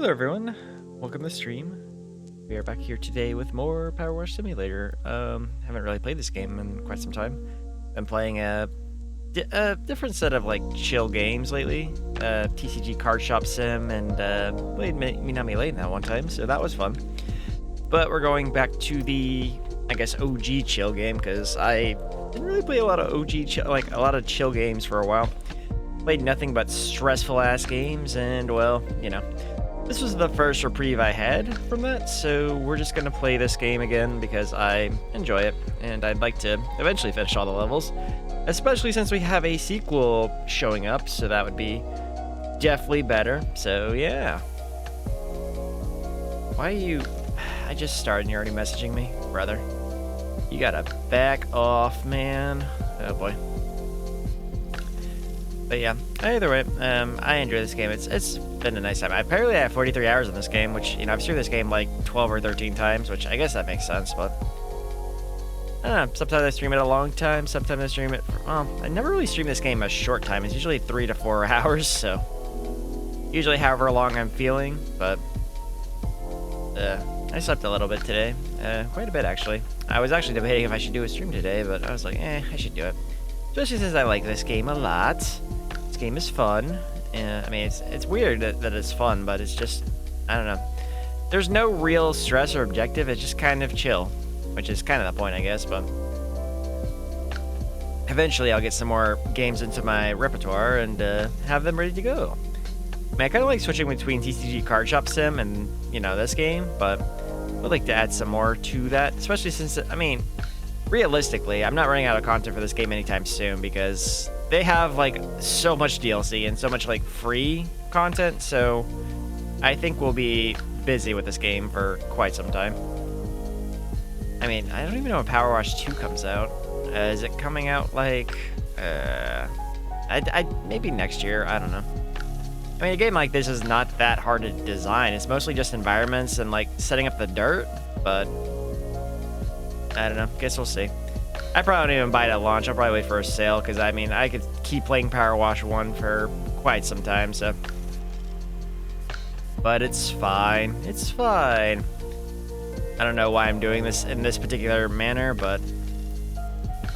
Hello everyone, welcome to the stream. We are back here today with more PowerWash Simulator. Haven't really played this game in quite some time. Been playing a different set of like chill games lately. TCG Card Shop Sim and played Minami Lane that one time, so that was fun. But we're going back to the, I guess, OG chill game because I didn't really play a lot of a lot of chill games for a while. Played nothing but stressful ass games, and well, you know. This was the first reprieve I had from that, so we're just going to play this game again because I enjoy it, and I'd like to eventually finish all the levels, especially since we have a sequel showing up, so that would be definitely better. So yeah. Why are you... I just started and you're already messaging me? Brother. You gotta back off, man. Oh boy. But yeah, either way, I enjoy this game. It's been a nice time. Apparently I have 43 hours in this game, which, you know, I've streamed this game like 12 or 13 times, which I guess that makes sense, but I don't know. Sometimes I stream it a long time, sometimes I stream it for, well, I never really stream this game a short time. It's usually 3 to 4 hours, so usually however long I'm feeling, but I slept a little bit today, quite a bit actually. I was actually debating if I should do a stream today, but I was like, I should do it. Especially since I like this game a lot. This game is fun. I mean, it's weird that it's fun, but it's just, I don't know. There's no real stress or objective. It's just kind of chill, which is kind of the point, I guess. But eventually, I'll get some more games into my repertoire and have them ready to go. I mean, I kind of like switching between TCG Card Shop Sim and, you know, this game, but I'd like to add some more to that, especially since, I mean, realistically, I'm not running out of content for this game anytime soon because they have like so much DLC and so much like free content, so I think we'll be busy with this game for quite some time. I mean, I don't even know when PowerWash 2 comes out. Is it coming out like maybe next year? I don't know. I mean, a game like this is not that hard to design. It's mostly just environments and like setting up the dirt, but I don't know. Guess we'll see. I probably won't even buy it at launch. I'll probably wait for a sale because, I mean, I could keep playing PowerWash 1 for quite some time, so. But it's fine. It's fine. I don't know why I'm doing this in this particular manner, but...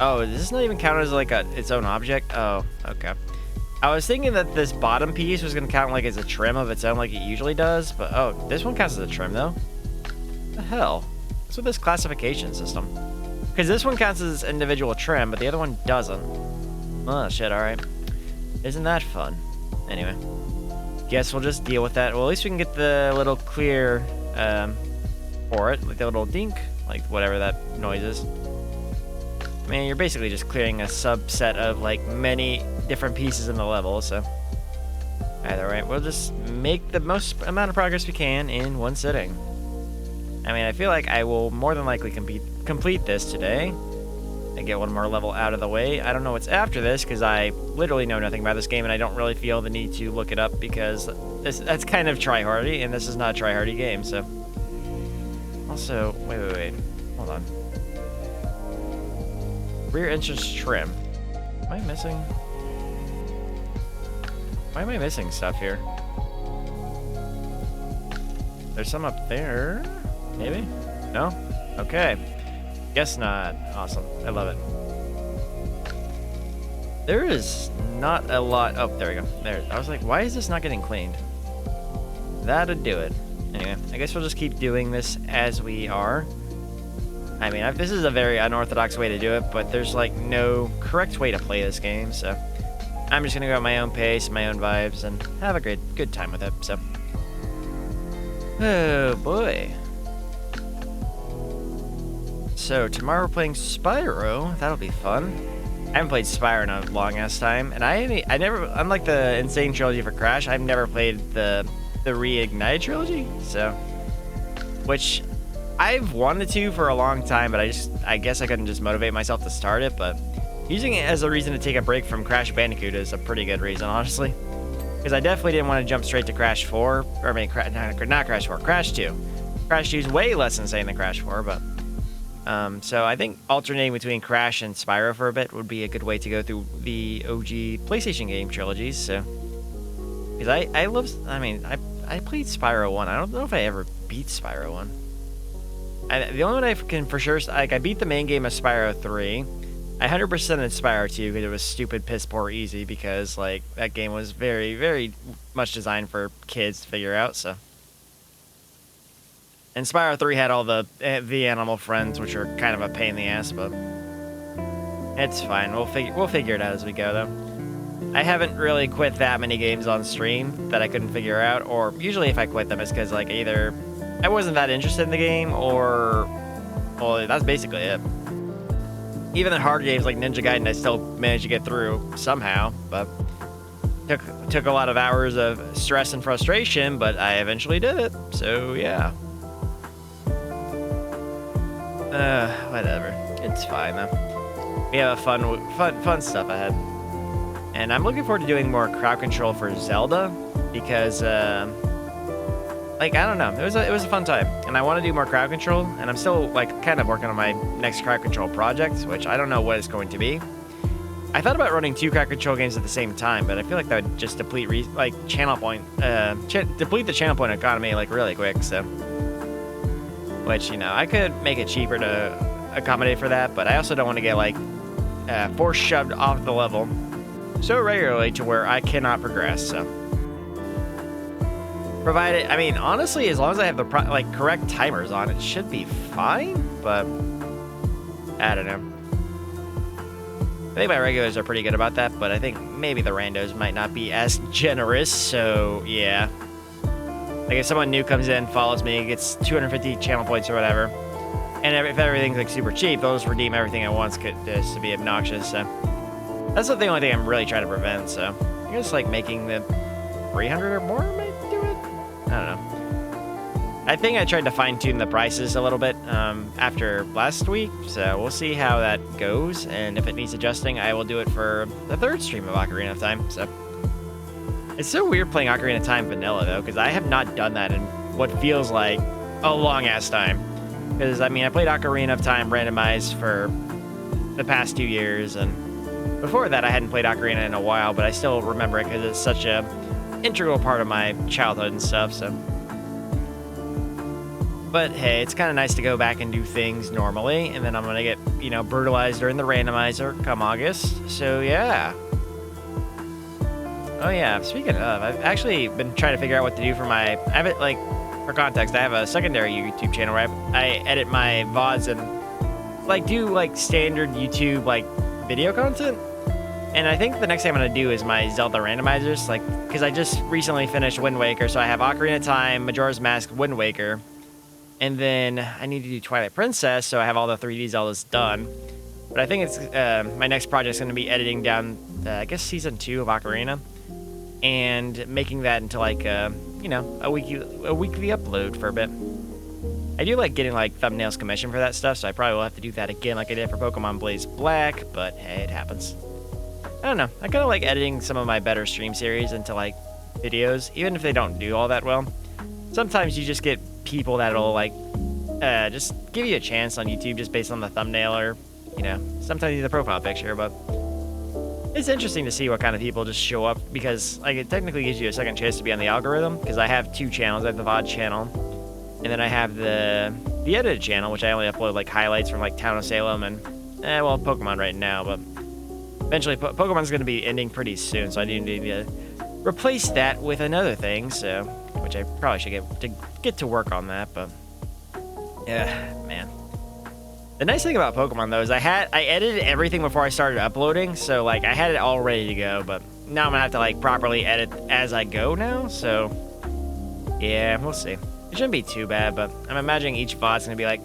Oh, does this not even count as, like, its own object? Oh, okay. I was thinking that this bottom piece was going to count, like, as a trim of its own like it usually does, but, oh, this one counts as a trim, though? What the hell? What's with this classification system? Because this one counts as individual trim, but the other one doesn't. Oh, shit, alright. Isn't that fun? Anyway. Guess we'll just deal with that. Well, at least we can get the little clear for it. Like the little dink. Like whatever that noise is. I mean, you're basically just clearing a subset of, like, many different pieces in the level, so... Either way, we'll just make the most amount of progress we can in one sitting. I mean, I feel like I will more than likely complete this today and get one more level out of the way. I don't know what's after this because I literally know nothing about this game and I don't really feel the need to look it up because that's kind of tryhardy and this is not a tryhardy game, so. Also, wait. Hold on. Rear entrance trim. Am I missing? Why am I missing stuff here? There's some up there. Maybe? No? Okay. Guess not. Awesome. I love it. There is not a lot... Oh, there we go. There. I was like, why is this not getting cleaned? That'd do it. Anyway, I guess we'll just keep doing this as we are. I mean, this is a very unorthodox way to do it, but there's, like, no correct way to play this game, so... I'm just gonna go at my own pace, my own vibes, and have a good time with it, so... Oh, boy. So, tomorrow we're playing Spyro. That'll be fun. I haven't played Spyro in a long-ass time, and I never, unlike the Insane Trilogy for Crash, I've never played the Reignited Trilogy, so... Which, I've wanted to for a long time, but I guess I couldn't just motivate myself to start it, but... Using it as a reason to take a break from Crash Bandicoot is a pretty good reason, honestly. Because I definitely didn't want to jump straight to Crash 4, or I mean, not Crash 4, Crash 2. Crash 2 is way less insane than Crash 4, but... So I think alternating between Crash and Spyro for a bit would be a good way to go through the OG PlayStation game trilogies, so... Because I I played Spyro 1. I don't know if I ever beat Spyro 1. The only one I can for sure, like, I beat the main game of Spyro 3. I 100%ed Spyro 2 because it was stupid, piss poor easy, because, like, that game was very, very much designed for kids to figure out, so. And Spyro 3 had all the animal friends, which are kind of a pain in the ass, but it's fine. We'll figure it out as we go, though. I haven't really quit that many games on stream that I couldn't figure out, or usually if I quit them, it's because, like, either I wasn't that interested in the game, or, well, that's basically it. Even the hard games like Ninja Gaiden, I still managed to get through somehow, but took a lot of hours of stress and frustration, but I eventually did it, so yeah. Whatever. It's fine, though. We have a fun stuff ahead. And I'm looking forward to doing more crowd control for Zelda, because, like, I don't know, it was a fun time, and I want to do more crowd control, and I'm still, like, kind of working on my next crowd control project, which I don't know what it's going to be. I thought about running 2 crowd control games at the same time, but I feel like that would just deplete deplete the channel point economy, like, really quick, so. Which, you know, I could make it cheaper to accommodate for that, but I also don't want to get, like, force shoved off the level so regularly to where I cannot progress, so. Provided, I mean, honestly, as long as I have the correct timers on, it should be fine, but I don't know. I think my regulars are pretty good about that, but I think maybe the randos might not be as generous, so yeah. Like, if someone new comes in, follows me, gets 250 channel points or whatever, and if everything's, like, super cheap, they'll just redeem everything at once just to be obnoxious, so. That's the only thing I'm really trying to prevent, so. I guess, like, making the 300 or more might do it? I don't know. I think I tried to fine-tune the prices a little bit after last week, so we'll see how that goes, and if it needs adjusting, I will do it for the 3rd stream of Ocarina of Time, so. It's so weird playing Ocarina of Time vanilla, though, because I have not done that in what feels like a long-ass time. Because, I mean, I played Ocarina of Time randomized for the past 2 years, and before that I hadn't played Ocarina in a while, but I still remember it because it's such a integral part of my childhood and stuff, so. But, hey, it's kind of nice to go back and do things normally, and then I'm going to get, you know, brutalized during the randomizer come August, so yeah. Oh yeah, speaking of, I've actually been trying to figure out what to do for my, I have it, like, for context, I have a secondary YouTube channel where I edit my VODs and, like, do, like, standard YouTube, like, video content. And I think the next thing I'm going to do is my Zelda randomizers, like, because I just recently finished Wind Waker, so I have Ocarina of Time, Majora's Mask, Wind Waker, and then I need to do Twilight Princess, so I have all the 3D Zeldas done. But I think it's, my next project is going to be editing down, I guess, Season 2 of Ocarina, and making that into, like, you know, a weekly upload for a bit. I do like getting, like, thumbnails commissioned for that stuff, so I probably will have to do that again like I did for Pokemon Blaze Black, but hey, it happens. I don't know, I kind of like editing some of my better stream series into, like, videos, even if they don't do all that well. Sometimes you just get people that'll, like, just give you a chance on YouTube just based on the thumbnail or, you know, sometimes the profile picture, but it's interesting to see what kind of people just show up, because, like, it technically gives you a second chance to be on the algorithm, because I have 2 channels. I have the VOD channel, and then I have the edited channel, which I only upload, like, highlights from, like, Town of Salem and, well, Pokemon right now, but eventually Pokemon's going to be ending pretty soon, so I need to replace that with another thing, so, which I probably should get to work on that, but, yeah, man. The nice thing about Pokemon, though, is I edited everything before I started uploading, so, like, I had it all ready to go, but now I'm gonna have to, like, properly edit as I go now, so, yeah, we'll see. It shouldn't be too bad, but I'm imagining each VOD's gonna be, like,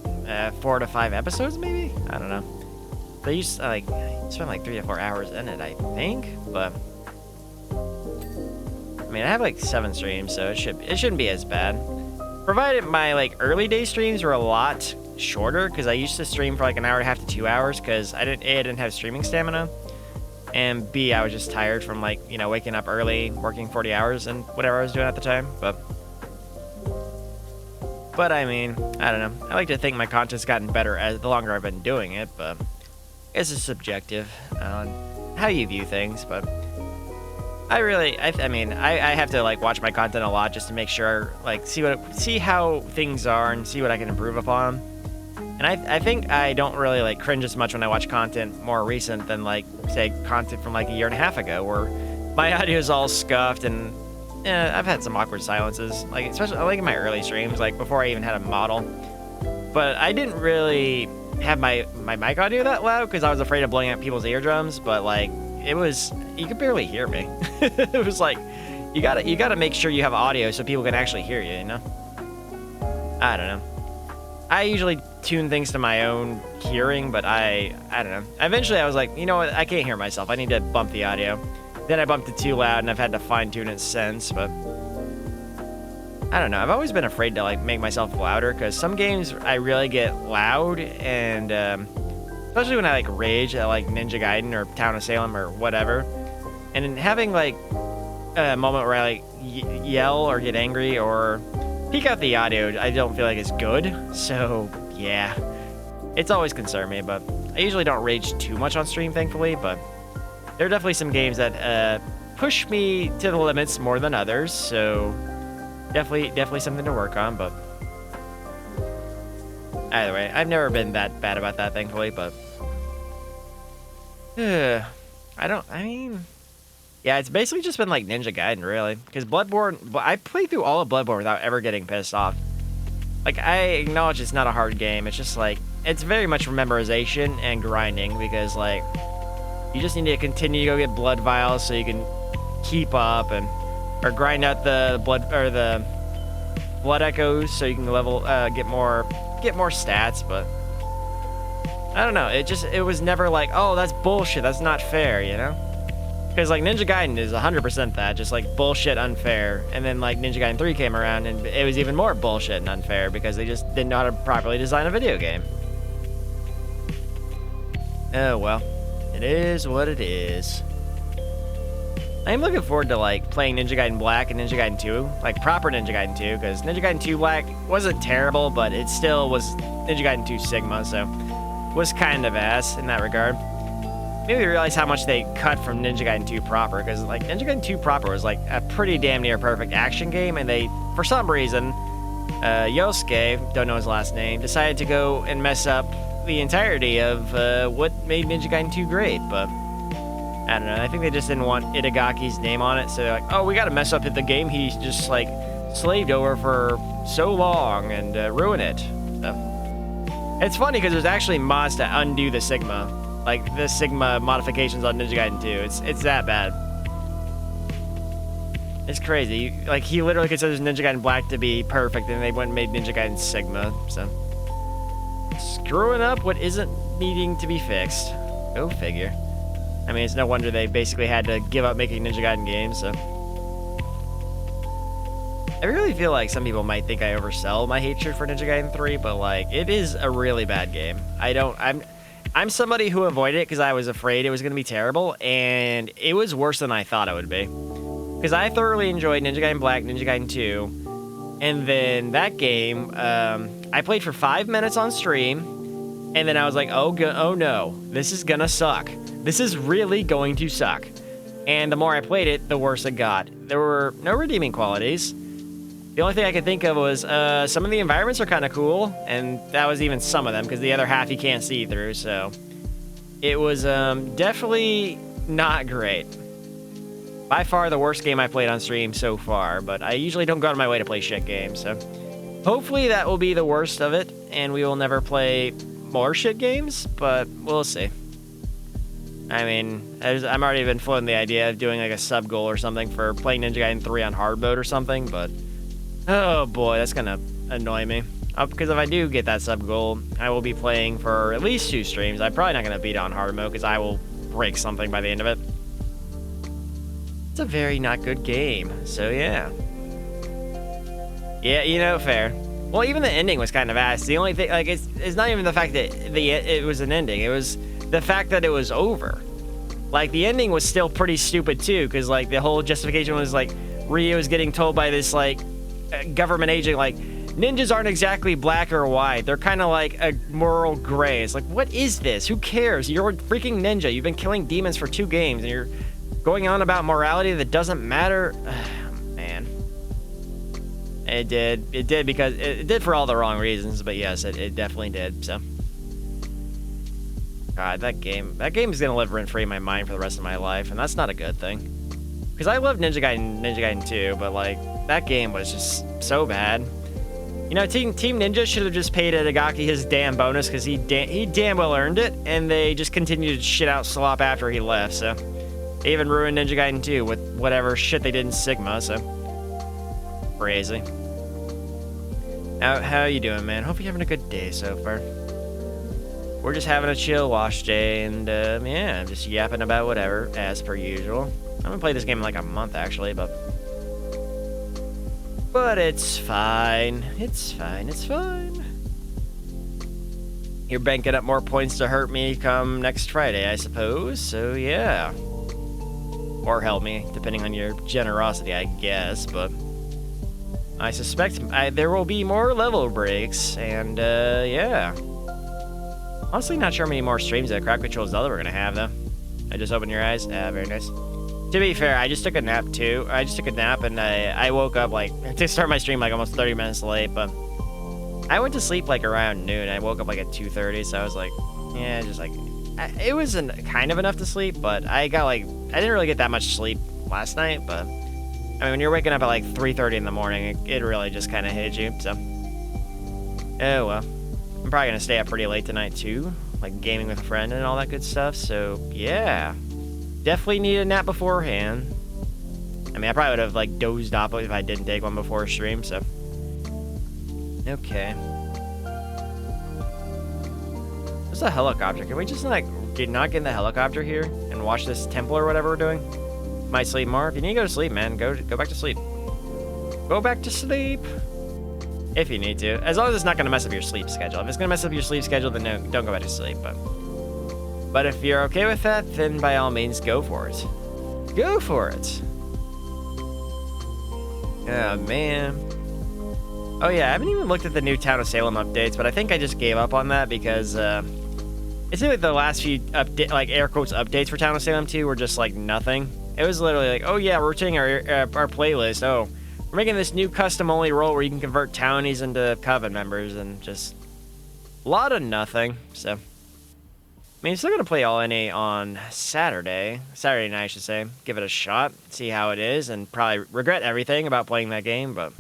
4 to 5 episodes, maybe? I don't know. They used to, like, spend, like, 3 to 4 hours in it, I think, but, I mean, I have, like, 7 streams, so it shouldn't be as bad. Provided my, like, early day streams were a lot shorter, because I used to stream for like an hour and a half to 2 hours, because I didn't have streaming stamina, and B, I was just tired from, like, you know, waking up early, working 40 hours and whatever I was doing at the time, but I mean, I don't know, I like to think my content's gotten better the longer I've been doing it, but it's subjective on how you view things, but I mean, I have to like watch my content a lot just to make sure, like, see how things are and see what I can improve upon. And I think I don't really like cringe as much when I watch content more recent than like say content from like a year and a half ago, where my audio is all scuffed and I've had some awkward silences, like especially like in my early streams, like before I even had a model. But I didn't really have my mic audio that loud because I was afraid of blowing out people's eardrums. But like you could barely hear me. It was like you gotta make sure you have audio so people can actually hear you. You know? I don't know. I usually tune things to my own hearing, but I don't know. Eventually, I was like, you know what? I can't hear myself. I need to bump the audio. Then I bumped it too loud, and I've had to fine tune it since. But I don't know. I've always been afraid to like make myself louder because some games I really get loud, and especially when I like rage at like Ninja Gaiden or Town of Salem or whatever, and then having like a moment where I like yell or get angry or peak out the audio, I don't feel like it's good. So yeah, it's always concerned me, but I usually don't rage too much on stream, thankfully. But there are definitely some games that push me to the limits more than others, so definitely something to work on. But either way, I've never been that bad about that, thankfully. But yeah, it's basically just been like Ninja Gaiden, really. Because Bloodborne, I played through all of Bloodborne without ever getting pissed off. Like, I acknowledge it's not a hard game. It's just like, it's very much memorization and grinding. Because, like, you just need to continue to go get blood vials so you can keep up or grind out the blood echoes so you can level, get more stats. But I don't know. It was never like, oh, that's bullshit. That's not fair, you know? Because, like, Ninja Gaiden is 100% that, just, like, bullshit unfair. And then, like, Ninja Gaiden 3 came around, and it was even more bullshit and unfair because they just didn't know how to properly design a video game. Oh, well. It is what it is. I am looking forward to, like, playing Ninja Gaiden Black and Ninja Gaiden 2. Like, proper Ninja Gaiden 2, because Ninja Gaiden 2 Black wasn't terrible, but it still was Ninja Gaiden 2 Sigma, so was kind of ass in that regard. Maybe we realize how much they cut from Ninja Gaiden 2 proper, because like Ninja Gaiden 2 proper was like a pretty damn near perfect action game, and they, for some reason, Yosuke, don't know his last name, decided to go and mess up the entirety of what made Ninja Gaiden 2 great. But I don't know, I think they just didn't want Itagaki's name on it, so they're like, oh, we gotta mess up the game he's just like slaved over for so long and ruin it. So it's funny because there's actually mods to undo the Sigma. Like, the Sigma modifications on Ninja Gaiden 2. It's that bad. It's crazy. Like, he literally considers Ninja Gaiden Black to be perfect, and they went and made Ninja Gaiden Sigma, so. Screwing up what isn't needing to be fixed. Go figure. I mean, it's no wonder they basically had to give up making Ninja Gaiden games, so. I really feel like some people might think I oversell my hatred for Ninja Gaiden 3, but, like, it is a really bad game. I'm somebody who avoided it because I was afraid it was going to be terrible, and it was worse than I thought it would be. Because I thoroughly enjoyed Ninja Gaiden Black, Ninja Gaiden 2, and then that game, I played for 5 minutes on stream, and then I was like, oh no, this is gonna suck. This is really going to suck. And the more I played it, the worse it got. There were no redeeming qualities. The only thing I could think of was some of the environments are kind of cool, and that was even some of them, because the other half you can't see through, so it was definitely not great. By far the worst game I played on stream so far, but I usually don't go out of my way to play shit games, so hopefully that will be the worst of it, and we will never play more shit games, but we'll see. I mean, I'm already been floating the idea of doing like a sub goal or something for playing Ninja Gaiden 3 on hard mode or something, but oh boy, that's gonna annoy me. Because if I do get that sub goal, I will be playing for at least 2 streams. I'm probably not gonna beat it on hard mode because I will break something by the end of it. It's a very not good game, so yeah. Yeah, you know, fair. Well, even the ending was kind of ass. The only thing, like, it's not even the fact that it was an ending. It was the fact that it was over. Like, the ending was still pretty stupid too, because like the whole justification was like Ryo was getting told by this like government agent like ninjas aren't exactly black or white. They're kind of like a moral gray. It's like, what is this? Who cares? You're a freaking ninja. You've been killing demons for 2 games, and you're going on about morality that doesn't matter. Man. It did because it did for all the wrong reasons, but yes, it definitely did. So, God, that game is gonna live rent free in my mind for the rest of my life, and that's not a good thing. Because I love Ninja Gaiden 2, but like that game was just so bad. You know, Team Ninja should have just paid Itagaki his damn bonus because he damn well earned it, and they just continued to shit out slop after he left. So they even ruined Ninja Gaiden 2 with whatever shit they did in Sigma. So crazy. How you doing, man? Hope you're having a good day so far. We're just having a chill wash day, and yeah, I'm just yapping about whatever as per usual. I'm gonna play this game in like a month actually, but it's fine. It's fine. It's fine. You're banking up more points to hurt me come next Friday, I suppose. So yeah, or help me, depending on your generosity, I guess. But I suspect there will be more level breaks, and yeah. Honestly, not sure how many more streams that Crowd Control Zelda we're gonna have, though. I just opened your eyes. Very nice. To be fair, I just took a nap, too. I just took a nap, and I woke up, like, to start my stream, like, almost 30 minutes late, but I went to sleep, like, around noon. I woke up, like, at 2:30, so I was like, yeah, just, like, it was kind of enough to sleep, but I got, like, I didn't really get that much sleep last night, but, I mean, when you're waking up at, like, 3:30 in the morning, it really just kind of hits you, so. Oh, well. I'm probably going to stay up pretty late tonight, too, like, gaming with a friend and all that good stuff, so, yeah. Definitely need a nap beforehand. I mean, I probably would have, like, dozed off if I didn't take one before stream, so. Okay. There's a helicopter. Can we just, like, not get in the helicopter here and watch this temple or whatever we're doing? Might sleep more. If you need to go to sleep, man, go back to sleep. Go back to sleep. If you need to. As long as it's not going to mess up your sleep schedule. If it's going to mess up your sleep schedule, then no, don't go back to sleep, But if you're okay with that, then by all means, go for it. Go for it. Oh, man. Oh, yeah, I haven't even looked at the new Town of Salem updates, but I think I just gave up on that because, it seemed like the last few, air quotes, updates for Town of Salem 2 were just, like, nothing. It was literally like, oh, yeah, we're changing our playlist. Oh, we're making this new custom-only role where you can convert townies into Coven members, and just a lot of nothing, so. I mean, I'm still going to play All NA on Saturday night, I should say. Give it a shot, see how it is, and probably regret everything about playing that game, but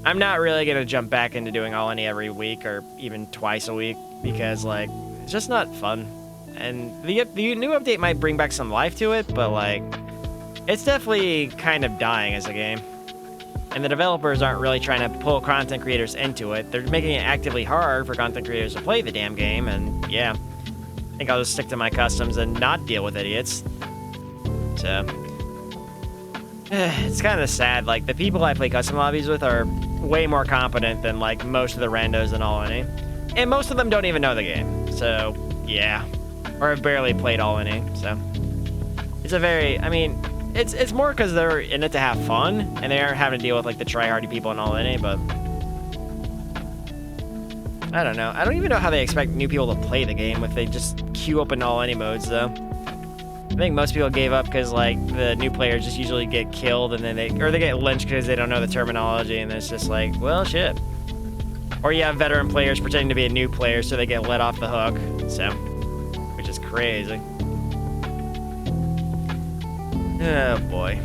I'm not really going to jump back into doing All NA every week or even twice a week because, like, it's just not fun. And the new update might bring back some life to it, but, like, it's definitely kind of dying as a game. And the developers aren't really trying to pull content creators into it. They're making it actively hard for content creators to play the damn game, and yeah. I think I'll just stick to my customs and not deal with idiots. So, it's kind of sad. Like, the people I play custom lobbies with are way more competent than, like, most of the randos in All NA. And most of them don't even know the game. So, yeah. Or have barely played All NA. So, it's a very, I mean, it's more because they're in it to have fun, and they aren't having to deal with, like, the tryhardy people in All NA, but I don't know. I don't even know how they expect new people to play the game if they just queue up in All NA modes, though. I think most people gave up because, like, the new players just usually get killed, and then they get lynched because they don't know the terminology, and it's just like, well, shit. Or you have veteran players pretending to be a new player so they get let off the hook, so, which is crazy. Oh, boy.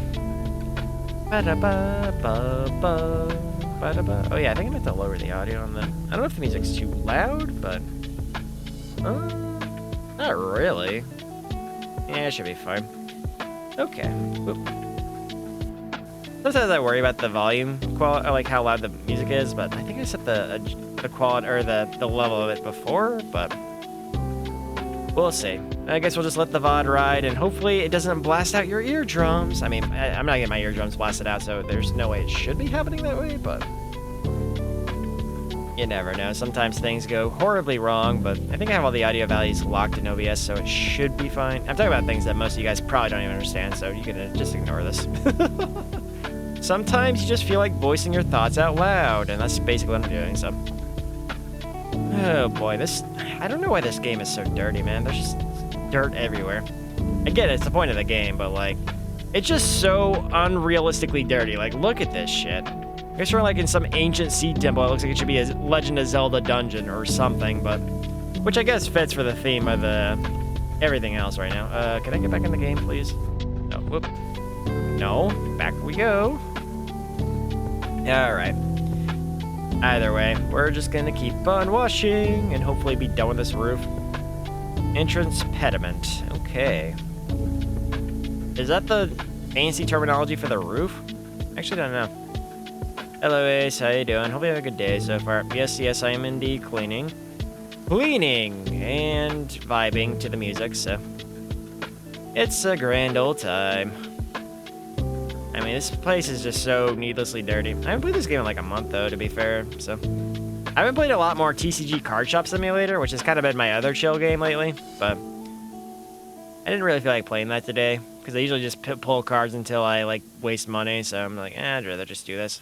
Ba-da-ba-ba-ba. Oh yeah, I think I meant to lower the audio on the. I don't know if the music's too loud, but not really. Yeah, it should be fine. Okay. Oop. Sometimes I worry about the volume quality, or like how loud the music is, but I think I set the quality or the level of it before, but we'll see. I guess we'll just let the VOD ride, and hopefully it doesn't blast out your eardrums. I mean, I'm not getting my eardrums blasted out, so there's no way it should be happening that way, but you never know. Sometimes things go horribly wrong, but I think I have all the audio values locked in OBS, so it should be fine. I'm talking about things that most of you guys probably don't even understand, so you can just ignore this. Sometimes you just feel like voicing your thoughts out loud, and that's basically what I'm doing, so. Oh boy, I don't know why this game is so dirty, man. There's just dirt everywhere. I get it, it's the point of the game, but like, it's just so unrealistically dirty. Like, look at this shit. I guess we're like in some ancient sea temple. It looks like it should be a Legend of Zelda dungeon or something, but which I guess fits for the theme of the everything else right now. Can I get back in the game, please? No, whoop. No, back we go. All right. Either way, we're just gonna keep on washing and hopefully be done with this roof. Entrance pediment. Okay. Is that the fancy terminology for the roof? Actually, don't know. Hello, Ace. How you doing? Hope you have a good day so far. Yes, I am indeed cleaning. Cleaning and vibing to the music, so it's a grand old time. I mean, this place is just so needlessly dirty. I haven't played this game in like a month, though, to be fair, so I haven't played a lot more TCG Card Shop Simulator, which has kind of been my other chill game lately, but I didn't really feel like playing that today, because I usually just pull cards until I, like, waste money, so I'm like, I'd rather just do this.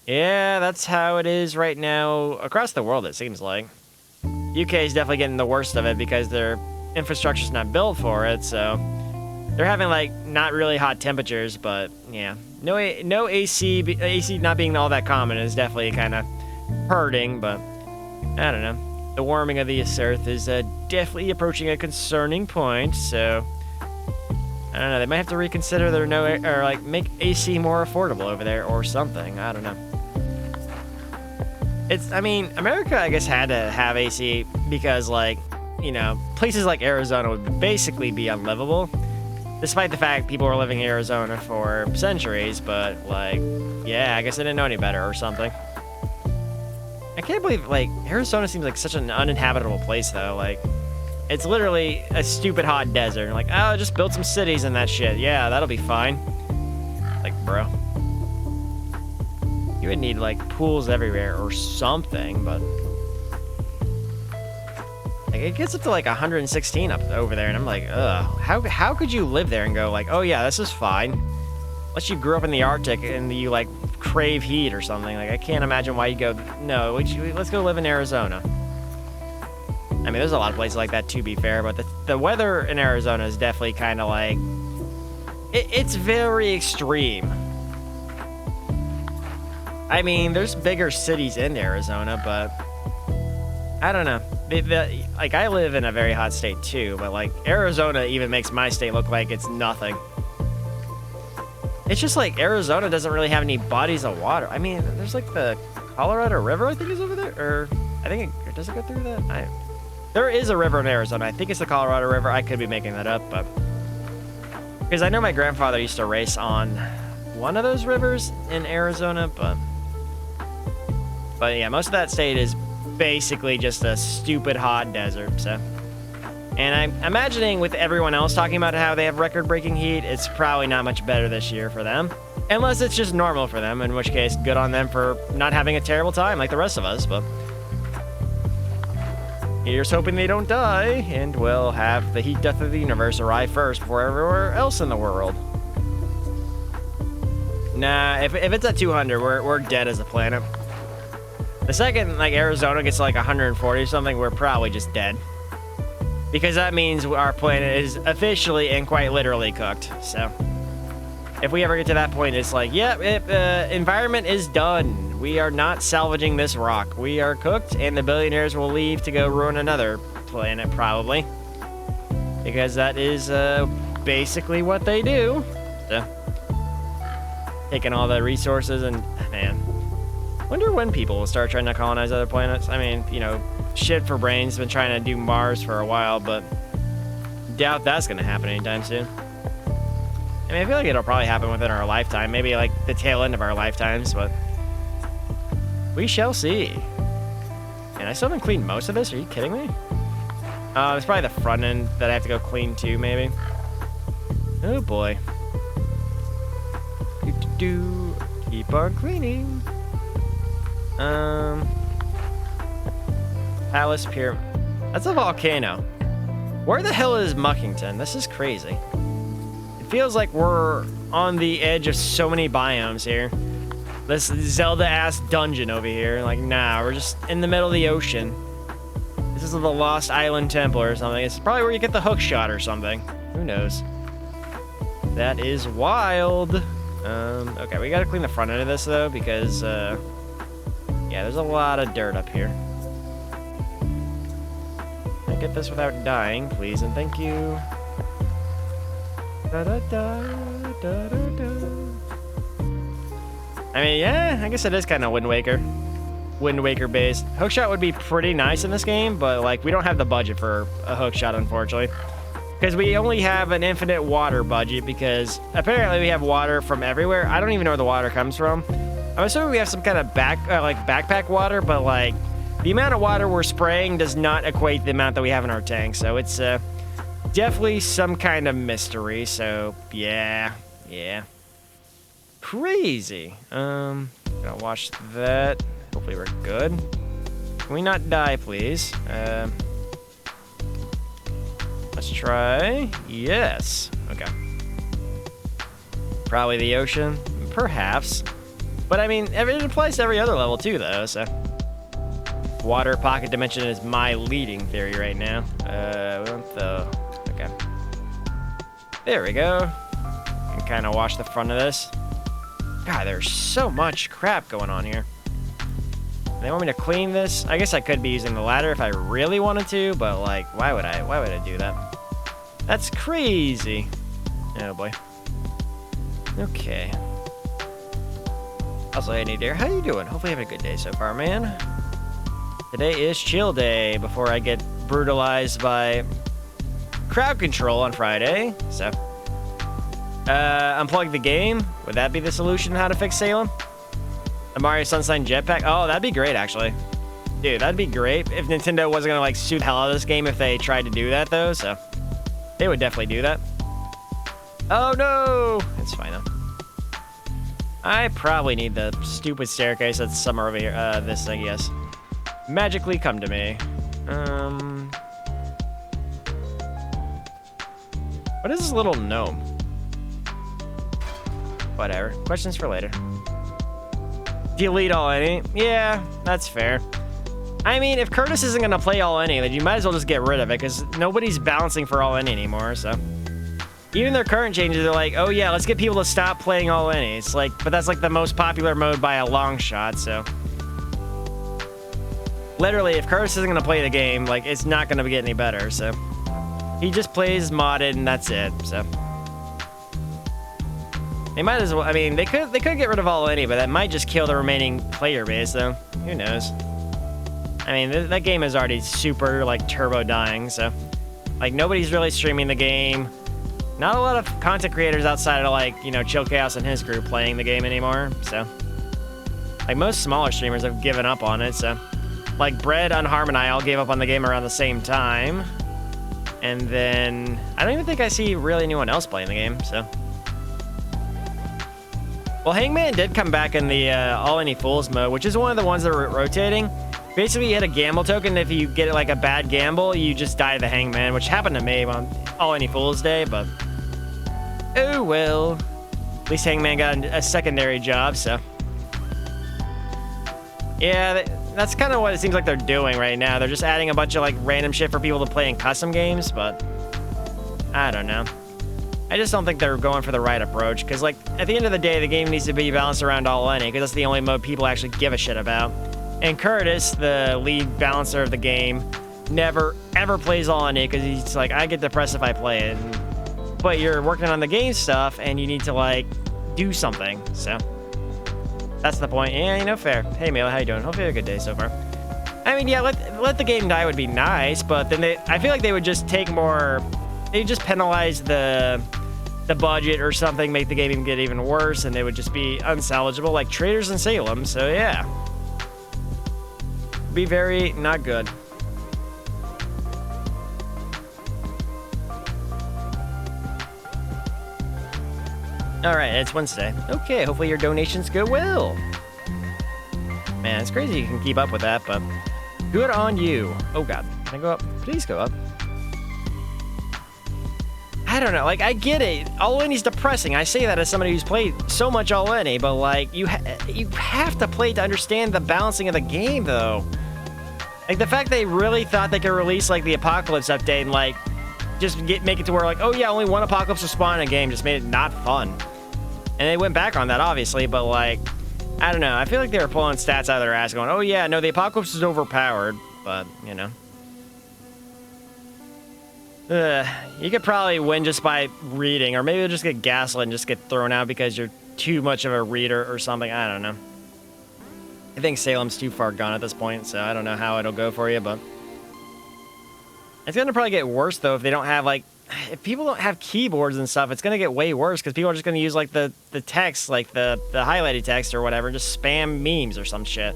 Yeah, that's how it is right now across the world, it seems like. UK is definitely getting the worst of it because their infrastructure's not built for it, so they're having, like, not really hot temperatures, but, yeah. No AC not being all that common is definitely kind of hurting, but I don't know. The warming of the Earth is definitely approaching a concerning point, so I don't know. They might have to reconsider their or like make AC more affordable over there or something. I don't know. I mean, America, I guess, had to have AC because, like, you know, places like Arizona would basically be unlivable, despite the fact people were living in Arizona for centuries. But, like, yeah, I guess they didn't know any better or something. I can't believe, like, Arizona seems like such an uninhabitable place, though. Like, it's literally a stupid hot desert. Like, oh, just build some cities and that shit. Yeah, that'll be fine. Like, bro. You would need, like, pools everywhere or something, but like, it gets up to, like, 116 up over there, and I'm like, ugh. How could you live there and go, like, oh, yeah, this is fine? Unless you grew up in the Arctic and you, like, crave heat or something. Like, I can't imagine why you go, no, let's go live in Arizona. I mean, there's a lot of places like that, to be fair, but the weather in Arizona is definitely kind of like, it's very extreme. I mean, there's bigger cities in Arizona, but I don't know. Like, I live in a very hot state, too, but, like, Arizona even makes my state look like it's nothing. It's just like Arizona doesn't really have any bodies of water. I mean, there's like the Colorado River, I think, is over there, or I think does it go through that? There is a river in Arizona. I think it's the Colorado River. I could be making that up, but because I know my grandfather used to race on one of those rivers in Arizona, but yeah, most of that state is basically just a stupid hot desert. So. And I'm imagining with everyone else talking about how they have record-breaking heat, it's probably not much better this year for them. Unless it's just normal for them, in which case, good on them for not having a terrible time like the rest of us, but here's hoping they don't die, and we'll have the heat death of the universe arrive first before everywhere else in the world. Nah, if it's at 200, we're dead as a planet. The second, like, Arizona gets to, like, 140 or something, we're probably just dead. Because that means our planet is officially and quite literally cooked. So, if we ever get to that point, it's like, yeah, environment is done. We are not salvaging this rock. We are cooked, and the billionaires will leave to go ruin another planet, probably. Because that is basically what they do. So, taking all the resources and, man. Wonder when people will start trying to colonize other planets. I mean, you know, shit for brains been trying to do Mars for a while, but doubt that's gonna happen anytime soon. I mean, I feel like it'll probably happen within our lifetime, maybe like the tail end of our lifetimes, but we shall see. And I still haven't cleaned most of this. Are you kidding me? It's probably the front end that I have to go clean too, maybe. Oh boy. Keep on cleaning. Palace Pier. That's a volcano. Where the hell is Muckington? This is crazy. It feels like we're on the edge of so many biomes here. This Zelda-ass dungeon over here. Like, nah, we're just in the middle of the ocean. This is the Lost Island Temple or something. It's probably where you get the hook shot or something. Who knows? That is wild. Okay, we gotta clean the front end of this though, because yeah, there's a lot of dirt up here. Can I get this without dying, please, and thank you. Da, da, da, da, da, da. I mean, yeah, I guess it is kind of Wind Waker based. Hookshot would be pretty nice in this game, but like we don't have the budget for a hookshot, unfortunately. Because we only have an infinite water budget, because apparently we have water from everywhere. I don't even know where the water comes from. I'm assuming we have some kind of backpack water, but like the amount of water we're spraying does not equate the amount that we have in our tank. So it's definitely some kind of mystery. So yeah. Crazy. Gonna wash that. Hopefully we're good. Can we not die, please? Let's try. Yes. Okay. Probably the ocean. Perhaps. But I mean, it applies to every other level too, though, so. Water pocket dimension is my leading theory right now. We want the... Okay. There we go. And kind of wash the front of this. God, there's so much crap going on here. They want me to clean this? I guess I could be using the ladder if I really wanted to, but like, why would I do that? That's crazy. Oh boy. Okay. Also, hey, Nadir, how you doing? Hopefully you have a good day so far, man. Today is chill day before I get brutalized by crowd control on Friday, so. Unplug the game. Would that be the solution how to fix Salem? A Mario Sunshine jetpack? Oh, that'd be great, actually. Dude, that'd be great if Nintendo wasn't gonna, like, sue the hell out of this game if they tried to do that, though, so. They would definitely do that. Oh, no! It's fine, though. I probably need the stupid staircase that's somewhere over here. This thing, yes. Magically come to me. What is this little gnome? Whatever. Questions for later. Delete all any? Yeah, that's fair. I mean, if Curtis isn't gonna play all any, then you might as well just get rid of it, because nobody's balancing for all any anymore, so. Even their current changes, they're like, oh yeah, let's get people to stop playing all any. It's like, but that's like the most popular mode by a long shot, so. Literally, if Curtis isn't gonna play the game, like, it's not gonna get any better, so. He just plays modded and that's it, so. They might as well, I mean, they could get rid of all any, but that might just kill the remaining player base, though. Who knows? I mean, that game is already super, like, turbo dying, so. Like, nobody's really streaming the game. Not a lot of content creators outside of, like, you know, Chill Chaos and his crew playing the game anymore, so. Like, most smaller streamers have given up on it, so. Like, Bread, Unharm, and I all gave up on the game around the same time. And then, I don't even think I see really anyone else playing the game, so. Well, Hangman did come back in the All Any Fools mode, which is one of the ones that are rotating. Basically, you hit a gamble token. If you get like a bad gamble, you just die to the Hangman, which happened to me on All Any Fools Day, but oh well. At least Hangman got a secondary job, so. Yeah, that's kind of what it seems like they're doing right now. They're just adding a bunch of like random shit for people to play in custom games, but I don't know. I just don't think they're going for the right approach, because like at the end of the day, the game needs to be balanced around all any, because that's the only mode people actually give a shit about. And Curtis, the lead balancer of the game, never ever plays all any, because he's like, I get depressed if I play it. But you're working on the game stuff, and you need to like do something. So that's the point. Yeah, you know, fair. Hey, Mela, how you doing? Hope you have a good day so far. I mean, yeah, let the game die would be nice, but then I feel like they would just take more. They just penalize the budget or something, make the game get even worse, and they would just be unsalvageable, like Traders in Salem. So yeah, be very not good. All right, it's Wednesday. Okay, hopefully your donations go well. Man, it's crazy you can keep up with that, but good on you. Oh God, can I go up? Please go up. I don't know, like, I get it. All Any's depressing. I say that as somebody who's played so much All Any, but, like, you have to play to understand the balancing of the game, though. Like, the fact they really thought they could release, like, the Apocalypse update and, like, just make it to where, like, oh, yeah, only one Apocalypse will spawn in a game just made it not fun. And they went back on that, obviously, but, like, I don't know. I feel like they were pulling stats out of their ass going, oh, yeah, no, the Apocalypse is overpowered, but, you know. You could probably win just by reading, or maybe you'll just get gaslit and just get thrown out because you're too much of a reader or something. I don't know. I think Salem's too far gone at this point, so I don't know how it'll go for you, but... It's going to probably get worse, though, if they don't have, like... If people don't have keyboards and stuff, it's going to get way worse, because people are just going to use, like, the text, like, the highlighted text or whatever, and just spam memes or some shit.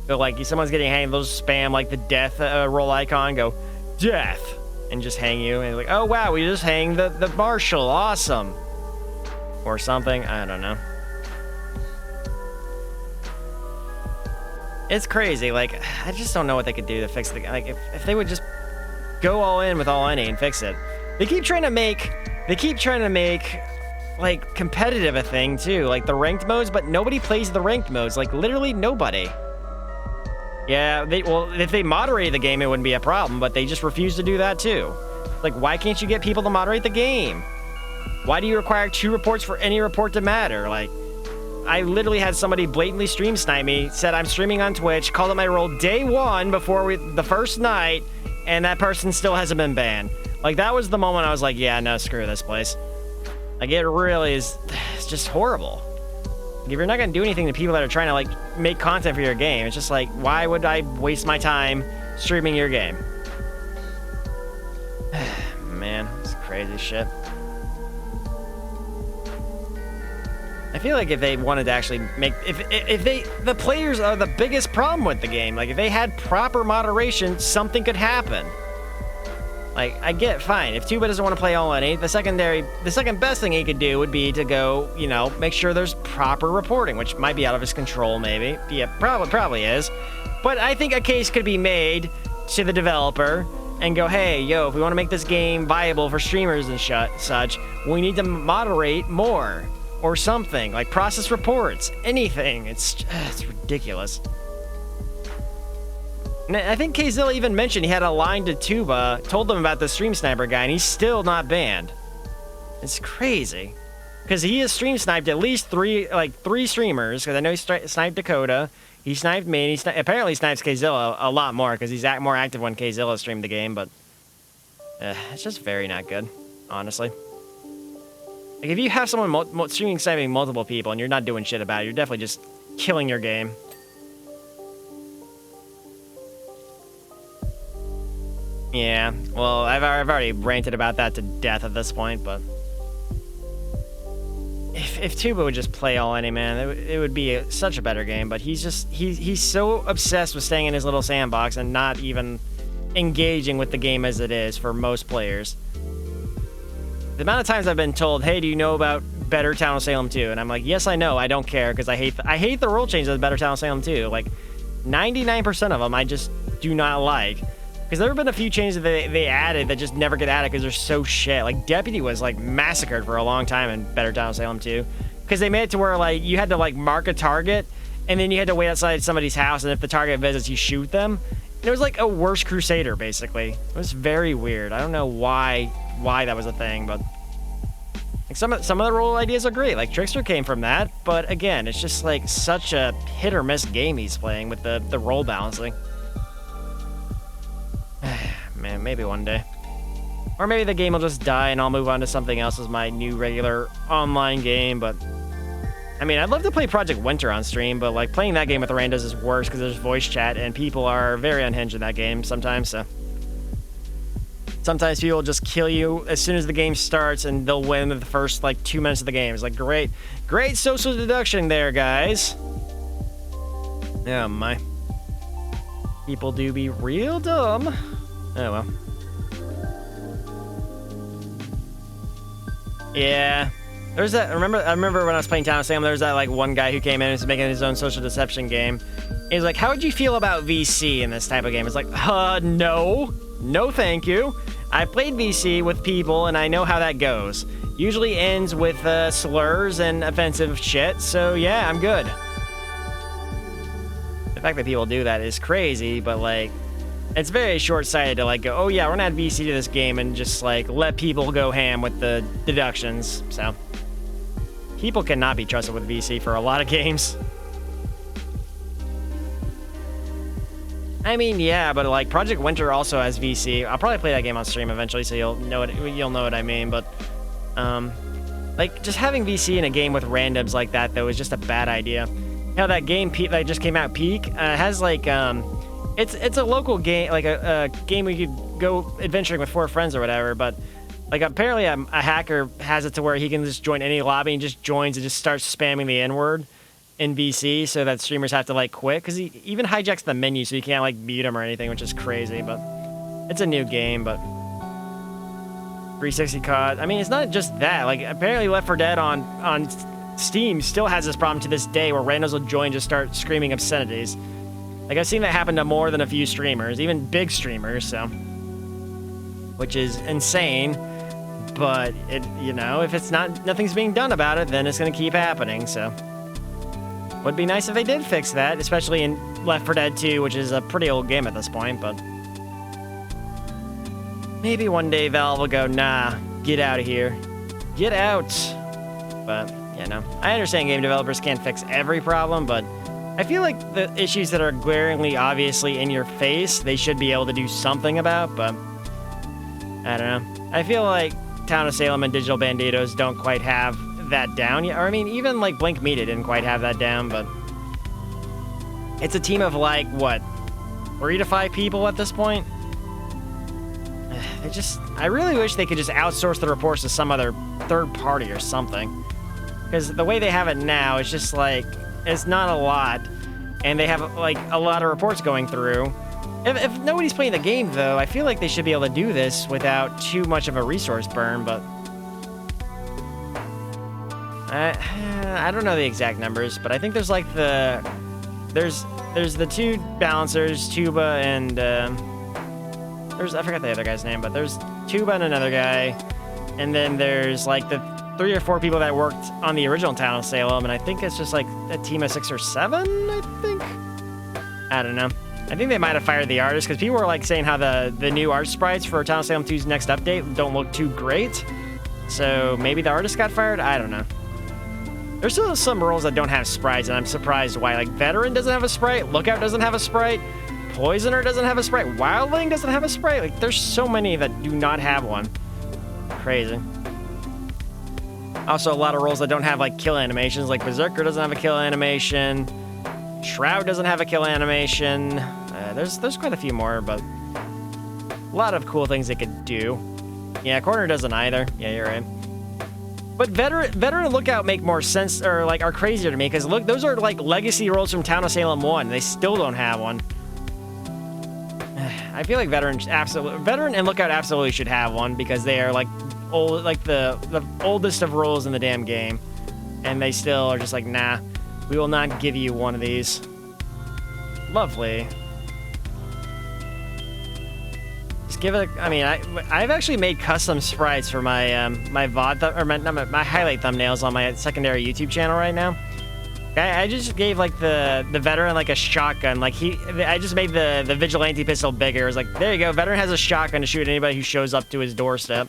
So, like, if someone's getting hanged, they'll just spam, like, the death roll icon, go, death, and just hang you, and like, oh, wow, we just hang the marshal, awesome. Or something, I don't know. It's crazy. Like, I just don't know what they could do to fix the game. Like, if they would just go all in with all any and fix it. They keep trying to make, like, competitive a thing, too. Like, the ranked modes, but nobody plays the ranked modes. Like, literally nobody. Yeah, well, if they moderated the game, it wouldn't be a problem, but they just refuse to do that, too. Like, why can't you get people to moderate the game? Why do you require 2 reports for any report to matter? Like, I literally had somebody blatantly stream snipe me, said I'm streaming on Twitch, called up my role day 1 before the first night, and that person still hasn't been banned. Like, that was the moment I was like, yeah, no, screw this place. Like, it really is, it's just horrible. Like, if you're not going to do anything to people that are trying to, like, make content for your game, it's just like, why would I waste my time streaming your game? Man, it's crazy shit. I feel like if they wanted to actually make, the players are the biggest problem with the game. Like, if they had proper moderation, something could happen. Like, I get, fine, if Tuba doesn't want to play all in 8, the second best thing he could do would be to go, you know, make sure there's proper reporting, which might be out of his control, maybe. Yeah, probably is. But I think a case could be made to the developer and go, hey, yo, if we want to make this game viable for streamers and such, we need to moderate more. Or something, like process reports, anything. It's ridiculous. And I think Kzilla even mentioned he had a line to Tuba, told them about the stream sniper guy, and he's still not banned. It's crazy. Because he has stream sniped at least 3 streamers, because I know he sniped Dakota, he sniped me, and he apparently snipes Kzilla a lot more, because he's more active when Kzilla streamed the game, but it's just very not good, honestly. Like, if you have someone streaming sniping multiple people and you're not doing shit about it, you're definitely just killing your game. Yeah, well, I've already ranted about that to death at this point, but... If Tuba would just play all any, man, it would be such a better game, but he's so obsessed with staying in his little sandbox and not even engaging with the game as it is for most players. The amount of times I've been told, hey, do you know about Better Town of Salem 2? And I'm like, yes, I know. I don't care, because I hate the rule changes of Better Town of Salem 2. Like, 99% of them I just do not like. Because there have been a few changes that they added that just never get added because they're so shit. Like, Deputy was, like, massacred for a long time in Better Town of Salem 2. Because they made it to where, like, you had to, like, mark a target, and then you had to wait outside somebody's house, and if the target visits, you shoot them. And it was like a worse Crusader, basically. It was very weird. I don't know why that was a thing, but like some of the role ideas are great. Like Trickster came from that, but again, it's just like such a hit or miss game he's playing with the role balancing. Man, maybe one day. Or maybe the game will just die and I'll move on to something else as my new regular online game, but I mean, I'd love to play Project Winter on stream, but like playing that game with randos is worse because there's voice chat and people are very unhinged in that game sometimes, so. Sometimes people just kill you as soon as the game starts and they'll win in the first like 2 minutes of the game. It's like, great social deduction there, guys. Oh my. People do be real dumb. Oh well. Yeah. There's that, I remember when I was playing Town of Salem, there was that like one guy who came in and was making his own social deception game. He's like, how would you feel about VC in this type of game? It's like, no thank you. I played VC with people and I know how that goes. Usually ends with slurs and offensive shit, so yeah, I'm good. The fact that people do that is crazy, but like, It's very short-sighted to like go, oh yeah, we're gonna add VC to this game and just like let people go ham with the deductions. So people cannot be trusted with VC for a lot of games. I mean, yeah, but like Project Winter also has VC. I'll probably play that game on stream eventually, so you'll know what I mean. But like just having VC in a game with randoms like that though is just a bad idea. You know, that game that just came out, Peak, has like it's a local game, like a game where you could go adventuring with 4 friends or whatever. But like apparently a hacker has it to where he can just join any lobby and just joins and just starts spamming the N-word in VC, so that streamers have to like quit, because he even hijacks the menu so you can't like mute him or anything, which is crazy. But it's a new game. But 360 COD, I mean, it's not just that. Like apparently Left 4 Dead on Steam still has this problem to this day, where randoms will join and just start screaming obscenities. Like I've seen that happen to more than a few streamers, even big streamers, so, which is insane. But it, you know, if it's nothing's being done about it, then it's gonna keep happening. So would be nice if they did fix that, especially in Left 4 Dead 2, which is a pretty old game at this point. But maybe one day Valve will go, nah, get out of here, get out. But you know, I understand game developers can't fix every problem, but I feel like the issues that are glaringly obviously in your face, they should be able to do something about. But I don't know. I feel like Town of Salem and Digital Banditos don't quite have that down yet. Or I mean, even like Blink Media didn't quite have that down. But it's a team of like what, 3 to 5 people at this point. I really wish they could just outsource the reports to some other third party or something. Because the way they have it now, it's just like, it's not a lot. And they have like a lot of reports going through. If nobody's playing the game though, I feel like they should be able to do this without too much of a resource burn. But I don't know the exact numbers, but I think there's like there's the 2 balancers, Tuba and I forgot the other guy's name, but there's Tuba and another guy, and then there's like the 3 or 4 people that worked on the original Town of Salem, and I think it's just like a team of 6 or 7, I think. I don't know. I think they might have fired the artist, because people were like saying how the new art sprites for Town of Salem 2's next update don't look too great. So maybe the artist got fired? I don't know. There's still some roles that don't have sprites, and I'm surprised why. Like Veteran doesn't have a sprite, Lookout doesn't have a sprite, Poisoner doesn't have a sprite, Wildling doesn't have a sprite. Like there's so many that do not have one. Crazy. Also, a lot of roles that don't have like kill animations, like Berserker doesn't have a kill animation, Shroud doesn't have a kill animation. There's quite a few more, but a lot of cool things they could do. Yeah, Corner doesn't either. Yeah, you're right. But Veteran and Lookout make more sense, or like are crazier to me, because look, those are like legacy roles from Town of Salem 1. They still don't have one. I feel like Veteran and Lookout absolutely should have one, because they are like old, like the oldest of roles in the damn game, and they still are just like, nah, we will not give you one of these. Lovely. Just give it. I mean, I've actually made custom sprites for my my VOD or my highlight thumbnails on my secondary YouTube channel right now. I just gave like the Veteran like a shotgun. Like I just made the vigilante pistol bigger. It was like, there you go, Veteran has a shotgun to shoot anybody who shows up to his doorstep.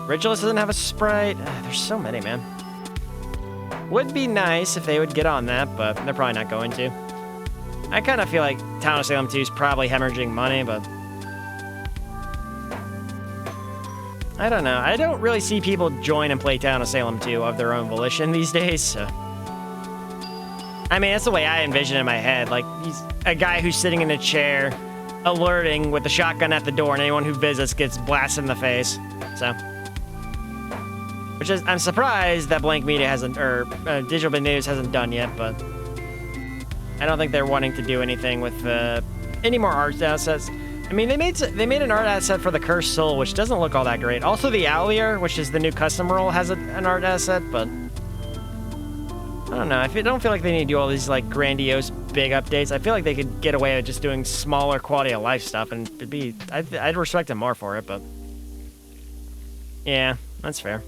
Ritualist doesn't have a sprite. There's so many, man. Would be nice if they would get on that, but they're probably not going to. I kind of feel like Town of Salem 2 is probably hemorrhaging money, but I don't know. I don't really see people join and play Town of Salem 2 of their own volition these days, so. I mean, that's the way I envision it in my head. Like, he's a guy who's sitting in a chair, alerting with the shotgun at the door, and anyone who visits gets blasted in the face, so. Which is, I'm surprised that Blank Media hasn't, or Digital Banditos hasn't done yet, but I don't think they're wanting to do anything with any more art assets. I mean, they made an art asset for the Cursed Soul, which doesn't look all that great. Also, the Outlier, which is the new custom role, has an art asset, but I don't know. I don't feel like they need to do all these like grandiose big updates. I feel like they could get away with just doing smaller quality of life stuff, and it'd be I'd respect them more for it. But yeah, that's fair.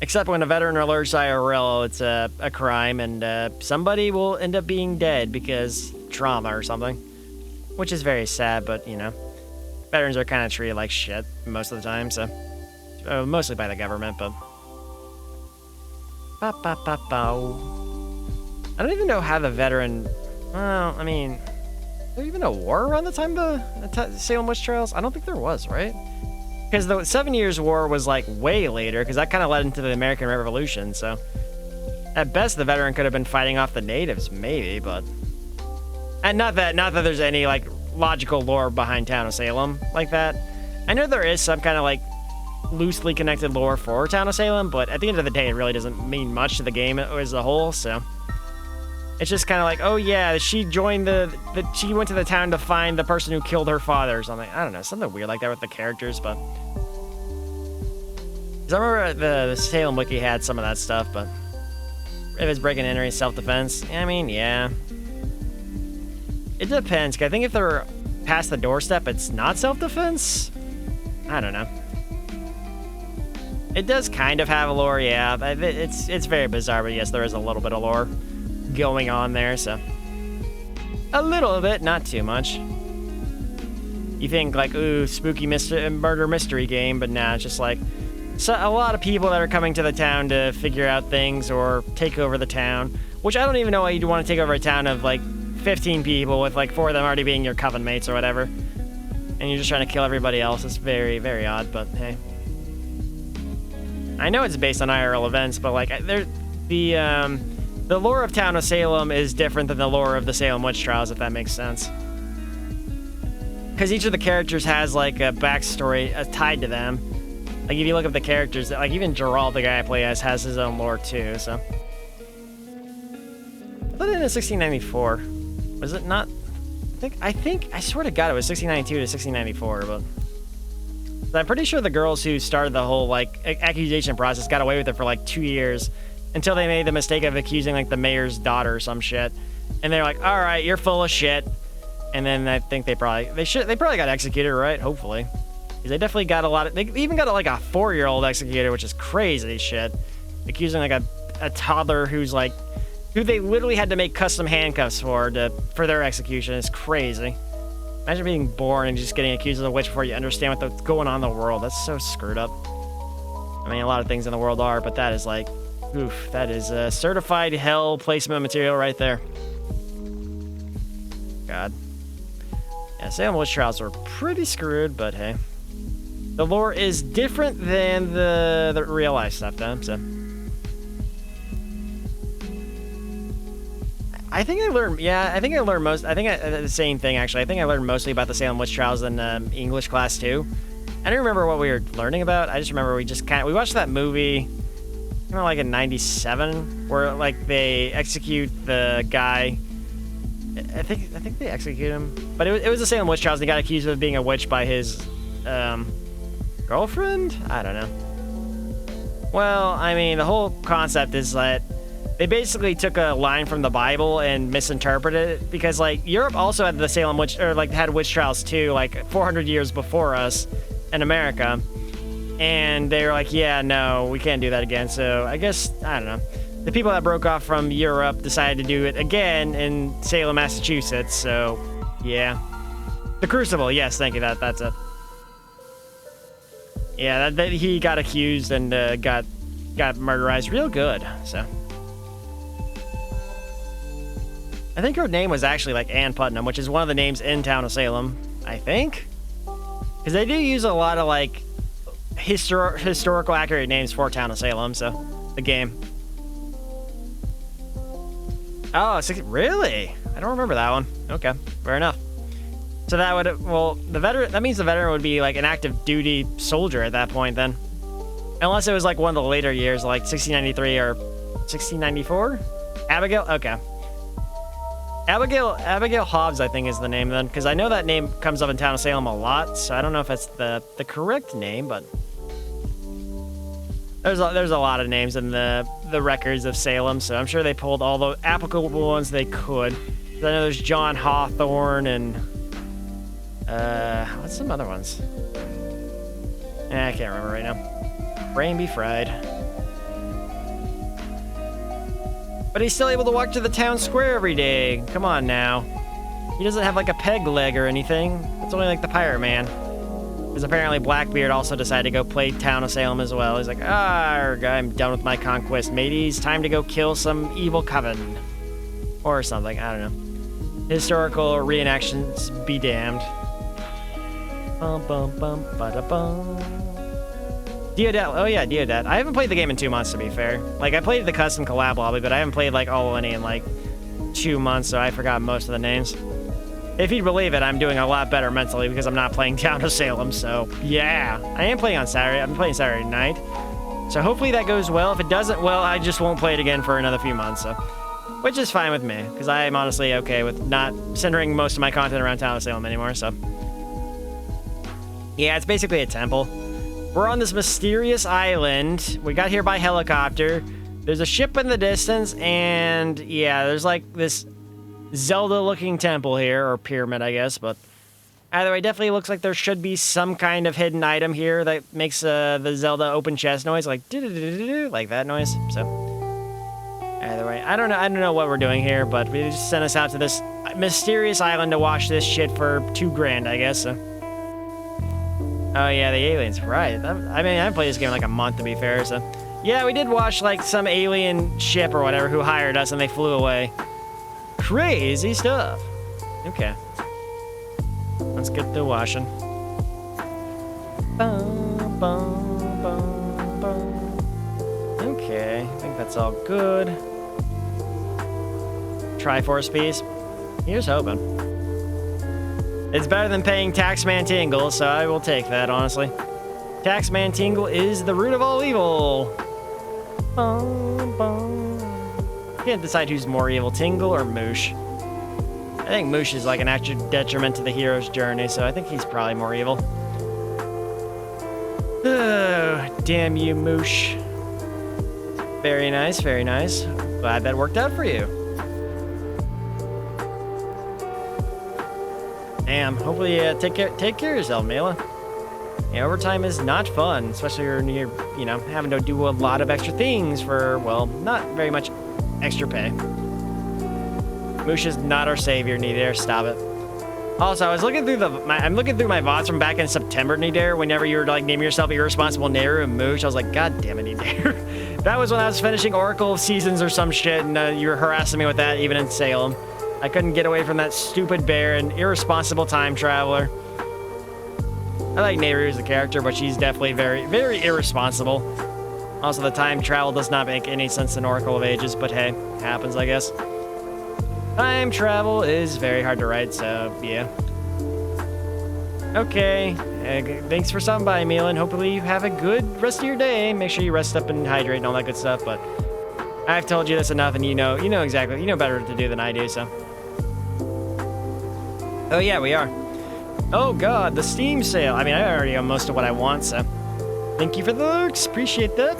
Except when a veteran alerts IRL, it's a crime, and somebody will end up being dead because trauma or something, which is very sad, but, you know, veterans are kind of treated like shit most of the time, so, mostly by the government, but. I don't even know how the veteran, well, I mean, was there even a war around the time of the Salem witch trials? I don't think there was, right? Because the 7 Years' War was like way later, because that kind of led into the American Revolution, so at best the veteran could have been fighting off the natives, maybe, but and not that there's any like logical lore behind Town of Salem like that. I know there is some kind of like loosely connected lore for Town of Salem, but at the end of the day, it really doesn't mean much to the game as a whole, so it's just kind of like, oh yeah, she joined she went to the town to find the person who killed her father or something. I don't know, something weird like that with the characters, but. Because I remember the Salem Wiki had some of that stuff, but if it's breaking and entering self-defense, I mean, yeah. It depends, because I think if they're past the doorstep, it's not self-defense? I don't know. It does kind of have a lore, yeah. It's very bizarre, but yes, there is a little bit of lore going on there, so a little bit, not too much. You think like, ooh, spooky murder mystery game, but nah, it's just like a lot of people that are coming to the town to figure out things or take over the town, which I don't even know why you'd want to take over a town of like 15 people with like 4 of them already being your coven mates or whatever, and you're just trying to kill everybody else. It's very, very odd, but hey. I know it's based on IRL events, but like the lore of Town of Salem is different than the lore of the Salem witch trials, if that makes sense. Because each of the characters has like a backstory tied to them. Like if you look up the characters, like even Gerald, the guy I play as, has his own lore too. So I thought it in 1694. Was it not? I think I swear to God it was 1692 to 1694, but I'm pretty sure the girls who started the whole like accusation process got away with it for like 2 years. Until they made the mistake of accusing like the mayor's daughter or some shit, and they're like, "All right, you're full of shit," and then I think they probably got executed, right? Hopefully, because they definitely got a lot of. They even got like a 4-year-old executed, which is crazy shit, accusing like a toddler who they literally had to make custom handcuffs for their execution. It's crazy. Imagine being born and just getting accused of a witch before you understand what's going on in the world. That's so screwed up. I mean, a lot of things in the world are, but that is like. Oof, that is certified hell placement material right there. God. Yeah, Salem witch trials were pretty screwed, but hey. The lore is different than the real life stuff, though, so. I think I learned the same thing, actually. I think I learned mostly about the Salem witch trials in English class, too. I don't remember what we were learning about. I just remember we watched that movie... like in 97, where like they execute the guy. I think they execute him, but it was the Salem witch trials. They got accused of being a witch by his girlfriend. I don't know. Well, I mean, the whole concept is that they basically took a line from the Bible and misinterpreted it, because like Europe also had the Salem witch, or like had witch trials too, like 400 years before us in America. And they were like, yeah, no, we can't do that again. So I guess, I don't know. The people that broke off from Europe decided to do it again in Salem, Massachusetts. So, yeah. The Crucible, yes, thank you. That's it. Yeah, that he got accused and got murderized real good. So, I think her name was actually like Ann Putnam, which is one of the names in Town of Salem, I think. Because they do use a lot of like historical accurate names for Town of Salem, so the game. Oh, really? I don't remember that one. Okay, fair enough. So that would, well, that means the veteran would be like an active duty soldier at that point then. Unless it was like one of the later years, like 1693 or 1694? Abigail? Okay. Abigail Hobbs, I think, is the name then, because I know that name comes up in Town of Salem a lot, so I don't know if that's the correct name, but there's a lot of names in the records of Salem, so I'm sure they pulled all the applicable ones they could. I know there's John Hawthorne and what's some other ones? I can't remember right now. Brain be fried. But he's still able to walk to the town square every day. Come on now. He doesn't have like a peg leg or anything. It's only like the pirate man. Because apparently Blackbeard also decided to go play Town of Salem as well. He's like, I'm done with my conquest, mateys. Time to go kill some evil coven. Or something, I don't know. Historical reenactions be damned. Bum bum bum bada bum. Deodat, oh yeah, Deodat. I haven't played the game in 2 months, to be fair. Like, I played the custom collab lobby, but I haven't played like all any in like 2 months, so I forgot most of the names. If you'd believe it, I'm doing a lot better mentally because I'm not playing Town of Salem, so yeah. I am playing on Saturday. I'm playing Saturday night. So hopefully that goes well. If it doesn't, well, I just won't play it again for another few months, so. Which is fine with me, because I am honestly okay with not centering most of my content around Town of Salem anymore, so. Yeah, it's basically a temple. We're on this mysterious island. We got here by helicopter. There's a ship in the distance, and yeah, there's like this Zelda-looking temple here, or pyramid, I guess, but either way, definitely looks like there should be some kind of hidden item here that makes the Zelda open chest noise, like do-do-do-do-do, like that noise, so. Either way, I don't know what we're doing here, but we just sent us out to this mysterious island to watch this shit for $2,000, I guess, so. Oh yeah, the aliens, right. I mean, I haven't played this game in like a month, to be fair, so. Yeah, we did watch like some alien ship or whatever who hired us and they flew away. Crazy stuff. Okay. Let's get to washing. Bum, bum, bum, bum. Okay, I think that's all good. Triforce piece. Here's hoping. It's better than paying Taxman Tingle, so I will take that, honestly. Taxman Tingle is the root of all evil. Bum, bum. Can't decide who's more evil, Tingle or Moosh. I think Moosh is like an actual detriment to the hero's journey, so I think he's probably more evil. Oh, damn you, Moosh. Very nice, very nice. Glad that worked out for you. Damn, hopefully take care of yourself, Mela. Yeah, overtime is not fun, especially when you're, you know, having to do a lot of extra things for, well, not very much extra pay. Moosh is not our savior, Nidair. Stop it. Also, I was looking through I'm looking through my VODs from back in September, Nidair, whenever you were like naming yourself Irresponsible Nehru and Moosh. I was like, God damn it, Nidair. That was when I was finishing Oracle of Seasons or some shit, and you were harassing me with that even in Salem. I couldn't get away from that stupid bear and irresponsible time traveler. I like Nehru as a character, but she's definitely very, very irresponsible. Also, the time travel does not make any sense in Oracle of Ages, but hey, happens, I guess. Time travel is very hard to write, so yeah. Okay, thanks for stopping by, Milan. Hopefully you have a good rest of your day. Make sure you rest up and hydrate and all that good stuff, but I've told you this enough, and you know exactly, you know better to do than I do, so. Oh yeah, we are. Oh god, the Steam sale. I mean, I already own most of what I want, so. Thank you for the looks, appreciate that.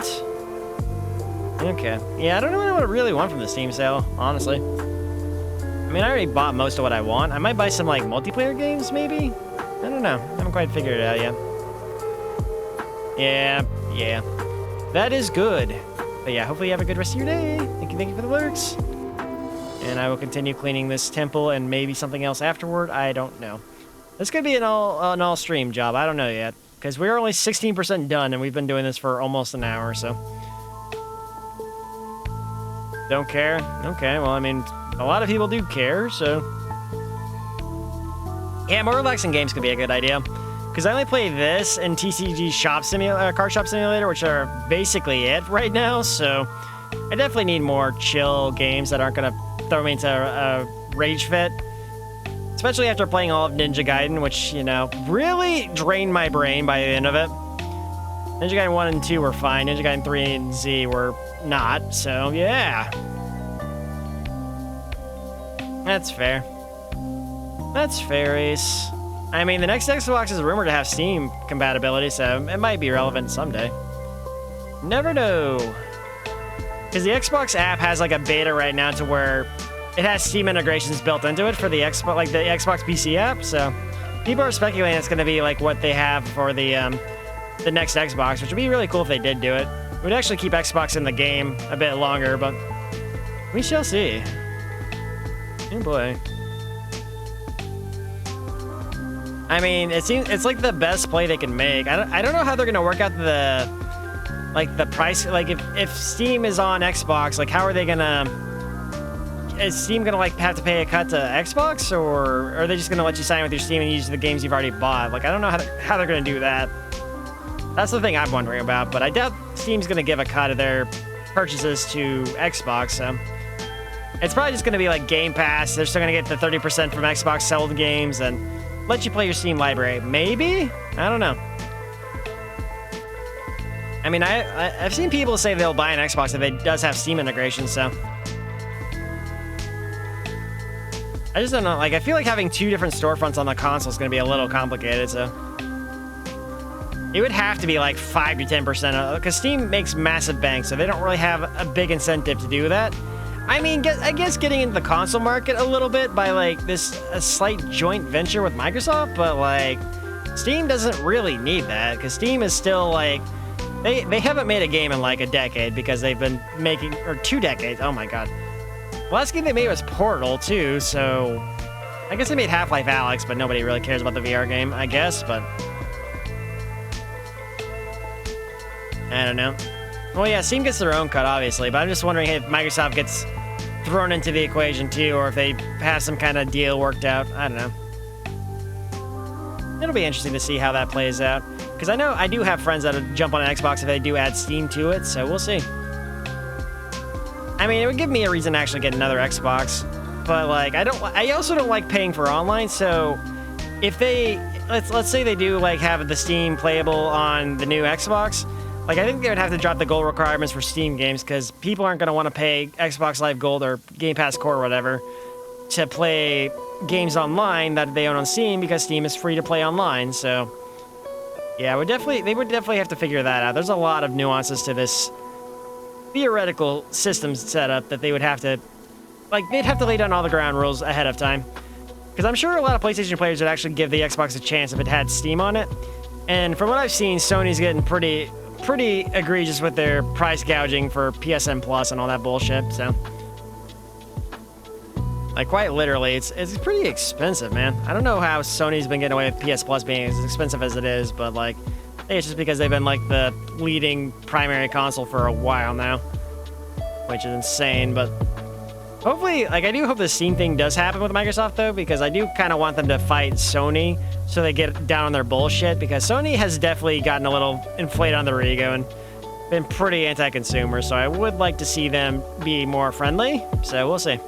Okay, yeah, I don't know what I really want from the Steam sale, honestly. I mean, I already bought most of what I want. I might buy some, like, multiplayer games, maybe? I don't know, I haven't quite figured it out yet. Yeah. That is good. But yeah, hopefully you have a good rest of your day. Thank you for the lurks. And I will continue cleaning this temple and maybe something else afterward. I don't know. This could be an all stream job. I don't know yet. Because we're only 16% done and we've been doing this for almost an hour, so. Don't care? Okay, well, I mean, a lot of people do care, so. Yeah, more relaxing games could be a good idea. Because I only play this and TCG Card Shop Simulator, which are basically it right now, so I definitely need more chill games that aren't going to throw me into a rage fit. Especially after playing all of Ninja Gaiden, which, you know, really drained my brain by the end of it. Ninja Gaiden 1 and 2 were fine. Ninja Gaiden 3 and Z were not, so yeah. That's fair. That's fair, Ace. I mean, the next Xbox is rumored to have Steam compatibility, so it might be relevant someday. Never know. Because the Xbox app has like a beta right now to where it has Steam integrations built into it for the Xbox, like the Xbox PC app. So people are speculating it's going to be like what they have for the next Xbox, which would be really cool if they did do it. It would actually keep Xbox in the game a bit longer, but we shall see. Oh boy. I mean, it's like the best play they can make. I don't know how they're gonna work out the price. Like if Steam is on Xbox, like how are they gonna? Is Steam gonna like have to pay a cut to Xbox, or are they just gonna let you sign with your Steam and use the games you've already bought? Like I don't know how they're gonna do that. That's the thing I'm wondering about. But I doubt Steam's gonna give a cut of their purchases to Xbox. So it's probably just gonna be like Game Pass. They're still gonna get the 30% from Xbox sold games and let you play your Steam library. Maybe? I don't know. I mean, I've seen people say they'll buy an Xbox if it does have Steam integration, so. I just don't know. Like, I feel like having two different storefronts on the console is going to be a little complicated, so. It would have to be like 5 to 10%, because Steam makes massive banks, so they don't really have a big incentive to do that. I mean, I guess getting into the console market a little bit by like a slight joint venture with Microsoft, but like Steam doesn't really need that because Steam is still like they haven't made a game in like a decade because they've been making, or 2 decades. Oh my god, the last game they made was Portal too, so I guess they made Half-Life Alyx, but nobody really cares about the VR game, I guess. But I don't know. Well, yeah, Steam gets their own cut, obviously, but I'm just wondering if Microsoft gets thrown into the equation too, or if they have some kind of deal worked out. I don't know. It'll be interesting to see how that plays out, because I know I do have friends that'll jump on an Xbox if they do add Steam to it, so we'll see. I mean, it would give me a reason to actually get another Xbox, but like I also don't like paying for online, so if they let's say they do like have the Steam playable on the new Xbox, like I think they would have to drop the gold requirements for Steam games, because people aren't going to want to pay Xbox Live Gold or Game Pass Core or whatever to play games online that they own on Steam, because Steam is free to play online. So yeah, they would definitely have to figure that out. There's a lot of nuances to this theoretical systems setup that they would have to, like, they'd have to lay down all the ground rules ahead of time. Because I'm sure a lot of PlayStation players would actually give the Xbox a chance if it had Steam on it. And from what I've seen, Sony's getting pretty egregious with their price gouging for PSN Plus and all that bullshit, so. Like, quite literally, it's pretty expensive, man. I don't know how Sony's been getting away with PS Plus being as expensive as it is, but, like, I think it's just because they've been, like, the leading primary console for a while now, which is insane, but hopefully, like, I do hope the Steam thing does happen with Microsoft, though, because I do kind of want them to fight Sony so they get down on their bullshit, because Sony has definitely gotten a little inflated on their ego and been pretty anti-consumer, so I would like to see them be more friendly, so we'll see.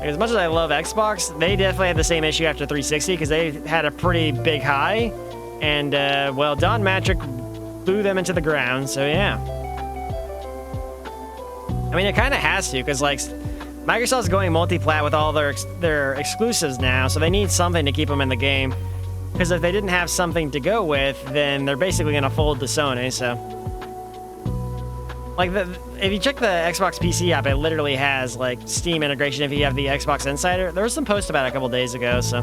As much as I love Xbox, they definitely had the same issue after 360, because they had a pretty big high, and, well, Don Matrick blew them into the ground, so yeah. I mean, it kind of has to, because, like, Microsoft's going multi-plat with all their exclusives now, so they need something to keep them in the game. Because if they didn't have something to go with, then they're basically going to fold to Sony, so. Like, if you check the Xbox PC app, it literally has, like, Steam integration if you have the Xbox Insider. There was some post about it a couple days ago, so.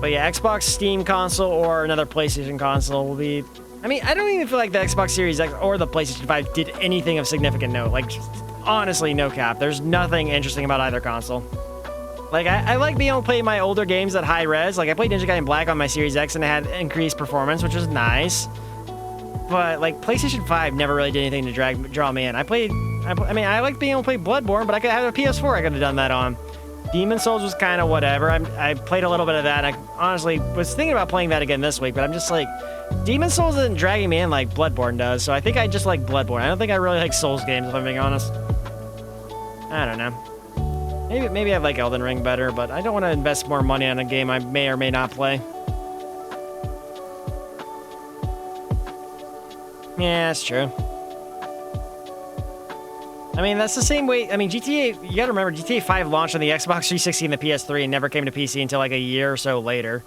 But yeah, Xbox Steam console or another PlayStation console will be... I mean, I don't even feel like the Xbox Series X or the PlayStation 5 did anything of significant note. Like, honestly, no cap. There's nothing interesting about either console. Like, I like being able to play my older games at high res. Like, I played Ninja Gaiden Black on my Series X and it had increased performance, which was nice. But, like, PlayStation 5 never really did anything to draw me in. I mean, I like being able to play Bloodborne, but I could have a PS4 I could have done that on. Demon's Souls was kind of whatever. I played a little bit of that. I honestly was thinking about playing that again this week, but I'm just like, Demon's Souls isn't dragging me in like Bloodborne does, so I think I just like Bloodborne. I don't think I really like Souls games, if I'm being honest. I don't know. Maybe I like Elden Ring better, but I don't want to invest more money on a game I may or may not play. Yeah, that's true. I mean, that's the same way. I mean, GTA, you gotta remember, GTA 5 launched on the Xbox 360 and the PS3 and never came to PC until like a year or so later.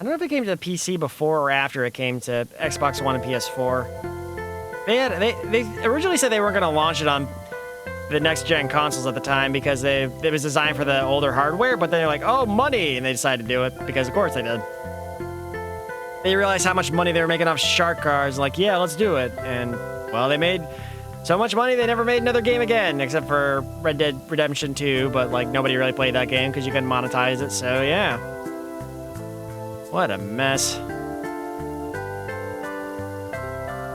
I don't know if it came to the PC before or after it came to Xbox One and PS4. They originally said they weren't going to launch it on the next-gen consoles at the time because it was designed for the older hardware, but then they're like, oh, money, and they decided to do it because, of course, they did. They realized how much money they were making off shark cars, like, yeah, let's do it. And, well, they made So much money they never made another game again, except for Red Dead Redemption 2, but like nobody really played that game because you couldn't monetize it, so yeah. What a mess.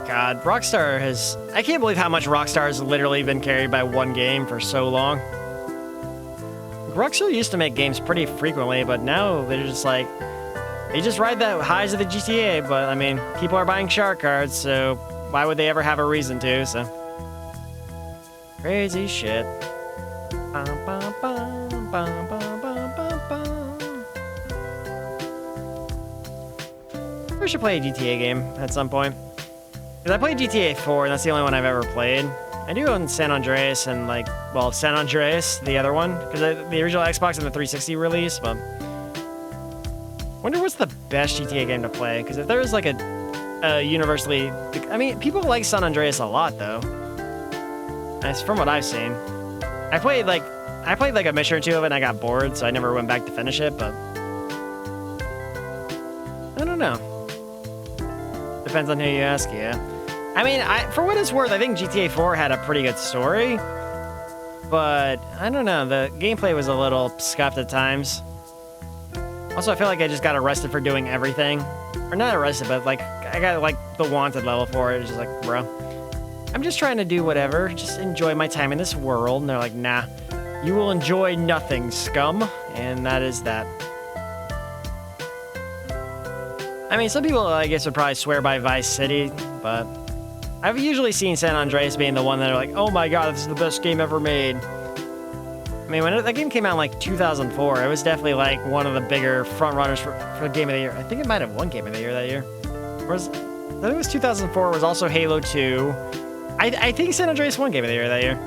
God, Rockstar has... I can't believe how much Rockstar has literally been carried by one game for so long. Rockstar used to make games pretty frequently, but now they're just like... They just ride the highs of the GTA, but I mean, people are buying shark cards, so why would they ever have a reason to, so... Crazy shit. Bum, bum, bum, bum, bum, bum, bum, bum. I should play a GTA game at some point. Because I played GTA 4, and that's the only one I've ever played. I do own San Andreas and, like, well, San Andreas, the other one. Because the original Xbox and the 360 release, but... Wonder what's the best GTA game to play? Because if there's, like, a universally... I mean, people like San Andreas a lot, though. That's from what I've seen. I played like a mission or two of it and I got bored, so I never went back to finish it, but I don't know. Depends on who you ask, yeah. I mean, for what it's worth, I think GTA 4 had a pretty good story, but I don't know, the gameplay was a little scuffed at times. Also, I feel like I just got arrested for doing everything. Or not arrested, but like I got like the wanted level for it. It's just like, bro. I'm just trying to do whatever, just enjoy my time in this world. And they're like, nah, you will enjoy nothing, scum. And that is that. I mean, some people, I guess, would probably swear by Vice City, but I've usually seen San Andreas being the one that are like, oh my god, this is the best game ever made. I mean, when that game came out in like 2004, it was definitely like one of the bigger front runners for Game of the Year. I think it might have won Game of the Year that year. I think it was 2004, it was also Halo 2. I think San Andreas won Game of the Year that year.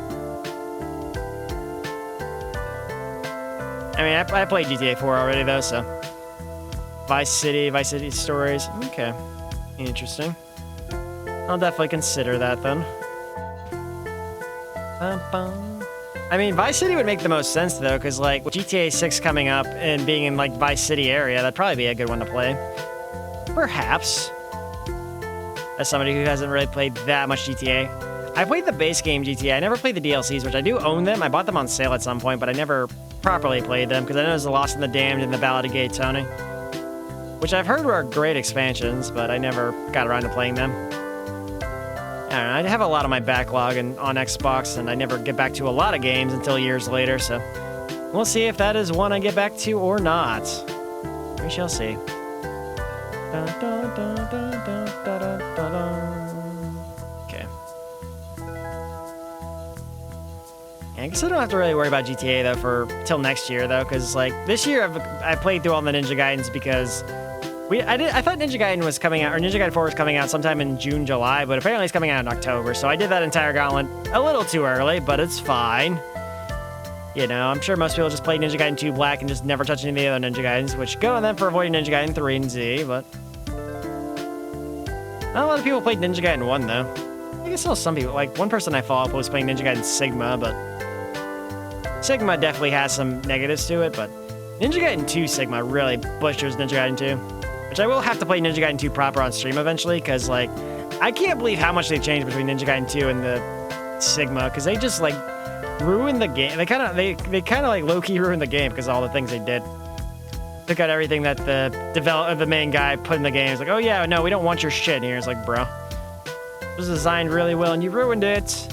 I mean, I played GTA 4 already, though, so... Vice City Stories. Okay. Interesting. I'll definitely consider that, then. I mean, Vice City would make the most sense, though, because, like, with GTA 6 coming up and being in, like, Vice City area, that'd probably be a good one to play. Perhaps. As somebody who hasn't really played that much GTA. I played the base game GTA. I never played the DLCs, which I do own them. I bought them on sale at some point, but I never properly played them, because I know there's The Lost and the Damned and the Ballad of Gay Tony. Which I've heard were great expansions, but I never got around to playing them. I don't know, I have a lot of my backlog on Xbox, and I never get back to a lot of games until years later, so... We'll see if that is one I get back to or not. We shall see. Okay. I guess I don't have to really worry about GTA, though, for till next year, though, because, like, this year I played through all the Ninja Gaidens because... I thought Ninja Gaiden was coming out, or Ninja Gaiden 4 was coming out sometime in June, July, but apparently it's coming out in October, so I did that entire gauntlet a little too early, but it's fine. You know, I'm sure most people just play Ninja Gaiden 2 Black and just never touch any of the other Ninja Gaidens, which go on them for avoiding Ninja Gaiden 3 and Z, but... Not a lot of people played Ninja Gaiden 1, though. I guess still some people, like, one person I follow up was playing Ninja Gaiden Sigma, but... Sigma definitely has some negatives to it, but... Ninja Gaiden 2 Sigma really butchers Ninja Gaiden 2. Which I will have to play Ninja Gaiden 2 proper on stream eventually, because, like, I can't believe how much they've changed between Ninja Gaiden 2 and the Sigma, because they just, like, ruined the game. They kind of, like, low-key ruined the game because of all the things they did. Took out everything that the main guy put in the game. It's like, oh, yeah, no, we don't want your shit here. It's like, bro. It was designed really well, and you ruined it.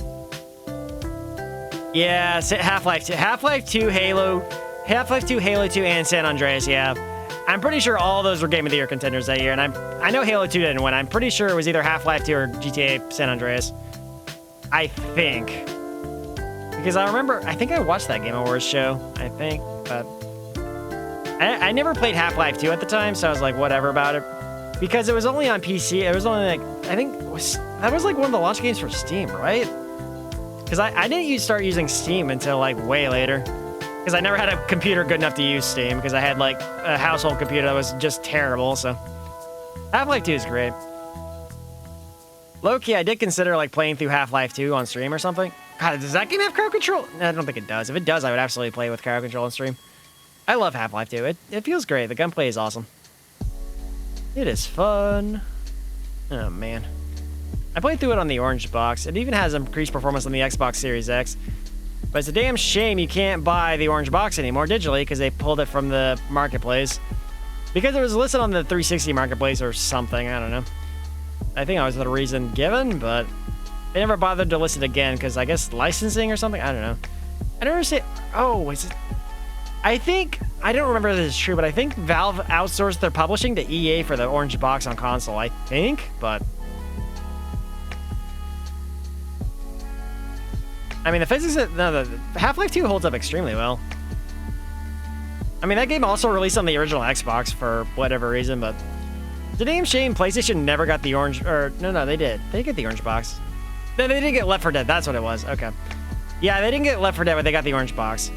Yeah, Half-Life 2. Half-Life 2, Halo 2, and San Andreas, yeah. I'm pretty sure all those were Game of the Year contenders that year, and I know Halo 2 didn't win. I'm pretty sure it was either Half-Life 2 or GTA San Andreas. I think. Because I think I watched that Game Awards show, I think, but... I never played Half-Life 2 at the time, so I was like, whatever about it. Because it was only on PC, it was only like, I think, that was like one of the launch games for Steam, right? Because I didn't start using Steam until like way later. Because I never had a computer good enough to use Steam, because I had, like, a household computer that was just terrible, so... Half-Life 2 is great. Low-key, I did consider, like, playing through Half-Life 2 on stream or something. God, does that game have crowd control? I don't think it does. If it does, I would absolutely play with crowd control on stream. I love Half-Life 2. It feels great. The gunplay is awesome. It is fun. Oh, man. I played through it on the orange box. It even has increased performance on the Xbox Series X. But it's a damn shame you can't buy the orange box anymore digitally because they pulled it from the marketplace. Because it was listed on the 360 marketplace or something, I don't know. I think that was the reason given, but they never bothered to list it again because I guess licensing or something? I don't know. I don't understand. Oh, is it? I think, I don't remember if this is true, but I think Valve outsourced their publishing to EA for the orange box on console, I think, but... I mean, the physics, no, the Half-Life 2 holds up extremely well. I mean, that game also released on the original Xbox for whatever reason, but it's a damn shame PlayStation never got the orange, or no, they did. They did get the orange box. No, they didn't get Left 4 Dead. That's what it was. Okay. Yeah, they didn't get Left 4 Dead, but they got the orange box.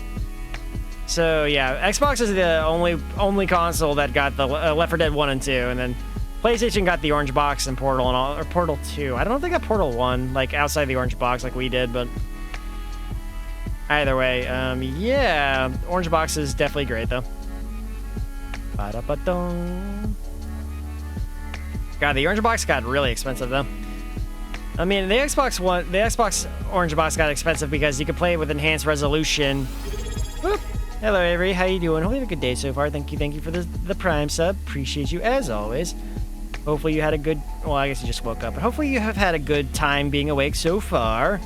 So yeah, Xbox is the only console that got the Left 4 Dead 1 and 2, and then PlayStation got the orange box and Portal and all, or Portal 2. I don't know if they got Portal 1 like outside the orange box like we did, but. Either way, yeah, orange box is definitely great though. Ba-da-ba-dum. God, the orange box got really expensive though. I mean, the Xbox orange box got expensive because you could play it with enhanced resolution. Whoop. Hello, Avery. How you doing? Hope you have a good day so far. Thank you for the Prime sub. Appreciate you as always. Hopefully you had a good. Well, I guess you just woke up, but hopefully you have had a good time being awake so far.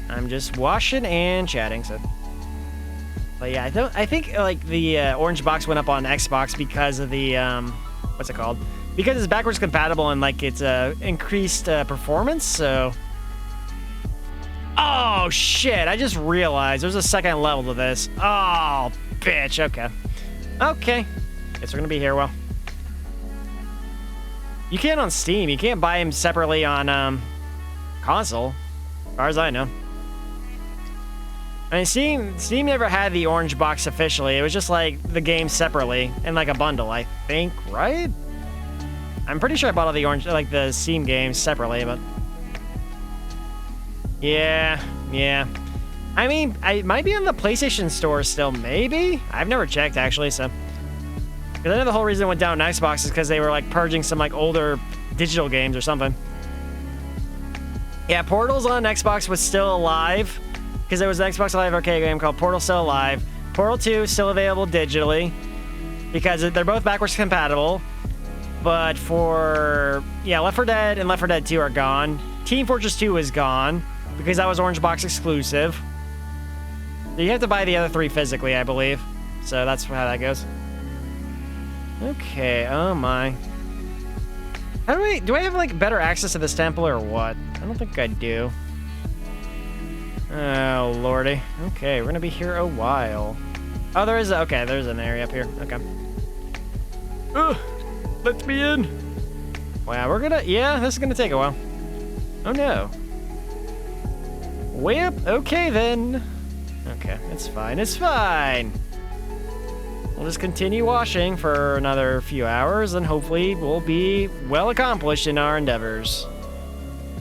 I'm just washing and chatting, so. But yeah, I think like the orange box went up on Xbox because of the what's it called? Because it's backwards compatible and like it's increased performance. So. Oh shit! I just realized there's a second level to this. Oh bitch. Okay. Okay. Guess we're gonna be here. Well. You can't on Steam. You can't buy them separately on console, as far as I know. I mean, Steam never had the orange box officially. It was just like the game separately in like a bundle, I think, right? I'm pretty sure I bought all the orange, like the Steam games separately, but yeah. I mean, it might be on the PlayStation Store still, maybe. I've never checked actually, so because I know the whole reason it went down on Xbox is because they were like purging some like older digital games or something. Yeah, Portal's on Xbox was still alive. Because there was an Xbox Live Arcade game called Portal Still Alive. Portal 2 is still available digitally. Because they're both backwards compatible. But for... Yeah, Left 4 Dead and Left 4 Dead 2 are gone. Team Fortress 2 is gone. Because that was Orange Box exclusive. You have to buy the other 3 physically, I believe. So that's how that goes. Okay, oh my. How do I have like better access to this temple or what? I don't think I do. Oh, lordy. Okay, we're gonna be here a while. Oh, there's an area up here. Okay. Ugh, let me in. Wow, yeah, this is gonna take a while. Oh no. Way up, okay then. Okay, it's fine. We'll just continue washing for another few hours and hopefully we'll be well accomplished in our endeavors.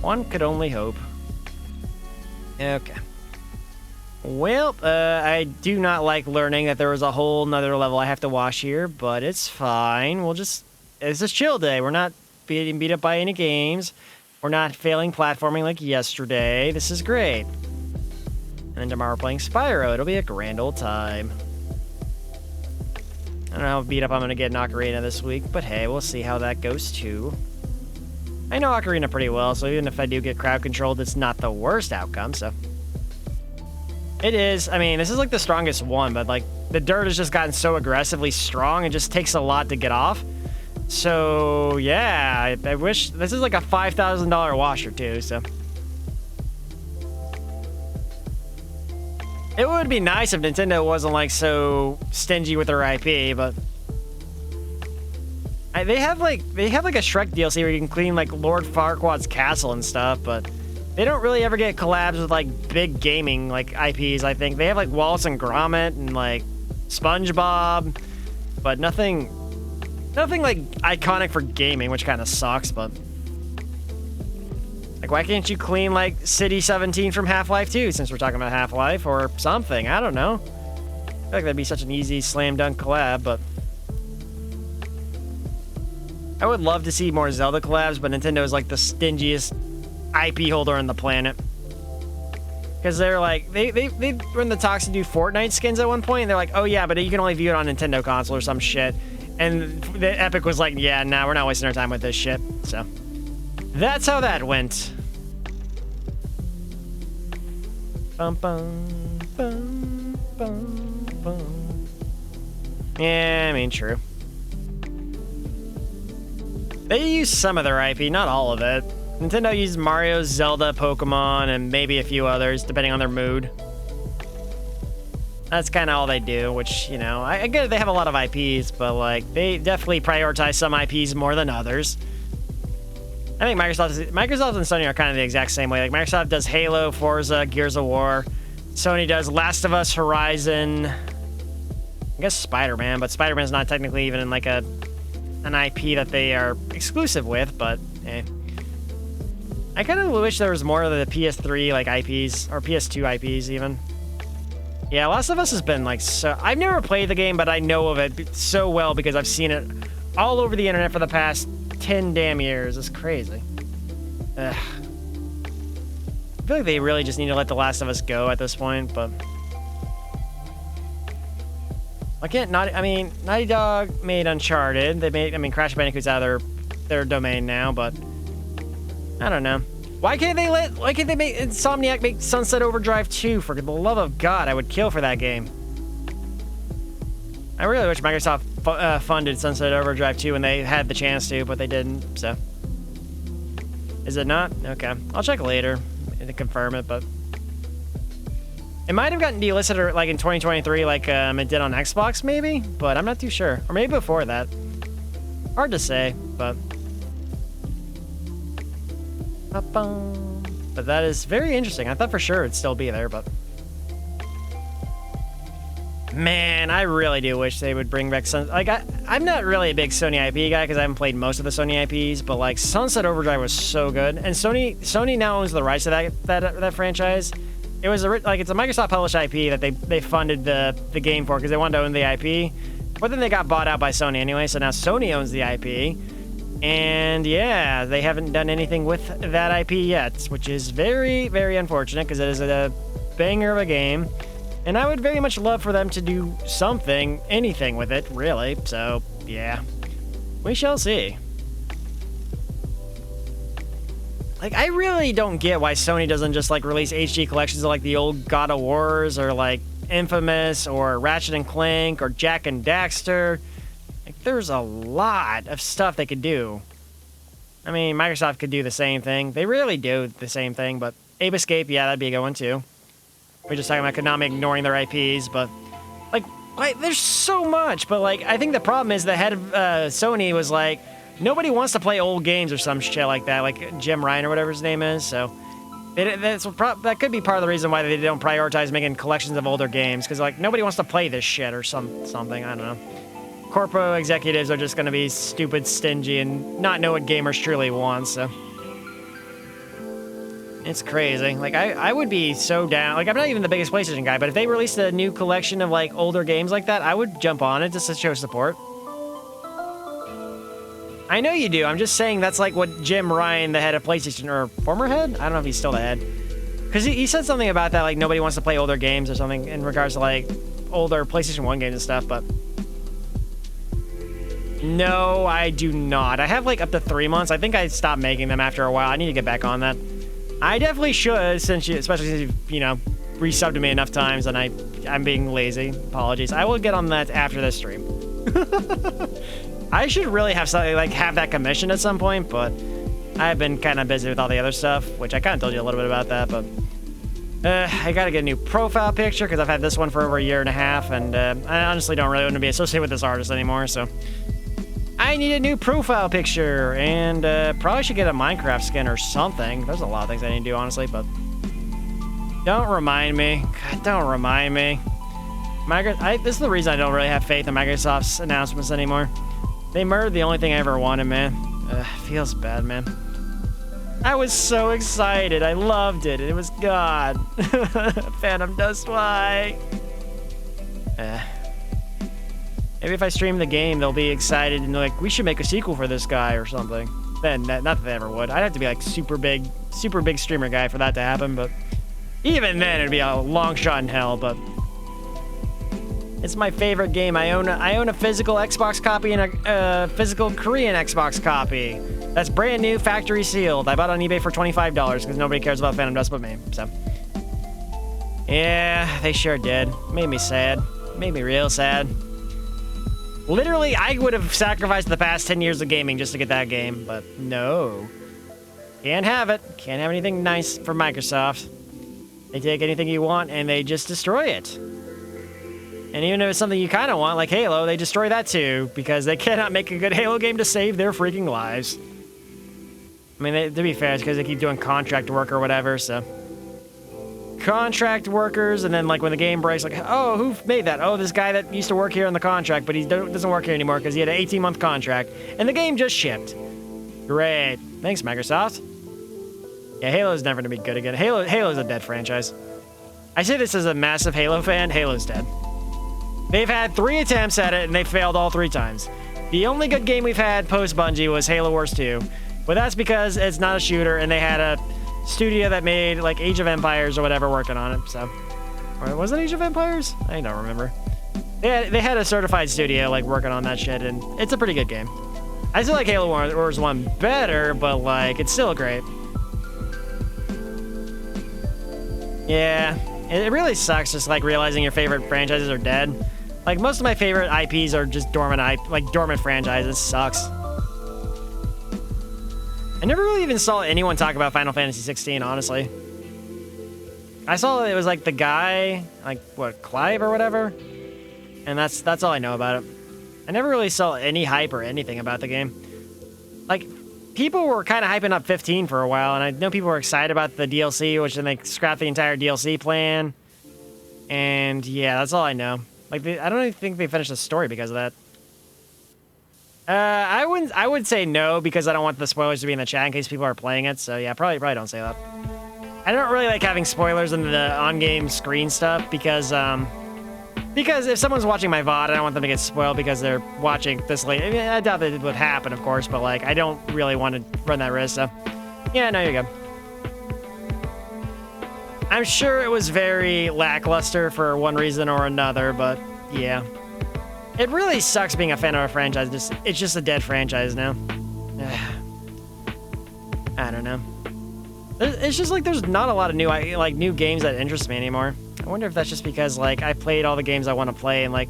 One could only hope. Okay. Well, I do not like learning that there was a whole nother level I have to wash here, but it's fine. It's a chill day. We're not being beat up by any games. We're not failing platforming like yesterday. This is great. And then tomorrow we're playing Spyro. It'll be a grand old time. I don't know how beat up I'm going to get in Ocarina this week, but hey, we'll see how that goes too. I know Ocarina pretty well, so even if I do get crowd controlled, it's not the worst outcome, so. It is. I mean, this is like the strongest one, but like the dirt has just gotten so aggressively strong, it just takes a lot to get off. So, yeah, I wish this is like a $5,000 washer too, so. It would be nice if Nintendo wasn't like so stingy with their IP, but they have like a Shrek DLC where you can clean like Lord Farquaad's castle and stuff, but they don't really ever get collabs with like big gaming like IPs. I think they have like Wallace and Gromit and like SpongeBob, but nothing like iconic for gaming, which kind of sucks. But like, why can't you clean like City 17 from Half-Life 2 since we're talking about Half-Life or something? I don't know. I feel like that'd be such an easy slam dunk collab, but I would love to see more Zelda collabs, but Nintendo is like the stingiest IP holder on the planet. Because they're like, they were in the talks to do Fortnite skins at one point, and they're like, oh yeah, but you can only view it on Nintendo console or some shit. And the Epic was like, yeah, nah, we're not wasting our time with this shit. So that's how that went. Bum, bum, bum, bum, bum. Yeah, I mean, true. They use some of their IP, not all of it. Nintendo used Mario, Zelda, Pokemon, and maybe a few others, depending on their mood. That's kind of all they do, which, you know, I get it, they have a lot of IPs, but, like, they definitely prioritize some IPs more than others. I think Microsoft and Sony are kind of the exact same way. Like, Microsoft does Halo, Forza, Gears of War. Sony does Last of Us, Horizon, I guess Spider-Man, but Spider-Man's not technically even in, like, an IP that they are exclusive with, but, eh. I kind of wish there was more of the PS3 like IPs or PS2 IPs even. Yeah, Last of Us has been like so. I've never played the game, but I know of it so well because I've seen it all over the internet for the past 10 damn years. It's crazy. Ugh. I feel like they really just need to let The Last of Us go at this point, but I can't. Naughty Dog made Uncharted. They made. Crash Bandicoot's out of their domain now, but. I don't know. Why can't they make Insomniac make Sunset Overdrive 2? For the love of God, I would kill for that game. I really wish Microsoft funded Sunset Overdrive 2 when they had the chance to, but they didn't, so. Is it not? Okay. I'll check later to confirm it, but. It might have gotten delisted like in 2023 like it did on Xbox, maybe? But I'm not too sure. Or maybe before that. Hard to say, but. But that is very interesting. I thought for sure it'd still be there, but... Man, I really do wish they would bring back Like, I'm not really a big Sony IP guy because I haven't played most of the Sony IPs, but, like, Sunset Overdrive was so good. And Sony now owns the rights to that franchise. It was, it's a Microsoft-published IP that they funded the game for because they wanted to own the IP. But then they got bought out by Sony anyway, so now Sony owns the IP. And yeah, they haven't done anything with that IP yet, which is very, very unfortunate because it is a banger of a game. And I would very much love for them to do something, anything with it, really. So, yeah, we shall see. Like, I really don't get why Sony doesn't just, like, release HD collections of, like, the old God of Wars or, like, Infamous or Ratchet and Clank or Jak and Daxter. Like, there's a lot of stuff they could do. I mean, Microsoft could do the same thing. They really do the same thing, but Ape Escape, yeah, that'd be a good one, too. We're just talking about Konami ignoring their IPs, but, like, there's so much, but, like, I think the problem is the head of Sony was like, nobody wants to play old games or some shit like that, like Jim Ryan or whatever his name is, so... that could be part of the reason why they don't prioritize making collections of older games, because, like, nobody wants to play this shit or something, I don't know. Corpo executives are just going to be stupid, stingy, and not know what gamers truly want, so... It's crazy. Like, I would be so down. Like, I'm not even the biggest PlayStation guy, but if they released a new collection of, like, older games like that, I would jump on it just to show support. I know you do. I'm just saying that's like what Jim Ryan, the head of PlayStation, or former head? I don't know if he's still the head. Because he said something about that, like, nobody wants to play older games or something in regards to, like, older PlayStation 1 games and stuff, but... No, I do not. I have, like, up to 3 months. I think I stopped making them after a while. I need to get back on that. I definitely should, especially since you've, you know, resubbed to me enough times and I'm being lazy. Apologies. I will get on that after this stream. I should really have something, like, have that commissioned at some point, but I've been kind of busy with all the other stuff, which I kind of told you a little bit about that, but I gotta get a new profile picture because I've had this one for over a year and a half, and I honestly don't really want to be associated with this artist anymore, so I need a new profile picture, and probably should get a Minecraft skin or something. There's a lot of things I need to do, honestly, but don't remind me. God, don't remind me. This is the reason I don't really have faith in Microsoft's announcements anymore. They murdered the only thing I ever wanted, man. Feels bad, man. I was so excited. I loved it. It was God. Phantom Dust, why? Maybe if I stream the game, they'll be excited and they're like, we should make a sequel for this guy or something. Then, not that they ever would. I'd have to be like super big super big streamer guy for that to happen, but even then it'd be a long shot in hell, but it's my favorite game. I own a physical Xbox copy and a physical Korean Xbox copy. That's brand new, factory sealed. I bought it on eBay for $25 because nobody cares about Phantom Dust but me, so. Yeah, they sure did. Made me sad. Made me real sad. Literally, I would have sacrificed the past 10 years of gaming just to get that game, but no. Can't have it. Can't have anything nice from Microsoft. They take anything you want and they just destroy it. And even if it's something you kind of want, like Halo, they destroy that too, because they cannot make a good Halo game to save their freaking lives. I mean, to be fair, it's because they keep doing contract work or whatever, so. Contract workers, and then like when the game breaks, like, oh, who made that? Oh, this guy that used to work here on the contract, but he doesn't work here anymore because he had an 18-month contract, and the game just shipped. Great. Thanks, Microsoft. Yeah, Halo's never gonna be good again. Halo's a dead franchise. I say this as a massive Halo fan. Halo's dead. They've had 3 attempts at it, and they failed all 3 times. The only good game we've had post-Bungie was Halo Wars 2, but that's because it's not a shooter, and they had a studio that made, like, Age of Empires or whatever working on it, so. Or was it Age of Empires? I don't remember. They had a certified studio, like, working on that shit, and it's a pretty good game. I still like Halo Wars 1 better, but, like, it's still great. Yeah, it really sucks just, like, realizing your favorite franchises are dead. Like, most of my favorite IPs are just dormant franchises. It sucks. I never really even saw anyone talk about Final Fantasy 16, honestly. I saw it was, like, the guy, like, what, Clive or whatever? And that's all I know about it. I never really saw any hype or anything about the game. Like, people were kind of hyping up 15 for a while, and I know people were excited about the DLC, which then they scrapped the entire DLC plan. And, yeah, that's all I know. Like, I don't even think they finished the story because of that. I would say no because I don't want the spoilers to be in the chat in case people are playing it. So yeah, probably don't say that. I don't really like having spoilers in the on-game screen stuff because if someone's watching my VOD, I don't want them to get spoiled because they're watching this late. I mean, I doubt that it would happen, of course, but like I don't really want to run that risk. So yeah, no, you're good. I'm sure it was very lackluster for one reason or another, but yeah. It really sucks being a fan of a franchise. It's just a dead franchise now. I don't know. It's just like there's not a lot of new games that interest me anymore. I wonder if that's just because like I played all the games I want to play and like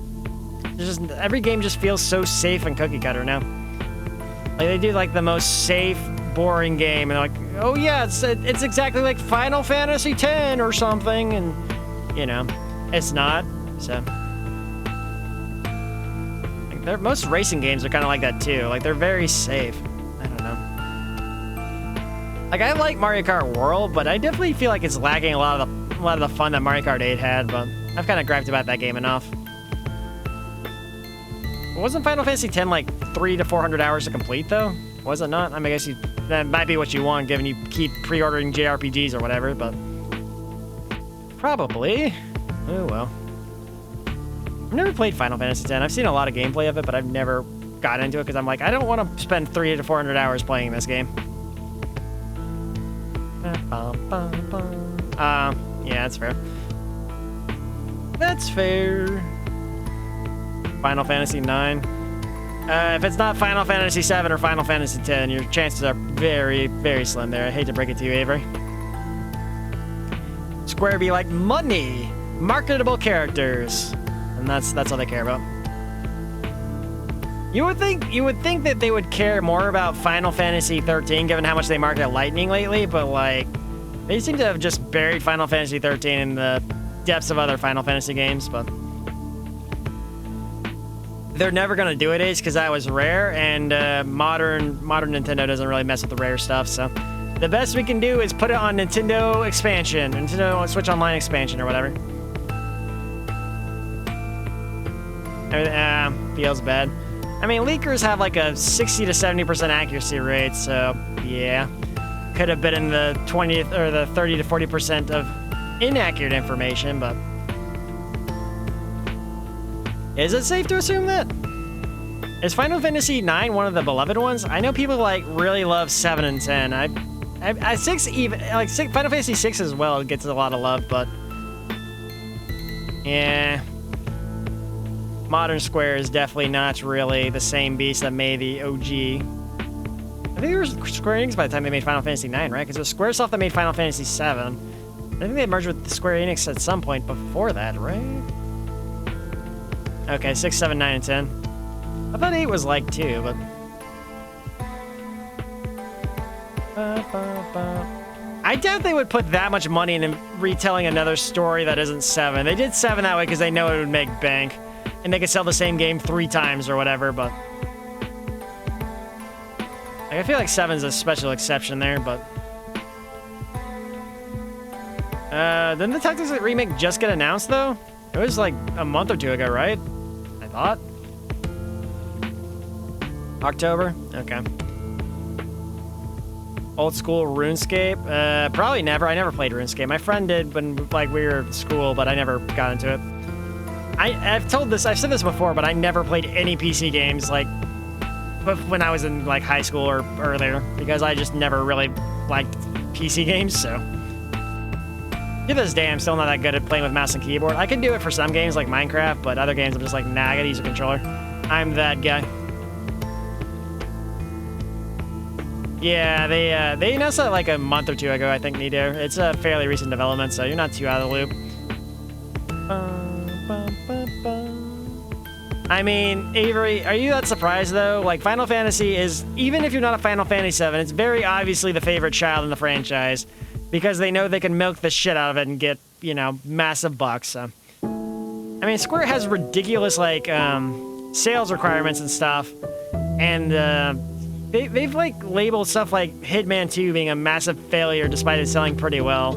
every game just feels so safe and cookie cutter now. Like they do like the most safe, boring game and like, oh yeah, it's exactly like Final Fantasy X or something, and you know, it's not. So. Most racing games are kind of like that too. Like they're very safe. I don't know. Like I like Mario Kart World, but I definitely feel like it's lacking a lot of the fun that Mario Kart 8 had. But I've kind of griped about that game enough. Wasn't Final Fantasy X like 300 to 400 hours to complete though? Was it not? I mean, I guess that might be what you want, given you keep pre-ordering JRPGs or whatever. But probably. Oh well. I've never played Final Fantasy X. I've seen a lot of gameplay of it, but I've never got into it because I'm like, I don't want to spend 300 to 400 hours playing this game. Yeah, that's fair. That's fair. Final Fantasy 9. If it's not Final Fantasy 7 or Final Fantasy 10, your chances are very, very slim there. I hate to break it to you, Avery. Square be like, money! Marketable characters. And that's all they care about. You would think that they would care more about Final Fantasy 13 given how much they market Lightning lately, but like they seem to have just buried Final Fantasy 13 in the depths of other Final Fantasy games, but they're never gonna do it, Ace, because that was rare, and modern Nintendo doesn't really mess with the rare stuff, so the best we can do is put it on Nintendo expansion, Nintendo Switch Online expansion or whatever. Feels bad. I mean, leakers have like a 60 to 70% accuracy rate, so yeah. Could have been in the 20th or the 30 to 40% of inaccurate information, but is it safe to assume that? Is Final Fantasy IX one of the beloved ones? I know people like really love 7 and 10. 6 even like Final Fantasy 6 as well gets a lot of love, but yeah, Modern Square is definitely not really the same beast that made the OG. I think it was Square Enix by the time they made Final Fantasy 9, right? Because it was Squaresoft that made Final Fantasy 7. I think they merged with Square Enix at some point before that, right? Okay, 6, 7, 9, and 10. I thought 8 was like 2, but... I doubt they would put that much money into retelling another story that isn't 7. They did 7 that way because they know it would make bank. And they could sell the same game 3 times or whatever, but... I feel like 7's a special exception there, but... Didn't the Tactics remake just get announced, though? It was like a month or 2 ago, right? I thought. October? Okay. Old school RuneScape? Probably never. I never played RuneScape. My friend did when like we were in school, but I never got into it. I've said this before, but I never played any PC games like when I was in like high school or earlier because I just never really liked PC games, so. To this day, I'm still not that good at playing with mouse and keyboard. I can do it for some games like Minecraft, but other games I'm just like, nah, I gotta use a controller. I'm that guy. Yeah, they announced that like a month or 2 ago, I think, Nito. It's a fairly recent development, so you're not too out of the loop. I mean, Avery, are you that surprised, though? Like, Final Fantasy is, even if you're not a Final Fantasy 7, it's very obviously the favorite child in the franchise. Because they know they can milk the shit out of it and get, you know, massive bucks. So. I mean, Square has ridiculous, like, sales requirements and stuff. And they've, like, labeled stuff like Hitman 2 being a massive failure despite it selling pretty well.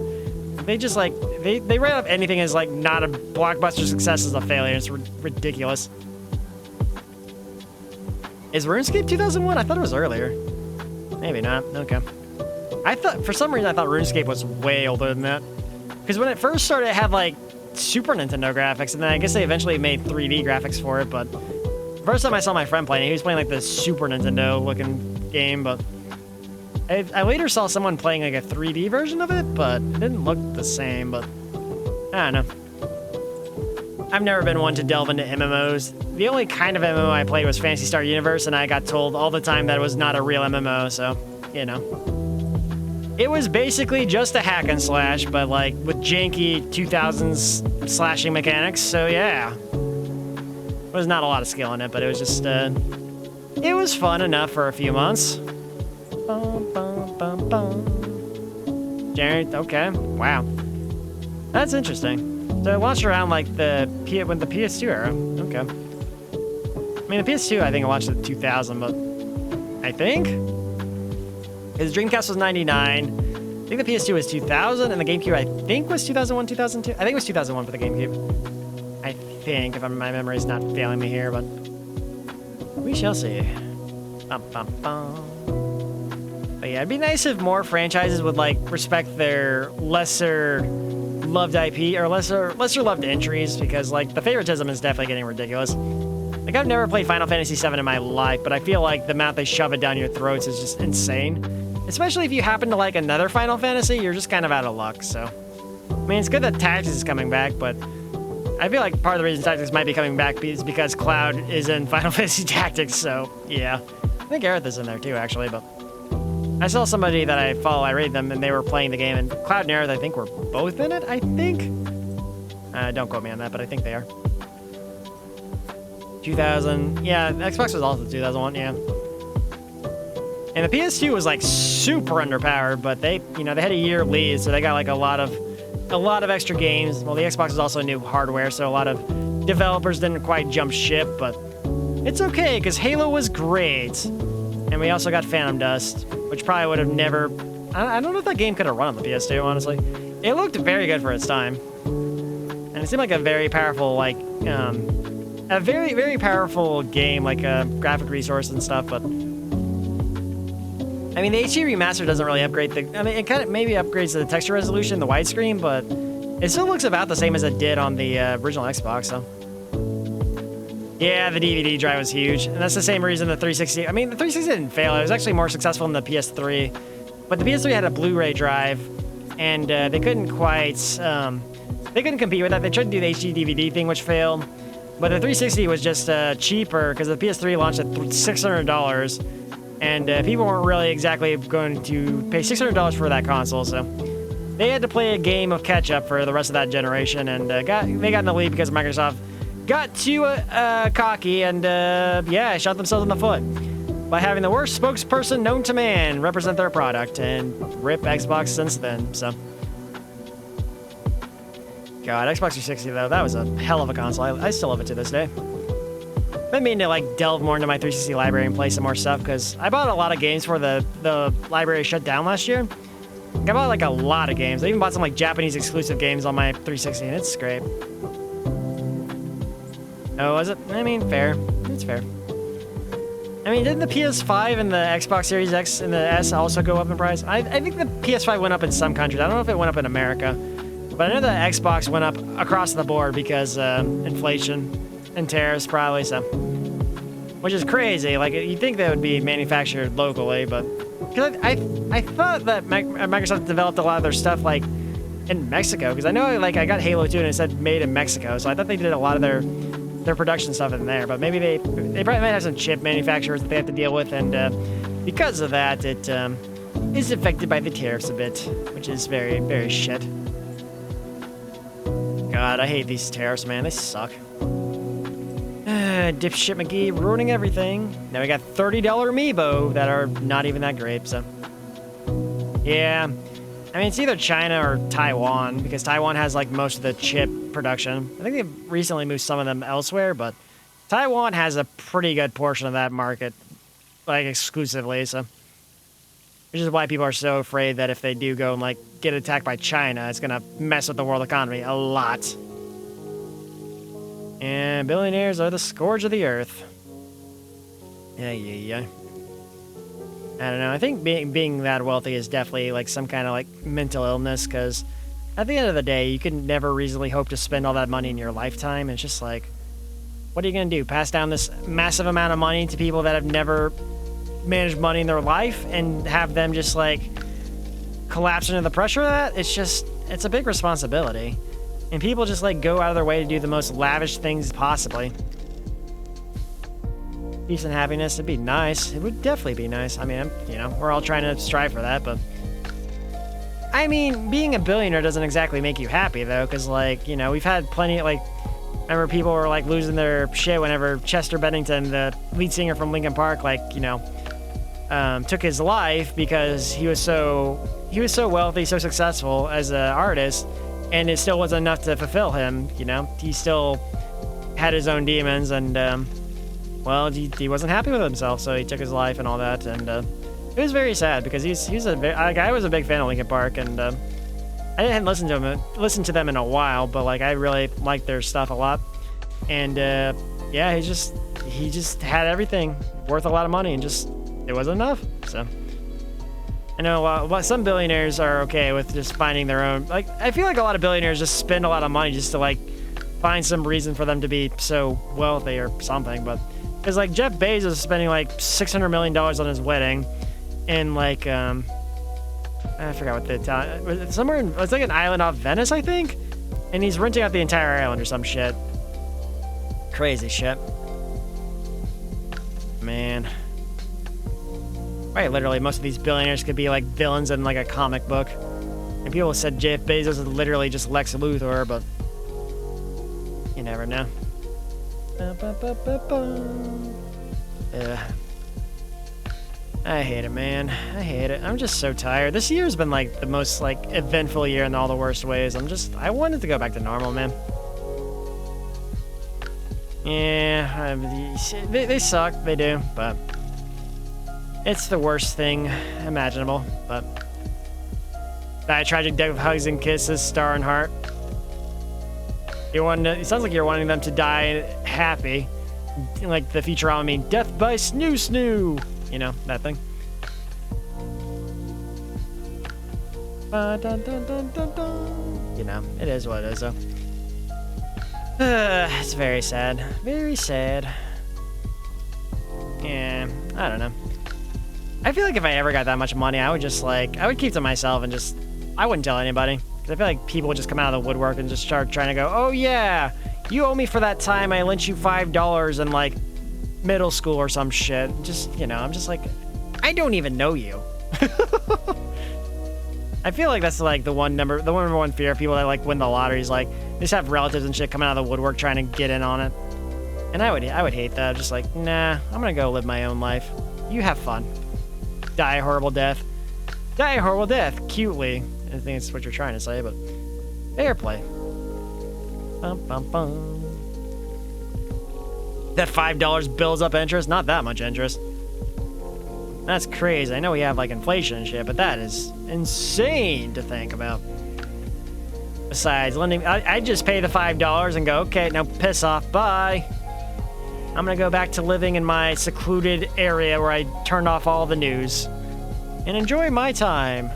They just, like, they write up anything as, like, not a blockbuster success as a failure. It's ridiculous. Is RuneScape 2001? I thought it was earlier. Maybe not. Okay. For some reason, I thought RuneScape was way older than that. Because when it first started, it had, like, Super Nintendo graphics, and then I guess they eventually made 3D graphics for it, but... The first time I saw my friend playing it, he was playing, like, the Super Nintendo-looking game, but... I later saw someone playing, like, a 3D version of it, but it didn't look the same, but... I don't know. I've never been one to delve into MMOs. The only kind of MMO I played was Phantasy Star Universe, and I got told all the time that it was not a real MMO, so, you know... It was basically just a hack and slash, but like with janky 2000s slashing mechanics, so yeah. There was not a lot of skill in it, but it was just, it was fun enough for a few months. Jared, okay, wow. That's interesting. So it launched around like the PS2 era, okay. I mean, the PS2, I think it launched in 2000, but I think? His Dreamcast was 99. I think the PS2 was 2000, and the GameCube, I think, was 2001, 2002. I think it was 2001 for the GameCube. I think, if my memory is not failing me here, but we shall see. Bum, bum, bum. But yeah, it'd be nice if more franchises would, like, respect their lesser loved IP, or lesser loved entries, because, like, the favoritism is definitely getting ridiculous. Like, I've never played Final Fantasy 7 in my life, but I feel like the amount they shove it down your throats is just insane. Especially if you happen to like another Final Fantasy, you're just kind of out of luck, so. I mean, it's good that Tactics is coming back, but I feel like part of the reason Tactics might be coming back is because Cloud is in Final Fantasy Tactics, so yeah. I think Aerith is in there too, actually, but I saw somebody that I follow, I rated them, and they were playing the game, and Cloud and Aerith, I think, were both in it, I think? Don't quote me on that, but I think they are. 2000, yeah, Xbox was also 2001, yeah. And the PS2 was like super underpowered, but they, you know, they had a year lead, so they got like a lot of extra games. Well, the Xbox is also new hardware, so a lot of developers didn't quite jump ship, but it's okay because Halo was great, and we also got Phantom Dust, which probably would have never. I don't know if that game could have run on the PS2. Honestly, it looked very good for its time, and it seemed like a very powerful, like, a very very powerful game, like a graphic resource and stuff, but. I mean, the HD remaster doesn't really upgrade the... I mean, it kind of maybe upgrades the texture resolution, the widescreen, but it still looks about the same as it did on the original Xbox, so... Yeah, the DVD drive was huge, and that's the same reason the 360... I mean, the 360 didn't fail. It was actually more successful than the PS3. But the PS3 had a Blu-ray drive, and they couldn't quite, they couldn't compete with that. They tried to do the HD DVD thing, which failed. But the 360 was just cheaper because the PS3 launched at $600, and people weren't really exactly going to pay $600 for that console, so they had to play a game of catch-up for the rest of that generation, and they got in the lead because Microsoft got too cocky and, yeah, shot themselves in the foot by having the worst spokesperson known to man represent their product, and rip Xbox since then, so. God, Xbox 360, though, that was a hell of a console. I still love it to this day. Been meaning to, like, delve more into my 360 library and play some more stuff, because I bought a lot of games before the library shut down last year. I bought, like, a lot of games. I even bought some, like, Japanese exclusive games on my 360, and it's great. Oh, was it? I mean, fair. It's fair. I mean, didn't the PS5 and the Xbox Series X and the S also go up in price? I think the PS5 went up in some countries. I don't know if it went up in America. But I know the Xbox went up across the board because inflation and tariffs probably, so. Which is crazy. Like, you'd think they would be manufactured locally, but... Because I thought that Microsoft developed a lot of their stuff, like, in Mexico. Because I know, like, I got Halo 2 and it said made in Mexico, so I thought they did a lot of their production stuff in there. But maybe they probably might have some chip manufacturers that they have to deal with, and because of that, it is affected by the tariffs a bit, which is very, very shit. God, I hate these tariffs, man. They suck. Dipshit McGee ruining everything. Now we got $30 amiibo that are not even that great, so. Yeah. I mean, it's either China or Taiwan, because Taiwan has, like, most of the chip production. I think they've recently moved some of them elsewhere, but Taiwan has a pretty good portion of that market, like, exclusively, so. Which is why people are so afraid that if they do go and, like, get attacked by China, it's gonna mess with the world economy a lot. And billionaires are the scourge of the earth. Yeah. I don't know. I think being that wealthy is definitely, like, some kind of, like, mental illness, because at the end of the day, you can never reasonably hope to spend all that money in your lifetime. It's just like, what are you gonna do? Pass down this massive amount of money to people that have never managed money in their life and have them just, like, collapse under the pressure of that? It's a big responsibility. And people just, like, go out of their way to do the most lavish things possibly. Peace and happiness, it'd be nice. It would definitely be nice. I mean, we're all trying to strive for that, but... I mean, being a billionaire doesn't exactly make you happy, though, because, like, we've had plenty, like... Remember people were, like, losing their shit whenever Chester Bennington, the lead singer from Linkin Park, like, took his life because he was so wealthy, so successful as an artist, and it still wasn't enough to fulfill him. He still had his own demons, and well, he wasn't happy with himself, so he took his life and all that, and it was very sad because I was a big fan of Linkin Park, and I hadn't listened to them in a while, but, like, I really liked their stuff a lot, and yeah, he just had everything worth a lot of money, and just it wasn't enough. So I know some billionaires are okay with just finding their own. Like, I feel like a lot of billionaires just spend a lot of money just to, like, find some reason for them to be so wealthy or something. But it's like Jeff Bezos is spending like $600 million on his wedding, and, like, I forgot what the town. Somewhere it's like an island off Venice, I think, and he's renting out the entire island or some shit. Crazy shit, man. Right, literally, most of these billionaires could be, like, villains in, like, a comic book. And people said Jeff Bezos is literally just Lex Luthor, but you never know. I hate it, man. I hate it. I'm just so tired. This year's been, like, the most, like, eventful year in all the worst ways. I wanted to go back to normal, man. Yeah, they suck. They do, but it's the worst thing imaginable. But that tragic death of hugs and kisses, Star and Heart. It sounds like you're wanting them to die happy, like the Futurama meme, death by snoo snoo. You know, that thing. You know, it is what it is, though. It's very sad. Very sad. Yeah, I don't know. I feel like if I ever got that much money, I would just like, I would keep to myself and just, I wouldn't tell anybody. Because I feel like people would just come out of the woodwork and just start trying to go, oh yeah, you owe me for that time I lent you $5 in like middle school or some shit. Just, you know, I'm just like, I don't even know you. I feel like that's like the number one fear of people that like win the lottery is like, they just have relatives and shit coming out of the woodwork trying to get in on it. And I would hate that. Just like, nah, I'm gonna go live my own life. You have fun. Die a horrible death. Die a horrible death. Cutely. I think it's what you're trying to say, but airplay. Bum, bum, bum. That $5 builds up interest. Not that much interest. That's crazy. I know we have like inflation and shit, but that is insane to think about. Besides, lending, I just pay the $5 and go, okay, now piss off, bye. I'm gonna go back to living in my secluded area where I turned off all the news and enjoy my time.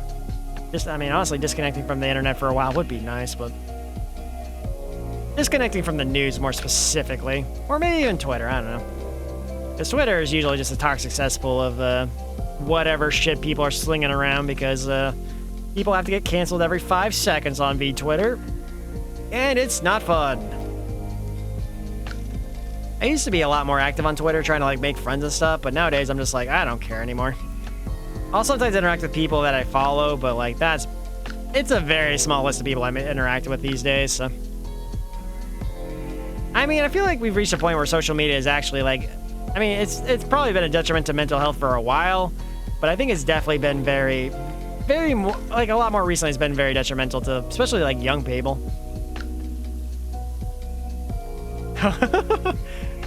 Just, I mean, honestly, disconnecting from the internet for a while would be nice, but disconnecting from the news more specifically, or maybe even Twitter, I don't know. Because Twitter is usually just a toxic cesspool of whatever shit people are slinging around because people have to get canceled every 5 seconds on Twitter, and it's not fun. I used to be a lot more active on Twitter trying to like make friends and stuff, but nowadays I'm just like, I don't care anymore. I'll sometimes interact with people that I follow, but like it's a very small list of people I'm interacting with these days, so. I mean, I feel like we've reached a point where social media is actually like, I mean, it's probably been a detriment to mental health for a while, but I think it's definitely been very, like a lot more recently it's been very detrimental to especially like young people.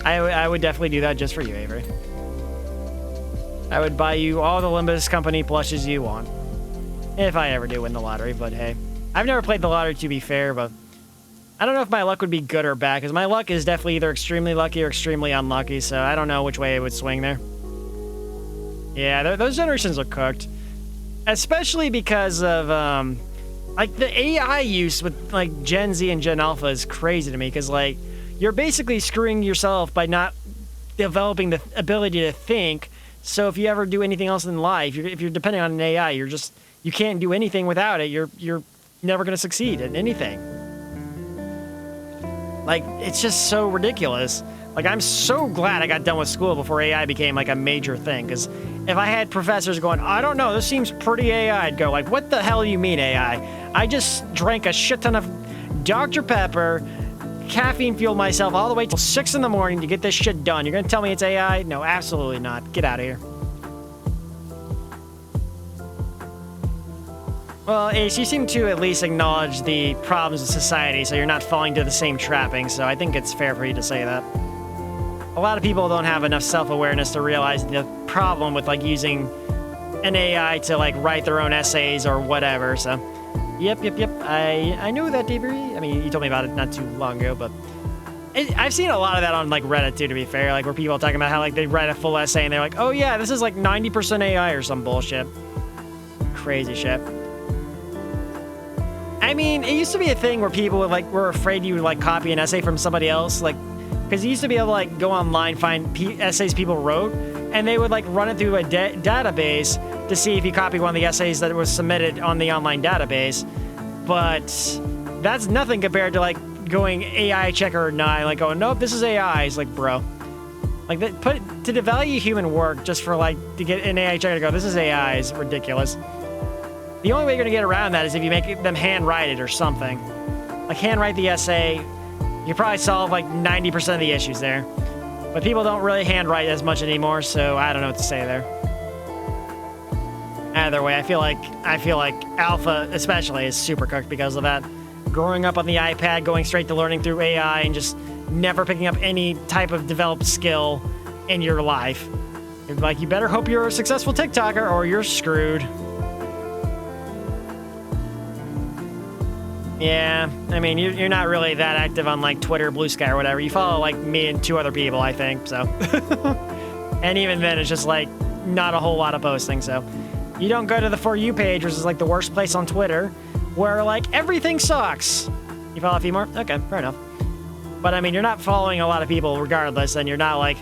I would definitely do that just for you, Avery. I would buy you all the Limbus Company plushes you want. If I ever do win the lottery, but hey. I've never played the lottery to be fair, but I don't know if my luck would be good or bad, because my luck is definitely either extremely lucky or extremely unlucky, so I don't know which way it would swing there. Yeah, those generations are cooked. Especially because of, like, the AI use with, like, Gen Z and Gen Alpha is crazy to me, because, like, you're basically screwing yourself by not developing the ability to think. So if you ever do anything else in life, if you're depending on an AI, you can't do anything without it. You're never going to succeed at anything. Like, it's just so ridiculous. Like, I'm so glad I got done with school before AI became, like, a major thing. Because if I had professors going, I don't know, this seems pretty AI, I'd go, like, what the hell do you mean AI? I just drank a shit ton of Dr. Pepper, caffeine-fueled myself all the way till 6 in the morning to get this shit done. You're going to tell me it's AI? No, absolutely not. Get out of here. Well, Ace, you seem to at least acknowledge the problems of society, so you're not falling to the same trapping, so I think it's fair for you to say that. A lot of people don't have enough self-awareness to realize the problem with, like, using an AI to, like, write their own essays or whatever, so. Yep. I know that, Avery. I mean, you told me about it not too long ago, but I've seen a lot of that on, like, Reddit, too, to be fair, like, where people are talking about how, like, they write a full essay and they're like, oh, yeah, this is, like, 90% AI or some bullshit. Crazy shit. I mean, it used to be a thing where people would, like, were afraid you would, like, copy an essay from somebody else, like, because you used to be able to, like, go online, find essays people wrote, and they would, like, run it through a database to see if you copy one of the essays that was submitted on the online database. But that's nothing compared to, like, going AI checker or not, like, oh, nope, this is AI. It's like, bro. Like, to devalue human work just for, like, to get an AI checker to go, this is AI is ridiculous. The only way you're going to get around that is if you make them handwrite it or something. Like, handwrite the essay. You probably solve, like, 90% of the issues there. But people don't really handwrite as much anymore, so I don't know what to say there. Either way, I feel like Alpha especially is super cooked because of that. Growing up on the iPad, going straight to learning through AI, and just never picking up any type of developed skill in your life. Like, you better hope you're a successful TikToker or you're screwed. Yeah, I mean, you're not really that active on, like, Twitter, Blue Sky, or whatever. You follow, like, me and 2 other people, I think, so. And even then, it's just, like, not a whole lot of posting, so. You don't go to the For You page, which is, like, the worst place on Twitter, where, like, everything sucks. You follow a few more? Okay, fair enough. But, I mean, you're not following a lot of people regardless, and you're not, like,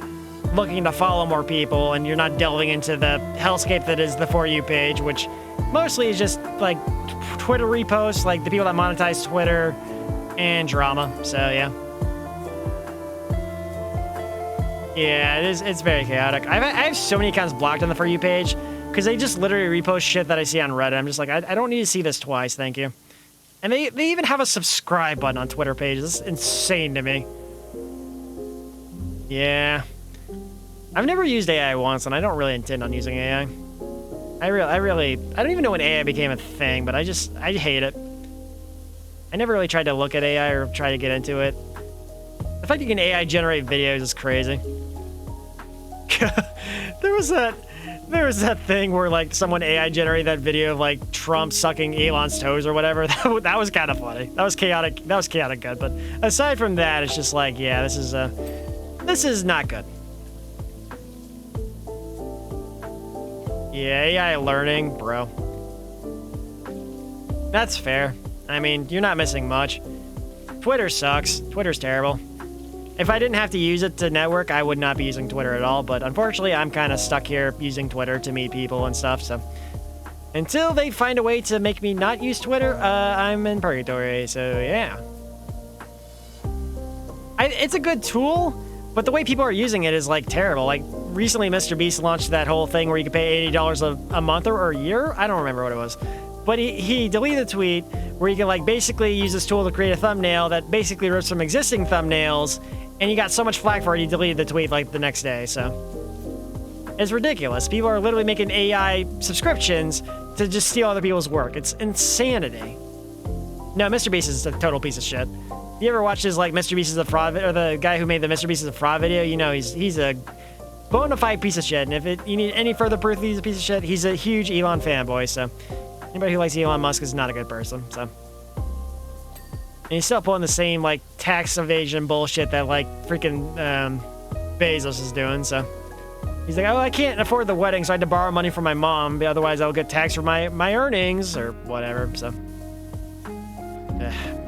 looking to follow more people and you're not delving into the hellscape that is the For You page, which mostly is just like Twitter reposts, like the people that monetize Twitter and drama. So yeah. Yeah, it's very chaotic. I have so many accounts blocked on the For You page because they just literally repost shit that I see on Reddit. I'm just like, I don't need to see this twice, thank you. And they even have a subscribe button on Twitter pages. This is insane to me. Yeah. I've never used AI once, and I don't really intend on using AI. I don't even know when AI became a thing, but I hate it. I never really tried to look at AI or try to get into it. The fact you can AI generate videos is crazy. There was that thing where like someone AI generated that video of like Trump sucking Elon's toes or whatever. That was kind of funny. That was chaotic good. But aside from that, it's just like, yeah, this is not good. Yeah, AI learning, bro. That's fair. I mean, you're not missing much. Twitter sucks. Twitter's terrible. If I didn't have to use it to network, I would not be using Twitter at all, but unfortunately, I'm kind of stuck here using Twitter to meet people and stuff, so... Until they find a way to make me not use Twitter, I'm in purgatory, so yeah. It's a good tool, but the way people are using it is, like, terrible. Like, recently Mr. Beast launched that whole thing where you could pay $80 a month or a year? I don't remember what it was. But he deleted a tweet where you can, like, basically use this tool to create a thumbnail that basically rips from existing thumbnails, and he got so much flack for it, he deleted the tweet, like, the next day, so... It's ridiculous. People are literally making AI subscriptions to just steal other people's work. It's insanity. No, Mr. Beast is a total piece of shit. You ever watch his, like, Mr. Beast is a fraud, or the guy who made the Mr. Beast is a fraud video? You know, he's a bona fide piece of shit, and if you need any further proof he's a piece of shit, he's a huge Elon fanboy, so... Anybody who likes Elon Musk is not a good person, so... And he's still pulling the same, like, tax evasion bullshit that, like, freaking, Bezos is doing, so... He's like, oh, I can't afford the wedding, so I had to borrow money from my mom, but otherwise I'll get taxed for my earnings, or whatever, so...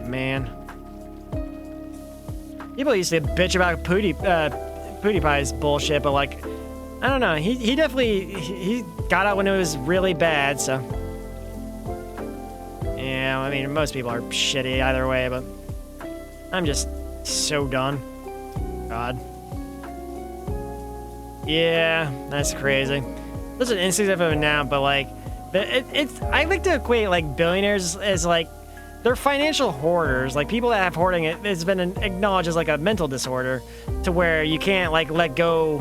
Man. People used to bitch about PewDiePie's bullshit, but, like... I don't know, he definitely... He got out when it was really bad, so... Yeah, I mean, most people are shitty either way, but I'm just so done. God. Yeah, that's crazy. That's an instinct of it now, but like, I like to equate like billionaires as like, they're financial hoarders. Like people that have hoarding, it's been acknowledged as like a mental disorder, to where you can't like let go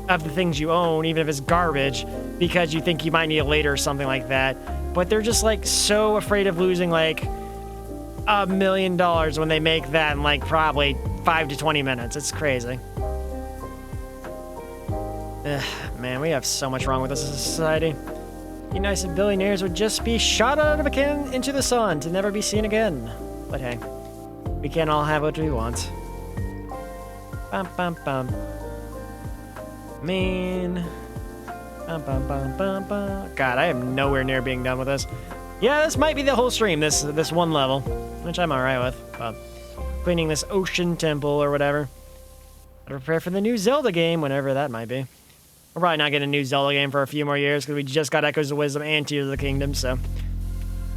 of the things you own, even if it's garbage, because you think you might need it later or something like that. But they're just like so afraid of losing like $1 million when they make that in like probably 5 to 20 minutes. It's crazy. Ugh, man, we have so much wrong with us as a society. It'd be nice if billionaires would just be shot out of a cannon into the sun to never be seen again. But hey, we can't all have what we want. Bum bum bum. Man. Bum, bum, bum, bum, bum. God, I am nowhere near being done with this. Yeah, this might be the whole stream, this one level, which I'm alright with. Cleaning this ocean temple or whatever. Gotta prepare for the new Zelda game, whenever that might be. We're probably not getting a new Zelda game for a few more years, because we just got Echoes of Wisdom and Tears of the Kingdom, so...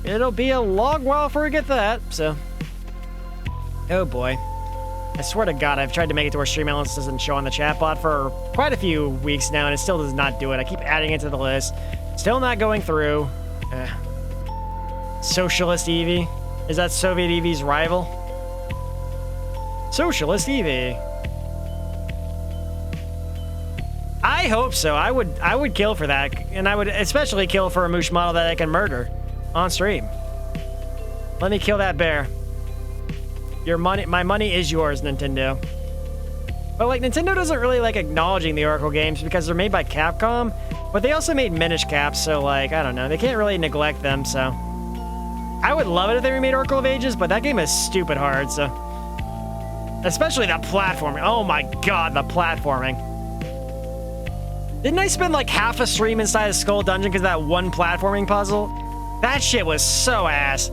It'll be a long while before we get that, so... Oh boy. I swear to God, I've tried to make it to where Stream Elements doesn't show on the chat bot for quite a few weeks now, and it still does not do it. I keep adding it to the list. Still not going through. Socialist Eevee? Is that Soviet Eevee's rival? Socialist Eevee. I hope so. I would kill for that, and I would especially kill for a moosh model that I can murder on stream. Let me kill that bear. Your money, my money is yours, Nintendo. But like, Nintendo doesn't really like acknowledging the Oracle games because they're made by Capcom, but they also made Minish Cap, so like, I don't know, they can't really neglect them, so. I would love it if they remade Oracle of Ages, but that game is stupid hard, so. Especially the platforming. Oh my God, the platforming. Didn't I spend like half a stream inside of Skull Dungeon because of that one platforming puzzle? That shit was so ass.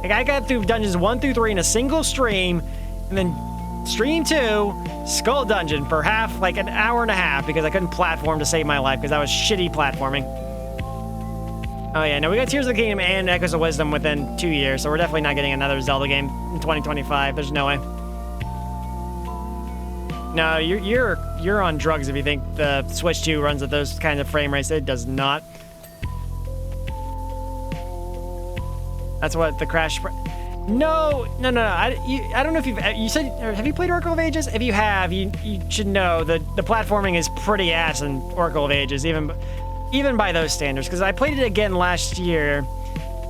Like, I got through dungeons 1 through 3 in a single stream, and then Stream 2, Skull Dungeon for like an hour and a half because I couldn't platform to save my life because that was shitty platforming. Oh yeah, no, we got Tears of the Kingdom and Echoes of Wisdom within 2 years, so we're definitely not getting another Zelda game in 2025. There's no way. No, you're on drugs if you think the Switch 2 runs at those kinds of frame rates. It does not. That's what the crash. No. I don't know if you said, have you played Oracle of Ages? If you have, you should know the platforming is pretty ass in Oracle of Ages, even by those standards. Because I played it again last year,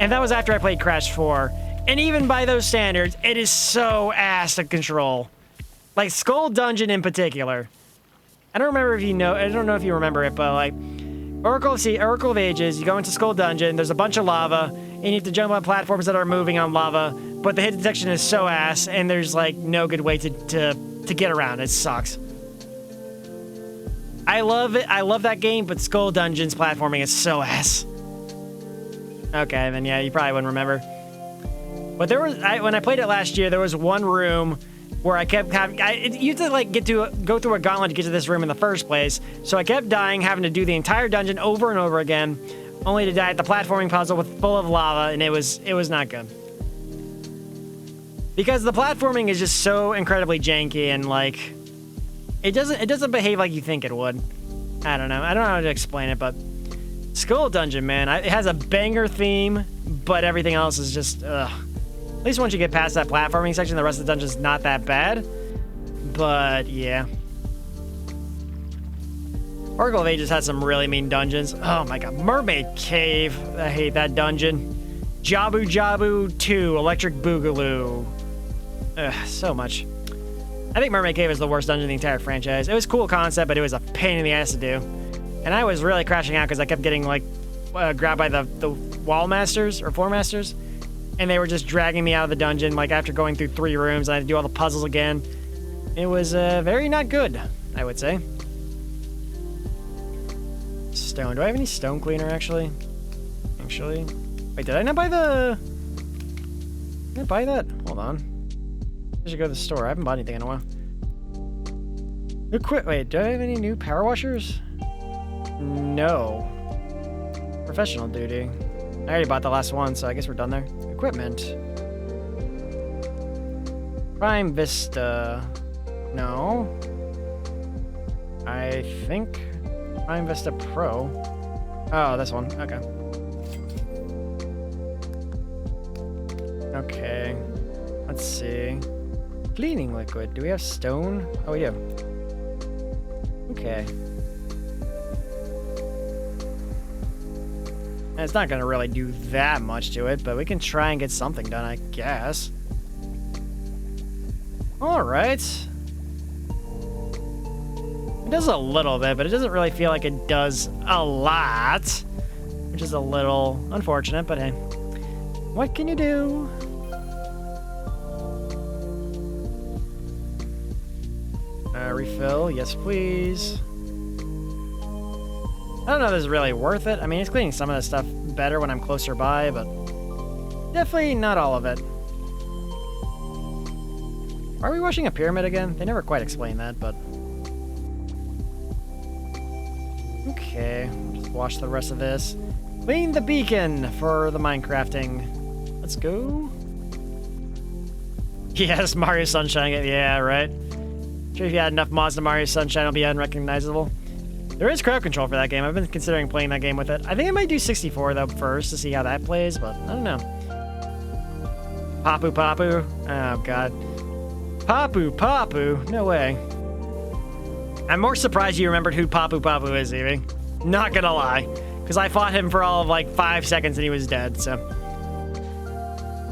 and that was after I played Crash 4. And even by those standards, it is so ass to control. Like Skull Dungeon in particular. I don't know if you remember it, but like Oracle of Ages, you go into Skull Dungeon, there's a bunch of lava, and you have to jump on platforms that are moving on lava, but the hit detection is so ass, and there's like no good way to get around. It sucks. I love it. I love that game, but Skull Dungeon's platforming is so ass. Okay, then yeah, you probably wouldn't remember. But when I played it last year, there was one room where I kept having, you have to like go through a gauntlet to get to this room in the first place. So I kept dying, having to do the entire dungeon over and over again, only to die at the platforming puzzle full of lava, and it was not good. Because the platforming is just so incredibly janky and like, it doesn't behave like you think it would. I don't know how to explain it, but Skull Dungeon, man, it has a banger theme, but everything else is just, ugh. At least once you get past that platforming section, the rest of the dungeon's not that bad. But, yeah. Oracle of Ages has some really mean dungeons. Oh my god. Mermaid Cave. I hate that dungeon. Jabu Jabu 2. Electric Boogaloo. Ugh, so much. I think Mermaid Cave is the worst dungeon in the entire franchise. It was a cool concept, but it was a pain in the ass to do. And I was really crashing out because I kept getting, like, grabbed by the wall masters, or floor masters. And they were just dragging me out of the dungeon, like, after going through 3 rooms. I had to do all the puzzles again. It was, very not good, I would say. Stone. Do I have any stone cleaner, actually? Wait, did I not buy Did I buy that? Hold on. I should go to the store. I haven't bought anything in a while. Wait, do I have any new power washers? No. Professional duty. I already bought the last one, so I guess we're done there. Equipment. Prime Vista. No. I think Prime Vista Pro. Oh, this one. Okay. Okay. Let's see. Cleaning liquid. Do we have stone? Oh, we do. Okay. And it's not going to really do that much to it, but we can try and get something done, I guess. Alright. It does a little bit, but it doesn't really feel like it does a lot. Which is a little unfortunate, but hey. What can you do? Refill, yes please. I don't know if this is really worth it. I mean, it's cleaning some of the stuff better when I'm closer by, but definitely not all of it. Are we washing a pyramid again? They never quite explained that, but... Okay, just wash the rest of this. Clean the beacon for the Minecrafting. Let's go. Yes, Mario Sunshine. Yeah, right. Sure, if you had enough mods to Mario Sunshine, it'll be unrecognizable. There is crowd control for that game. I've been considering playing that game with it. I think I might do 64, though, first to see how that plays, but I don't know. Papu Papu. Oh, God. Papu Papu? No way. I'm more surprised you remembered who Papu Papu is, Evie. Not gonna lie. Because I fought him for all of, like, 5 seconds and he was dead, so...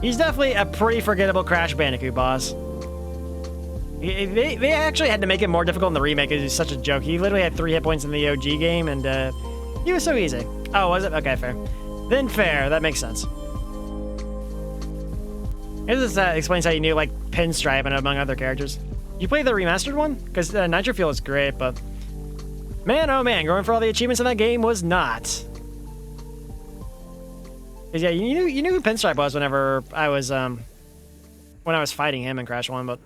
He's definitely a pretty forgettable Crash Bandicoot boss. They actually had to make it more difficult in the remake because he's such a joke. He literally had 3 hit points in the OG game, and he was so easy. Oh, was it? Okay, fair. Then fair. That makes sense. This explains how you knew, like, Pinstripe and among other characters. You play the remastered one? Because Nitro Fuel is great, but... Man, oh man, going for all the achievements in that game was not. Because, yeah, you knew who Pinstripe was whenever I was, when I was fighting him in Crash 1, but...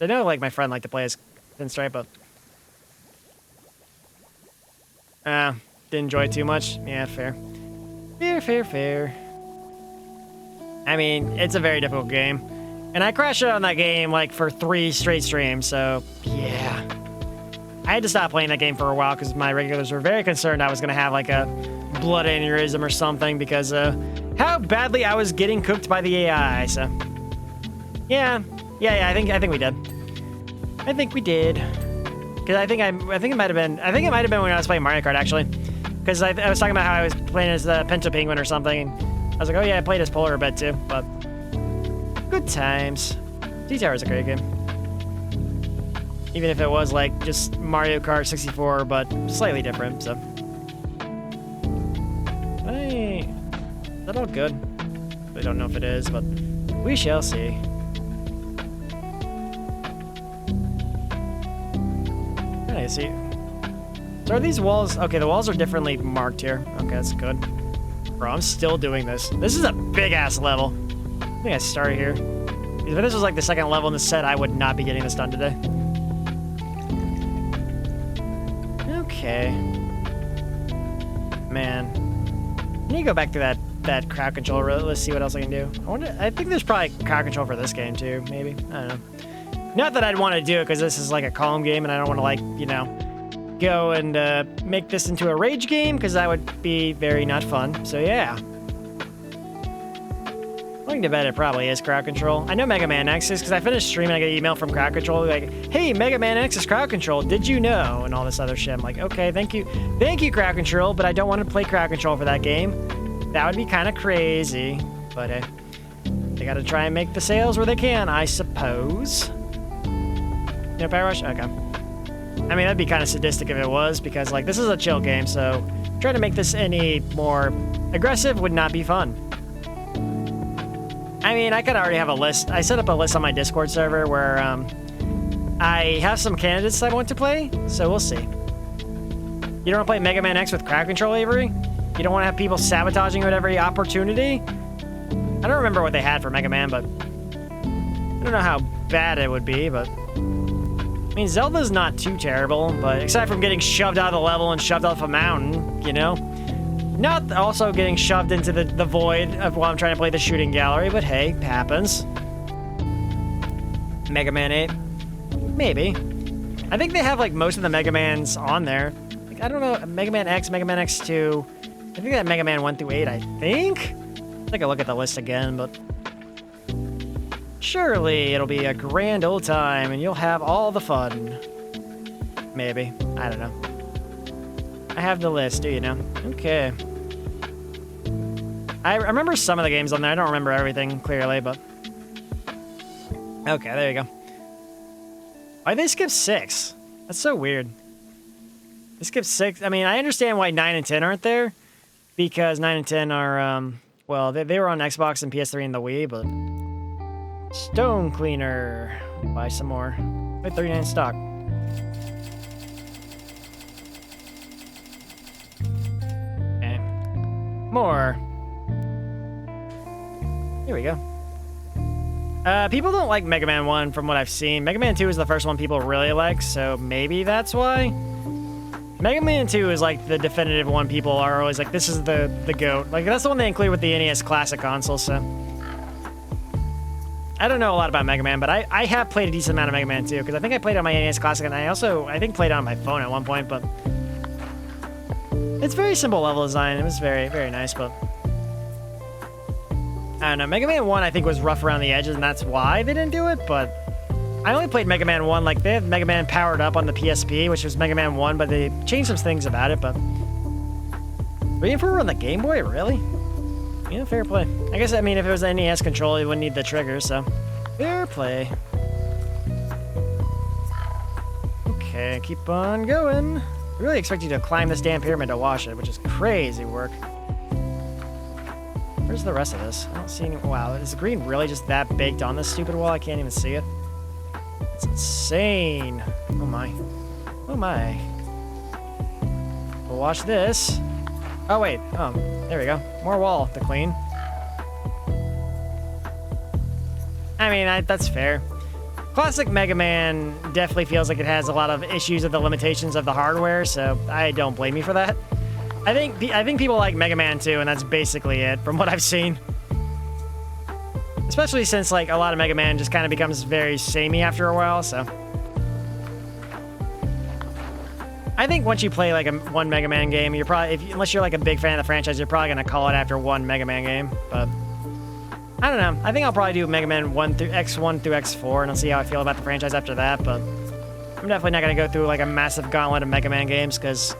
I know, like, my friend liked to play as Pinstripe, but... didn't enjoy it too much. Yeah, fair. Fair. I mean, it's a very difficult game. And I crashed out on that game, like, for 3 straight streams, so, yeah. I had to stop playing that game for a while because my regulars were very concerned I was going to have, like, a blood aneurysm or something because how badly I was getting cooked by the AI, so... Yeah, I think we did. I think we did. Because I think it might have been when I was playing Mario Kart, actually. Because I was talking about how I was playing as the Pinto Penguin or something. And I was like, oh yeah, I played as Polar a bit too, but... Good times. T-Tower is a great game. Even if it was like just Mario Kart 64, but slightly different, so. Hey, is that all good? I don't know if it is, but we shall see. I see. So are these walls? Okay, the walls are differently marked here. Okay, that's good. Bro, I'm still doing this. This is a big-ass level. I think I started here. If this was like the second level in the set, I would not be getting this done today. Okay. Man. I need to go back to that crowd control. Let's see what else I can do. I think there's probably crowd control for this game too, maybe. I don't know. Not that I'd want to do it because this is like a calm game and I don't want to, like, you know, go and make this into a rage game because that would be very not fun. So yeah. I think to bet it probably is crowd control. I know Mega Man X is because I finished streaming. I get an email from crowd control like, "Hey, Mega Man X is crowd control. Did you know?" And all this other shit. I'm like, okay, thank you, crowd control. But I don't want to play crowd control for that game. That would be kind of crazy. But hey, they got to try and make the sales where they can, I suppose. You know, PowerWash? Okay. I mean, that'd be kind of sadistic if it was because, like, this is a chill game. So trying to make this any more aggressive would not be fun. I mean, I could already have a list. I set up a list on my Discord server where I have some candidates I want to play, so we'll see. You don't want to play Mega Man X with crowd control, Avery? You don't want to have people sabotaging you at every opportunity? I don't remember what they had for Mega Man, but I don't know how bad it would be, but... I mean, Zelda's not too terrible, but aside from getting shoved out of the level and shoved off a mountain, you know? Not also getting shoved into the void of while I'm trying to play the shooting gallery, but hey, happens. Mega Man 8? Maybe. I think they have, like, most of the Mega Mans on there. Like, I don't know, Mega Man X, Mega Man X2. I think they have Mega Man 1 through 8, I think? Take a look at the list again, but... Surely it'll be a grand old time and you'll have all the fun. Maybe. I don't know. I have the list, do you know? Okay. I remember some of the games on there. I don't remember everything clearly, but... Okay, there you go. Why'd they skip 6? That's so weird. They skipped 6. I mean, I understand why 9 and 10 aren't there. Because 9 and 10 are, well, they were on Xbox and PS3 and the Wii, but... Stone Cleaner. Buy some more. Wait, 39 stock. Okay. More. Here we go. People don't like Mega Man 1 from what I've seen. Mega Man 2 is the first one people really like, so maybe that's why. Mega Man 2 is like the definitive one people are always like, this is the GOAT. Like, that's the one they include with the NES Classic console, so... I don't know a lot about Mega Man, but I have played a decent amount of Mega Man 2, because I think I played it on my NES Classic, and I also, I think, played it on my phone at one point, but... It's very simple level design. It was very, very nice, but... I don't know. Mega Man 1, I think, was rough around the edges, and that's why they didn't do it, but... I only played Mega Man 1, like, they had Mega Man Powered Up on the PSP, which was Mega Man 1, but they changed some things about it, but... Waiting for on the Game Boy, really? Yeah, fair play. I guess, I mean, if it was an NES controller, you wouldn't need the trigger, so... Fair play. Okay, keep on going. I really expect you to climb this damn pyramid to wash it, which is crazy work. Where's the rest of this? I don't see any... Wow, is the green really just that baked on this stupid wall? I can't even see it. It's insane. Oh my. Oh my. We'll wash this. Oh wait, there we go. More wall to clean. I mean, that's fair. Classic Mega Man definitely feels like it has a lot of issues with the limitations of the hardware, so I don't blame you for that. I think people like Mega Man 2, and that's basically it from what I've seen. Especially since like a lot of Mega Man just kind of becomes very samey after a while, so. I think once you play like one Mega Man game, you're probably, unless you're like a big fan of the franchise, you're probably gonna call it after one Mega Man game. But I don't know. I think I'll probably do Mega Man X1 through X4, and I'll see how I feel about the franchise after that. But I'm definitely not gonna go through like a massive gauntlet of Mega Man games because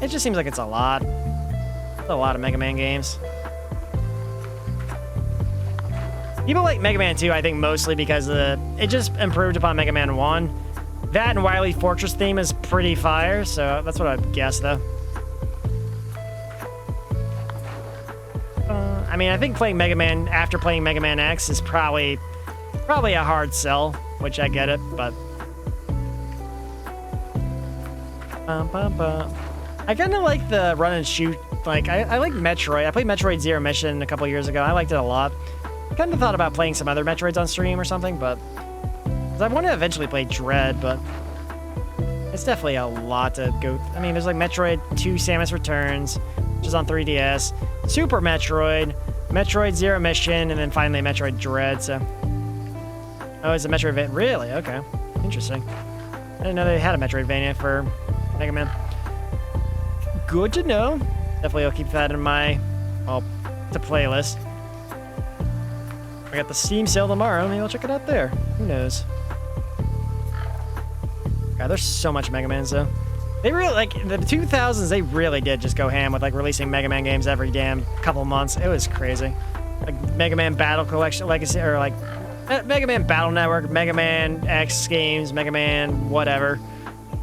it just seems like it's a lot. It's a lot of Mega Man games. People like Mega Man 2, I think, mostly because it just improved upon Mega Man 1. That and Wily Fortress theme is pretty fire, so that's what I'd guess, though. I mean, I think playing Mega Man after playing Mega Man X is probably a hard sell, which I get it, but... I kind of like the run and shoot. Like, I like Metroid. I played Metroid Zero Mission a couple years ago. I liked it a lot. Kind of thought about playing some other Metroids on stream or something, but... I want to eventually play Dread, but it's definitely a lot to go. I mean, there's like Metroid 2 Samus Returns, which is on 3DS, Super Metroid, Metroid Zero Mission, and then finally Metroid Dread. So, oh, it's a Metroidvania. Really? Okay, interesting. I didn't know they had a Metroidvania for Mega Man. Good to know. Definitely, I'll keep that in my the playlist. I got the Steam sale tomorrow. Maybe I'll check it out there. Who knows? God, there's so much Mega Man, though. They really, like, the 2000s, they really did just go ham with, like, releasing Mega Man games every damn couple months. It was crazy. Like, Mega Man Battle Collection Legacy, or, like, Mega Man Battle Network, Mega Man X games, Mega Man whatever.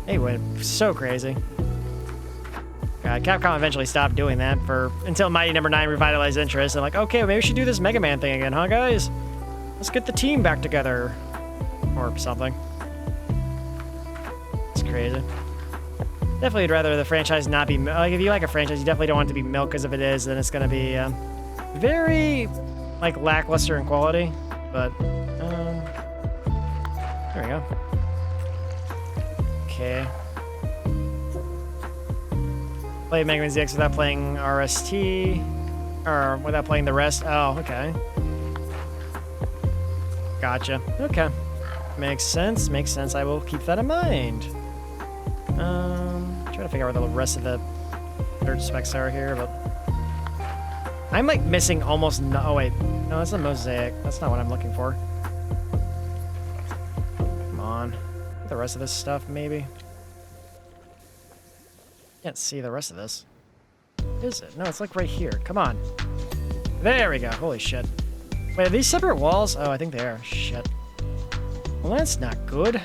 They went so crazy. God, Capcom eventually stopped doing that until Mighty No. 9 revitalized interest. And like, okay, maybe we should do this Mega Man thing again, huh, guys? Let's get the team back together. Or something. It's crazy. Definitely would rather the franchise not be... Like, if you like a franchise, you definitely don't want it to be milk, because if it is, then it's going to be very, like, lackluster in quality. But, there we go. Okay. Play Mega Man ZX without playing RST, or without playing the rest. Oh, okay. Gotcha. Okay. Makes sense. Makes sense. I will keep that in mind. Trying to figure out where the rest of the third specs are here, but I'm like missing almost no. Oh wait, no, that's a mosaic. That's not what I'm looking for. Come on, the rest of this stuff maybe. Can't see the rest of this. Is it? No, it's like right here. Come on. There we go. Holy shit. Wait, are these separate walls? Oh, I think they are. Shit. Well, that's not good.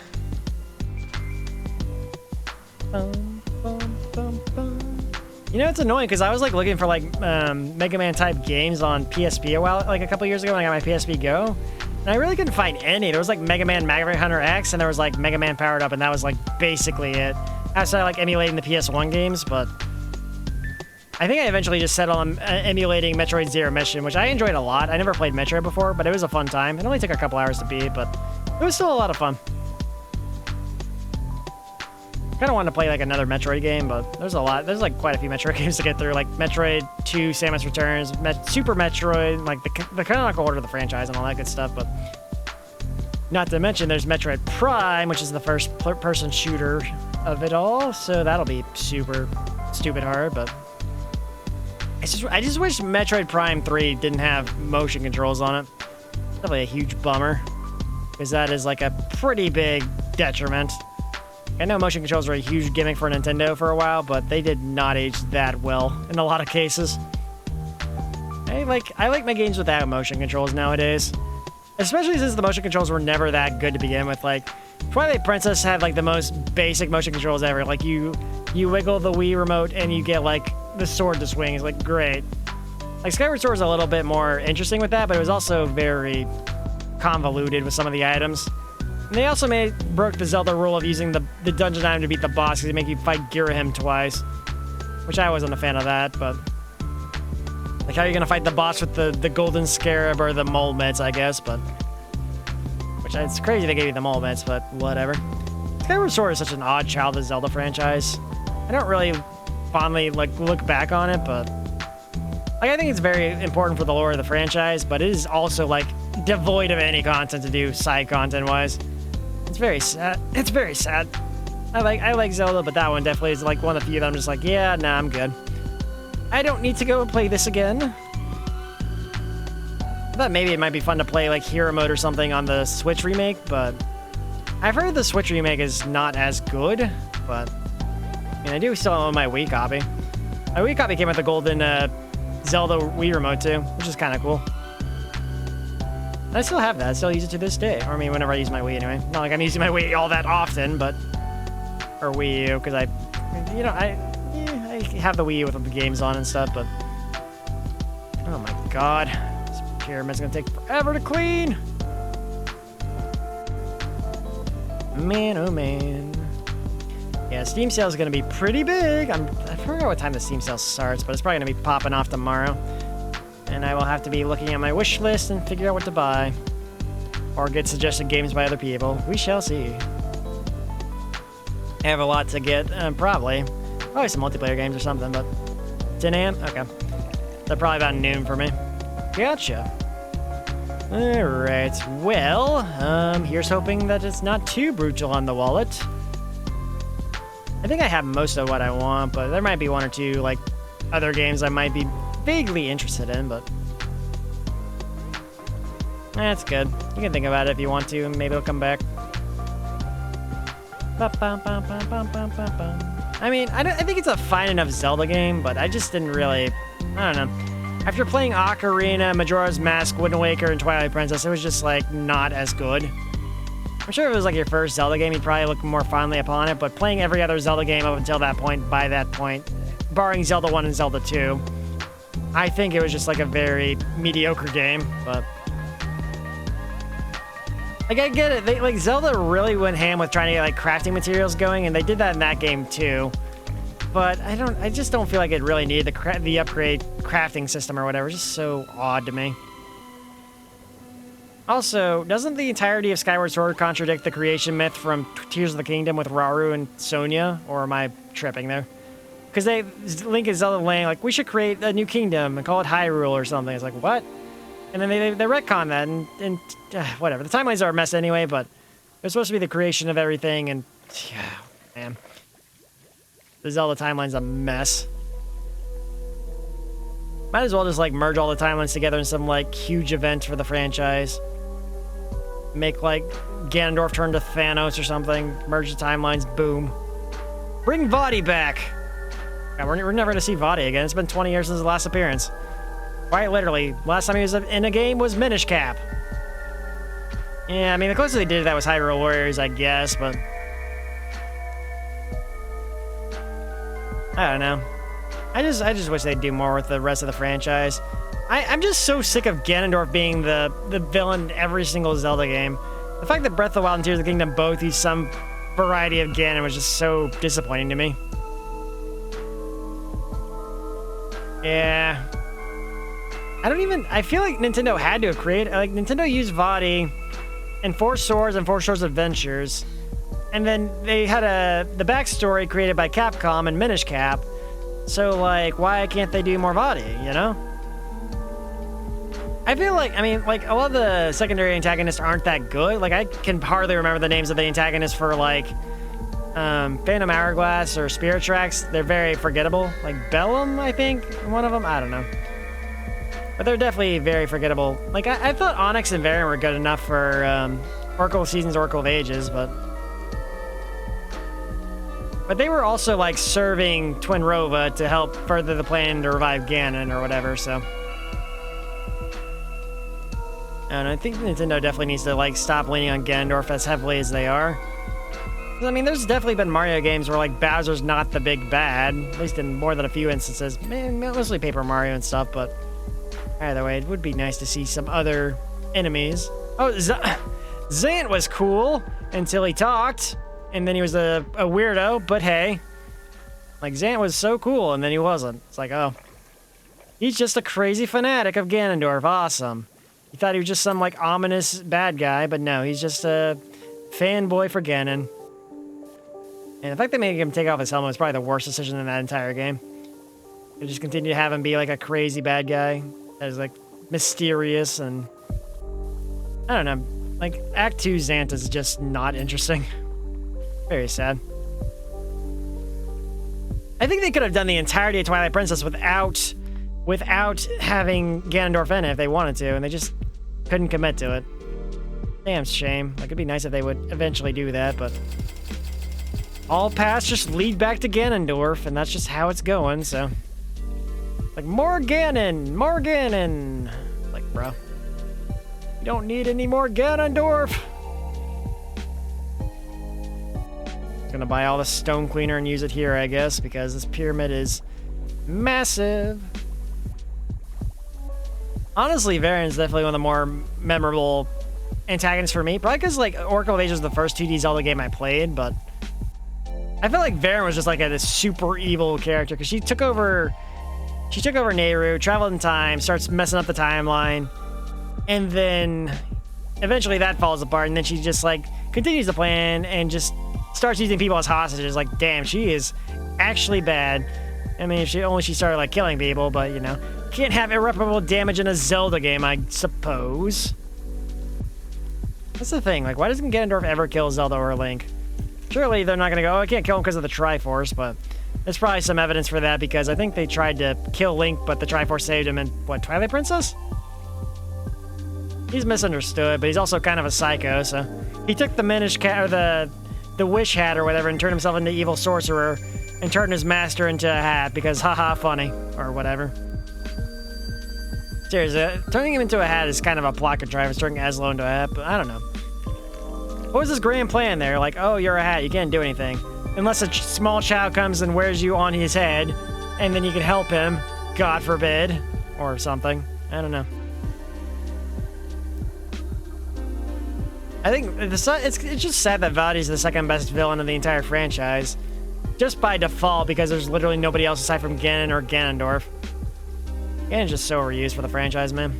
You know, it's annoying because I was like looking for like Mega Man type games on PSP a couple years ago when I got my PSP Go. And I really couldn't find any. There was like Mega Man Maverick Hunter X, and there was like Mega Man Powered Up, and that was like basically it. I started like emulating the PS1 games, but I think I eventually just settled on emulating Metroid Zero Mission, which I enjoyed a lot. I never played Metroid before, but it was a fun time. It only took a couple hours to beat, but it was still a lot of fun. Kind of wanted to play like another Metroid game, but there's a lot. There's like quite a few Metroid games to get through, like Metroid 2, Samus Returns, Super Metroid, like the canonical order of the franchise and all that good stuff. But not to mention there's Metroid Prime, which is the first-person shooter of it all. So that'll be super stupid hard. But I just wish Metroid Prime 3 didn't have motion controls on it. Definitely a huge bummer, because that is like a pretty big detriment. I know motion controls were a huge gimmick for Nintendo for a while, but they did not age that well in a lot of cases. I like my games without motion controls nowadays. Especially since the motion controls were never that good to begin with. Like, Twilight Princess had like the most basic motion controls ever. Like you wiggle the Wii remote and you get like the sword to swing. It's like great. Like Skyward Sword was a little bit more interesting with that, but it was also very convoluted with some of the items. And they also broke the Zelda rule of using the dungeon item to beat the boss, because they make you fight Girahim twice. Which I wasn't a fan of that, but... Like, how are you going to fight the boss with the golden scarab or the mole mitts, I guess, but... Which, it's crazy they gave you the moments, but whatever. Skyward Sword is such an odd child of the Zelda franchise. I don't really fondly like look back on it, but like I think it's very important for the lore of the franchise, but it is also like devoid of any content to do side content wise. It's very sad. It's very sad. I like Zelda, but that one definitely is like one of the few that I'm just like, yeah, nah, I'm good. I don't need to go and play this again. I thought maybe it might be fun to play like Hero Mode or something on the Switch remake, but I've heard the Switch remake is not as good, but I mean, I do still own my Wii copy. My Wii copy came with the golden Zelda Wii remote too, which is kind of cool. And I still have that. I still use it to this day. Or I mean, whenever I use my Wii anyway. Not like I'm using my Wii all that often, but... Or Wii U, because I have the Wii U with the games on and stuff, but... Oh my god. This pyramid's gonna take forever to clean! Man, oh man. Yeah, Steam sale is gonna be pretty big. I forgot what time the Steam sale starts, but it's probably gonna be popping off tomorrow. And I will have to be looking at my wish list and figure out what to buy. Or get suggested games by other people. We shall see. I have a lot to get, probably some multiplayer games or something, but 10 a.m.? Okay. So probably about noon for me. Gotcha. Alright, well, here's hoping that it's not too brutal on the wallet. I think I have most of what I want, but there might be one or two, like, other games I might be vaguely interested in, but... That's good. You can think about it if you want to, and maybe it'll come back. I mean, I think it's a fine enough Zelda game, but I just didn't really... I don't know. After playing Ocarina, Majora's Mask, Wind Waker, and Twilight Princess, it was just, like, not as good. I'm sure if it was, like, your first Zelda game, you'd probably look more fondly upon it, but playing every other Zelda game up until that point, by that point, barring Zelda 1 and Zelda 2, I think it was just, like, a very mediocre game, but... Like, I get it. Like, Zelda really went ham with trying to get, like, crafting materials going, and they did that in that game, too. But I just don't feel like it really needed the upgrade crafting system or whatever. It's just so odd to me. Also, doesn't the entirety of Skyward Sword contradict the creation myth from Tears of the Kingdom with Rauru and Sonia? Or am I tripping there? Because Link and Zelda laying like, we should create a new kingdom and call it Hyrule or something. It's like, what? And then they retcon that and whatever. The timelines are a mess anyway, but it was supposed to be the creation of everything, and yeah, man. The Zelda timeline's a mess. Might as well just, like, merge all the timelines together in some, like, huge event for the franchise. Make, like, Ganondorf turn to Thanos or something. Merge the timelines, boom. Bring Vaati back! God, we're never gonna see Vaati again. It's been 20 years since his last appearance. Quite literally. Last time he was in a game was Minish Cap. Yeah, I mean, the closest they did to that was Hyrule Warriors, I guess, but... I don't know. I just wish they'd do more with the rest of the franchise. I'm just so sick of Ganondorf being the villain in every single Zelda game. The fact that Breath of the Wild and Tears of the Kingdom both use some variety of Ganon was just so disappointing to me. Yeah. I feel like Nintendo had to have created, like, Nintendo used Vaati in Four Swords and Four Swords Adventures. And then they had the backstory created by Capcom and Minish Cap. So, like, why can't they do more Vaati, you know? I feel like, I mean, like, a lot of the secondary antagonists aren't that good. Like, I can hardly remember the names of the antagonists for, like, Phantom Hourglass or Spirit Tracks. They're very forgettable. Like, Bellum, I think, one of them. I don't know. But they're definitely very forgettable. Like, I thought Onyx and Varian were good enough for Oracle of Seasons, Oracle of Ages, but they were also, like, serving Twinrova to help further the plan to revive Ganon or whatever, so... And I think Nintendo definitely needs to, like, stop leaning on Ganondorf as heavily as they are. I mean, there's definitely been Mario games where, like, Bowser's not the big bad, at least in more than a few instances. Mostly Paper Mario and stuff, but either way, it would be nice to see some other enemies. Oh, Zant was cool until he talked. And then he was a weirdo, but hey. Like, Zant was so cool, and then he wasn't. It's like, oh. He's just a crazy fanatic of Ganondorf. Awesome. You thought he was just some, like, ominous bad guy, but no, he's just a fanboy for Ganon. And the fact they made him take off his helmet was probably the worst decision in that entire game. They just continue to have him be, like, a crazy bad guy that is, like, mysterious and... I don't know. Like, Act 2 Xant is just not interesting. Very sad. I think they could have done the entirety of Twilight Princess without having Ganondorf in it if they wanted to, and they just couldn't commit to it. Damn shame. Like, it'd be nice if they would eventually do that, but... all paths just lead back to Ganondorf, and that's just how it's going, so... like, more Ganon! More Ganon! Like, bro. You don't need any more Ganondorf! Gonna buy all the stone cleaner and use it here, I guess, because this pyramid is massive. Honestly, Varian's definitely one of the more memorable antagonists for me. Probably because, like, Oracle of Ages was the first 2D Zelda game I played, but I feel like Varian was just like a super evil character because she took over Nehru, traveled in time, starts messing up the timeline, and then eventually that falls apart, and then she just, like, continues the plan and just starts using people as hostages. Like, damn, she is actually bad. I mean, if she started, like, killing people, but, you know, can't have irreparable damage in a Zelda game, I suppose. That's the thing, like, why doesn't Ganondorf ever kill Zelda or Link? Surely they're not gonna go, oh, I can't kill him because of the Triforce, but there's probably some evidence for that because I think they tried to kill Link, but the Triforce saved him in, what, Twilight Princess? He's misunderstood, but he's also kind of a psycho, so... he took the Minish Cat, or the Wish Hat or whatever, and turned himself into evil sorcerer, and turned his master into a hat, because haha, funny, or whatever. Seriously, turning him into a hat is kind of a plot contrivance, turning Aslo into a hat, but I don't know. What was his grand plan there? Like, oh, you're a hat, you can't do anything. Unless a small child comes and wears you on his head, and then you can help him, God forbid, or something. I don't know. I think it's just sad that Vadi's the second best villain of the entire franchise. Just by default, because there's literally nobody else aside from Ganon or Ganondorf. Ganon's just so overused for the franchise, man.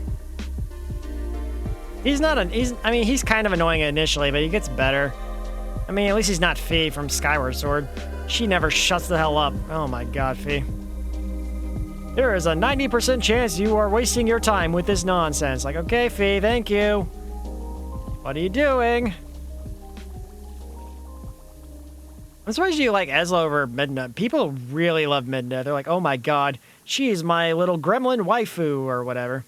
He's kind of annoying initially, but he gets better. I mean, at least he's not Fi from Skyward Sword. She never shuts the hell up. Oh my god, Fi. There is a 90% chance you are wasting your time with this nonsense. Like, okay, Fi, thank you. What are you doing? I'm surprised you like Aslo over Midna. People really love Midna. They're like, oh my god, she's my little gremlin waifu, or whatever.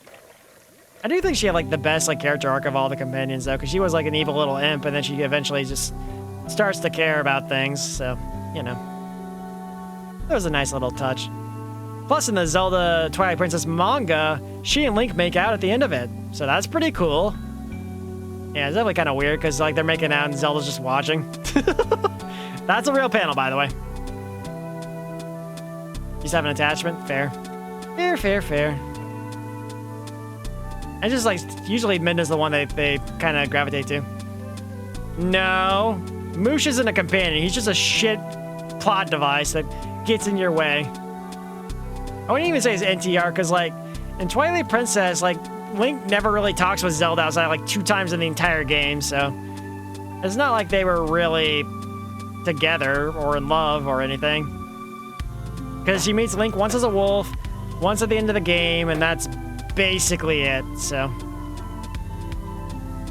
I do think she had, like, the best, like, character arc of all the companions, though, because she was, like, an evil little imp, and then she eventually just starts to care about things, so, you know. That was a nice little touch. Plus, in the Zelda Twilight Princess manga, she and Link make out at the end of it, so that's pretty cool. Yeah, it's definitely kind of weird, because, like, they're making out and Zelda's just watching. That's a real panel, by the way. Just have an attachment? Fair. Fair, fair, fair. I just, like, usually Midna's the one they kind of gravitate to. No. Moosh isn't a companion. He's just a shit plot device that gets in your way. I wouldn't even say it's NTR, because, like, in Twilight Princess, like, Link never really talks with Zelda outside, like, 2 times in the entire game, so... it's not like they were really together or in love or anything. Because she meets Link once as a wolf, once at the end of the game, and that's basically it, so...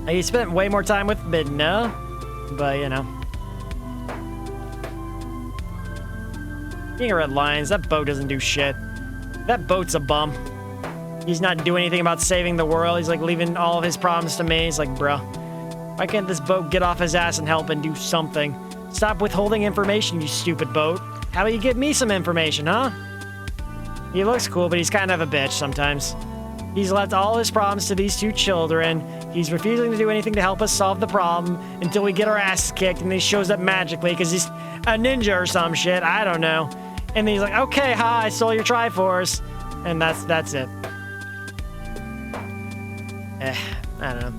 he spent way more time with Midna, but, you know. King of Red Lions, that boat doesn't do shit. That boat's a bum. He's not doing anything about saving the world. He's, like, leaving all of his problems to me. He's like, bruh, why can't this boat get off his ass and help and do something? Stop withholding information, you stupid boat. How about you give me some information, huh? He looks cool, but he's kind of a bitch sometimes. He's left all his problems to these 2 children. He's refusing to do anything to help us solve the problem until we get our asses kicked, and he shows up magically because he's a ninja or some shit. I don't know. And then he's like, okay, ha, I stole your Triforce. And that's it. I don't know.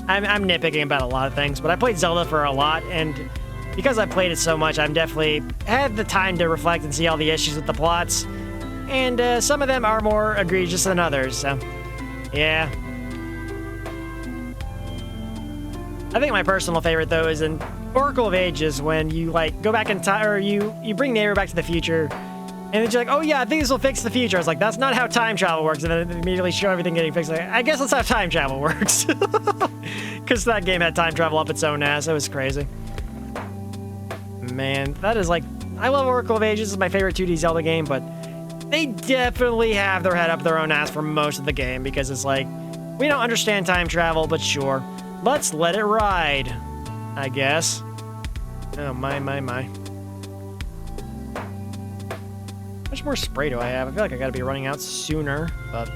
I'm nitpicking about a lot of things, but I played Zelda for a lot, and because I played it so much, I've definitely had the time to reflect and see all the issues with the plots. And some of them are more egregious than others, so yeah. I think my personal favorite though is in Oracle of Ages when you like go back in time, or you bring Nehru back to the future, and then you're like, oh yeah, I think this will fix the future. I was like, that's not how time travel works, and then it immediately show everything getting fixed. Like, I guess that's how time travel works, because that game had time travel up its own ass. It was crazy. Man, that is like, I love Oracle of Ages. It's my favorite 2D Zelda game, but they definitely have their head up their own ass for most of the game because it's like, we don't understand time travel, but sure. Let's let it ride, I guess. Oh, my. How much more spray do I have? I feel like I gotta be running out sooner, but...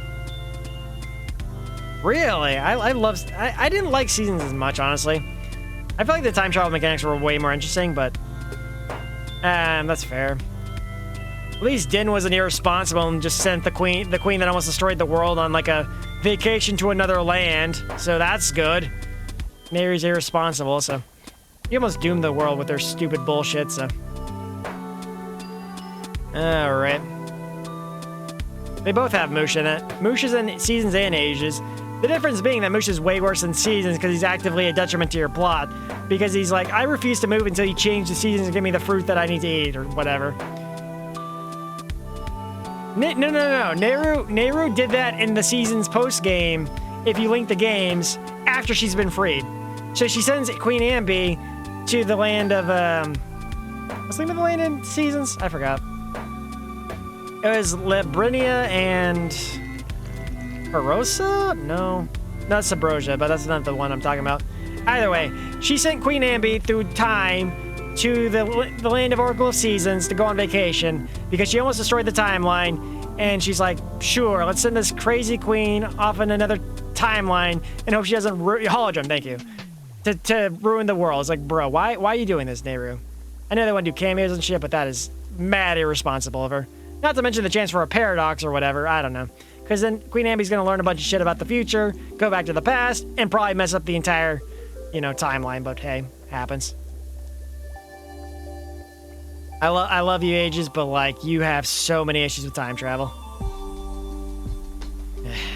Really? I didn't like Seasons as much, honestly. I feel like the time travel mechanics were way more interesting, but... that's fair. At least Din wasn't irresponsible and just sent the queen that almost destroyed the world on, like, a vacation to another land, so that's good. Nehru's irresponsible, so he almost doomed the world with their stupid bullshit, so. Alright. They both have Moosh in it. Moosh is in Seasons and Ages. The difference being that Moosh is way worse than Seasons because he's actively a detriment to your plot. Because he's like, I refuse to move until you change the seasons and give me the fruit that I need to eat, or whatever. No. Nehru did that in the Seasons post-game, if you link the games, after she's been freed. So she sends Queen Ambi to the land of, what's the name of the land in Seasons? I forgot. It was Librinia and... Barossa? No. That's Sabrosia, but that's not the one I'm talking about. Either way, she sent Queen Ambi through time to the land of Oracle of Seasons to go on vacation because she almost destroyed the timeline, and she's like, sure, let's send this crazy queen off in another timeline and hope she doesn't hologram, thank you, to ruin the world. It's like, bro, why are you doing this, Nehru? I know they want to do cameos and shit, but that is mad irresponsible of her. Not to mention the chance for a paradox or whatever, I don't know. Because then Queen Ambi's going to learn a bunch of shit about the future, go back to the past, and probably mess up the entire, timeline, but hey, happens. I love you, Ages, but, like, you have so many issues with time travel.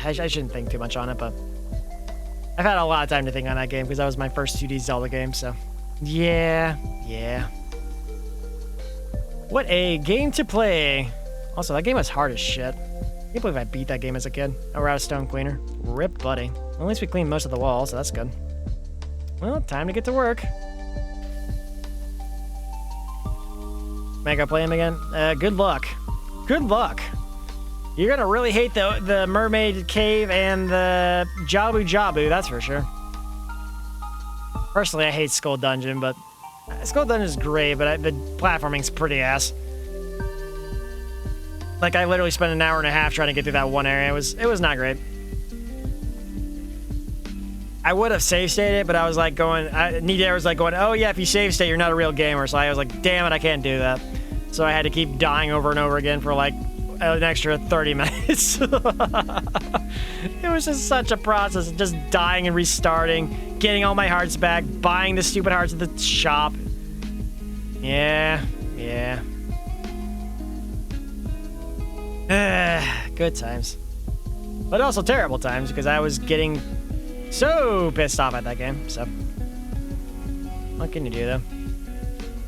I shouldn't think too much on it, but I've had a lot of time to think on that game because that was my first 2D Zelda game, so yeah. What a game to play. Also, that game was hard as shit. I can't believe I beat that game as a kid. Oh, we're out of stone cleaner. Rip, buddy. Well, at least we cleaned most of the walls, so that's good. Well, time to get to work. Am I gonna play him again? Good luck. Good luck. You're gonna really hate the mermaid cave and the Jabu Jabu, that's for sure. Personally, I hate Skull Dungeon, but Skull Dungeon is great, but the platforming's pretty ass. Like, I literally spent an hour and a half trying to get through that one area. It was not great. I would have save stated it, but I was like Nidare was like going, oh yeah, if you save state, you're not a real gamer. So I was like, damn it, I can't do that. So I had to keep dying over and over again for like an extra 30 minutes. It was just such a process of just dying and restarting, getting all my hearts back, buying the stupid hearts at the shop. Yeah. Good times. But also terrible times because I was getting so pissed off at that game, so. What can you do, though?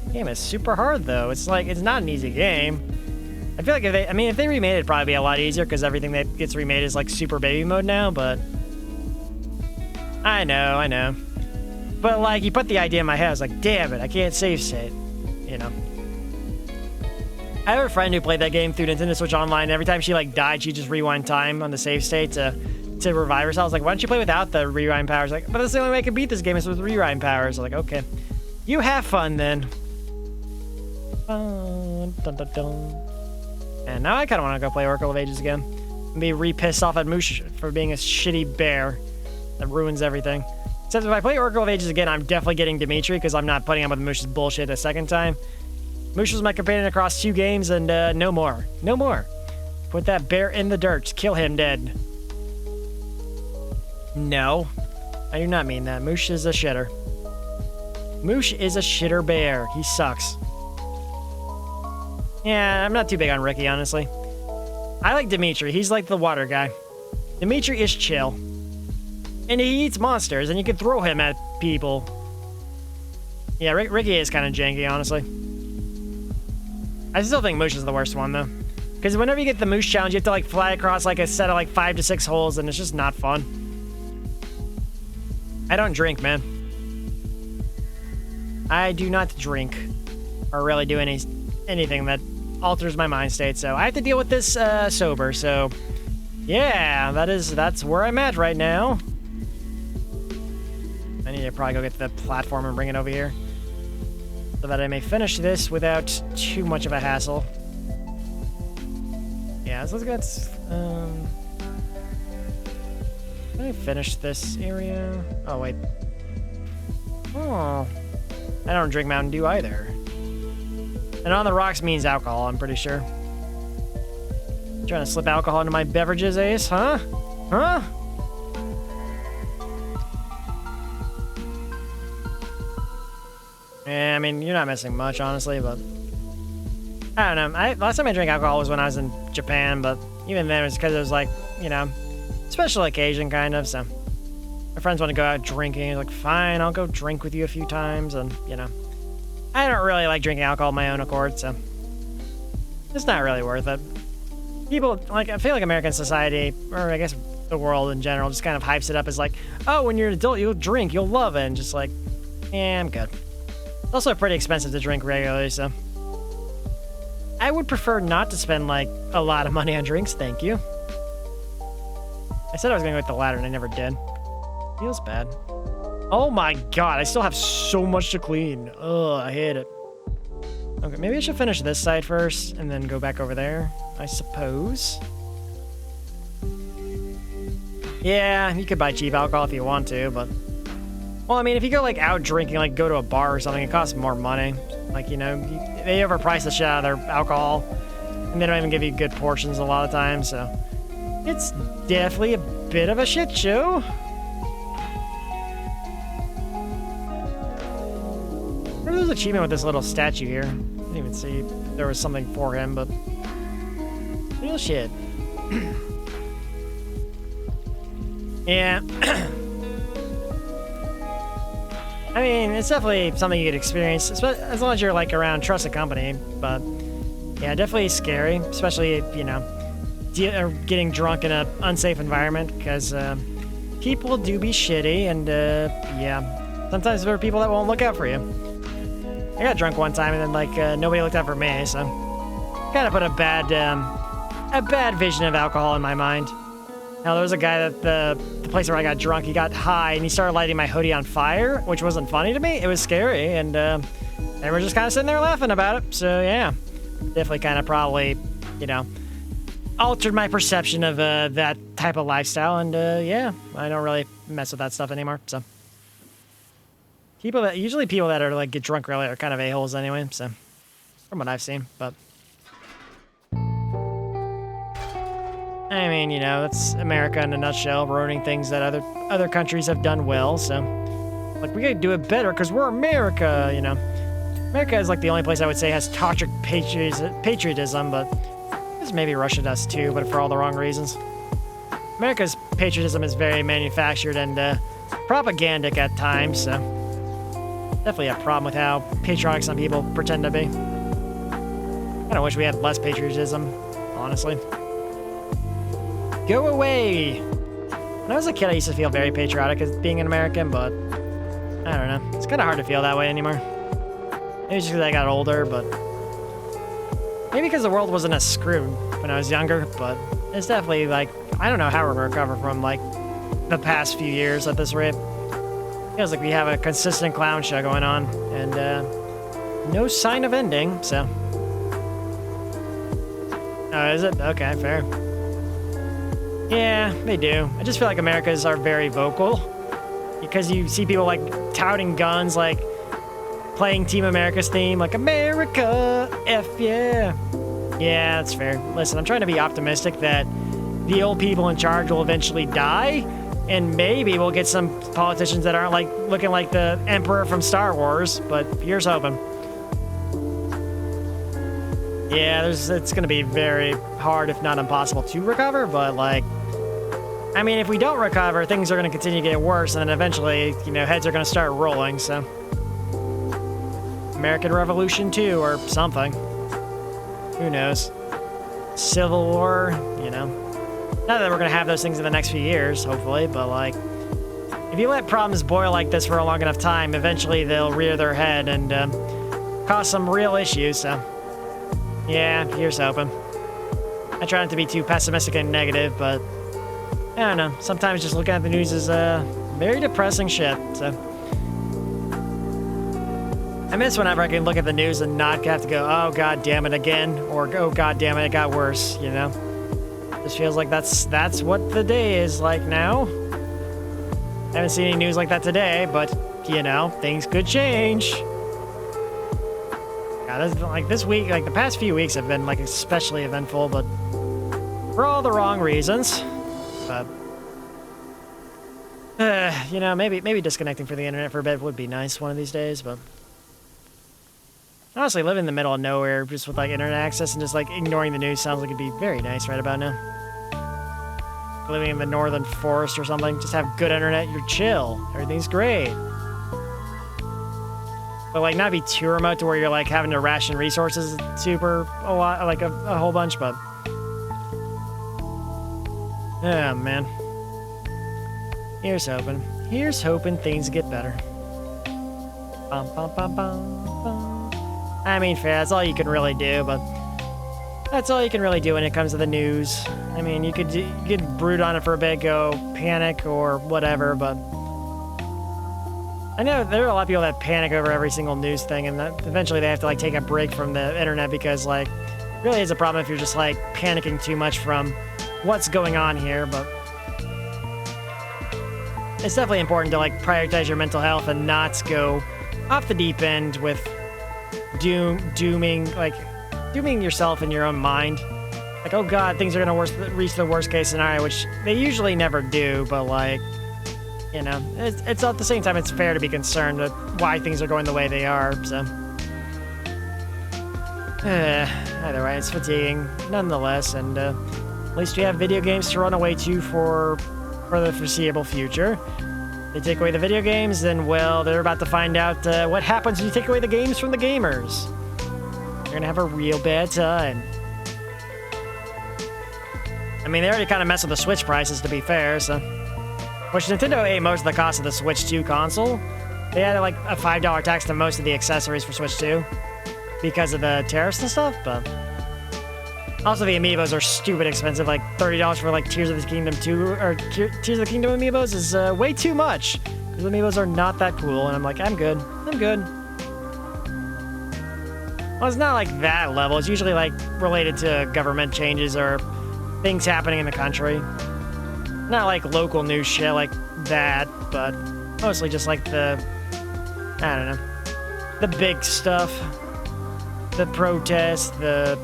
The game is super hard, though. It's like, it's not an easy game. I feel like if they remade it, it'd probably be a lot easier because everything that gets remade is like super baby mode now, but. I know. But like, you put the idea in my head, I was like, damn it, I can't save state, I have a friend who played that game through Nintendo Switch Online, and every time she like died, she'd just rewind time on the save state to revive herself. I was like, why don't you play without the rewind powers? Like, but that's the only way I can beat this game is with rewind powers. I was like, okay. You have fun then. And now I kind of want to go play Oracle of Ages again. And be re-pissed off at Moosh for being a shitty bear that ruins everything. Except if I play Oracle of Ages again, I'm definitely getting Dimitri because I'm not putting up with Moosh's bullshit a second time. Moosh was my companion across 2 games, and no more. No more. Put that bear in the dirt. Kill him dead. No. I do not mean that. Moosh is a shitter. Moosh is a shitter bear. He sucks. Yeah, I'm not too big on Ricky, honestly. I like Dimitri. He's like the water guy. Dimitri is chill. And he eats monsters, and you can throw him at people. Yeah, Ricky is kind of janky, honestly. I still think Moosh is the worst one, though. Because whenever you get the Moosh challenge, you have to, like, fly across, like, a set of, like, 5 to 6 holes, and it's just not fun. I don't drink, man. I do not drink. Or really do anything that alters my mind state, so I have to deal with this, sober, so... Yeah, that's where I'm at right now. I need to probably go get the platform and bring it over here. So that I may finish this without too much of a hassle. Yeah, so let's get, let me finish this area. Oh, wait. Oh. I don't drink Mountain Dew either. And on the rocks means alcohol, I'm pretty sure. Trying to slip alcohol into my beverages, Ace, huh? Huh? Yeah, I mean, you're not missing much, honestly, but... I don't know. Last time I drank alcohol was when I was in Japan, but even then it was because it was like, you know, special occasion kind of, so... My friends want to go out drinking, like, fine, I'll go drink with you a few times, and, you know... I don't really like drinking alcohol of my own accord, so... It's not really worth it. People, like, I feel like American society, or I guess the world in general, just kind of hypes it up as like, oh, when you're an adult, you'll drink, you'll love it, and just like, yeah, I'm good. It's also pretty expensive to drink regularly, so... I would prefer not to spend, like, a lot of money on drinks, thank you. I said I was gonna go with the ladder, and I never did. Feels bad. Oh my god, I still have so much to clean. Ugh, I hate it. Okay, maybe I should finish this side first, and then go back over there, I suppose. Yeah, you could buy cheap alcohol if you want to, but... Well, I mean, if you go, like, out drinking, like, go to a bar or something, it costs more money. Like, you know, they overprice the shit out of their alcohol, and they don't even give you good portions a lot of times, so... It's definitely a bit of a shit show. There's an achievement with this little statue here. I didn't even see if there was something for him, but... Real shit. Yeah. I mean, it's definitely something you could experience, as long as you're, like, around trusted company, but... Yeah, definitely scary, especially, you know, getting drunk in an unsafe environment, because, people do be shitty, and, yeah. Sometimes there are people that won't look out for you. I got drunk one time, and then, like, nobody looked out for me, so... Kind of put a bad vision of alcohol in my mind. Now, there was a guy that the place where I got drunk, he got high, and he started lighting my hoodie on fire, which wasn't funny to me. It was scary, and we're just kind of sitting there laughing about it, so, yeah. Definitely kind of probably, you know, altered my perception of that type of lifestyle, and, yeah, I don't really mess with that stuff anymore, so... Usually people that are, like, get drunk early are kind of a-holes anyway, so... From what I've seen, but... I mean, you know, that's America in a nutshell, ruining things that other countries have done well, so... Like, we gotta do it better, because we're America, you know? America is, like, the only place I would say has toxic patriotism, but... This maybe Russia does too, but for all the wrong reasons. America's patriotism is very manufactured and, propagandic at times, so... Definitely a problem with how patriotic some people pretend to be. Kinda wish we had less patriotism, honestly. Go away! When I was a kid, I used to feel very patriotic as being an American, but... I don't know. It's kinda hard to feel that way anymore. Maybe just because I got older, but... Maybe because the world wasn't as screwed when I was younger, but... It's definitely, like... I don't know how we're gonna recover from, like... the past few years at this rate. Feels like we have a consistent clown show going on, and, no sign of ending, so... Oh, is it? Okay, fair. Yeah, they do. I just feel like Americans are very vocal, because you see people, like, touting guns, like, playing Team America's theme, like, America, F yeah. Yeah, that's fair. Listen, I'm trying to be optimistic that the old people in charge will eventually die, and maybe we'll get some politicians that aren't, like, looking like the Emperor from Star Wars, but here's hoping. Yeah, it's gonna be very hard, if not impossible, to recover, but, like, I mean, if we don't recover, things are going to continue to get worse, and then eventually, you know, heads are going to start rolling, so. American Revolution 2 or something. Who knows? Civil War, you know. Not that we're going to have those things in the next few years, hopefully, but like, if you let problems boil like this for a long enough time, eventually they'll rear their head and cause some real issues, so. Yeah, here's hoping. I try not to be too pessimistic and negative, but I don't know. Sometimes just looking at the news is very depressing shit, so. I miss whenever I can look at the news and not have to go, oh god damn it again, or oh god damn it, it got worse, you know? Just feels like that's what the day is like now. I haven't seen any news like that today, but, you know, things could change. God, like this week, like the past few weeks have been like especially eventful, but for all the wrong reasons. But, you know, maybe disconnecting from the internet for a bit would be nice one of these days, but honestly, living in the middle of nowhere just with like internet access and just like ignoring the news sounds like it'd be very nice right about now. Living in the northern forest or something, just have good internet, you're chill, everything's great. But like not be too remote to where you're like having to ration resources super a lot, like a whole bunch, but oh man. Here's hoping things get better. Bum, bum, bum, bum, bum. I mean, fair, that's all you can really do, but that's all you can really do when it comes to the news. I mean, you could brood on it for a bit, go panic or whatever, but I know there are a lot of people that panic over every single news thing, and that eventually they have to like take a break from the internet because like it really is a problem if you're just like panicking too much from what's going on here, but it's definitely important to like prioritize your mental health and not go off the deep end with dooming yourself in your own mind. Like, oh god, things are gonna reach the worst case scenario, which they usually never do, but like, you know, it's at the same time it's fair to be concerned with why things are going the way they are, so. Either way, it's fatiguing nonetheless, and at least we have video games to run away to for the foreseeable future. They take away the video games, then, well, they're about to find out what happens when you take away the games from the gamers. You're gonna have a real bad time. I mean, they already kind of messed with the Switch prices, to be fair, so. Which Nintendo ate most of the cost of the Switch 2 console. They had like a $5 tax to most of the accessories for Switch 2 because of the tariffs and stuff, but also the amiibos are stupid expensive, like $30 for like Tears of the Kingdom 2 or Tears of the Kingdom amiibos is way too much. Because amiibos are not that cool, and I'm like, I'm good. Well, it's not like that level. It's usually like related to government changes or things happening in the country. Not like local news shit like that, but mostly just like the, I don't know, the big stuff. The protests, the,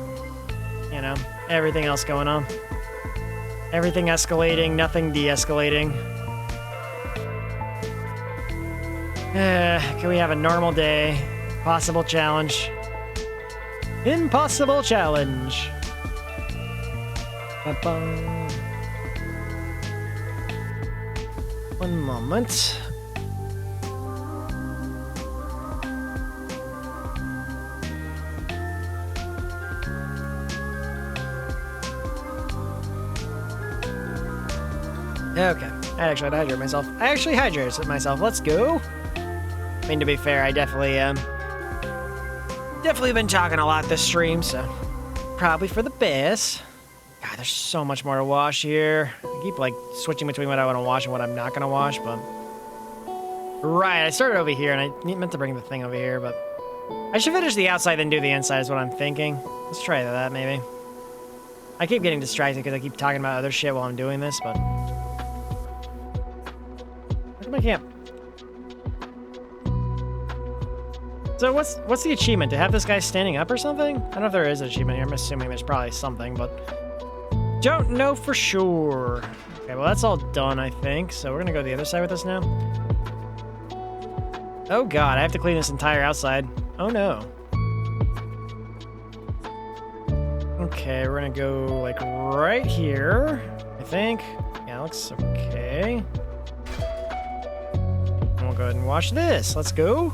you know, everything else going on. Everything escalating, nothing de-escalating. Can we have a normal day? Possible challenge. Impossible challenge. Ba-bum. One moment. Okay, I actually had to hydrate myself. I actually hydrated myself. Let's go. I mean, to be fair, I definitely been talking a lot this stream, so probably for the best. God, there's so much more to wash here. I keep like switching between what I want to wash and what I'm not gonna wash, but right, I started over here and I meant to bring the thing over here, but I should finish the outside then do the inside is what I'm thinking. Let's try that maybe. I keep getting distracted because I keep talking about other shit while I'm doing this, but how come I can't? So what's the achievement? To have this guy standing up or something? I don't know if there is an achievement here. I'm assuming there's probably something, but don't know for sure. Okay, well that's all done, I think. So we're gonna go to the other side with this now. Oh god, I have to clean this entire outside. Oh no. Okay, we're gonna go like right here, I think. Yeah, That looks okay. We'll go ahead and wash this. Let's go.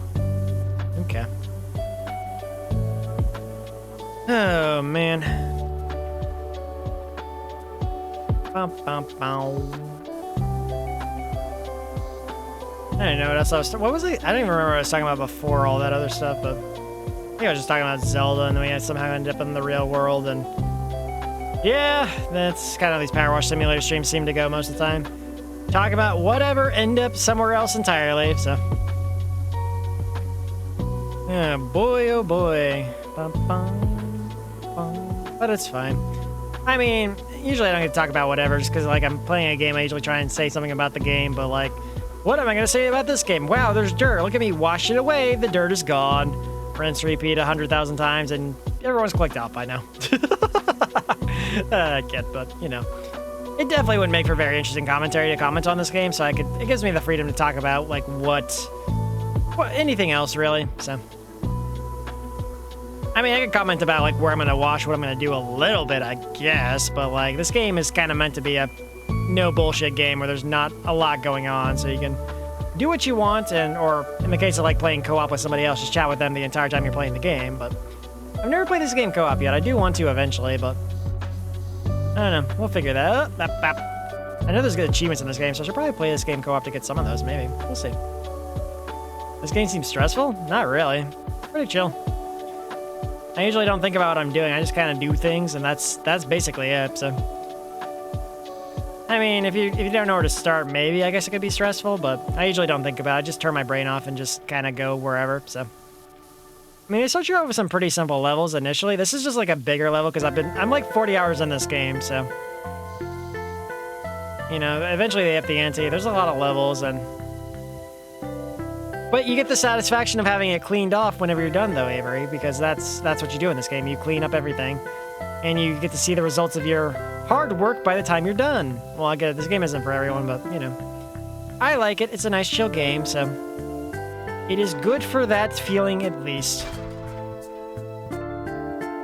Okay. Oh, man. Bum, bum, bum. I don't know what else I was... What was it? I don't even remember what I was talking about before all that other stuff, but... I think I was just talking about Zelda, and then we had somehow ended up in the real world, and... Yeah, that's kind of how these Power Wash Simulator streams seem to go most of the time. Talk about whatever, end up somewhere else entirely, so... Yeah, boy, oh boy. Bum, bum, bum. But it's fine. I mean, usually I don't get to talk about whatever, just because, like, I'm playing a game, I usually try and say something about the game, but, like... What am I going to say about this game? Wow, there's dirt. Look at me wash it away. The dirt is gone. Rinse, repeat 100,000 times, and everyone's clicked out by now. I can't, but, you know. It definitely would make for very interesting commentary to comment on this game, so it gives me the freedom to talk about, like, anything else, really, so. I mean, I could comment about, like, where I'm going to wash, what I'm going to do a little bit, I guess, but, like, this game is kind of meant to be a no bullshit game where there's not a lot going on, so you can do what you want, or in the case of like playing co-op with somebody else, just chat with them the entire time you're playing the game. But I've never played this game co-op yet. I do want to eventually, but I don't know. We'll figure that out. Bap, bap. I know there's good achievements in this game, so I should probably play this game co-op to get some of those, maybe. We'll see. This game seems stressful? Not really. Pretty chill. I usually don't think about what I'm doing. I just kind of do things, and that's basically it, so... I mean, if you don't know where to start, maybe I guess it could be stressful, but I usually don't think about it. I just turn my brain off and just kind of go wherever, so. I mean, they start you out with some pretty simple levels initially. This is just like a bigger level because I'm like 40 hours in this game, so. You know, eventually they up the ante. There's a lot of levels, but you get the satisfaction of having it cleaned off whenever you're done, though, Avery, because that's what you do in this game. You clean up everything, and you get to see the results of your hard work by the time you're done. Well, I get it. This game isn't for everyone, but, you know. I like it. It's a nice, chill game, so... It is good for that feeling, at least.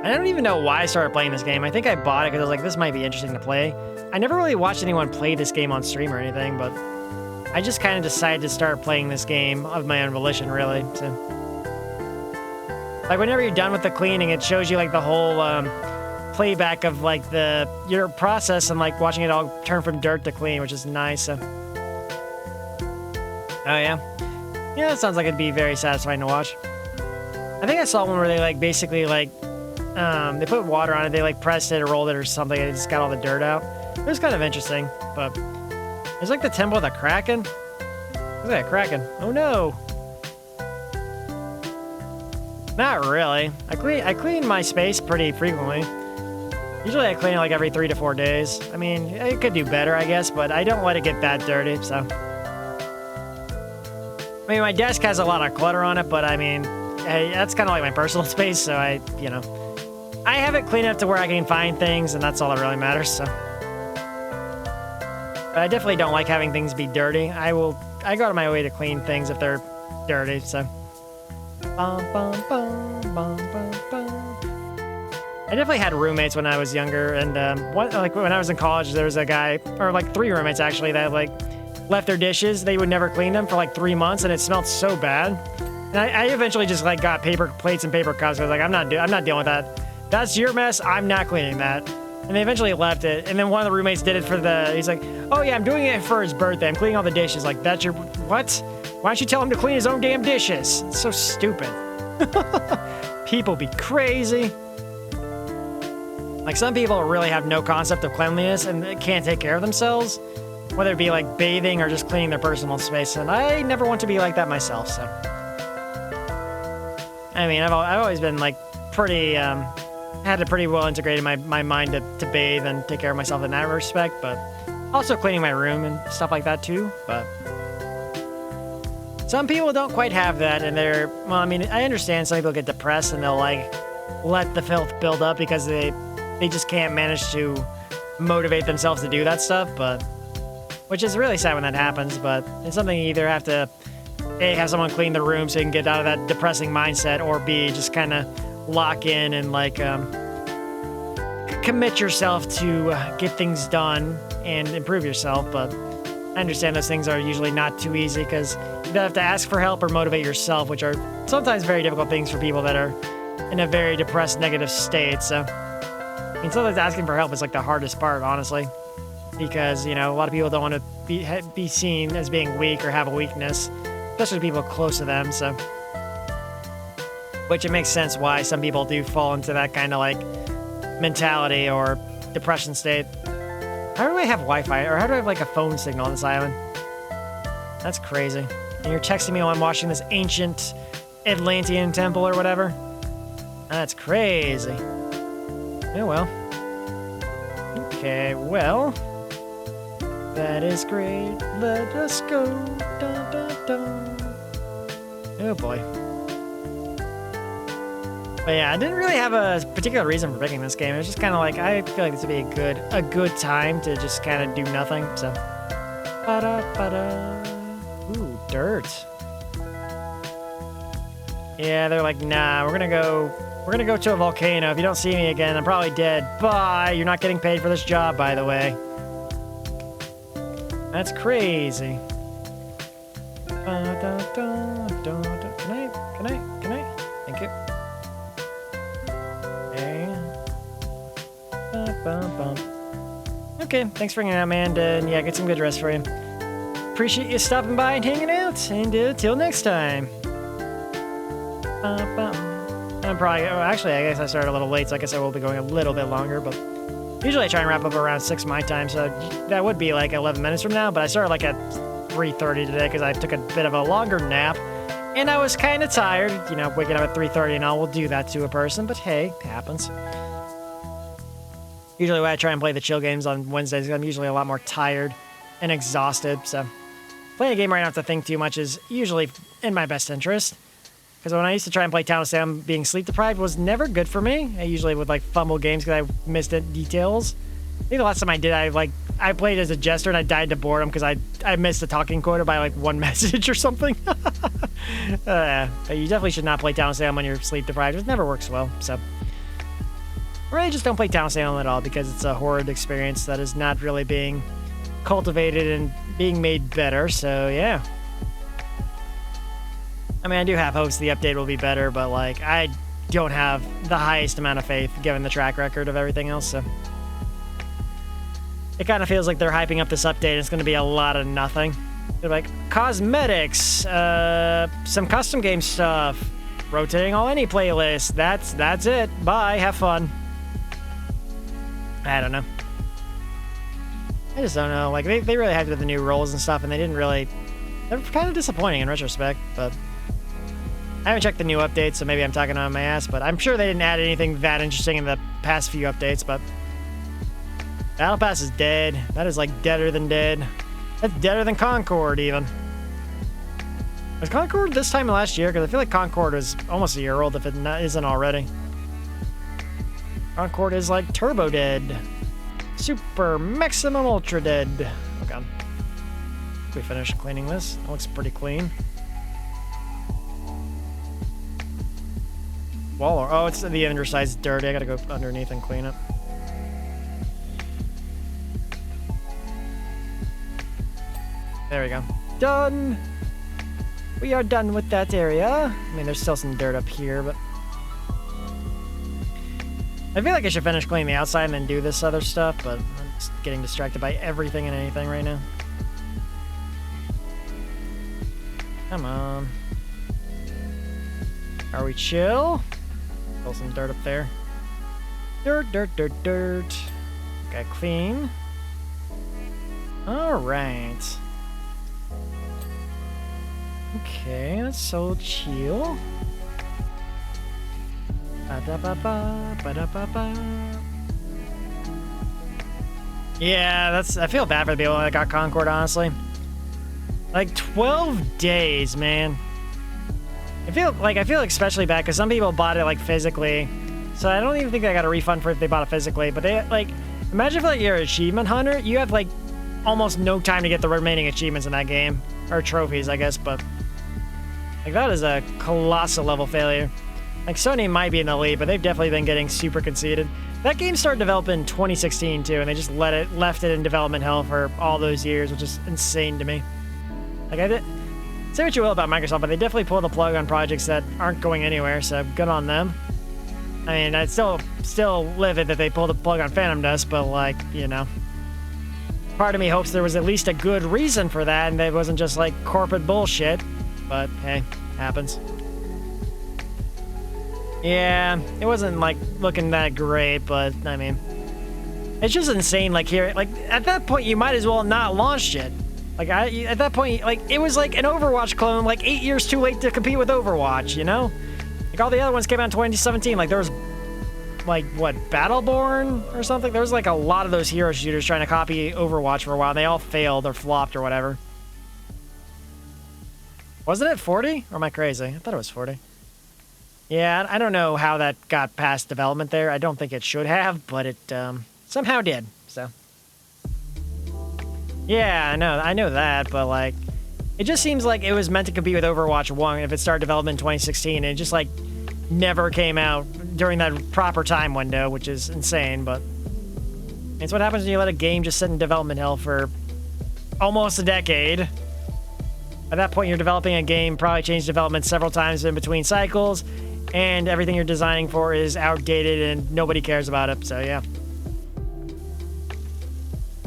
I don't even know why I started playing this game. I think I bought it because I was like, this might be interesting to play. I never really watched anyone play this game on stream or anything, but... I just kind of decided to start playing this game of my own volition, really, so... Like, whenever you're done with the cleaning, it shows you, like, the whole, playback of like your process and like watching it all turn from dirt to clean, which is nice. Oh yeah, it sounds like it'd be very satisfying to watch. I think I saw one where they like basically like they put water on it, they like pressed it or rolled it or something, and it just got all the dirt out. It was kind of interesting, but it's like the Temple of the Kraken. Look at that Kraken! Oh no! Not really. I clean my space pretty frequently. Usually I clean it like every 3 to 4 days. I mean, it could do better, I guess, but I don't let it get that dirty, so. I mean, my desk has a lot of clutter on it, but I mean, hey, that's kind of like my personal space, so I have it clean up to where I can find things, and that's all that really matters, so. But I definitely don't like having things be dirty. I go out of my way to clean things if they're dirty, so. Bum, bum, bum, bum, bum, bum. I definitely had roommates when I was younger, and like when I was in college, there was a guy, or like 3 roommates actually, that like left their dishes. They would never clean them for like 3 months, and it smelled so bad. And I eventually just like got paper plates and paper cups. I was like, I'm not dealing with that. That's your mess. I'm not cleaning that. And they eventually left it. And then one of the roommates did it he's like, oh yeah, I'm doing it for his birthday. I'm cleaning all the dishes. Like, that's your, what? Why don't you tell him to clean his own damn dishes? It's so stupid. People be crazy. Like, some people really have no concept of cleanliness and can't take care of themselves, whether it be like bathing or just cleaning their personal space. And I never want to be like that myself, so. I mean, I've always been like pretty, had it pretty well integrated in my mind to bathe and take care of myself in that respect, but also cleaning my room and stuff like that too, but. Some people don't quite have that, and well, I mean, I understand some people get depressed and they'll like let the filth build up because they just can't manage to motivate themselves to do that stuff, but which is really sad when that happens, but it's something you either have to A, have someone clean the room so you can get out of that depressing mindset, or B, just kind of lock in and like commit yourself to get things done and improve yourself, but I understand those things are usually not too easy because you have to ask for help or motivate yourself, which are sometimes very difficult things for people that are in a very depressed, negative state. So, I mean, sometimes asking for help is like the hardest part, honestly, because, you know, a lot of people don't want to be seen as being weak or have a weakness, especially people close to them. So, which it makes sense why some people do fall into that kind of like mentality or depression state. How do I have Wi-Fi, or how do I have like a phone signal on this island? That's crazy. And you're texting me while I'm watching this ancient Atlantean temple or whatever? That's crazy. Oh well. Okay, well. That is great. Let us go. Dun, dun, dun. Oh boy. But yeah, I didn't really have a particular reason for picking this game. It was just kind of like, I feel like this would be a good time to just kind of do nothing. So, ooh, dirt. Yeah, they're like, nah, we're gonna go to a volcano. If you don't see me again, I'm probably dead. Bye. You're not getting paid for this job, by the way. That's crazy. Can I? Thank you. Okay, thanks for hanging out, man, and yeah, get some good rest for you. Appreciate you stopping by and hanging out, and till next time. I'm probably, actually, I guess I started a little late, so I guess I will be going a little bit longer, but usually I try and wrap up around 6 my time, so that would be like 11 minutes from now, but I started like at 3:30 today because I took a bit of a longer nap, and I was kind of tired, you know, waking up at 3:30 and all will do that to a person, but hey, it happens. Usually when I try and play the chill games on Wednesdays, I'm usually a lot more tired and exhausted, so playing a game where I don't have to think too much is usually in my best interest. Because when I used to try and play Town of Sam, being sleep deprived was never good for me. I usually would like fumble games because I missed details. I think the last time I did, I played as a jester and I died to boredom because I missed the talking quota by like one message or something. You definitely should not play Town of Sam when you're sleep deprived. It never works well, so. Really just don't play Town of Salem at all because it's a horrid experience that is not really being cultivated and being made better, so yeah. I mean, I do have hopes the update will be better, but like, I don't have the highest amount of faith given the track record of everything else, so. It kind of feels like they're hyping up this update and it's going to be a lot of nothing. They're like, cosmetics, some custom game stuff, rotating all any playlists, that's it, bye, have fun. I don't know. I just don't know. Like, they really hyped up the new roles and stuff, and they didn't really... They're kind of disappointing in retrospect, but... I haven't checked the new updates, so maybe I'm talking on my ass, but I'm sure they didn't add anything that interesting in the past few updates, but... Battle Pass is dead. That is, like, deader than dead. That's deader than Concord, even. Was Concord this time last year? Because I feel like Concord was almost a year old if it isn't already. Concord is like turbo dead. Super maximum ultra dead. Oh god. We finished cleaning this. That looks pretty clean. Wall, oh, it's the underside's dirty. I gotta go underneath and clean it. There we go. Done! We are done with that area. I mean, there's still some dirt up here, but... I feel like I should finish cleaning the outside and then do this other stuff, but I'm just getting distracted by everything and anything right now. Come on. Are we chill? Pull some dirt up there. Dirt, dirt, dirt, dirt. Got clean. Alright. Okay, that's so chill. Ba-da-ba-ba, ba-da-ba-ba. Yeah, I feel bad for the people that got Concord, honestly. Like, 12 days, man. I feel especially bad because some people bought it, like, physically. So I don't even think I got a refund for if they bought it physically. But they, like, imagine if, like, you're an achievement hunter. You have, like, almost no time to get the remaining achievements in that game. Or trophies, I guess, but... Like, that is a colossal level failure. Like, Sony might be in the lead, but they've definitely been getting super conceited. That game started developing in 2016 too, and they just left it in development hell for all those years, which is insane to me. Like say what you will about Microsoft, but they definitely pull the plug on projects that aren't going anywhere. So good on them. I mean, I'd still livid that they pulled the plug on Phantom Dust, but like, you know, part of me hopes there was at least a good reason for that, and that it wasn't just like corporate bullshit. But hey, happens. Yeah, it wasn't like looking that great, but I mean, it's just insane. Like here, like at that point, you might as well not launch it. Like at that point, like it was like an Overwatch clone, like 8 years too late to compete with Overwatch. You know, like all the other ones came out in 2017. Like there was, like what, Battleborn or something. There was like a lot of those hero shooters trying to copy Overwatch for a while. And they all failed or flopped or whatever. Wasn't it 40? Or am I crazy? I thought it was 40. Yeah, I don't know how that got past development there. I don't think it should have, but it somehow did, so. Yeah, I know that, but like, it just seems like it was meant to compete with Overwatch 1 if it started development in 2016, and it just like never came out during that proper time window, which is insane, but it's what happens when you let a game just sit in development hell for almost a decade. At that point, you're developing a game, probably changed development several times in between cycles, and everything you're designing for is outdated and nobody cares about it, so yeah.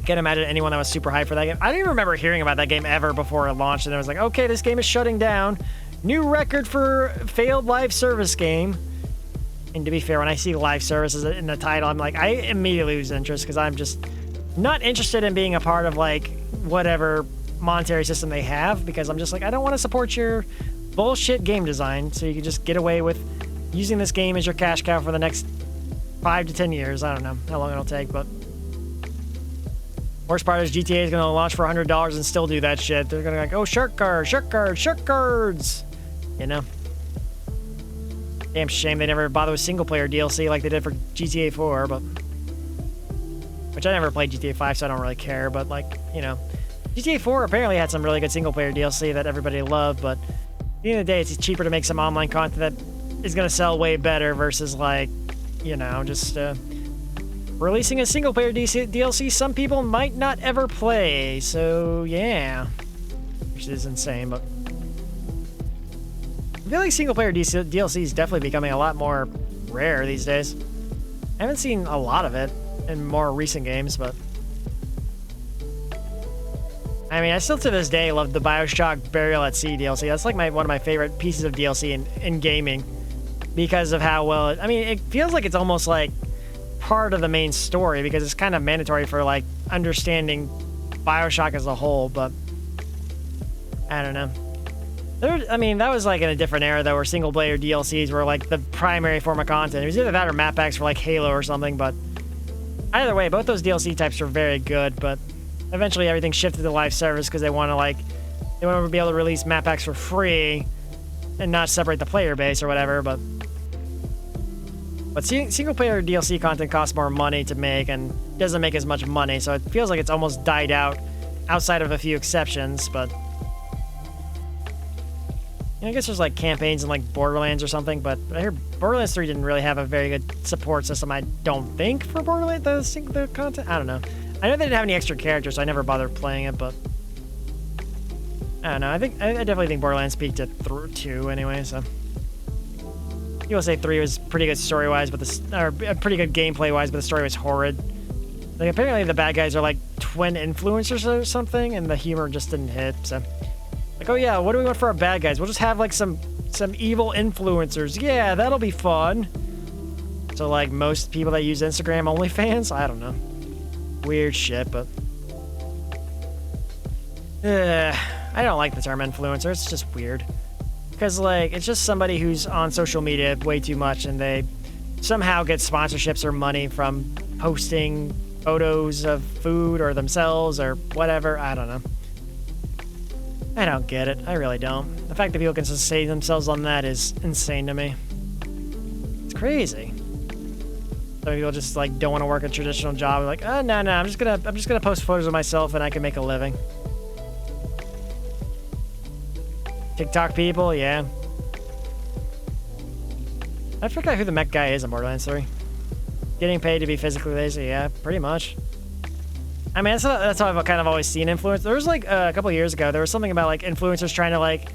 Can't imagine anyone that was super hyped for that game. I don't even remember hearing about that game ever before it launched, and it was like, okay, this game is shutting down. New record for failed live service game. And to be fair, when I see live services in the title, I'm like, I immediately lose interest because I'm just not interested in being a part of like whatever monetary system they have, because I'm just like, I don't want to support your bullshit game design, so you can just get away with using this game as your cash cow for the next 5 to 10 years. I don't know how long it'll take, but worst part is GTA is going to launch for $100 and still do that shit. They're going to be like, oh, shark cards, shark cards, shark cards, you know? Damn shame they never bother with single-player DLC like they did for GTA 4, but which I never played GTA 5, so I don't really care, but like, you know, GTA 4 apparently had some really good single-player DLC that everybody loved, but at the end of the day, it's cheaper to make some online content that is going to sell way better versus like, you know, just releasing a single-player DLC some people might not ever play, so yeah, which is insane, but I feel like single-player DLC is definitely becoming a lot more rare these days. I haven't seen a lot of it in more recent games, but I mean, I still to this day love the BioShock Burial at Sea DLC. That's like one of my favorite pieces of DLC in gaming because of how well I mean, it feels like it's almost like part of the main story because it's kind of mandatory for like understanding BioShock as a whole, but I don't know. I mean, that was like in a different era though, where single-player DLCs were like the primary form of content. It was either that or map packs for like Halo or something, but either way, both those DLC types are very good, but eventually everything shifted to live service because they want to be able to release map packs for free and not separate the player base or whatever, but single-player DLC content costs more money to make and doesn't make as much money, so it feels like it's almost died out outside of a few exceptions, but I guess there's like campaigns in like Borderlands or something, but I hear Borderlands 3 didn't really have a very good support system, I don't think, for Borderlands, the content. I don't know. I know they didn't have any extra characters, so I never bothered playing it, but I don't know. I definitely think Borderlands peaked at 2 anyway, so people say 3 was pretty good story-wise, but pretty good gameplay-wise, but the story was horrid. Like apparently the bad guys are like twin influencers or something, and the humor just didn't hit, so like, oh yeah, what do we want for our bad guys? We'll just have like some evil influencers. Yeah, that'll be fun. So like most people that use Instagram OnlyFans, I don't know. Weird shit, but I don't like the term influencer. It's just weird. Because like it's just somebody who's on social media way too much and they somehow get sponsorships or money from posting photos of food or themselves or whatever. I don't know. I don't get it. I really don't. The fact that people can sustain themselves on that is insane to me. It's crazy. Some people just like don't want to work a traditional job. They're like, oh no, I'm just gonna post photos of myself and I can make a living. TikTok people, yeah. I forgot who the mech guy is in Borderlands 3. Getting paid to be physically lazy, yeah, pretty much. I mean, that's how I've kind of always seen influence. There was like a couple years ago, there was something about like influencers trying to like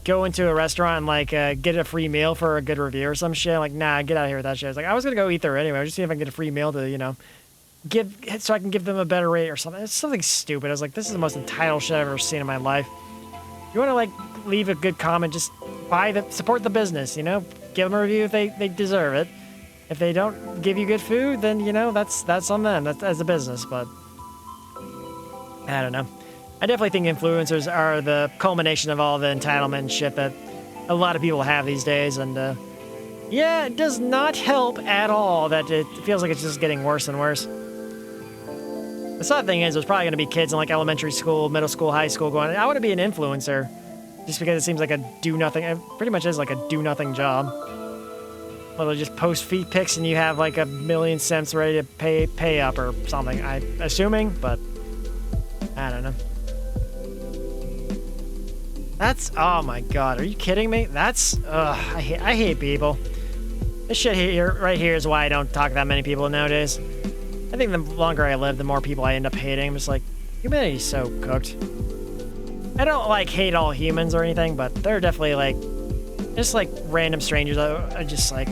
go into a restaurant and like get a free meal for a good review or some shit. Like, nah, get out of here with that shit. I was like, I was gonna go eat there anyway. I was just see if I can get a free meal to, you know, give so I can give them a better rate or something. It's something stupid. I was like, this is the most entitled shit I've ever seen in my life. You want to like leave a good comment, just support the business, you know, give them a review if they deserve it. If they don't give you good food, then, you know, that's on them. That's as a business, but I don't know. I definitely think influencers are the culmination of all the entitlement and shit that a lot of people have these days, and yeah, it does not help at all that it feels like it's just getting worse and worse. The sad thing is, there's probably going to be kids in like elementary school, middle school, high school going, I want to be an influencer, just because it seems like a do-nothing, it pretty much is like a do-nothing job. Literally just post feet pics and you have like 1,000,000 cents ready to pay up or something. I'm assuming, but I don't know. That's, oh my god, are you kidding me? That's, I hate people. This shit here, right here is why I don't talk to that many people nowadays. I think the longer I live, the more people I end up hating. I'm just like, humanity's so cooked. I don't like hate all humans or anything, but they're definitely like, just like random strangers. I just like,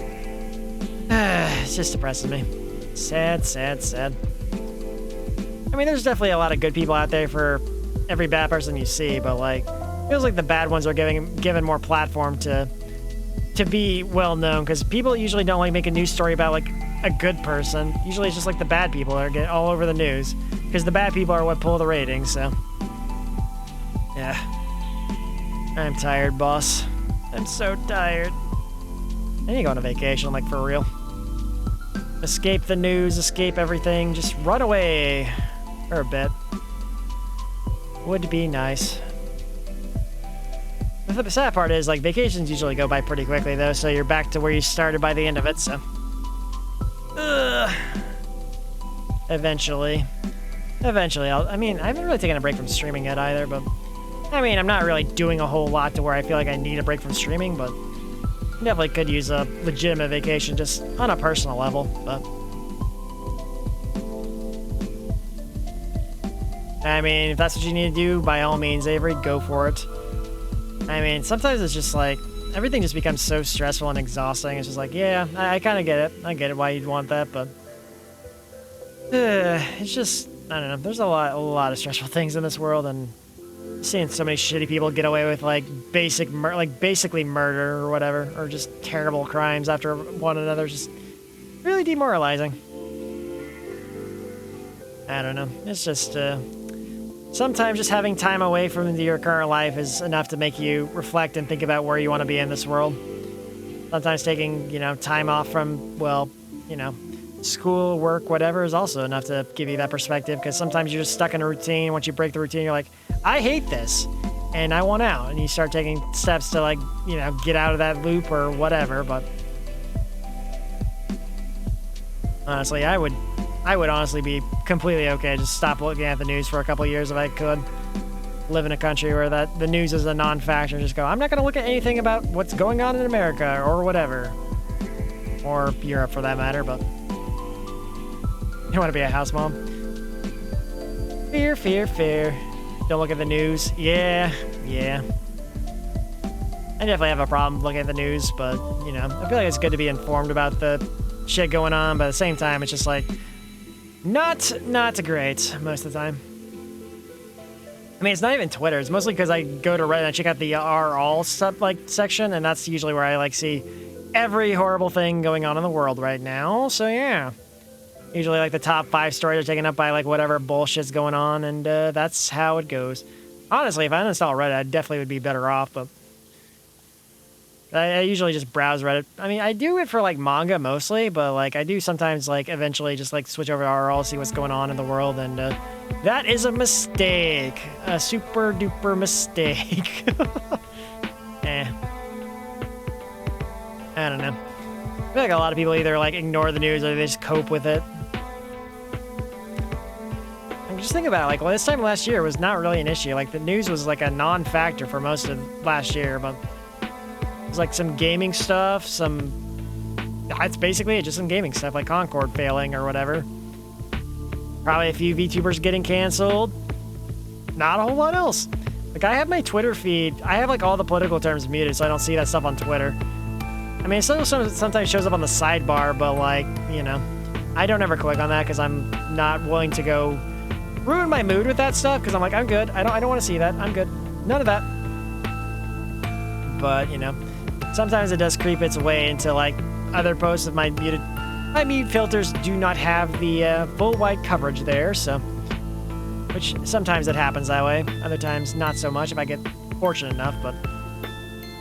it just depresses me. Sad, sad, sad. I mean, there's definitely a lot of good people out there for every bad person you see, but like, it feels like the bad ones are given more platform to be well known, because people usually don't like make a news story about like a good person. Usually it's just like the bad people that get all over the news, because the bad people are what pull the ratings. So yeah, I'm tired, boss. I'm so tired. I need to go on a vacation, like for real. Escape the news, escape everything, just run away for a bit. Would be nice. The sad part is, like, vacations usually go by pretty quickly, though, so you're back to where you started by the end of it, so... Eventually. Eventually, I mean, I haven't really taken a break from streaming yet, either, but... I mean, I'm not really doing a whole lot to where I feel like I need a break from streaming, but... definitely could use a legitimate vacation, just on a personal level, but... I mean, if that's what you need to do, by all means, Avery, go for it. I mean, sometimes it's just like, everything just becomes so stressful and exhausting. It's just like, yeah, I kind of get it. I get it why you'd want that, but... it's just, I don't know, there's a lot of stressful things in this world, and seeing so many shitty people get away with, like, basically murder or whatever, or just terrible crimes after one another is just really demoralizing. I don't know, it's just, sometimes just having time away from your current life is enough to make you reflect and think about where you want to be in this world. Sometimes taking, you know, time off from, well, you know, school, work, whatever is also enough to give you that perspective, because sometimes you're just stuck in a routine. Once you break the routine, you're like, I hate this, and I want out. And you start taking steps to, like, you know, get out of that loop or whatever, but... honestly, I would honestly be completely okay. Just stop looking at the news for a couple years if I could. Live in a country where the news is a non-factor. Just go, I'm not going to look at anything about what's going on in America or whatever. Or Europe for that matter, but... you want to be a house mom? Fear, fear, fear. Don't look at the news. Yeah. I definitely have a problem looking at the news, but, you know, I feel like it's good to be informed about the shit going on, but at the same time, it's just like... Not great most of the time. I mean, it's not even Twitter. It's mostly because I go to Reddit and I check out the all stuff section, and that's usually where I see every horrible thing going on in the world right now. So yeah, usually the top 5 stories are taken up by whatever bullshit's going on, and that's how it goes. Honestly, if I uninstall Reddit, I definitely would be better off, but I usually just browse Reddit. I mean, I do it for manga mostly, but I do sometimes eventually just switch over to RL, see what's going on in the world, and that is a mistake, a super duper mistake. I don't know. I feel like a lot of people either ignore the news or they just cope with it. I'm just thinking about it, this time last year was not really an issue. The news was a non-factor for most of last year, but it was some gaming stuff, some that's basically it, just some gaming stuff like Concord failing or whatever. Probably a few VTubers getting canceled. Not a whole lot else. Like, I have my Twitter feed. I have, like, all the political terms muted, so I don't see that stuff on Twitter. I mean, it still sometimes shows up on the sidebar, but, like, you know, I don't ever click on that because I'm not willing to go ruin my mood with that stuff because I'm like, I'm good. I don't want to see that. I'm good. None of that. But, you know, sometimes it does creep its way into, like, other posts of my muted. My mute filters do not have the full wide coverage there, so... Which sometimes it happens that way. Other times, not so much if I get fortunate enough, but...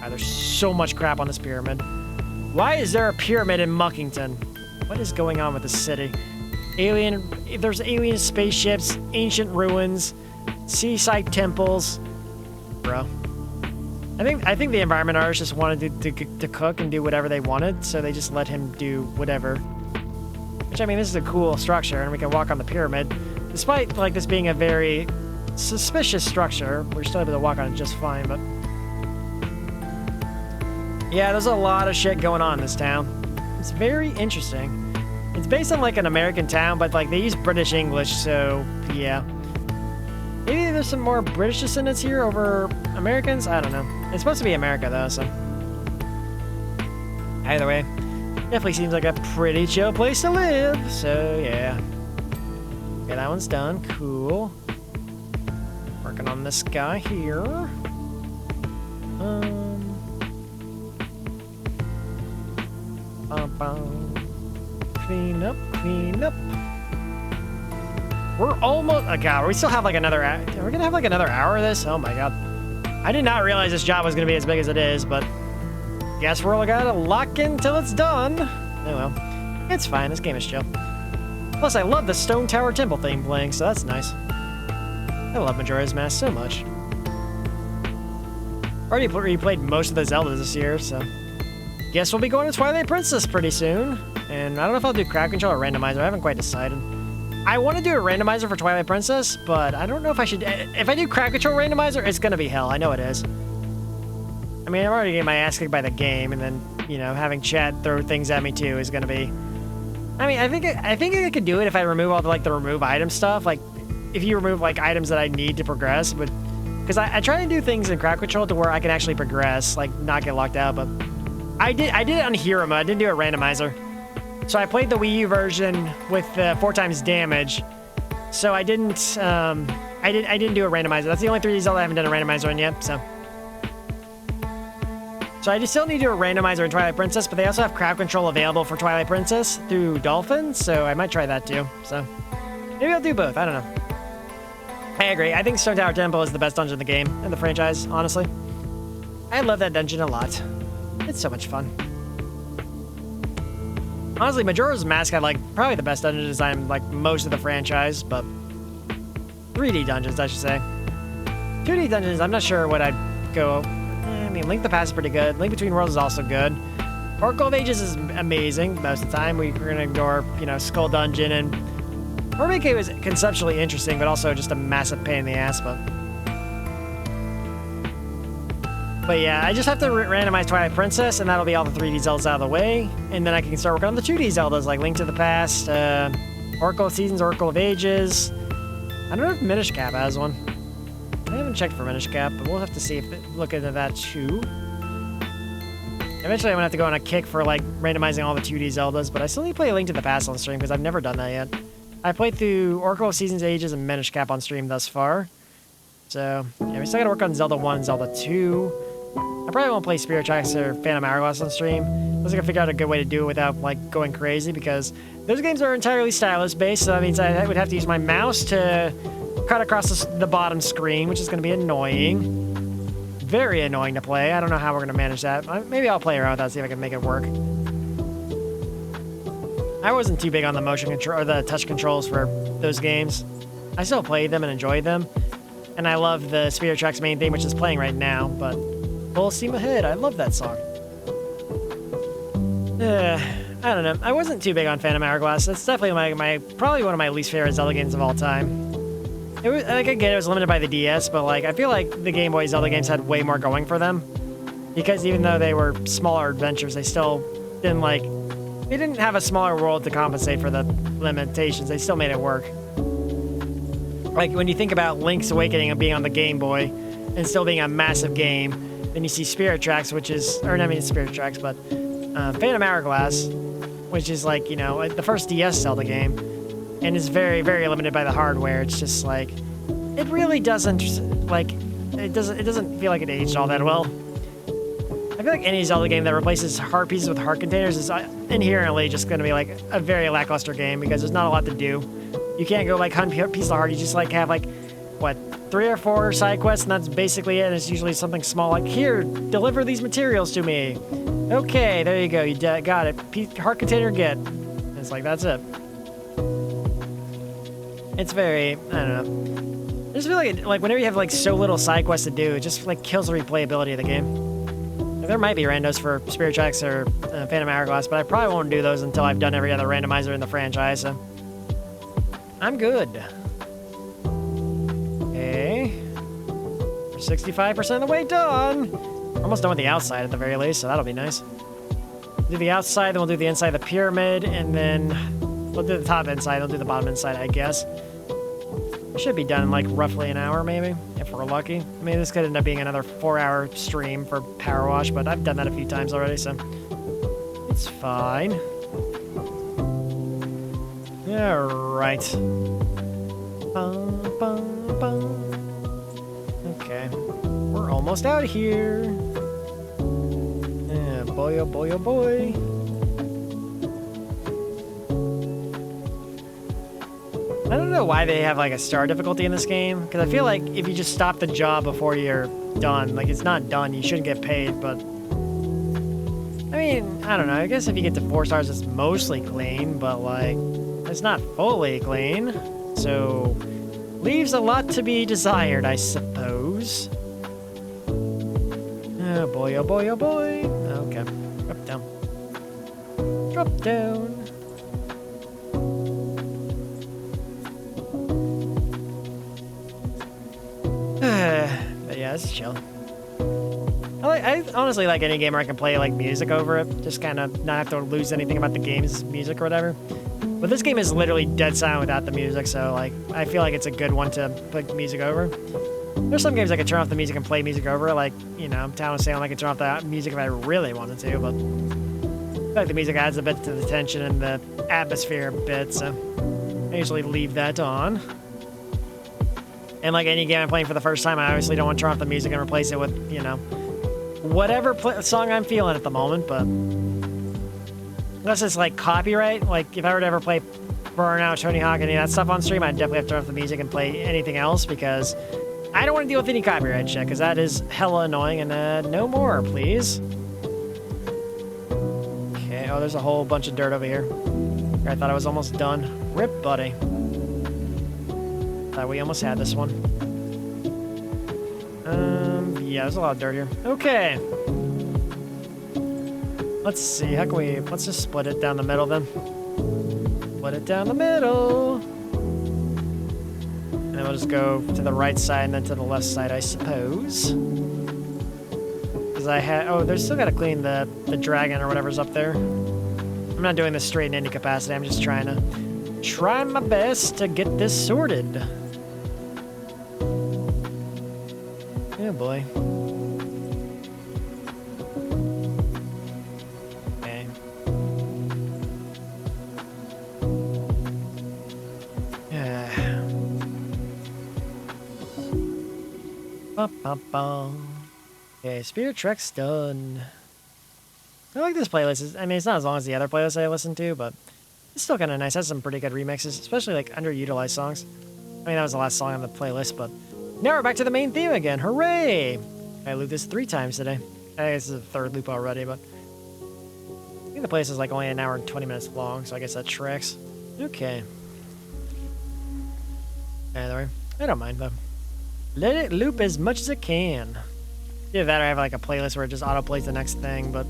there's so much crap on this pyramid. Why is there a pyramid in Muckington? What is going on with this city? There's alien spaceships, ancient ruins, seaside temples. Bro. I think the environment artist just wanted to cook and do whatever they wanted, so they just let him do whatever. Which, I mean, this is a cool structure, and we can walk on the pyramid. Despite, like, this being a very suspicious structure, we're still able to walk on it just fine, but... Yeah, there's a lot of shit going on in this town. It's very interesting. It's based on, like, an American town, but, like, they use British English, so, yeah. Maybe there's some more British descendants here over Americans? I don't know. It's supposed to be America, though, so... Either way, definitely seems like a pretty chill place to live, so, yeah. Okay, that one's done. Cool. Working on this guy here. Clean up, clean up. We're almost... Oh, God, we still have, like, another... We're gonna have, like, another hour of this? Oh, my God. I did not realize this job was gonna be as big as it is, but... Guess we're all gonna lock in till it's done. Oh, well. It's fine. This game is chill. Plus, I love the Stone Tower Temple theme playing, so that's nice. I love Majora's Mask so much. Already replayed most of the Zeldas this year, so... Guess we'll be going to Twilight Princess pretty soon. And I don't know if I'll do crowd control or randomizer. I haven't quite decided. I want to do a randomizer for Twilight Princess, but I don't know if I should... If I do crowd control randomizer, it's gonna be hell. I know it is. I mean, I'm already getting my ass kicked by the game, and then, you know, having chat throw things at me too is gonna be... I mean, I think I could do it if I remove all the, like, the remove item stuff. Like, if you remove, like, items that I need to progress, but... Because I try to do things in crowd control to where I can actually progress, like, not get locked out, but... I did it on hero mode. I didn't do a randomizer. So I played the Wii U version with 4 times damage. So I didn't I didn't do a randomizer. That's the only 3D Zelda I haven't done a randomizer on yet, so. So I just still need to do a randomizer in Twilight Princess, but they also have crowd control available for Twilight Princess through Dolphin, so I might try that too. So maybe I'll do both. I don't know. I agree. I think Stone Tower Temple is the best dungeon in the game, in the franchise, honestly. I love that dungeon a lot. It's so much fun. Honestly, Majora's Mask had, like, probably the best dungeon design, like, most of the franchise, but 3D dungeons, I should say. 2D dungeons, I'm not sure what I'd go... I mean, Link the Past is pretty good. Link Between Worlds is also good. Oracle of Ages is amazing most of the time. We're going to ignore, you know, Skull Dungeon, and Hermit Cave was conceptually interesting, but also just a massive pain in the ass, But yeah, I just have to randomize Twilight Princess, and that'll be all the 3D Zeldas out of the way. And then I can start working on the 2D Zeldas, like Link to the Past, Oracle of Seasons, Oracle of Ages. I don't know if Minish Cap has one. I haven't checked for Minish Cap, but we'll have to see if look into that too. Eventually I'm gonna have to go on a kick for, like, randomizing all the 2D Zeldas, but I still need to play Link to the Past on stream, because I've never done that yet. I played through Oracle of Seasons, Ages, and Minish Cap on stream thus far. So, yeah, we still gotta work on Zelda 1, Zelda 2. I probably won't play Spirit Tracks or Phantom Hourglass on stream. I was gonna figure out a good way to do it without, like, going crazy, because those games are entirely stylus-based, so that means I would have to use my mouse to cut across the bottom screen, which is gonna be annoying. Very annoying to play. I don't know how we're gonna manage that. Maybe I'll play around with that, see if I can make it work. I wasn't too big on the motion control or the touch controls for those games. I still played them and enjoyed them, and I love the Spirit Tracks main theme, which is playing right now, but full steam ahead. I love that song. I don't know. I wasn't too big on Phantom Hourglass. That's definitely probably one of my least favorite Zelda games of all time. It was, like, again, it was limited by the DS, but, like, I feel like the Game Boy Zelda games had way more going for them, because even though they were smaller adventures, they still didn't, like, They didn't have a smaller world to compensate for the limitations. They still made it work. Like, when you think about Link's Awakening and being on the Game Boy and still being a massive game, then you see Spirit Tracks, which is, or I mean Spirit Tracks, but Phantom Hourglass, which is like, you know, the first DS Zelda game, and is very, very limited by the hardware. It's just like, it really doesn't, like, it doesn't feel like it aged all that well. I feel like any Zelda game that replaces heart pieces with heart containers is inherently just going to be like a very lackluster game because there's not a lot to do. You can't go like hunt pieces of heart. You just like have like, what, 3 or 4 side quests, and that's basically it. And it's usually something small like, here, deliver these materials to me. Okay, there you go. You got it. Heart container get. And it's like, that's it. It's very, I don't know. I just feel like whenever you have like so little side quests to do, it just like kills the replayability of the game. There might be randos for Spirit Tracks or Phantom Hourglass, but I probably won't do those until I've done every other randomizer in the franchise, so I'm good. Okay. We're 65% of the way done. Almost done with the outside at the very least, so that'll be nice. Do the outside, then we'll do the inside of the pyramid, and then we'll do the top inside, we'll do the bottom inside, I guess. We should be done in like roughly an hour, maybe, if we're lucky. I mean, this could end up being another 4-hour stream for PowerWash, but I've done that a few times already, so it's fine. Alright. Okay. We're almost out of here. Yeah, boy, oh boy, oh boy. I don't know why they have like a star difficulty in this game, because I feel like if you just stop the job before you're done, like it's not done, you shouldn't get paid, but I mean, I don't know, I guess if you get to 4 stars it's mostly clean, but like, it's not fully clean, so leaves a lot to be desired, I suppose. Oh boy, oh boy, oh boy. Okay, drop down. Drop down. But yeah, it's chill. I honestly like any game where I can play like music over it, just kind of not have to lose anything about the game's music or whatever. But this game is literally dead silent without the music, so like I feel like it's a good one to put music over. There's some games I could turn off the music and play music over, like, you know, Town of Salem, I could turn off the music if I really wanted to, but I feel like the music adds a bit to the tension and the atmosphere a bit, so I usually leave that on. And like any game I'm playing for the first time, I obviously don't want to turn off the music and replace it with, you know, whatever song I'm feeling at the moment, but unless it's like copyright, like if I were to ever play Burnout, Tony Hawk, any of that stuff on stream, I'd definitely have to turn off the music and play anything else because I don't want to deal with any copyright shit, because that is hella annoying, and no more, please. Okay, oh, there's a whole bunch of dirt over here. I thought I was almost done. Rip, buddy. Thought we almost had this one. Yeah, there's a lot of dirt here. Okay. Let's see, how can we, let's just split it down the middle then. Split it down the middle. And then we'll just go to the right side and then to the left side, I suppose. Because I had, oh, there's still got to clean the dragon or whatever's up there. I'm not doing this straight in any capacity, I'm just trying my best to get this sorted. Oh boy. Okay. Yeah. Okay, Spirit Trek's done. I like this playlist. I mean, it's not as long as the other playlists I listen to, but it's still kind of nice. It has some pretty good remixes, especially like underutilized songs. I mean, that was the last song on the playlist, but now we're back to the main theme again. Hooray! I looped this 3 times today. I guess it's the 3rd loop already, but I think the playlist is like only an hour and 20 minutes long, so I guess that tracks. Okay. Either way, I don't mind though. Let it loop as much as it can. Either that or I have like a playlist where it just auto-plays the next thing, but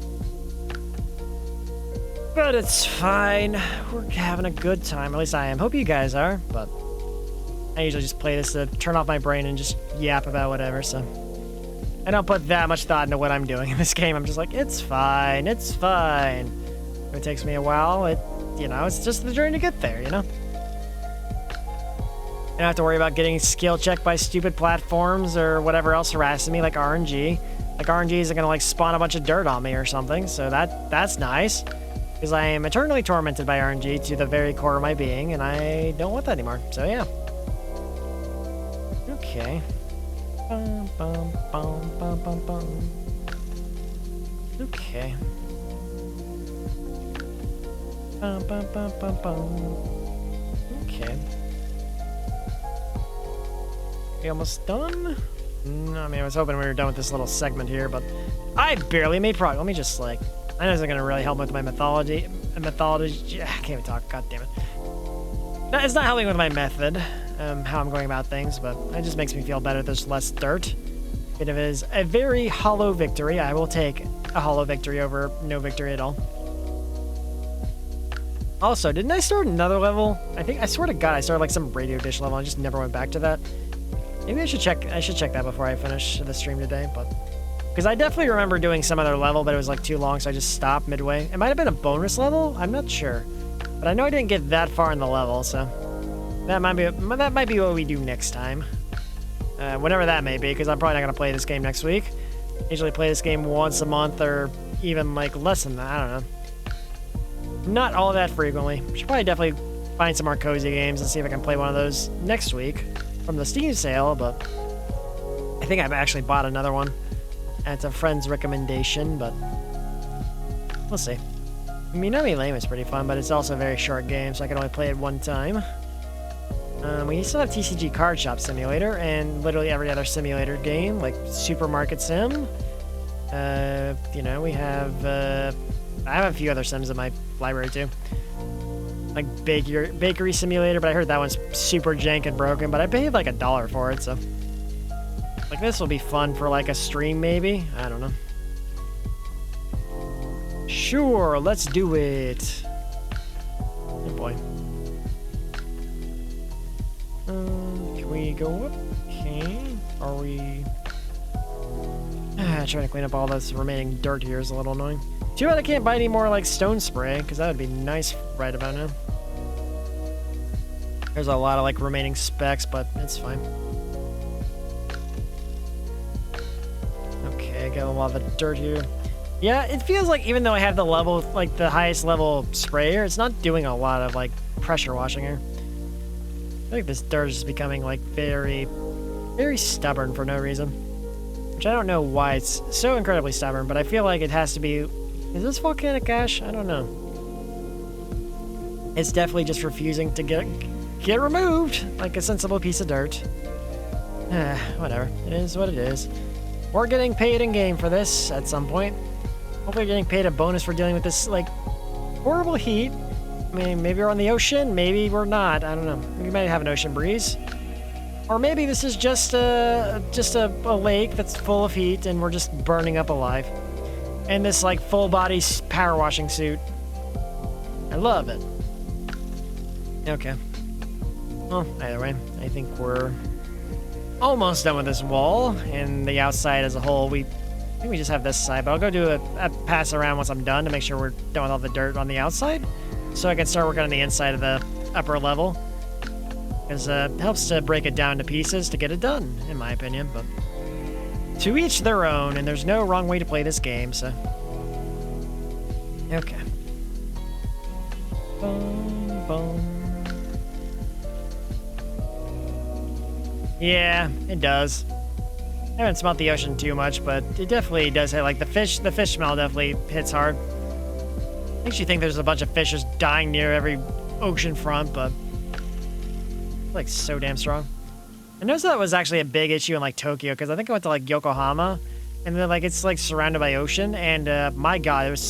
it's fine. We're having a good time. At least I am. Hope you guys are, but I usually just play this to turn off my brain and just yap about whatever, so I don't put that much thought into what I'm doing in this game. I'm just like, it's fine, it's fine. If it takes me a while, it's just the journey to get there, You don't have to worry about getting skill checked by stupid platforms or whatever else harassing me, like RNG. Like RNG isn't gonna like spawn a bunch of dirt on me or something, so that's nice. Because I am eternally tormented by RNG to the very core of my being, and I don't want that anymore. So yeah. Okay. Bum, bum, bum, bum, bum, bum. Okay. Bum, bum, bum, bum, bum. Okay. We almost done? No, I mean, I was hoping we were done with this little segment here, but I barely made progress. Let me just, like, I know it's not going to really help with my mythology. I can't even talk. God damn it. No, it's not helping with my method, how I'm going about things, but it just makes me feel better. There's less dirt. If it is a very hollow victory, I will take a hollow victory over no victory at all. Also, didn't I start another level? I swear to God, I started like some radio dish level. I just never went back to that. Maybe I should check that before I finish the stream today, but because I definitely remember doing some other level, but it was like too long, so I just stopped midway. It might have been a bonus level. I'm not sure, but I know I didn't get that far in the level, so that might be what we do next time, whenever that may be. Because I'm probably not gonna play this game next week. I usually play this game once a month, or even like less than that. I don't know. Not all that frequently. Should probably definitely find some more cozy games and see if I can play one of those next week from the Steam sale, but I think I've actually bought another one. It's a friend's recommendation, but we'll see. Minami Lane is pretty fun, but it's also a very short game, so I can only play it one time. We still have TCG Card Shop Simulator and literally every other simulator game, like Supermarket Sim. We have... I have a few other sims in my library, too. Like Bakery Simulator, but I heard that one's super jank and broken, but I paid like $1 for it, so... Like, this will be fun for, like, a stream, maybe? I don't know. Sure, let's do it. Oh, boy. Can we go up? Okay. Are we... trying to clean up all this remaining dirt here is a little annoying. Too bad I can't buy any more, like, stone spray, because that would be nice right about now. There's a lot of, like, remaining specs, but it's fine. Got a lot of the dirt here. Yeah, it feels like even though I have the level, like the highest level sprayer, it's not doing a lot of like pressure washing here. I feel like this dirt is becoming like very, very stubborn for no reason. Which I don't know why it's so incredibly stubborn, but I feel like it has to be... Is this volcanic ash? I don't know. It's definitely just refusing to get removed like a sensible piece of dirt. Whatever. It is what it is. We're getting paid in-game for this at some point. Hopefully we're getting paid a bonus for dealing with this, like, horrible heat. I mean, maybe we're on the ocean, maybe we're not. I don't know. We might have an ocean breeze. Or maybe this is just a lake that's full of heat and we're just burning up alive. And this, like, full-body power washing suit. I love it. Okay. Well, either way, I think we're... almost done with this wall, and the outside as a whole. I think we just have this side, but I'll go do a pass around once I'm done to make sure we're done with all the dirt on the outside, so I can start working on the inside of the upper level, because it helps to break it down to pieces to get it done, in my opinion, but to each their own, and there's no wrong way to play this game, so... Okay. Boom, boom. Yeah, it does. I haven't smelt the ocean too much, but it definitely does hit, like, the fish smell definitely hits hard. Makes you think there's a bunch of fish just dying near every ocean front, but it's, like, so damn strong. I noticed that was actually a big issue in, like, Tokyo, because I think I went to, like, Yokohama, and then, like, it's, like, surrounded by ocean, and, my god, there was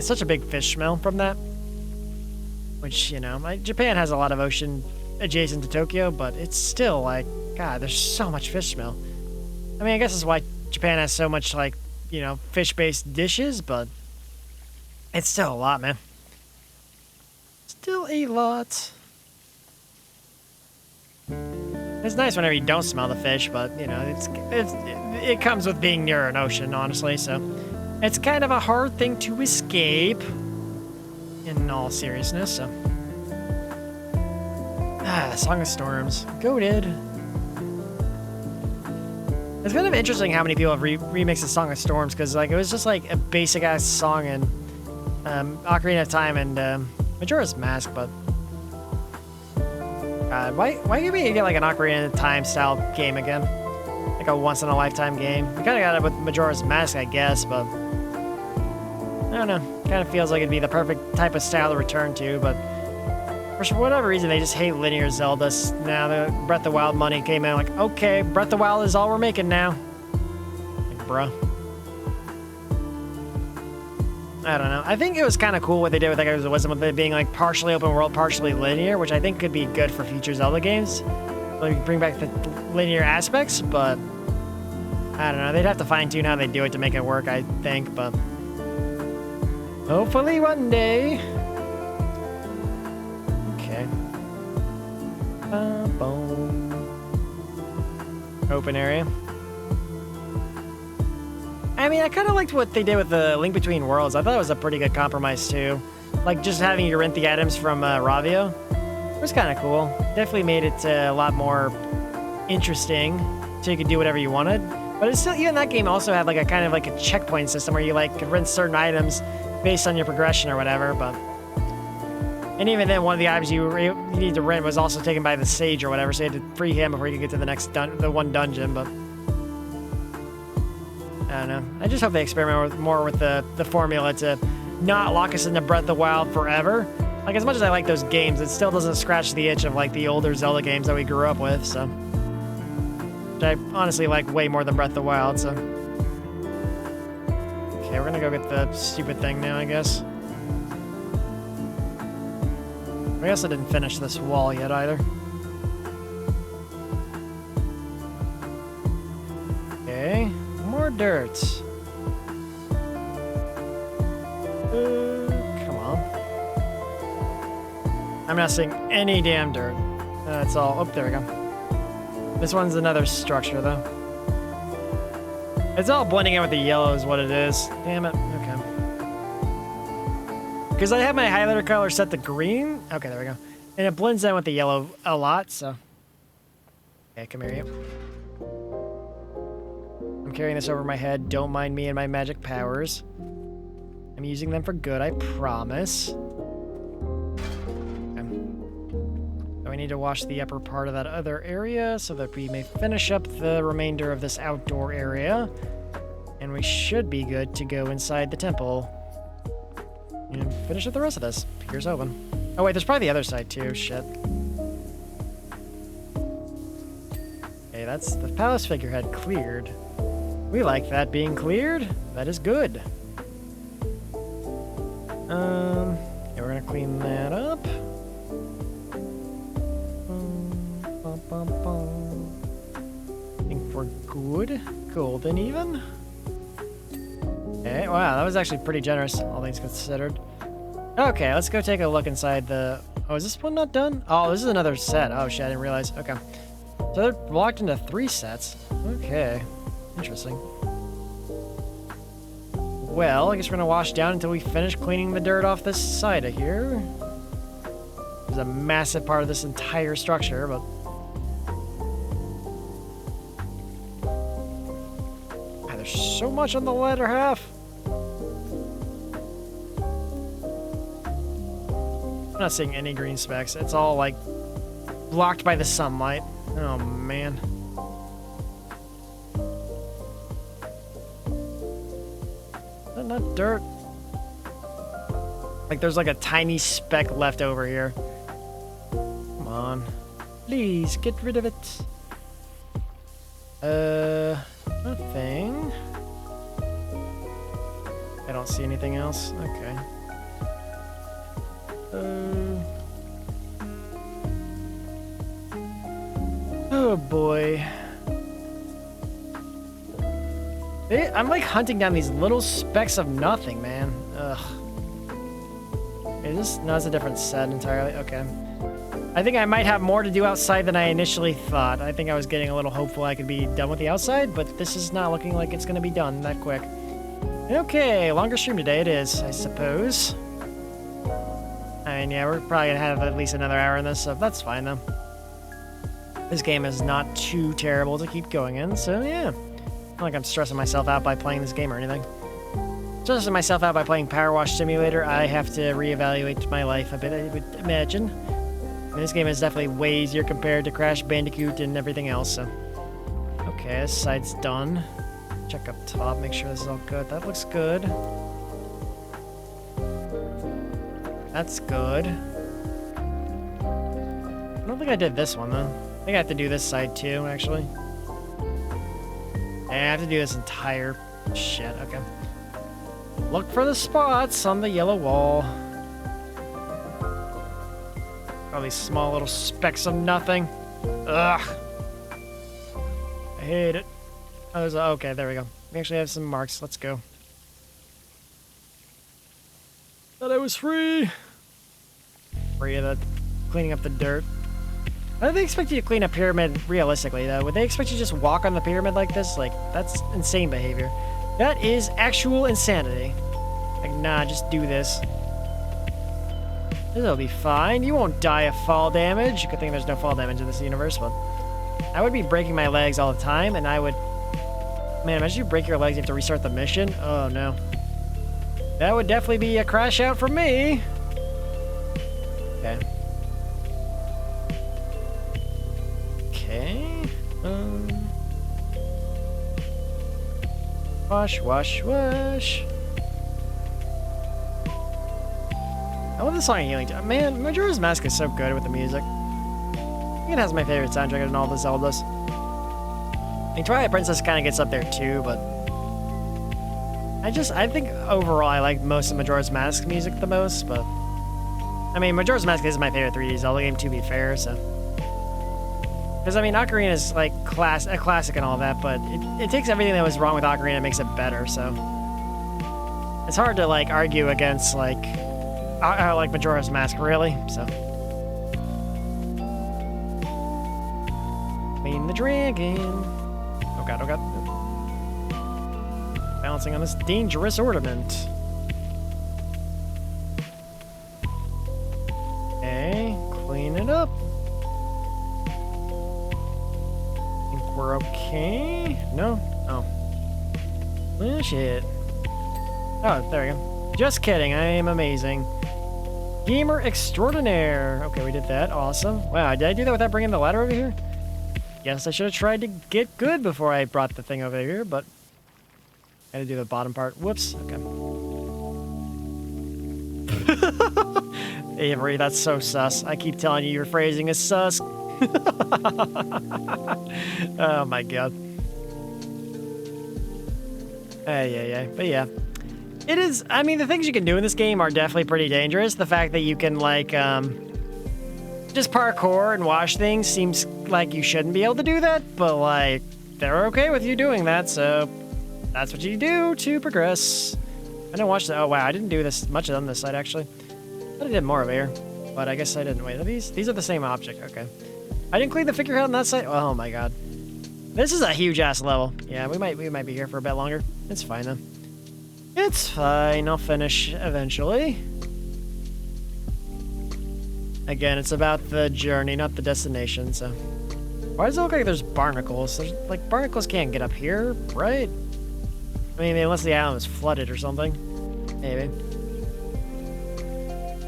such a big fish smell from that. Which, Japan has a lot of ocean adjacent to Tokyo, but it's still like, god, there's so much fish smell. I mean, I guess that's why Japan has so much, like, fish-based dishes, but it's still a lot, man. Still a lot. It's nice whenever you don't smell the fish, but, it comes with being near an ocean, honestly, so it's kind of a hard thing to escape. in all seriousness, so. Song of Storms. Goated. It's kind of interesting how many people have remixed the Song of Storms, because like it was just like a basic ass song in Ocarina of Time and Majora's Mask, but God, why can't we get like an Ocarina of Time style game again? Like a once in a lifetime game. We kind of got it with Majora's Mask, I guess, but I don't know. Kind of feels like it'd be the perfect type of style to return to, but for whatever reason, they just hate linear Zelda. Now the Breath of the Wild money came in, like, okay, Breath of the Wild is all we're making now. Like, bruh. I don't know. I think it was kind of cool what they did with Echoes of Wisdom, with it being like partially open world, partially linear, which I think could be good for future Zelda games. Like bring back the linear aspects, but I don't know. They'd have to fine tune how they do it to make it work, I think, but hopefully one day. Okay. Boom. Open area. I mean, I kind of liked what they did with the Link Between Worlds. I thought it was a pretty good compromise, too. Like, just having you rent the items from Ravio. It was kind of cool. Definitely made it a lot more interesting, so you could do whatever you wanted. But it's still, even that game also had like a kind of like a checkpoint system where you like could rent certain items based on your progression or whatever, but... And even then, one of the items you need to rent was also taken by the sage or whatever, so you had to free him before you could get to the next the one dungeon, but... I don't know. I just hope they experiment more with the formula to not lock us into Breath of the Wild forever. Like, as much as I like those games, it still doesn't scratch the itch of, like, the older Zelda games that we grew up with, so... Which I honestly like way more than Breath of the Wild, so... Okay, we're gonna go get the stupid thing now, I guess. I guess I didn't finish this wall yet, either. Okay, more dirt. Come on. I'm not seeing any damn dirt. That's all. Oh, there we go. This one's another structure, though. It's all blending in with the yellow is what it is. Damn it. Okay. Because I have my highlighter color set to green. Okay, there we go. And it blends in with the yellow a lot, so... Okay, come here, you. I'm carrying this over my head. Don't mind me and my magic powers. I'm using them for good, I promise. Okay. So we need to wash the upper part of that other area so that we may finish up the remainder of this outdoor area. And we should be good to go inside the temple. And finish up the rest of this. Here's open. Oh wait, there's probably the other side too. Shit. Okay, that's the palace figurehead cleared. We like that being cleared. That is good. Yeah, we're gonna clean that up. I think we're good. Golden even. Okay, wow, that was actually pretty generous, all things considered. Okay, let's go take a look inside the... Oh, is this one not done? Oh, this is another set. Oh, shit, I didn't realize. Okay. So they're locked into 3 sets. Okay. Interesting. Well, I guess we're going to wash down until we finish cleaning the dirt off this side of here. There's a massive part of this entire structure, but... God, there's so much on the latter half. I'm not seeing any green specks. It's all, like, blocked by the sunlight. Oh, man. Is that not dirt? Like, there's, like, a tiny speck left over here. Come on. Please, get rid of it. Nothing. I don't see anything else. Okay. Oh boy. I'm like hunting down these little specks of nothing, man. Ugh. Is this? No, it's a different set entirely. Okay. I think I might have more to do outside than I initially thought. I think I was getting a little hopeful I could be done with the outside, but this is not looking like it's going to be done that quick. Okay, longer stream today it is, I suppose. I mean, yeah, we're probably gonna have at least another hour in this, so that's fine though. This game is not too terrible to keep going in, so yeah. Not like I'm stressing myself out by playing this game or anything. Stressing myself out by playing PowerWash Simulator, I have to reevaluate my life a bit, I would imagine. And this game is definitely way easier compared to Crash Bandicoot and everything else, so. Okay, this side's done. Check up top, make sure this is all good. That looks good. That's good. I don't think I did this one, though. I think I have to do this side, too, actually. I have to do this entire shit, okay. Look for the spots on the yellow wall. All these small little specks of nothing. Ugh. I hate it. Oh, there's okay, there we go. We actually have some marks. Let's go. Thought I was free. Free of the cleaning up the dirt. How do they expect you to clean a pyramid realistically, though? Would they expect you to just walk on the pyramid like this? Like, that's insane behavior. That is actual insanity. Like, nah, just do this. This'll be fine. You won't die of fall damage. Good thing there's no fall damage in this universe, but I would be breaking my legs all the time, and I would... Man, imagine you break your legs, you have to restart the mission. Oh, no. That would definitely be a crash out for me. Okay. Okay. Wash, wash, wash. I love the song Healing. Man, Majora's Mask is so good with the music. I think it has my favorite soundtrack in all the Zeldas. I mean, Twilight Princess kind of gets up there too, but I think overall I like most of Majora's Mask music the most, but I mean, Majora's Mask is my favorite 3D Zelda game, to be fair, so. Because, I mean, Ocarina is, like, a classic and all that, but it takes everything that was wrong with Ocarina and makes it better, so. It's hard to, like, argue against, like Majora's Mask, really, so. Clean the dragon. Oh god, oh god. Balancing on this dangerous ornament. Okay, clean it up. Think we're okay? No? Oh. Well, shit. Oh, there we go. Just kidding, I am amazing. Gamer extraordinaire. Okay, we did that. Awesome. Wow, did I do that without bringing the ladder over here? Guess I should have tried to get good before I brought the thing over here, but I had to do the bottom part. Whoops. Okay. Avery, that's so sus. I keep telling you your phrasing is sus. Oh my god. Yeah. But yeah. It is, I mean, the things you can do in this game are definitely pretty dangerous. The fact that you can, like, just parkour and wash things seems like you shouldn't be able to do that, but, like, they're okay with you doing that, so that's what you do to progress. I didn't watch that. Oh, wow, I didn't do this much on this side, actually. I thought I did more over here, but I guess I didn't. Wait, are these are the same object. Okay. I didn't clean the figurehead on that side. Oh, my god. This is a huge-ass level. Yeah, we might be here for a bit longer. It's fine, then. It's fine, I'll finish eventually. Again, it's about the journey, not the destination, so. Why does it look like there's barnacles? There's, like, barnacles can't get up here, right? I mean, unless the island was flooded or something. Maybe.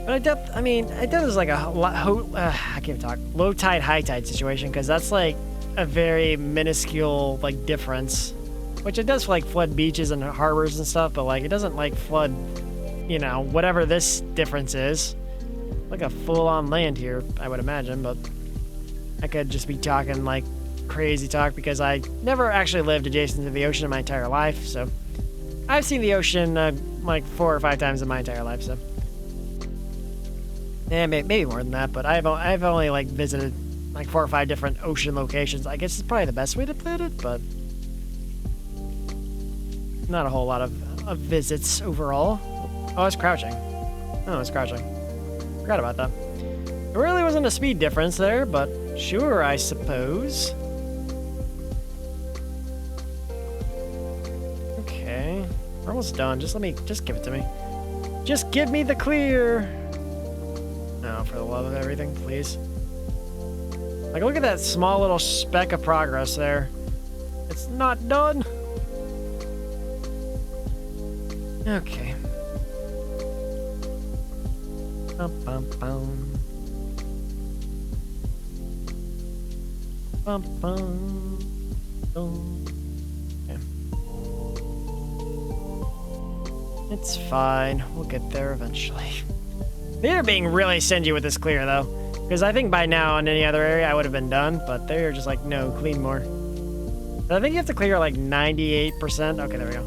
But I doubt there's like a I can't talk. Low tide, high tide situation, because that's like a very minuscule, like, difference. Which it does for, like, flood beaches and harbors and stuff, but, like, it doesn't, like, flood, you know, whatever this difference is. Like a full-on land here, I would imagine, but I could just be talking, like, crazy talk because I never actually lived adjacent to the ocean in my entire life, so. I've seen the ocean, like, 4 or 5 times in my entire life, so. Yeah, maybe more than that, but I've only, like, visited, like, 4 or 5 different ocean locations. I guess it's probably the best way to put it, but not a whole lot of visits overall. Oh, it's crouching. Oh, it's crouching. Forgot about that. There really wasn't a speed difference there, but sure, I suppose. Okay. We're almost done. Just give it to me. Just give me the clear. No, for the love of everything, please. Like, look at that small little speck of progress there. It's not done. Okay. Bum, bum, bum. Bum, bum, bum. Okay. It's fine. We'll get there eventually. They're being really stingy with this clear, though. Because I think by now in any other area I would have been done, but they're just like, no, clean more. But I think you have to clear like 98%. Okay, there we go.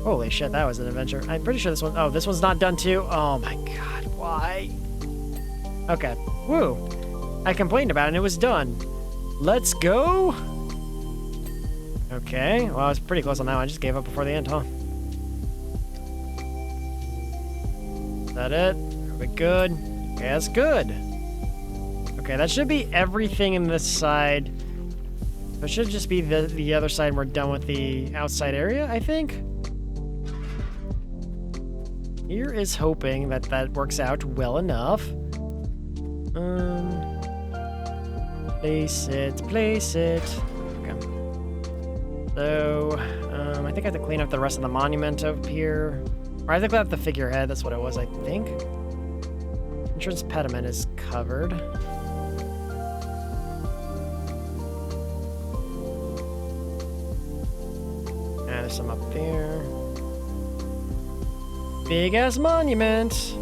Holy shit, that was an adventure. I'm pretty sure this one... Oh, this one's not done too? Oh my god, why? Okay, woo. I complained about it and it was done. Let's go. Okay, well, I was pretty close on that one. I just gave up before the end, huh? Is that it? Are we good? Okay, that's good. Okay, that should be everything in this side. It should just be the other side and we're done with the outside area, I think. Here is hoping that that works out well enough. Place it, place it. Okay. So, I think I have to clean up the rest of the monument up here. Or I think I have the figurehead, that's what it was, I think. Entrance pediment is covered. There's some up there. Big ass monument.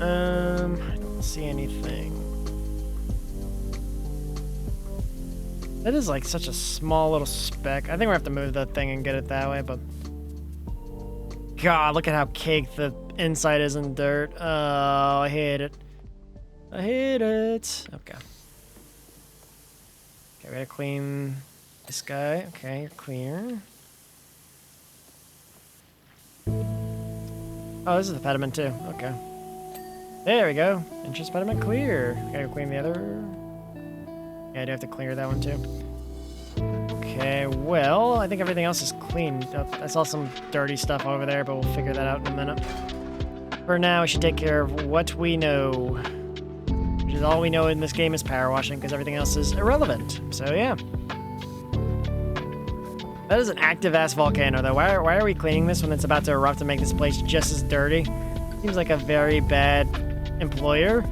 I don't see anything. That is like such a small little speck. I think we have to move that thing and get it that way, but God, look at how caked the inside is in dirt. Oh, I hate it. I hate it. Okay. Okay, we gotta clean this guy. Okay, you're clear. Oh, this is the pediment too. Okay. There we go. Entrance pediment clear. Gotta clean the other. Yeah, I do have to clear that one too. Okay, well, I think everything else is clean. I saw some dirty stuff over there, but we'll figure that out in a minute. For now, we should take care of what we know. Which is all we know in this game is power washing, because everything else is irrelevant. So, yeah. That is an active-ass volcano, though. Why are we cleaning this when it's about to erupt and make this place just as dirty? Seems like a very bad employer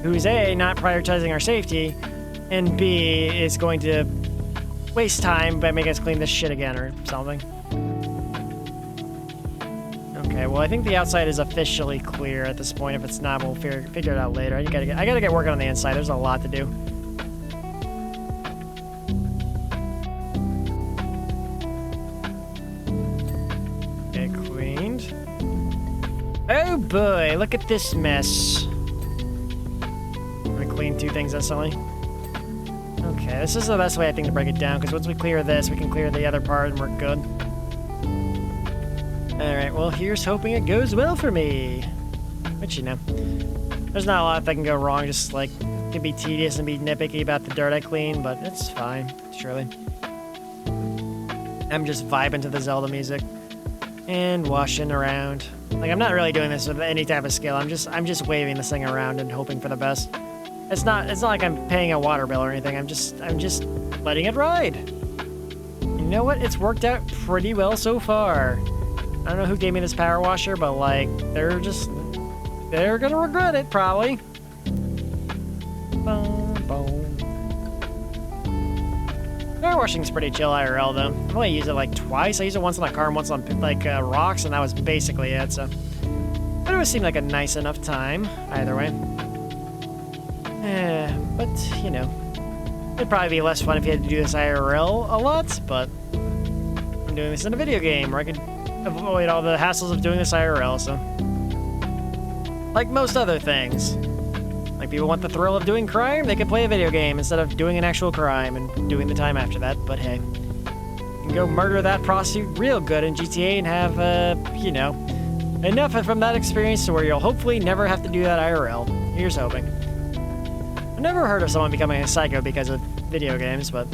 who's A, not prioritizing our safety, and B, is going to waste time by making us clean this shit again or something. Okay, well, I think the outside is officially clear at this point. If it's not, we'll figure it out later. I gotta get working on the inside. There's a lot to do. Okay, cleaned. Oh boy, look at this mess. I'm gonna clean two things instantly. Okay, this is the best way, I think, to break it down, because once we clear this, we can clear the other part, and we're good. Alright, well, here's hoping it goes well for me. But, you know, there's not a lot that can go wrong, just, like, it can be tedious and be nitpicky about the dirt I clean, but it's fine, surely. I'm just vibing to the Zelda music and washing around. Like, I'm not really doing this with any type of skill. I'm just waving this thing around and hoping for the best. It's not like I'm paying a water bill or anything. I'm just letting it ride. You know what? It's worked out pretty well so far. I don't know who gave me this power washer, but like they're gonna regret it probably. Boom, boom. Power washing's pretty chill IRL though. I've only used it like twice. I used it once on the car and once on like rocks, and that was basically it. So, but it would seem like a nice enough time either way. But, you know, it'd probably be less fun if you had to do this IRL a lot, but I'm doing this in a video game where I can avoid all the hassles of doing this IRL, so. Like most other things. Like, people want the thrill of doing crime, they can play a video game instead of doing an actual crime and doing the time after that, but hey. You can go murder that prostitute real good in GTA and have, you know, enough from that experience to where you'll hopefully never have to do that IRL. Here's hoping. I've never heard of someone becoming a psycho because of video games, but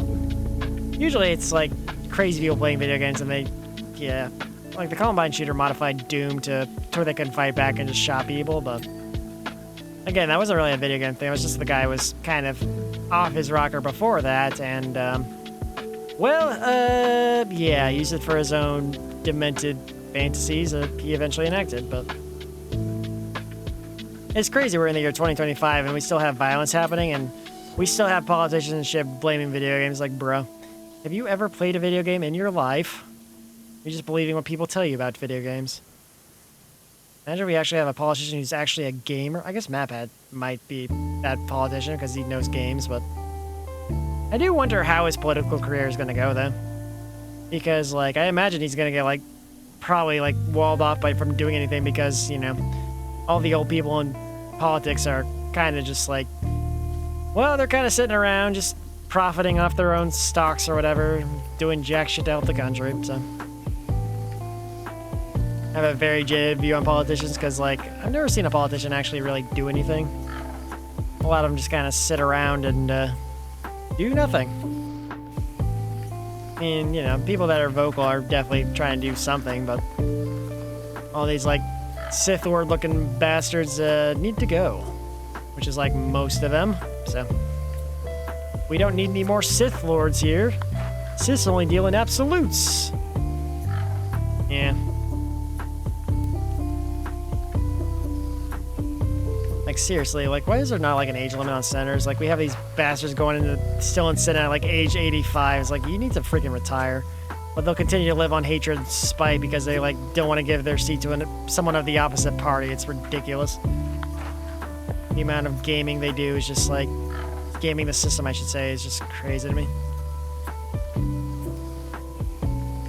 usually it's like crazy people playing video games and they like the Columbine shooter modified Doom to where they couldn't fight back and just shot people, but again, that wasn't really a video game thing. It was just the guy was kind of off his rocker before that, and yeah, used it for his own demented fantasies that he eventually enacted, but it's crazy we're in the year 2025 and we still have violence happening, and we still have politicians and shit blaming video games. Like, bro, have you ever played a video game in your life? You're just believing what people tell you about video games. Imagine we actually have a politician who's actually a gamer. I guess MapHead might be that politician because he knows games, but I do wonder how his political career is going to go, though. Because, like, I imagine he's going to get, like, probably, like, walled off from doing anything because, you know, all the old people in politics are kind of just, like, well, they're kind of sitting around just profiting off their own stocks or whatever, doing jack shit to help the country, so. I have a very jaded view on politicians because, like, I've never seen a politician actually really do anything. A lot of them just kind of sit around and do nothing. I mean, you know, people that are vocal are definitely trying to do something, but all these, like, Sith Lord-looking bastards need to go, which is, like, most of them, so. We don't need any more Sith Lords here. Siths only deal in absolutes. Yeah. Like, seriously, like, why is there not, like, an age limit on senators? Like, we have these bastards going into, still in Senate at, like, age 85. It's like, you need to freaking retire. But they'll continue to live on hatred and spite because they, like, don't want to give their seat to someone of the opposite party. It's ridiculous. The amount of gaming they do is just, like, gaming the system, I should say, is just crazy to me.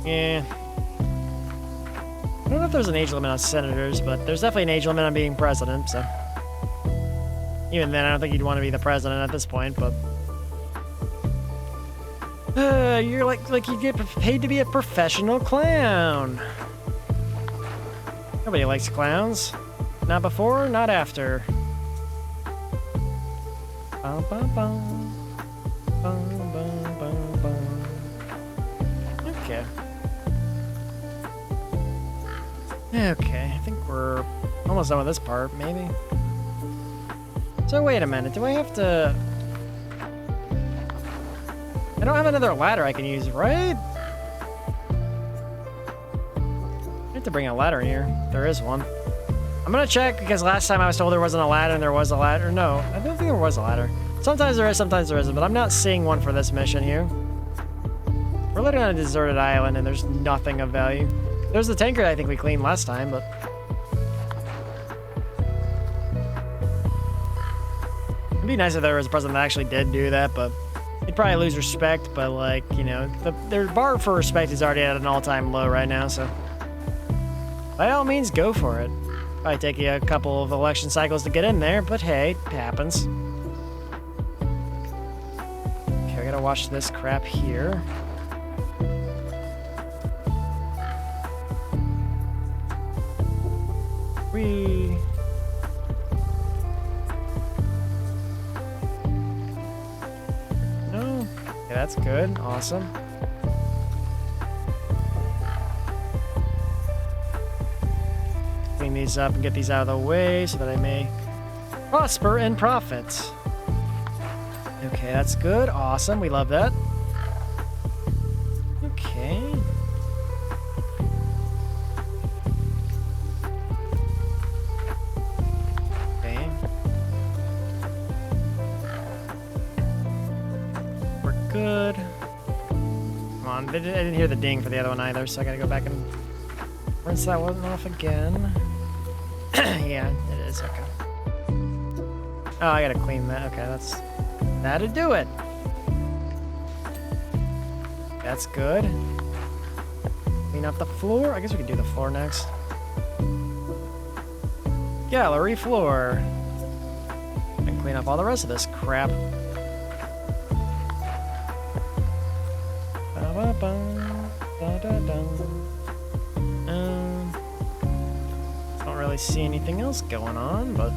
Yeah. I don't know if there's an age limit on senators, but there's definitely an age limit on being president, so. Even then, I don't think you'd want to be the president at this point, but... you're like you get paid to be a professional clown. Nobody likes clowns. Not before, not after. Bum, bum, bum. Bum, bum, bum, bum. Okay. Okay, I think we're almost done with this part, maybe. So wait a minute, do I have to... I don't have another ladder I can use, right? I have to bring a ladder in here. There is one. I'm gonna check, because last time I was told there wasn't a ladder and there was a ladder. No, I don't think there was a ladder. Sometimes there is, sometimes there isn't, but I'm not seeing one for this mission here. We're literally on a deserted island and there's nothing of value. There's the tanker I think we cleaned last time, but... It'd be nice if there was a president that actually did do that, but he'd probably lose respect, but, like, you know, their bar for respect is already at an all-time low right now, so... By all means, go for it. Probably take you a couple of election cycles to get in there, but hey, it happens. Okay, we gotta watch this crap here. No? Okay, that's good. Awesome. Clean these up and get these out of the way so that I may prosper and profit. Okay, that's good. Awesome. We love that. Okay. Okay. We're good. Come on. I didn't hear the ding for the other one either, so I gotta go back and rinse that one off again. Yeah, it is. Okay. Oh, I gotta clean that. Okay, that'll do it. That's good. Clean up the floor. I guess we can do the floor next. Gallery floor. And clean up all the rest of this crap. Don't really see anything else going on, but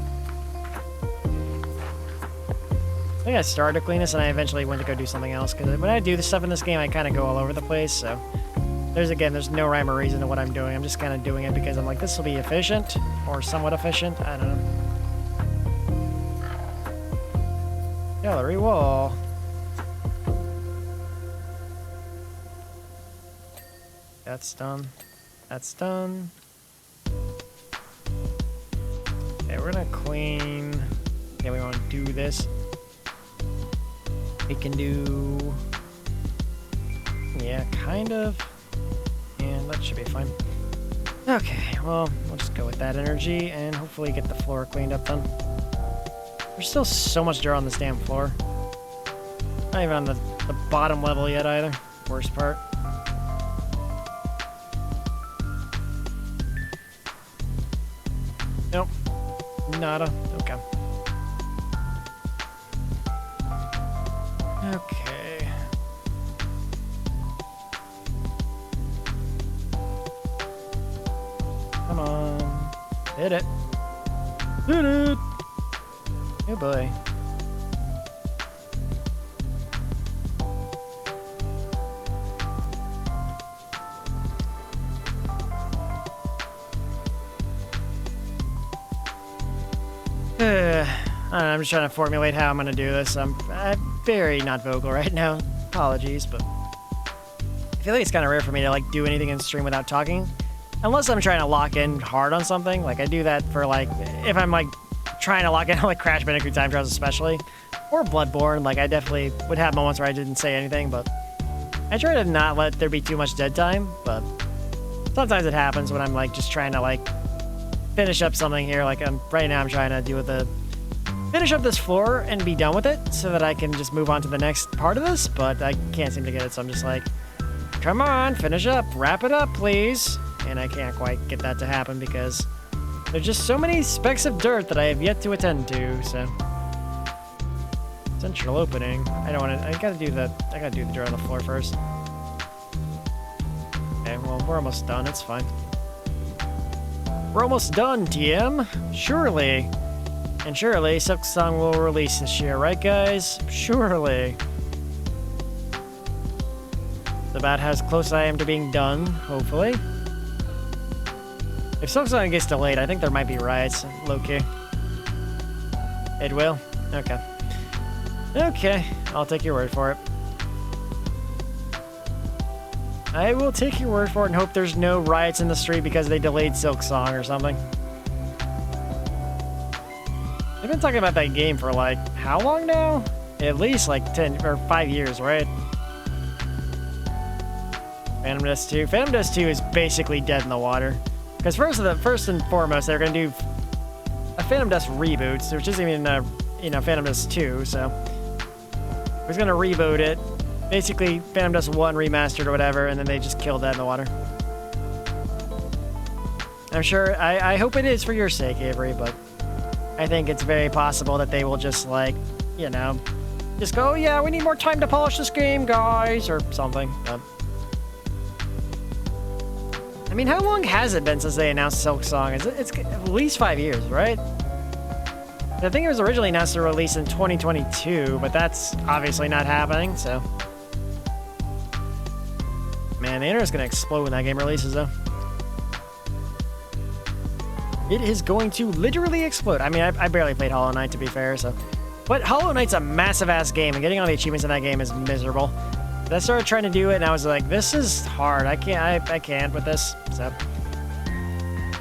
I think I started to clean this and I eventually went to go do something else, because when I do the stuff in this game I kind of go all over the place, so there's no rhyme or reason to what I'm doing. I'm just kind of doing it because I'm like, this will be efficient or somewhat efficient. I don't know. Gallery wall. That's done. That's done. Okay, we're gonna clean. Okay, we want to do this. We can do. Yeah, kind of. And that should be fine. Okay, well, we'll just go with that energy and hopefully get the floor cleaned up then. There's still so much dirt on this damn floor. Not even on the bottom level yet either. Worst part. Nope. Nada. Okay. Okay. Come on. Hit it. Hit it. Oh boy. I'm just trying to formulate how I'm going to do this. I'm very not vocal right now. Apologies, but I feel like it's kind of rare for me to like do anything in stream without talking. Unless I'm trying to lock in hard on something. Like I do that for like, if I'm like trying to lock in on like Crash Bandicoot Time Trials especially. Or Bloodborne. Like I definitely would have moments where I didn't say anything, but I try to not let there be too much dead time, but sometimes it happens when I'm like just trying to like finish up something here. Like right now I'm trying to do with the finish up this floor and be done with it so that I can just move on to the next part of this, but I can't seem to get it, so I'm just like, come on, finish up, wrap it up, please. And I can't quite get that to happen because there's just so many specks of dirt that I have yet to attend to, so. Central opening. I don't want to, I gotta do the dirt on the floor first. Okay, well, we're almost done, it's fine. We're almost done, TM. Surely. And surely, Silksong will release this year, right guys? Surely. It's about how close I am to being done, hopefully. If Silksong gets delayed, I think there might be riots, low-key. It will? Okay. Okay, I'll take your word for it. I will take your word for it and hope there's no riots in the street because they delayed Silksong or something. They've been talking about that game for like, how long now? At least like 10 or 5 years, right? Phantom Dust 2. Phantom Dust 2 is basically dead in the water. Because first and foremost, they're going to do a Phantom Dust reboot, which isn't even Phantom Dust 2, so. We're going to reboot it. Basically, Phantom Dust 1 remastered or whatever, and then they just killed that in the water. I'm sure, I hope it is for your sake, Avery, but I think it's very possible that they will just, like, just go, oh, yeah, we need more time to polish this game, guys, or something. I mean, how long has it been since they announced Silksong? It's at least 5 years, right? I think it was originally announced to release in 2022, but that's obviously not happening, so. Man, the internet's gonna explode when that game releases, though. It is going to literally explode. I mean, I barely played Hollow Knight, to be fair, so. But Hollow Knight's a massive-ass game, and getting all the achievements in that game is miserable. I started trying to do it, and I was like, this is hard. I can't with this, so.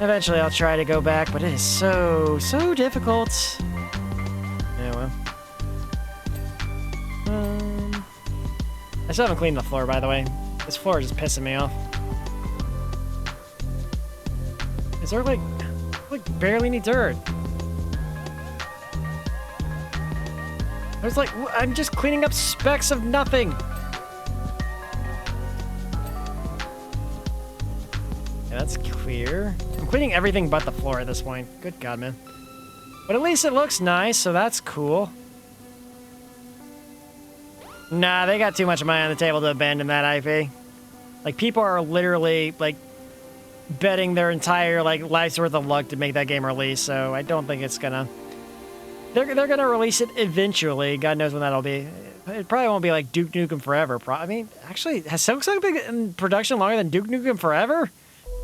Eventually, I'll try to go back, but it is so difficult. Yeah, well. I still haven't cleaned the floor, by the way. This floor is just pissing me off. Is there, like barely any dirt? There's, like, I'm just cleaning up specks of nothing. Yeah, that's clear. I'm cleaning everything but the floor at this point. Good God, man. But at least it looks nice, so that's cool. Nah, they got too much money on the table to abandon that IP. Like, people are literally, like, betting their entire, like, life's worth of luck to make that game release, so I don't think it's gonna they're gonna release it eventually. God knows when that'll be. It probably won't be like Duke Nukem Forever. I mean, actually, has Silk Song been in production longer than Duke Nukem Forever?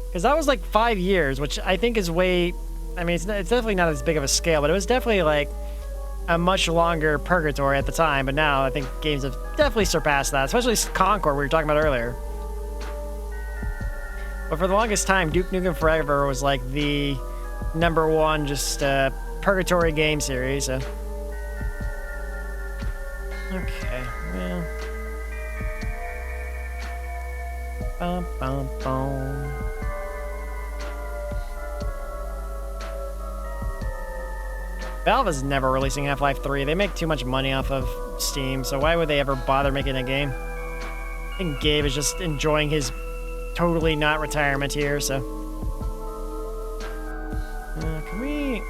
Because that was like 5 years, which I think is way. I mean, it's definitely not as big of a scale, but it was definitely like a much longer purgatory at the time. But now I think games have definitely surpassed that, especially Concord, we were talking about earlier. But for the longest time, Duke Nukem Forever was like the #1 just purgatory game series. So. Okay, well. Bum, bum, bum. Valve is never releasing Half-Life 3. They make too much money off of Steam, so why would they ever bother making a game? I think Gabe is just enjoying his totally not retirement here, so. Can we...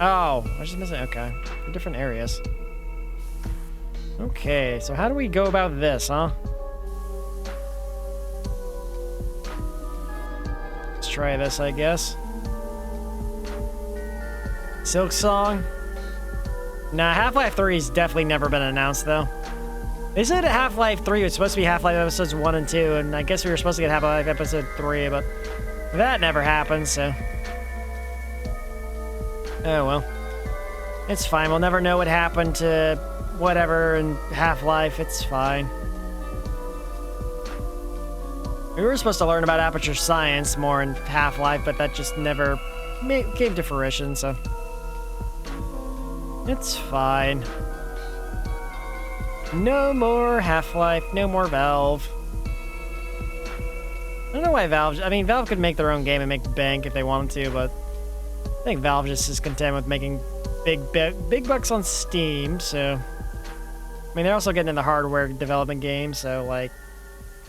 Oh, I was just missing... Okay, different areas. Okay, so how do we go about this, huh? Let's try this, I guess. Silk Song? Nah, Half-Life 3 has definitely never been announced, though. They said Half-Life 3 was supposed to be Half-Life episodes 1 and 2, and I guess we were supposed to get Half-Life episode 3, but that never happened, so... Oh, well. It's fine. We'll never know what happened to whatever in Half-Life. It's fine. We were supposed to learn about aperture science more in Half-Life, but that just never came to fruition, so... It's fine. No more Half-Life, no more Valve. I don't know why Valve... I mean, Valve could make their own game and make bank if they wanted to, but... I think Valve just is content with making big bucks on Steam, so... I mean, they're also getting into hardware development games, so, like...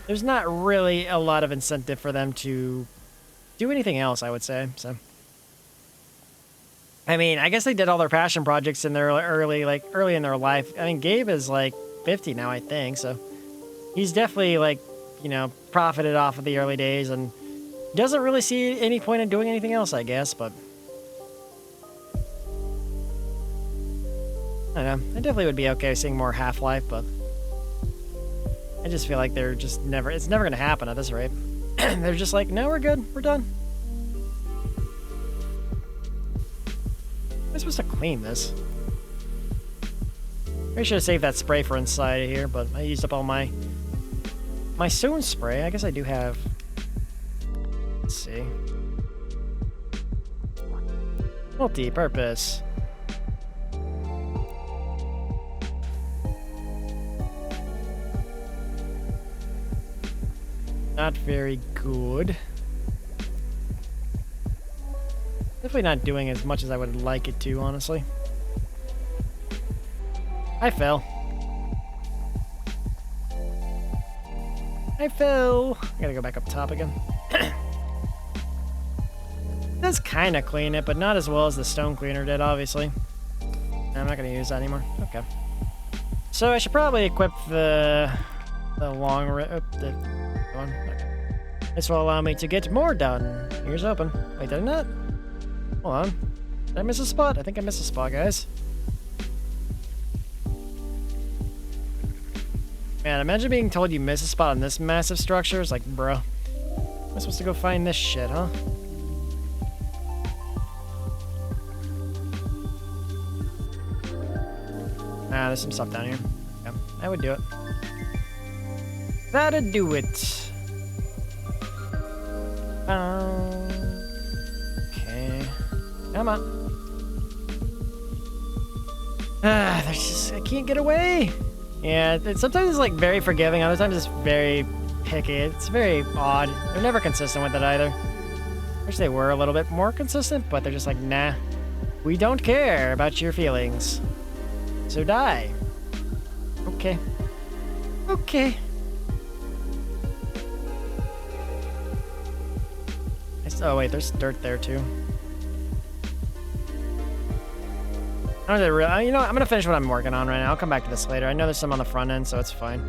There's not really a lot of incentive for them to do anything else, I would say, so... I mean, I guess they did all their passion projects in their early in their life. I mean, Gabe is, like, 50 now, I think, so... He's definitely, like, you know, profited off of the early days, and... Doesn't really see any point in doing anything else, I guess, but... I don't know. I definitely would be okay seeing more Half-Life, but... I just feel like they're just never... It's never gonna happen at this rate. They're just like, no, we're good. We're done. Am I supposed to clean this? Maybe I should have saved that spray for inside of here, but I used up all my stone spray. I guess I do have... Let's see. Multi-purpose. Not very good. Definitely not doing as much as I would like it to, honestly. I fell. I fell. I gotta go back up top again. Does kind of clean it, but not as well as the stone cleaner did, obviously. I'm not gonna use that anymore. Okay. So I should probably equip the long one. Okay. This will allow me to get more done. Here's open. Wait, did I not? Hold on. Did I miss a spot? I think I missed a spot, guys. Man, imagine being told you miss a spot on this massive structure. It's like, bro. Am I supposed to go find this shit, huh? Ah, there's some stuff down here. Yeah, I would do it. That'd do it. Okay. Come on. There's just... I can't get away! Yeah, sometimes it's like very forgiving, other times it's very picky. It's very odd. They're never consistent with it either. Wish they were a little bit more consistent, but they're just like, nah. We don't care about your feelings. So die. Okay. Okay. Oh wait, there's dirt there too. I don't know, really, you know, I'm gonna finish what I'm working on right now. I'll come back to this later. I know there's some on the front end, so it's fine.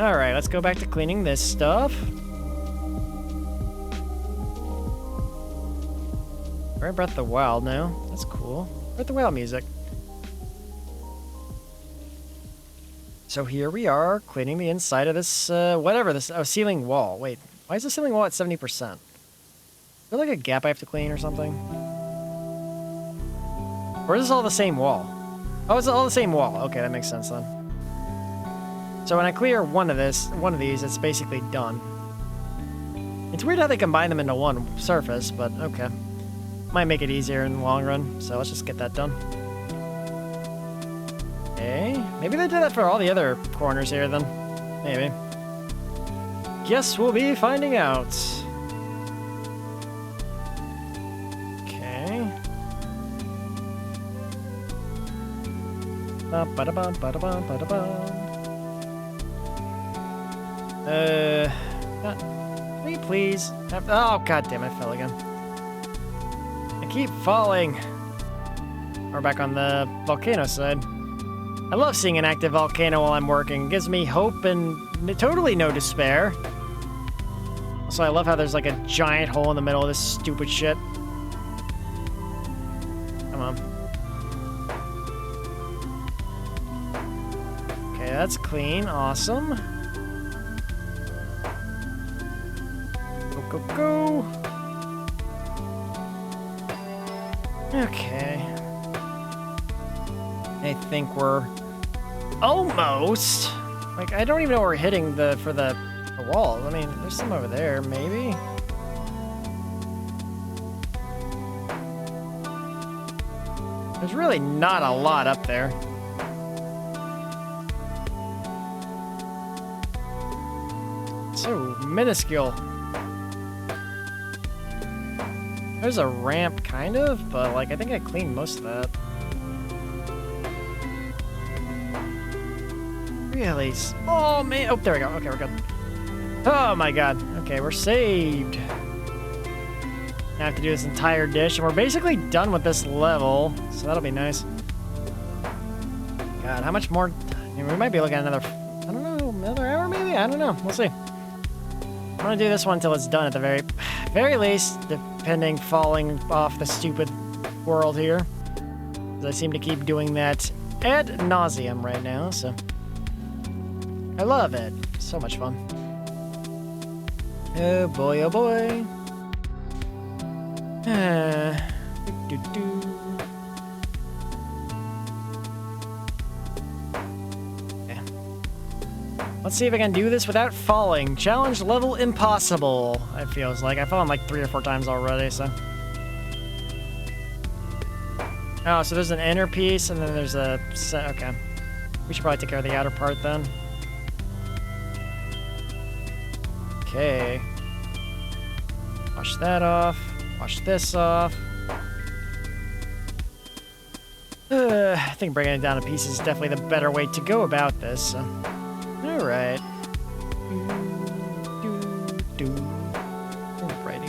All right, let's go back to cleaning this stuff. We're in Breath of the Wild now. That's cool. Breath of the Wild music. So here we are, cleaning the inside of this, whatever this, ceiling wall. Wait, why is the ceiling wall at 70%? Is there like a gap I have to clean or something? Or is this all the same wall? Oh, it's all the same wall. Okay, that makes sense then. So when I clear one of these, it's basically done. It's weird how they combine them into one surface, but okay. Might make it easier in the long run, so let's just get that done. Okay, maybe they did that for all the other corners here then. Maybe. Guess we'll be finding out. Okay. Ba-da-bum, ba-da-bum, ba-da-bum. Can we please have, oh god damn, I fell again. I keep falling. We're back on the volcano side. I love seeing an active volcano while I'm working. It gives me hope and totally no despair. Also, I love how there's like a giant hole in the middle of this stupid shit. Come on. Okay, that's clean. Awesome. Go, go, go. Okay. I think we're almost. Like, I don't even know where we're hitting for the wall. I mean, there's some over there, maybe. There's really not a lot up there. So minuscule. There's a ramp, kind of, but like I think I cleaned most of that. Really? Oh man! Oh, there we go. Okay, we're good. Oh my god. Okay, we're saved. Now I have to do this entire dish, and we're basically done with this level, so that'll be nice. God, how much more? I mean, we might be looking at another, I don't know, another hour maybe? I don't know. We'll see. I'm gonna do this one until it's done at the very least, depending falling off the stupid world here. I seem to keep doing that ad nauseum right now, so. I love it. So much fun. Oh boy, oh boy. Okay. Let's see if I can do this without falling. Challenge level impossible, it feels like. I've fallen like 3 or 4 times already, so. Oh, so there's an inner piece and then there's a set. Okay. We should probably take care of the outer part then. Okay. Wash that off. Wash this off. I think bringing it down to pieces is definitely the better way to go about this. So. Alright.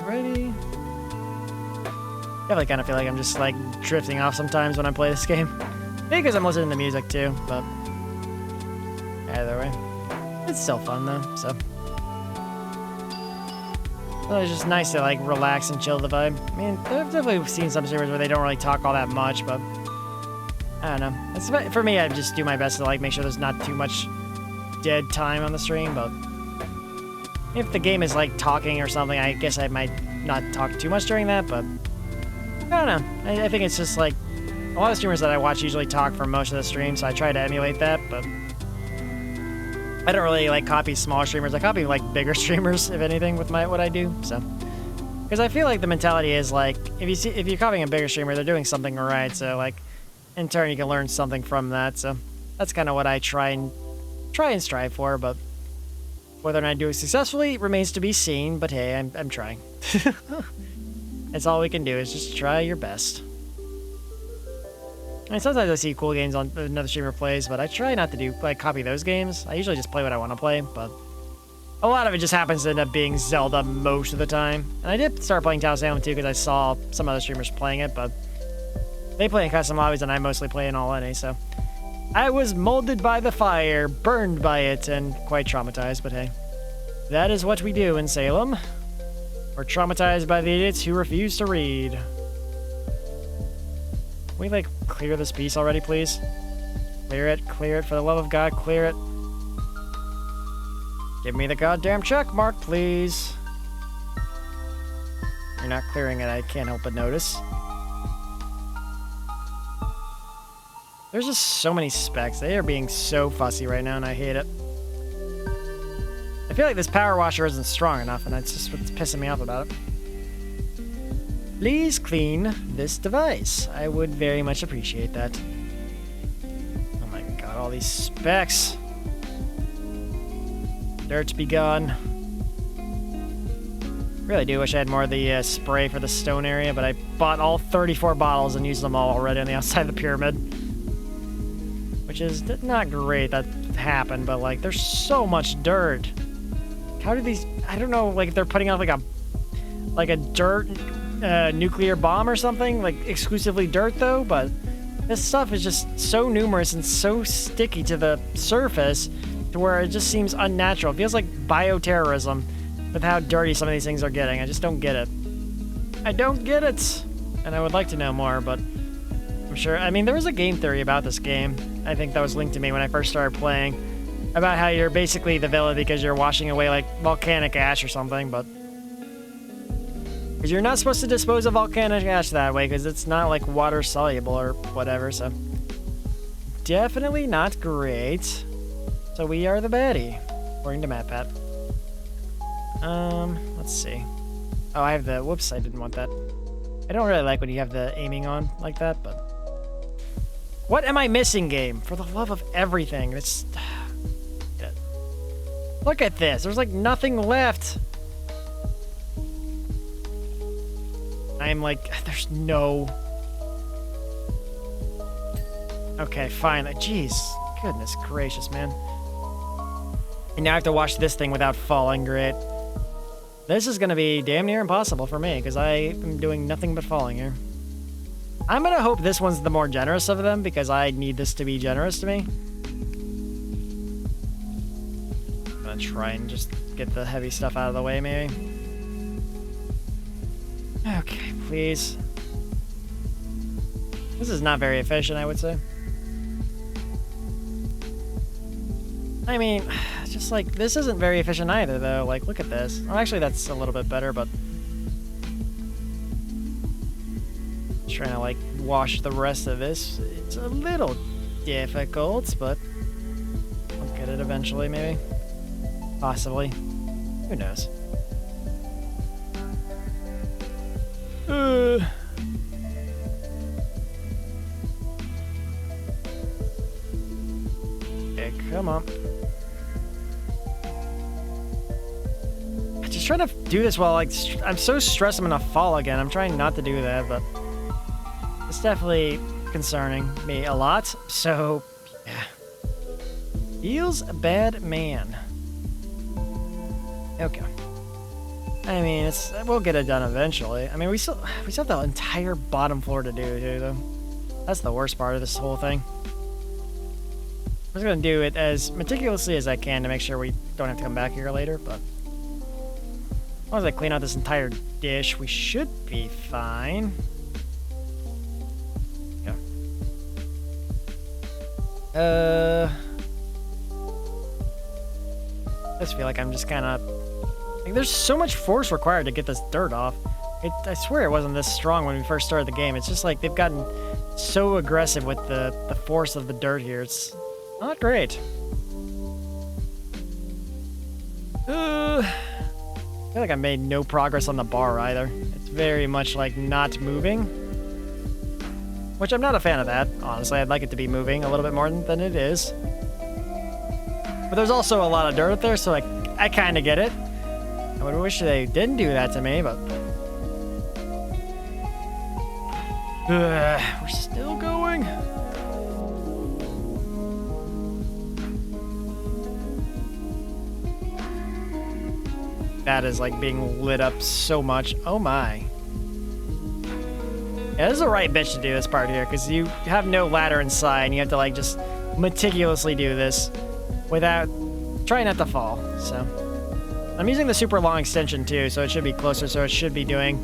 Righty. Definitely kind of feel like I'm just like drifting off sometimes when I play this game. Maybe because I'm listening to music too, but either way. It's still fun though, so. Well, it's just nice to like relax and chill the vibe. I mean, I've definitely seen some streamers where they don't really talk all that much, but I don't know. It's, for me, I just do my best to like make sure there's not too much dead time on the stream, but if the game is like talking or something, I guess I might not talk too much during that, but I don't know. I think it's just like a lot of streamers that I watch usually talk for most of the stream, so I try to emulate that, but I don't really like copy smaller streamers. I copy like bigger streamers, if anything, with what I do. So, because I feel like the mentality is like if you're copying a bigger streamer, they're doing something right. So like, in turn, you can learn something from that. So that's kind of what I try and strive for. But whether or not I do it successfully remains to be seen. But hey, I'm trying. That's all we can do is just try your best. I mean, sometimes I see cool games on another streamer plays, but I try not to do like copy those games. I usually just play what I want to play, but a lot of it just happens to end up being Zelda most of the time. And I did start playing Taos Salmon too because I saw some other streamers playing it, but they play in custom lobbies and I mostly play in all NA, so I was molded by the fire, burned by it, and quite traumatized, but hey. That is what we do in Salem. We're traumatized by the idiots who refuse to read. Can we, like, clear this piece already, please? Clear it, for the love of God, clear it. Give me the goddamn check mark, please. You're not clearing it, I can't help but notice. There's just so many specs. They are being so fussy right now, and I hate it. I feel like this power washer isn't strong enough, and that's just what's pissing me off about it. Please clean this device. I would very much appreciate that. Oh my god, all these specs. Dirt be gone. Really do wish I had more of the spray for the stone area, but I bought all 34 bottles and used them all already on the outside of the pyramid. Which is not great that happened, but like, there's so much dirt. How do these, I don't know, like if they're putting out like a dirt nuclear bomb or something, like exclusively dirt though, but this stuff is just so numerous and so sticky to the surface to where it just seems unnatural. It feels like bioterrorism with how dirty some of these things are getting. I just don't get it. I don't get it! And I would like to know more, but I'm sure, I mean, there was a game theory about this game. I think that was linked to me when I first started playing, about how you're basically the villain because you're washing away like volcanic ash or something, but because you're not supposed to dispose of volcanic ash that way because it's not like water soluble or whatever, so definitely not great. So we are the baddie, according to MatPat. Let's see. Oh, I have the, whoops, I didn't want that. I don't really like when you have the aiming on like that, but what am I missing, game? For the love of everything, it's... Look at this. There's like nothing left. I'm like, there's no... Okay, fine. Jeez. Goodness gracious, man. And now I have to wash this thing without falling. Great. This is going to be damn near impossible for me because I am doing nothing but falling here. I'm going to hope this one's the more generous of them because I need this to be generous to me. I'm going to try and just get the heavy stuff out of the way, maybe. Okay, please. This is not very efficient, I would say. I mean, just like, this isn't very efficient either, though. Like, look at this. Oh, actually, that's a little bit better, but... trying to, like, wash the rest of this. It's a little difficult, but... I'll get it eventually, maybe. Possibly. Who knows? Okay, come on. I'm just trying to do this while, like, I'm so stressed I'm gonna fall again. I'm trying not to do that, but it's definitely concerning me a lot. So, yeah. Feels bad, man. Okay. I mean, we'll get it done eventually. I mean, we still have the entire bottom floor to do too, though. That's the worst part of this whole thing. I'm just gonna do it as meticulously as I can to make sure we don't have to come back here later, but as long as I clean out this entire dish, we should be fine. Yeah. I just feel like I'm just kind of... Like, there's so much force required to get this dirt off. I swear it wasn't this strong when we first started the game. It's just like they've gotten so aggressive with the force of the dirt here. It's not great. I feel like I made no progress on the bar either. It's very much like not moving. Which I'm not a fan of that, honestly. I'd like it to be moving a little bit more than it is. But there's also a lot of dirt there, so I kind of get it. I would wish they didn't do that to me, but... we're still going. That is like being lit up so much. Oh my. Yeah, this is the right bitch to do this part here, because you have no ladder inside, and you have to like just meticulously do this without trying not to fall, so... I'm using the super long extension too, so it should be closer, so it should be doing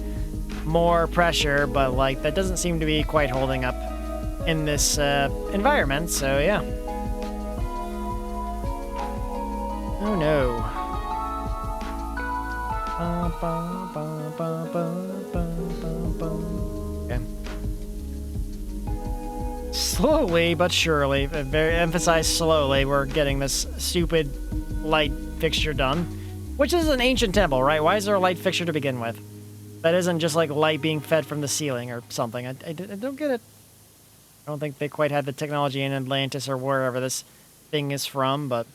more pressure, but like that doesn't seem to be quite holding up in this environment, so yeah. Oh no. Okay. Slowly but surely, very emphasize slowly, we're getting this stupid light fixture done. Which is an ancient temple, right? Why is there a light fixture to begin with? That isn't just like light being fed from the ceiling or something. I don't get it. I don't think they quite had the technology in Atlantis or wherever this thing is from, but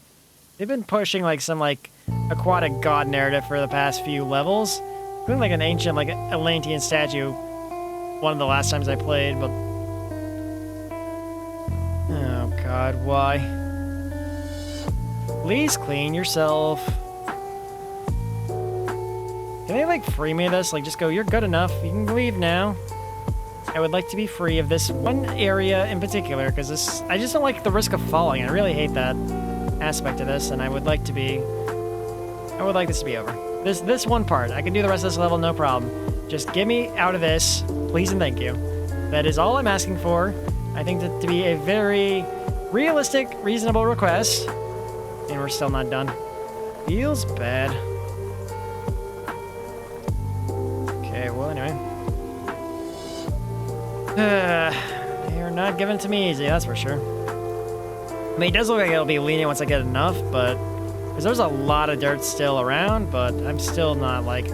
they've been pushing like some like aquatic god narrative for the past few levels. Doing like an ancient like Atlantean statue one of the last times I played, but oh god, why? Please clean yourself. Can they like free me of this? Like just go, you're good enough, you can leave now. I would like to be free of this one area in particular, because this I just don't like the risk of falling. I really hate that aspect of this, and I would like this to be over. This one part. I can do the rest of this level, no problem. Just get me out of this, please and thank you. That is all I'm asking for. I think that to be a very realistic, reasonable request. And we're still not done. Feels bad. Okay, well anyway. You're not giving it to me easy, that's for sure. I mean, it does look like it'll be lenient once I get enough, but... Because there's a lot of dirt still around, but I'm still not, like,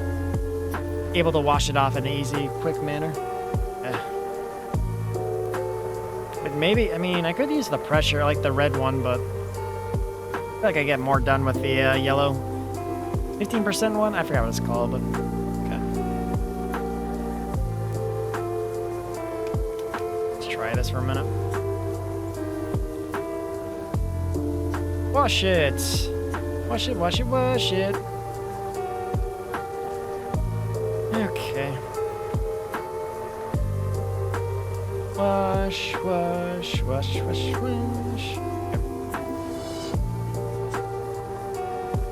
able to wash it off in an easy, quick manner. But maybe, I mean, I could use the pressure, like the red one, but... I feel like I get more done with the yellow 15% one? I forgot what it's called, but... Try this for a minute. Wash it. Wash it, wash it, wash it. Okay. Wash, wash, wash, wash, wash.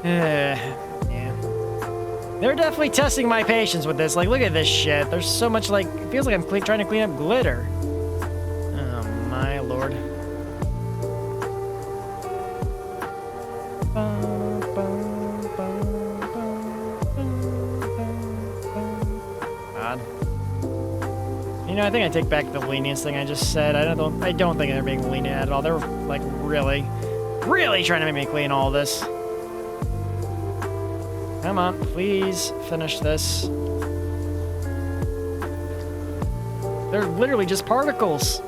Yeah. They're definitely testing my patience with this. Like, look at this shit. There's so much, like, it feels like I'm trying to clean up glitter. Lord. God. You know, I think I take back the lenience thing I just said. I don't think they're being lenient at all. They're like really trying to make me clean all this. Come on, please finish this. They're literally just particles.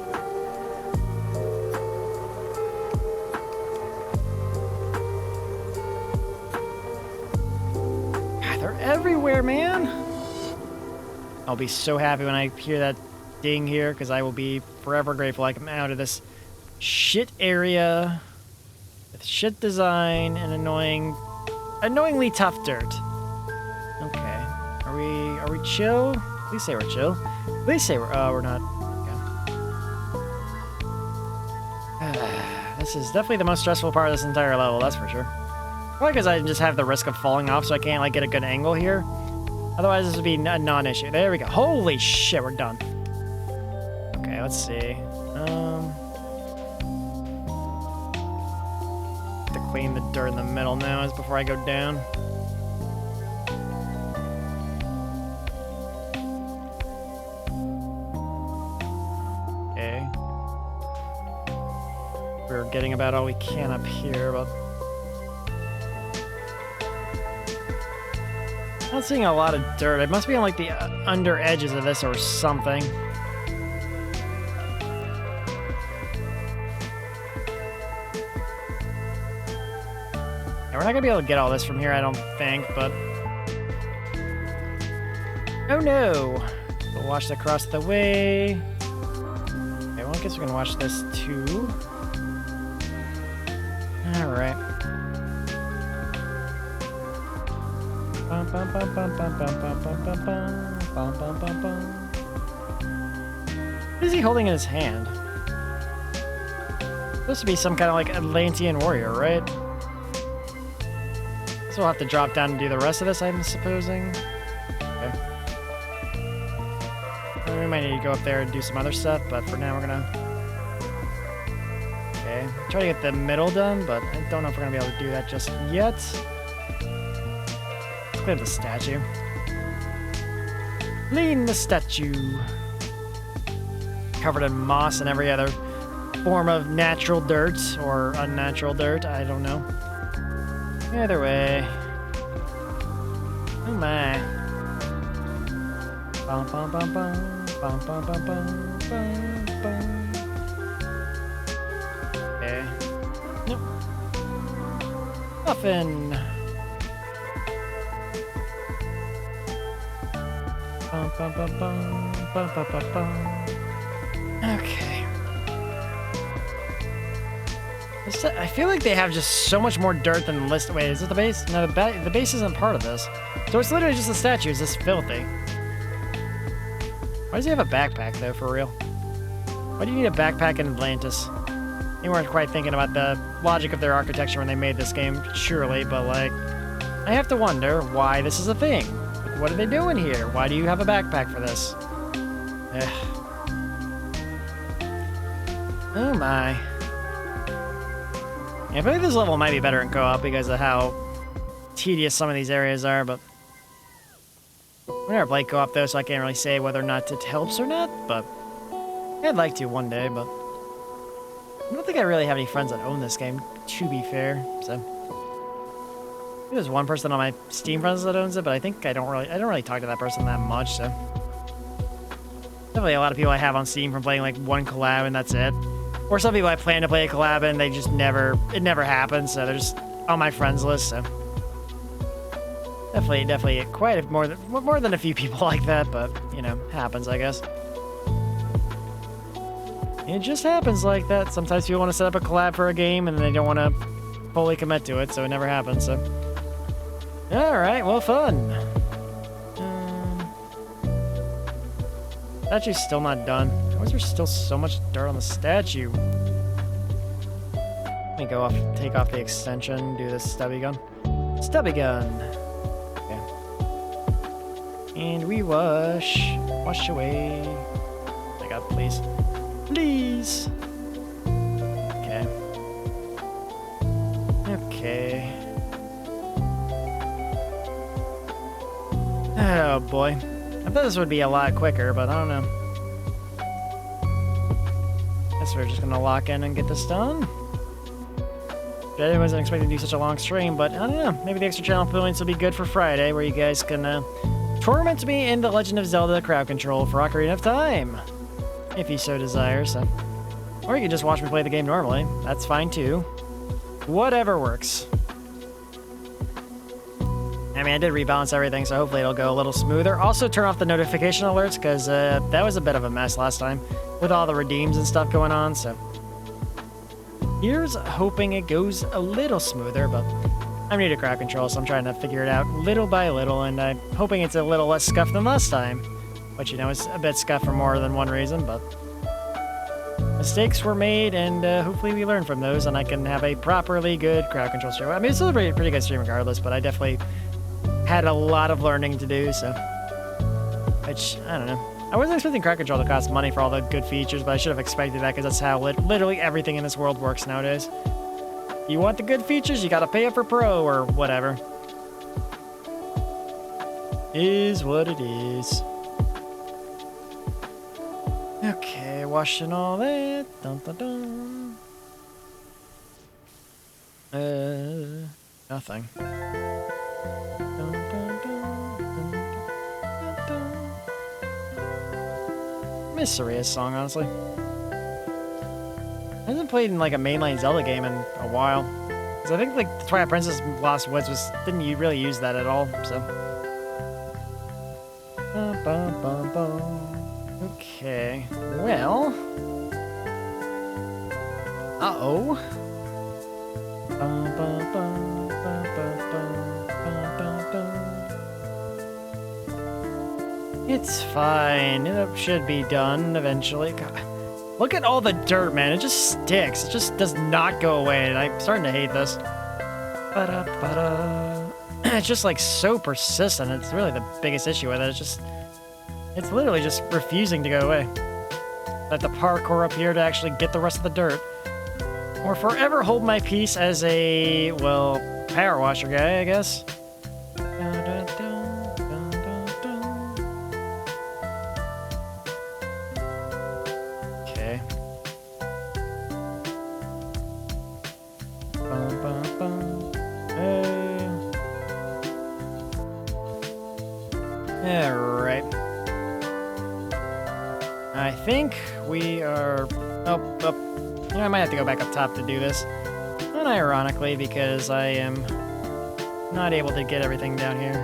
Everywhere, man. I'll be so happy when I hear that ding here, because I will be forever grateful I come out of this shit area with shit design and annoyingly tough dirt. Okay, are we chill? Please say we're chill. Please say we're not. Okay. This is definitely the most stressful part of this entire level, that's for sure. Probably because I just have the risk of falling off, so I can't like get a good angle here. Otherwise, this would be a non-issue. There we go. Holy shit, we're done. Okay, let's see. Have to clean the dirt in the middle now, as before I go down. Okay. We're getting about all we can up here, but. I'm not seeing a lot of dirt. It must be on like the under edges of this or something. Yeah, we're not gonna be able to get all this from here, I don't think, but... Oh no! We'll wash that across the way. Okay, well I guess we can wash this too. Alright. What is he holding in his hand? Supposed to be some kind of like Atlantean warrior, right? So we'll have to drop down and do the rest of this, I'm supposing. Okay. We might need to go up there and do some other stuff, but for now we're gonna try to get the middle done, but I don't know if we're gonna be able to do that just yet. Let's clear the statue. Clean the statue. Covered in moss and every other form of natural dirt or unnatural dirt. I don't know. Either way. Oh my. Bum, bum, bum, bum, bum, bum, bum, bum, bum, bum. Okay. Nope. Muffin. Bum, bum, bum, bum, bum, bum, bum, bum. Okay. I feel like they have just so much more dirt than the list. Wait, is it the base? No, the base isn't part of this. So it's literally just the statue. It's just filthy. Why does he have a backpack, though, for real? Why do you need a backpack in Atlantis? They weren't quite thinking about the logic of their architecture when they made this game, surely, but, like, I have to wonder why this is a thing. Like, what are they doing here? Why do you have a backpack for this? Ugh. Oh, my. Yeah, I feel like this level might be better in co-op because of how tedious some of these areas are, but I never played co-op though, so I can't really say whether or not it helps or not, but I'd like to one day, but I don't think I really have any friends that own this game, to be fair, so there's one person on my Steam friends that owns it, but I think I don't really talk to that person that much, so definitely a lot of people I have on Steam from playing like one collab and that's it. Or some people I plan to play a collab and they just it never happens, so they're just on my friends list, so. Definitely quite more than a few people like that, but, you know, happens, I guess. It just happens like that. Sometimes people want to set up a collab for a game and they don't want to fully commit to it, so it never happens, so. Alright, well, fun. Statue's still not done. Why is there still so much dirt on the statue? Let me go off, take off the extension, do this stubby gun. Stubby gun! Okay. And we wash away. Oh my god, please. Please! Okay. Okay. Oh boy. I thought this would be a lot quicker, but I don't know. Guess we're just gonna lock in and get this done. I wasn't expecting to do such a long stream, but I don't know. Maybe the extra channel points will be good for Friday, where you guys can torment me in The Legend of Zelda Crowd Control for Ocarina of Time, if you so desire. So, or you can just watch me play the game normally. That's fine too. Whatever works. I mean, I did rebalance everything, so hopefully it'll go a little smoother. Also, turn off the notification alerts, because that was a bit of a mess last time, with all the redeems and stuff going on, so. Here's hoping it goes a little smoother, but I'm new to crowd control, so I'm trying to figure it out little by little, and I'm hoping it's a little less scuffed than last time. Which, you know, is a bit scuffed for more than one reason, but mistakes were made, and hopefully we learn from those, and I can have a properly good crowd control stream. I mean, it's still a pretty good stream regardless, but I definitely had a lot of learning to do, so. Which, I don't know. I wasn't expecting crowd control to cost money for all the good features, but I should have expected that because that's how literally everything in this world works nowadays. You want the good features, you gotta pay it for pro or whatever. Is what it is. Okay, washing all that. Dun, dun, dun. Nothing. Miss Saria's song, honestly. I haven't played in like a mainline Zelda game in a while. Because I think like the Twilight Princess Lost Woods didn't you really use that at all, so. Okay, well. Uh-oh. It's fine. It should be done eventually. God. Look at all the dirt, man. It just sticks. It just does not go away, and I'm starting to hate this. It's just like so persistent. It's really the biggest issue with it. It's literally just refusing to go away. I have to parkour up here to actually get the rest of the dirt. Or forever hold my peace as a, well, power washer guy, I guess. Okay. Hey. Alright. I think we are... Oh, oh. You know, I might have to go back up top to do this. Unironically, because I am not able to get everything down here.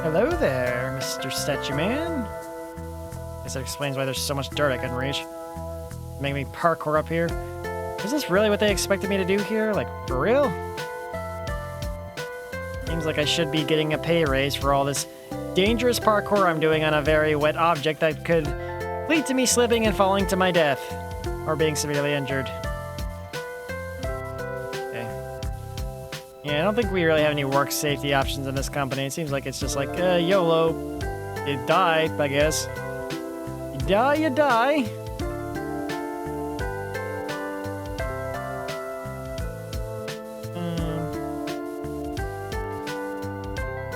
Hello there, Mr. Statue Man. Guess that explains why there's so much dirt I couldn't reach. Make me parkour up here. Is this really what they expected me to do here? Like, for real? Seems like I should be getting a pay raise for all this dangerous parkour I'm doing on a very wet object that could lead to me slipping and falling to my death. Or being severely injured. Okay. Yeah, I don't think we really have any work safety options in this company. It seems like it's just like, YOLO. You die, I guess. You die, you die.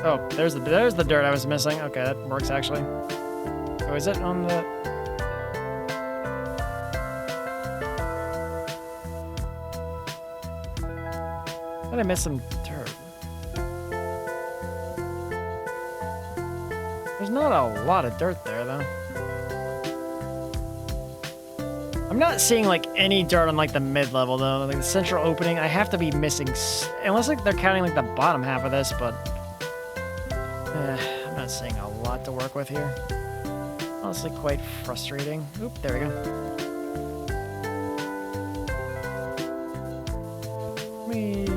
Oh, there's the dirt I was missing. Okay, that works actually. Oh, is it on the... I thought I missed some dirt. There's not a lot of dirt there, though. I'm not seeing, like, any dirt on, like, the mid-level, though. Like, the central opening, I have to be missing... Unless, like, they're counting, like, the bottom half of this, but... I'm not seeing a lot to work with here. Honestly, quite frustrating. Oop, there we go. Whee.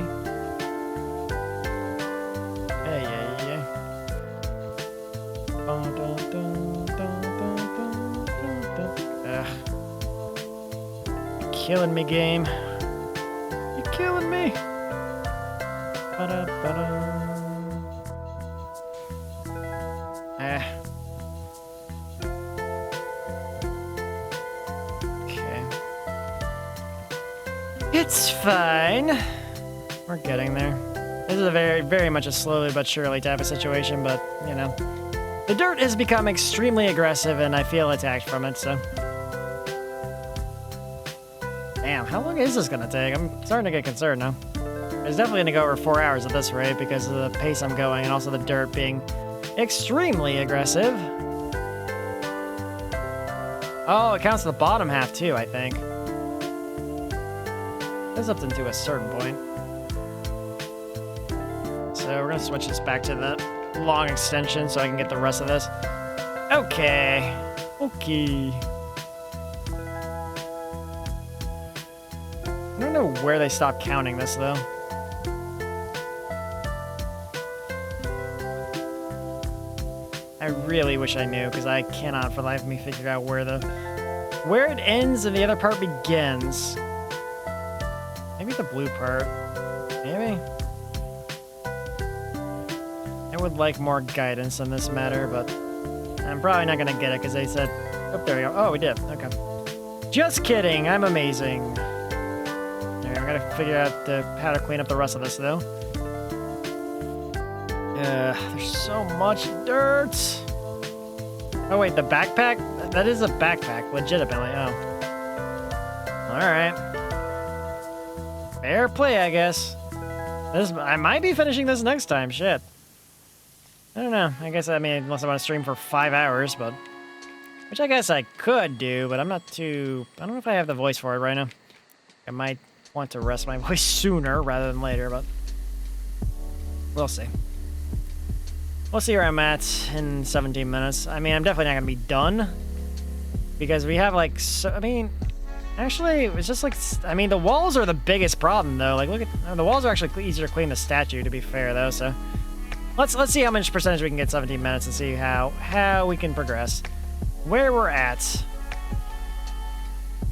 Killing me, game. You're killing me. Okay. It's fine. We're getting there. This is a very much a slowly but surely type of situation, but, you know. The dirt has become extremely aggressive, and I feel attacked from it, so... Damn, how long is this gonna take? I'm starting to get concerned now. It's definitely gonna go over 4 hours at this rate because of the pace I'm going and also the dirt being extremely aggressive. Oh, it counts the bottom half too, I think. That's up to a certain point. So we're gonna switch this back to the long extension so I can get the rest of this. Okay. Okay. I don't know where they stopped counting this, though. I really wish I knew, because I cannot for the life of me figure out where it ends and the other part begins. Maybe the blue part. Maybe. I would like more guidance on this matter, but I'm probably not going to get it, because they said... Oh, there we go. Oh, we did. Okay. Just kidding. I'm amazing. I'm gonna figure out how to clean up the rest of this, though. There's so much dirt. Oh, wait, the backpack? That is a backpack, legitimately. Oh. Alright. Fair play, I guess. I might be finishing this next time, shit. I don't know. I guess, I mean, unless I want to stream for 5 hours, but... Which I guess I could do, but I'm not too... I don't know if I have the voice for it right now. I might... want to rest my voice sooner rather than later, but we'll see. We'll see where I'm at in 17 minutes. I mean, I'm definitely not going to be done because we have like, I mean, actually, it's just like, I mean, the walls are the biggest problem though. Like, look at, the walls are actually easier to clean the statue, to be fair though, so let's see how much percentage we can get 17 minutes and see how we can progress. Where we're at.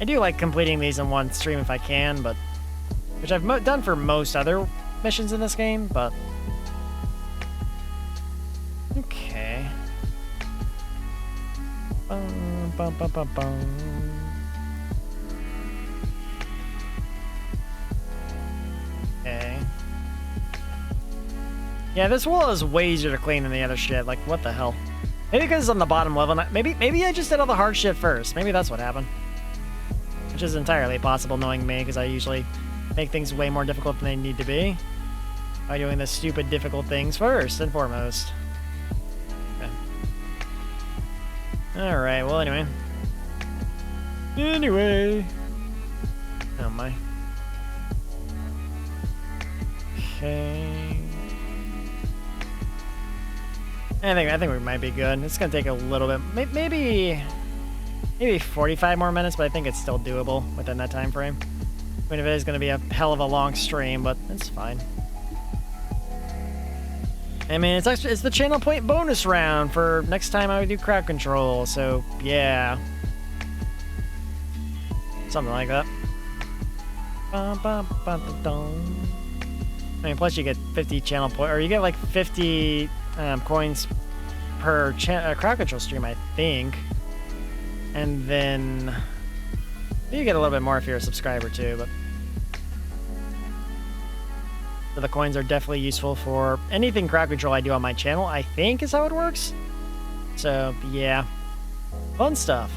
I do like completing these in one stream if I can, but which I've done for most other missions in this game, but... Okay. Bum, bum, bum, bum, bum. Yeah, this wall is way easier to clean than the other shit. Like, what the hell? Maybe because it's on the bottom level. Maybe I just did all the hard shit first. Maybe that's what happened. Which is entirely possible knowing me, because I usually make things way more difficult than they need to be by doing the stupid difficult things first and foremost. Okay. Alright, well anyway. Oh my. Okay. I think we might be good. It's gonna take a little bit, maybe 45 more minutes, but I think it's still doable within that time frame. I mean, if it is gonna be a hell of a long stream, but it's fine. I mean, it's the channel point bonus round for next time I would do crowd control, so yeah. Something like that. I mean, plus you get 50 channel point, or you get like 50 coins per crowd control stream, I think. And then you get a little bit more if you're a subscriber too, but so the coins are definitely useful for anything crowd control I do on my channel, I think is how it works. So yeah, fun stuff.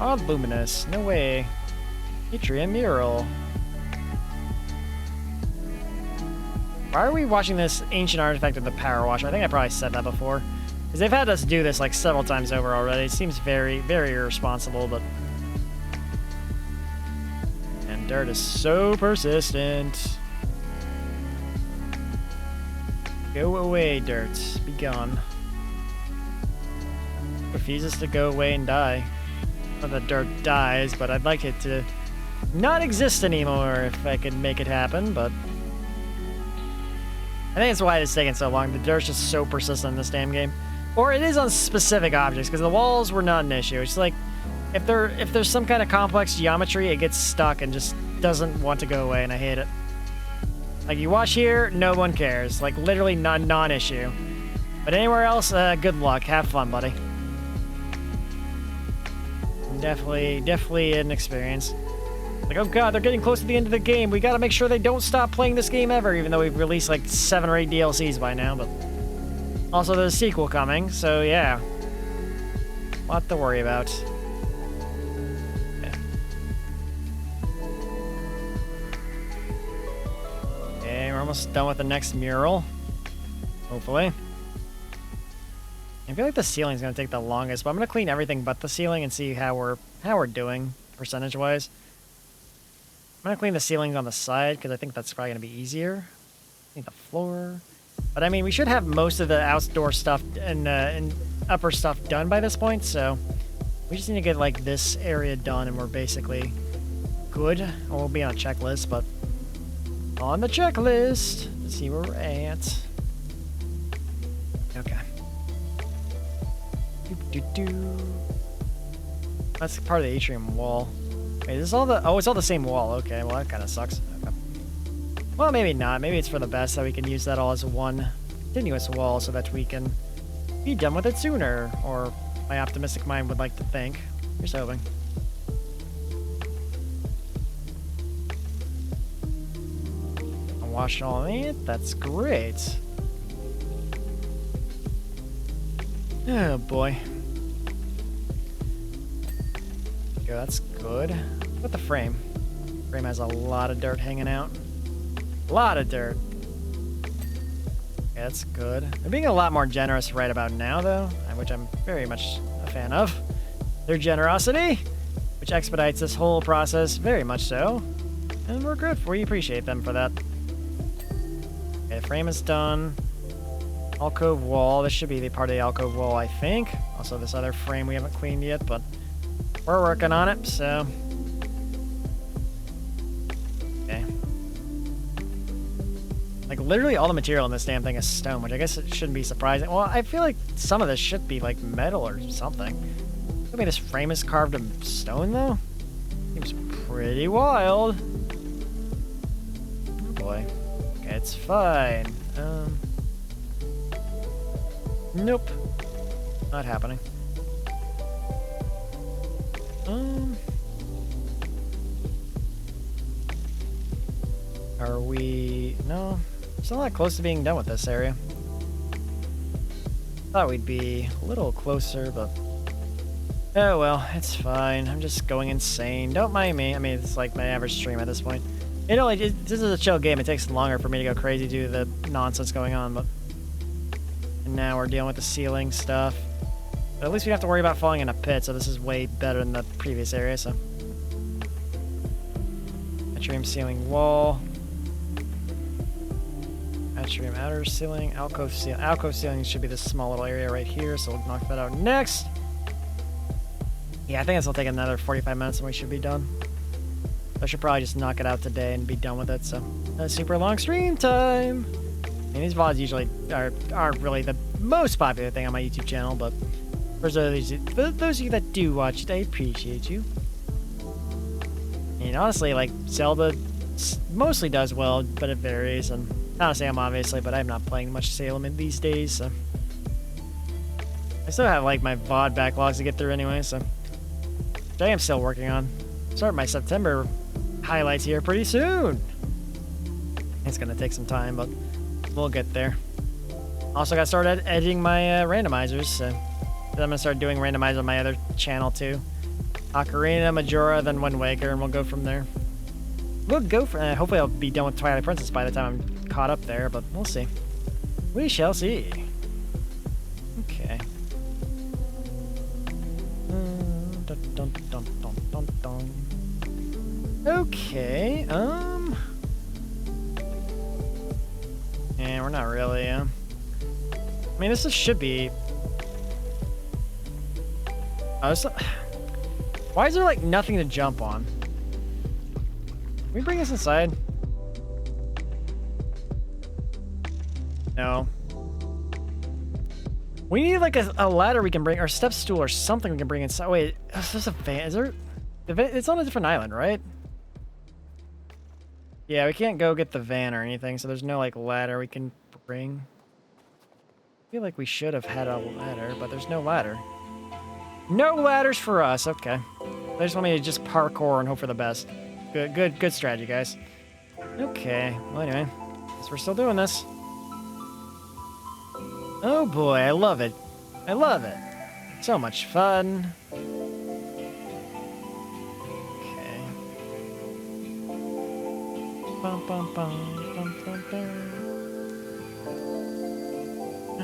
Odd luminous, no way. Atrium mural. Why are we watching this ancient artifact of the PowerWash? I think I probably said that before. Because they've had us do this like several times over already. It seems very, very irresponsible, but... And dirt is so persistent. Go away, dirt. Be gone. Refuses to go away and die. Not that dirt dies, but I'd like it to not exist anymore if I could make it happen, but... I think that's why it's taking so long. The dirt's just so persistent in this damn game. Or it is on specific objects, because the walls were not an issue. It's like, if there's some kind of complex geometry, it gets stuck and just doesn't want to go away, and I hate it. Like, you wash here, no one cares. Like, literally non-issue. But anywhere else, good luck. Have fun, buddy. Definitely an experience. Like, oh god, they're getting close to the end of the game. We gotta make sure they don't stop playing this game ever, even though we've released like 7 or 8 DLCs by now, but... Also, there's a sequel coming, so yeah. Lot to worry about. Okay, we're almost done with the next mural. Hopefully. I feel like the ceiling's gonna take the longest, but I'm gonna clean everything but the ceiling and see how we're doing, percentage-wise. I'm gonna clean the ceilings on the side, because I think that's probably gonna be easier. I think the floor... But I mean, we should have most of the outdoor stuff and upper stuff done by this point, so... We just need to get, like, this area done, and we're basically good. Well, we'll be on a checklist, but... On the checklist! Let's see where we're at. Okay. That's part of the atrium wall. Wait, is this all the... Oh, it's all the same wall. Okay, well, that kind of sucks. Okay. Well, maybe not. Maybe it's for the best that we can use that all as one continuous wall so that we can be done with it sooner. Or my optimistic mind would like to think. Here's hoping. I washed all of it. That's great. Oh, boy. Okay, that's good. What the frame? Frame has a lot of dirt hanging out. A lot of dirt. Okay, that's good. They're being a lot more generous right about now, though, which I'm very much a fan of. Their generosity, which expedites this whole process very much so. And we're good. We appreciate them for that. Okay, the frame is done. Alcove wall. This should be the part of the alcove wall, I think. Also, this other frame we haven't cleaned yet, but we're working on it, so... Okay. Like, literally all the material in this damn thing is stone, which I guess it shouldn't be surprising. Well, I feel like some of this should be, like, metal or something. I mean, this frame is carved in stone, though? Seems pretty wild. Oh, boy. Okay, it's fine. Nope. Not happening. Are we... No. Still not close to being done with this area. Thought we'd be a little closer, but oh well, it's fine. I'm just going insane. Don't mind me. I mean, it's like my average stream at this point. This is a chill game. It takes longer for me to go crazy due to the nonsense going on, but and now we're dealing with the ceiling stuff. But at least we don't have to worry about falling in a pit, so this is way better than the previous area. So, atrium ceiling wall. Atrium outer ceiling, alcove ceiling. Alcove ceiling should be this small little area right here, so we'll knock that out next. Yeah, I think this will take another 45 minutes and we should be done. I should probably just knock it out today and be done with it, so a super long stream time. And these VODs usually aren't really the most popular thing on my YouTube channel, but for those of you that do watch it, I appreciate you. And honestly, like, Zelda mostly does well, but it varies, and not Salem obviously, but I'm not playing much Salem in these days, so I still have like my VOD backlogs to get through anyway, so which I am still working on. Start my September highlights here pretty soon. It's gonna take some time, but we'll get there. Also got started editing my randomizers, so I'm gonna start doing randomizers on my other channel too. Ocarina, Majora, then Wind Waker, and we'll go from there. We'll go for hopefully I'll be done with Twilight Princess by the time I'm caught up there, but we'll see. We shall see. Okay. Okay, and we're not really, I mean, this should be... Oh, why is there, like, nothing to jump on? Can we bring this inside? No. We need, like, a ladder we can bring, or step stool or something we can bring inside. Wait, is this a van? Is there... It's on a different island, right? Yeah, we can't go get the van or anything, so there's no, like, ladder we can bring. I feel like we should have had a ladder, but there's no ladder. No ladders for us, okay. They just want me to just parkour and hope for the best. Good strategy, guys. Okay, well, anyway. Guess we're still doing this. Oh boy, I love it. I love it. So much fun.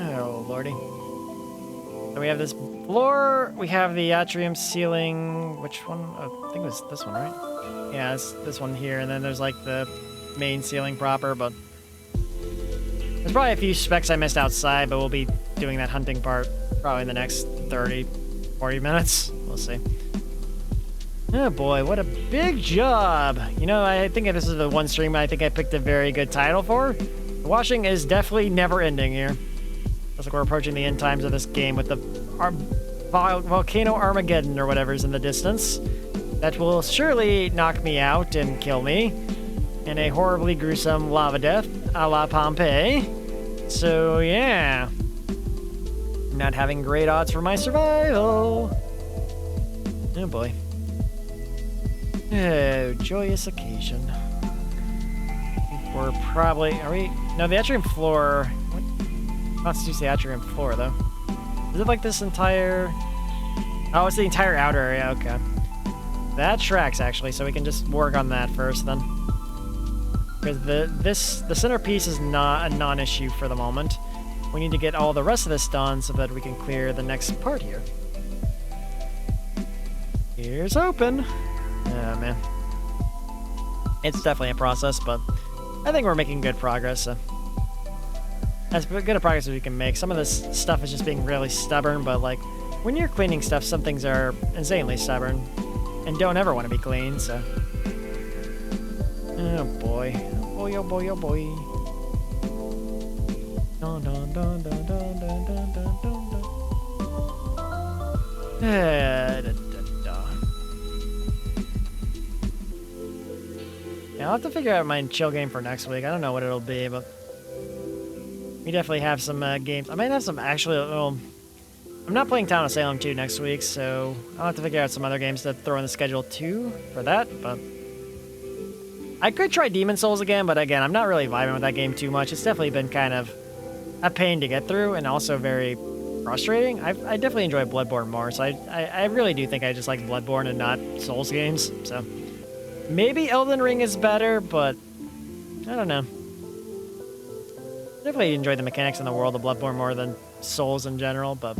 Oh, lordy. So we have this floor, we have the atrium ceiling, which one? Oh, I think it was this one, right? Yeah, it's this one here, and then there's like the main ceiling proper, but there's probably a few specs I missed outside, but we'll be doing that hunting part probably in the next 30, 40 minutes. We'll see. Oh boy, what a big job! You know, I think this is the one stream I think I picked a very good title for. The washing is definitely never ending here. Looks like we're approaching the end times of this game with the volcano Armageddon or whatever's in the distance. That will surely knock me out and kill me in a horribly gruesome lava death a la Pompeii. So yeah, not having great odds for my survival. Oh boy. Oh, joyous occasion. We're probably... Are we... No, the atrium floor... What constitutes the atrium floor, though? Is it like this entire... Oh, it's the entire outer area. Okay. That tracks, actually, so we can just work on that first, then. Because the centerpiece is not a non-issue for the moment. We need to get all the rest of this done so that we can clear the next part here. Here's open. Oh, man. It's definitely a process, but I think we're making good progress. So. As good a progress as we can make. Some of this stuff is just being really stubborn, but like, when you're cleaning stuff, some things are insanely stubborn and don't ever want to be cleaned, so. Oh boy. Oh boy, oh boy, oh boy. Dun dun dun dun dun dun dun dun dun dun. Yeah, I'll have to figure out my chill game for next week. I don't know what it'll be, but we definitely have some games. I might have some actually. Well, I'm not playing Town of Salem 2 next week, so I'll have to figure out some other games to throw in the schedule too for that. But I could try Demon Souls again, but again, I'm not really vibing with that game too much. It's definitely been kind of a pain to get through and also very frustrating. I definitely enjoy Bloodborne more, so I really do think I just like Bloodborne and not Souls games. So maybe Elden Ring is better, but I don't know. Definitely enjoy the mechanics in the world of Bloodborne more than Souls in general, but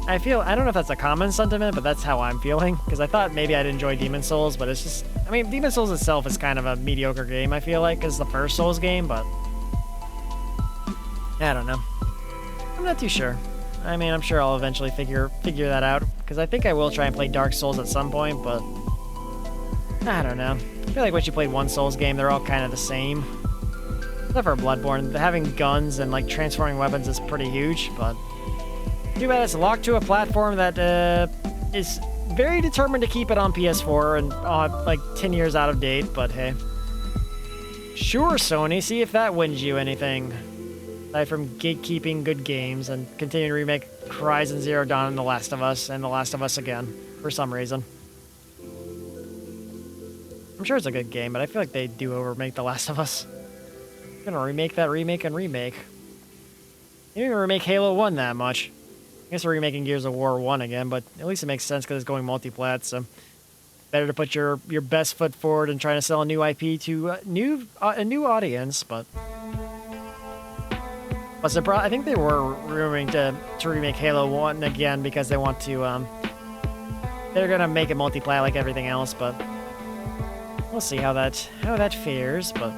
I don't know if that's a common sentiment, but that's how I'm feeling, because I thought maybe I'd enjoy Demon Souls, but it's just, I mean, Demon Souls itself is kind of a mediocre game, I feel like, as the first Souls game, but I don't know. I'm not too sure. I mean, I'm sure I'll eventually figure that out, because I think I will try and play Dark Souls at some point, but I don't know. I feel like once you played one Souls game, they're all kind of the same. Except for Bloodborne, having guns and like transforming weapons is pretty huge, but too bad it's locked to a platform that is very determined to keep it on PS4 and like 10 years out of date, but hey. Sure, Sony, see if that wins you anything. Aside from gatekeeping good games and continuing to remake Horizon Zero Dawn and The Last of Us and The Last of Us again, for some reason. I'm sure it's a good game, but I feel like they do overmake The Last of Us. I'm gonna remake that remake and remake. They didn't even remake Halo 1 that much. I guess we're remaking Gears of War 1 again, but at least it makes sense because it's going multi-plat, so better to put your best foot forward and trying to sell a new IP to a new audience, but I think they were rumoring to remake Halo 1 again because they want to, they're gonna make it multi-plat like everything else, but we'll see how that fares, but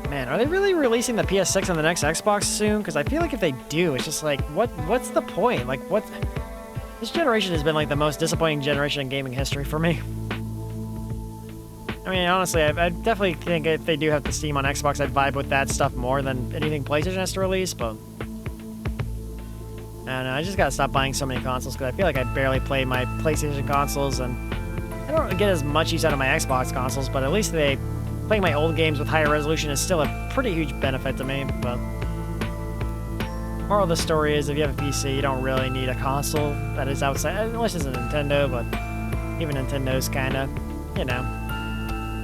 man, are they really releasing the PS6 on the next Xbox soon? Because I feel like if they do, it's just like, what's the point? Like, what? This generation has been like the most disappointing generation in gaming history for me. I mean, honestly, I definitely think if they do have the Steam on Xbox, I'd vibe with that stuff more than anything PlayStation has to release, but I don't know, I just gotta stop buying so many consoles because I feel like I barely play my PlayStation consoles, and I don't get as much use out of my Xbox consoles, but at least playing my old games with higher resolution is still a pretty huge benefit to me, but moral of the story is if you have a PC, you don't really need a console that is outside, unless it's a Nintendo, but even Nintendo's kind of, you know,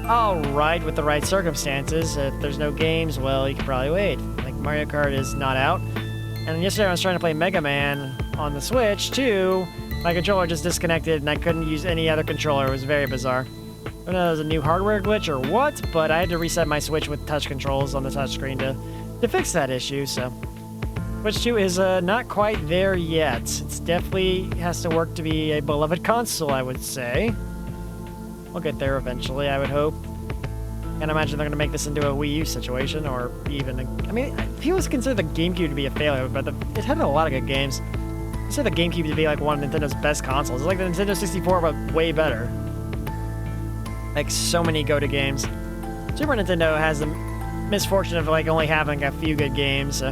alright with the right circumstances. If there's no games, well, you can probably wait. Like, Mario Kart is not out, and yesterday I was trying to play Mega Man on the Switch, too. My controller just disconnected, and I couldn't use any other controller. It was very bizarre. I don't know if it was a new hardware glitch or what, but I had to reset my Switch with touch controls on the touchscreen to fix that issue, so Switch 2 is not quite there yet. It's definitely has to work to be a beloved console, I would say. We'll get there eventually, I would hope. Can't imagine they're going to make this into a Wii U situation, or even I mean, people consider the GameCube to be a failure, but it had a lot of good games. I consider the GameCube to be like one of Nintendo's best consoles. It's like the Nintendo 64, but way better. Like, so many go-to games. Super Nintendo has the misfortune of like only having a few good games,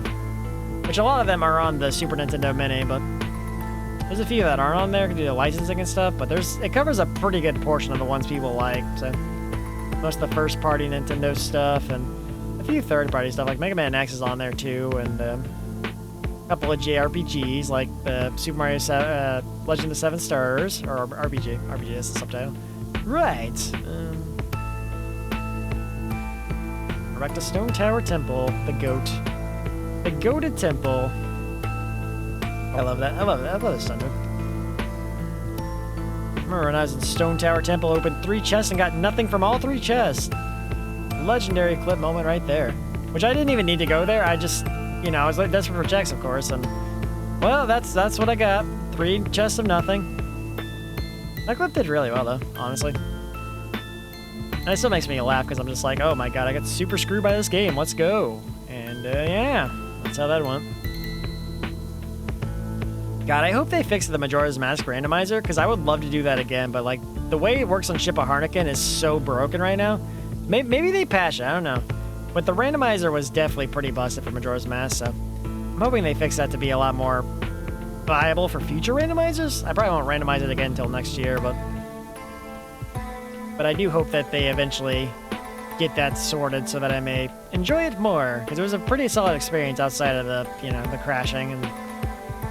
which a lot of them are on the Super Nintendo Mini, but there's a few that aren't on there due to licensing and stuff, but it covers a pretty good portion of the ones people like, so most of the first-party Nintendo stuff, and a few third-party stuff, like Mega Man X is on there too, and a couple of JRPGs, like the Super Mario Legend of Seven Stars, or RPG is the subtitle. Right. We're back to Stone Tower Temple, the goat. The goated temple. I love that. I love this thunder. Remember when I was in Stone Tower Temple, opened 3 chests and got nothing from all 3 chests. Legendary clip moment right there. Which I didn't even need to go there. I just, you know, I was like desperate for checks, of course, and well, that's what I got. 3 chests of nothing. That clip did really well, though, honestly. And it still makes me laugh because I'm just like, oh my god, I got super screwed by this game. Let's go. And yeah, that's how that went. God, I hope they fix the Majora's Mask randomizer, because I would love to do that again, but like, the way it works on Ship of Harnican is so broken right now. Maybe they patch it, I don't know. But the randomizer was definitely pretty busted for Majora's Mask, so I'm hoping they fix that to be a lot more viable for future randomizers. I probably won't randomize it again until next year, but I do hope that they eventually get that sorted so that I may enjoy it more, because it was a pretty solid experience outside of the, you know, the crashing, and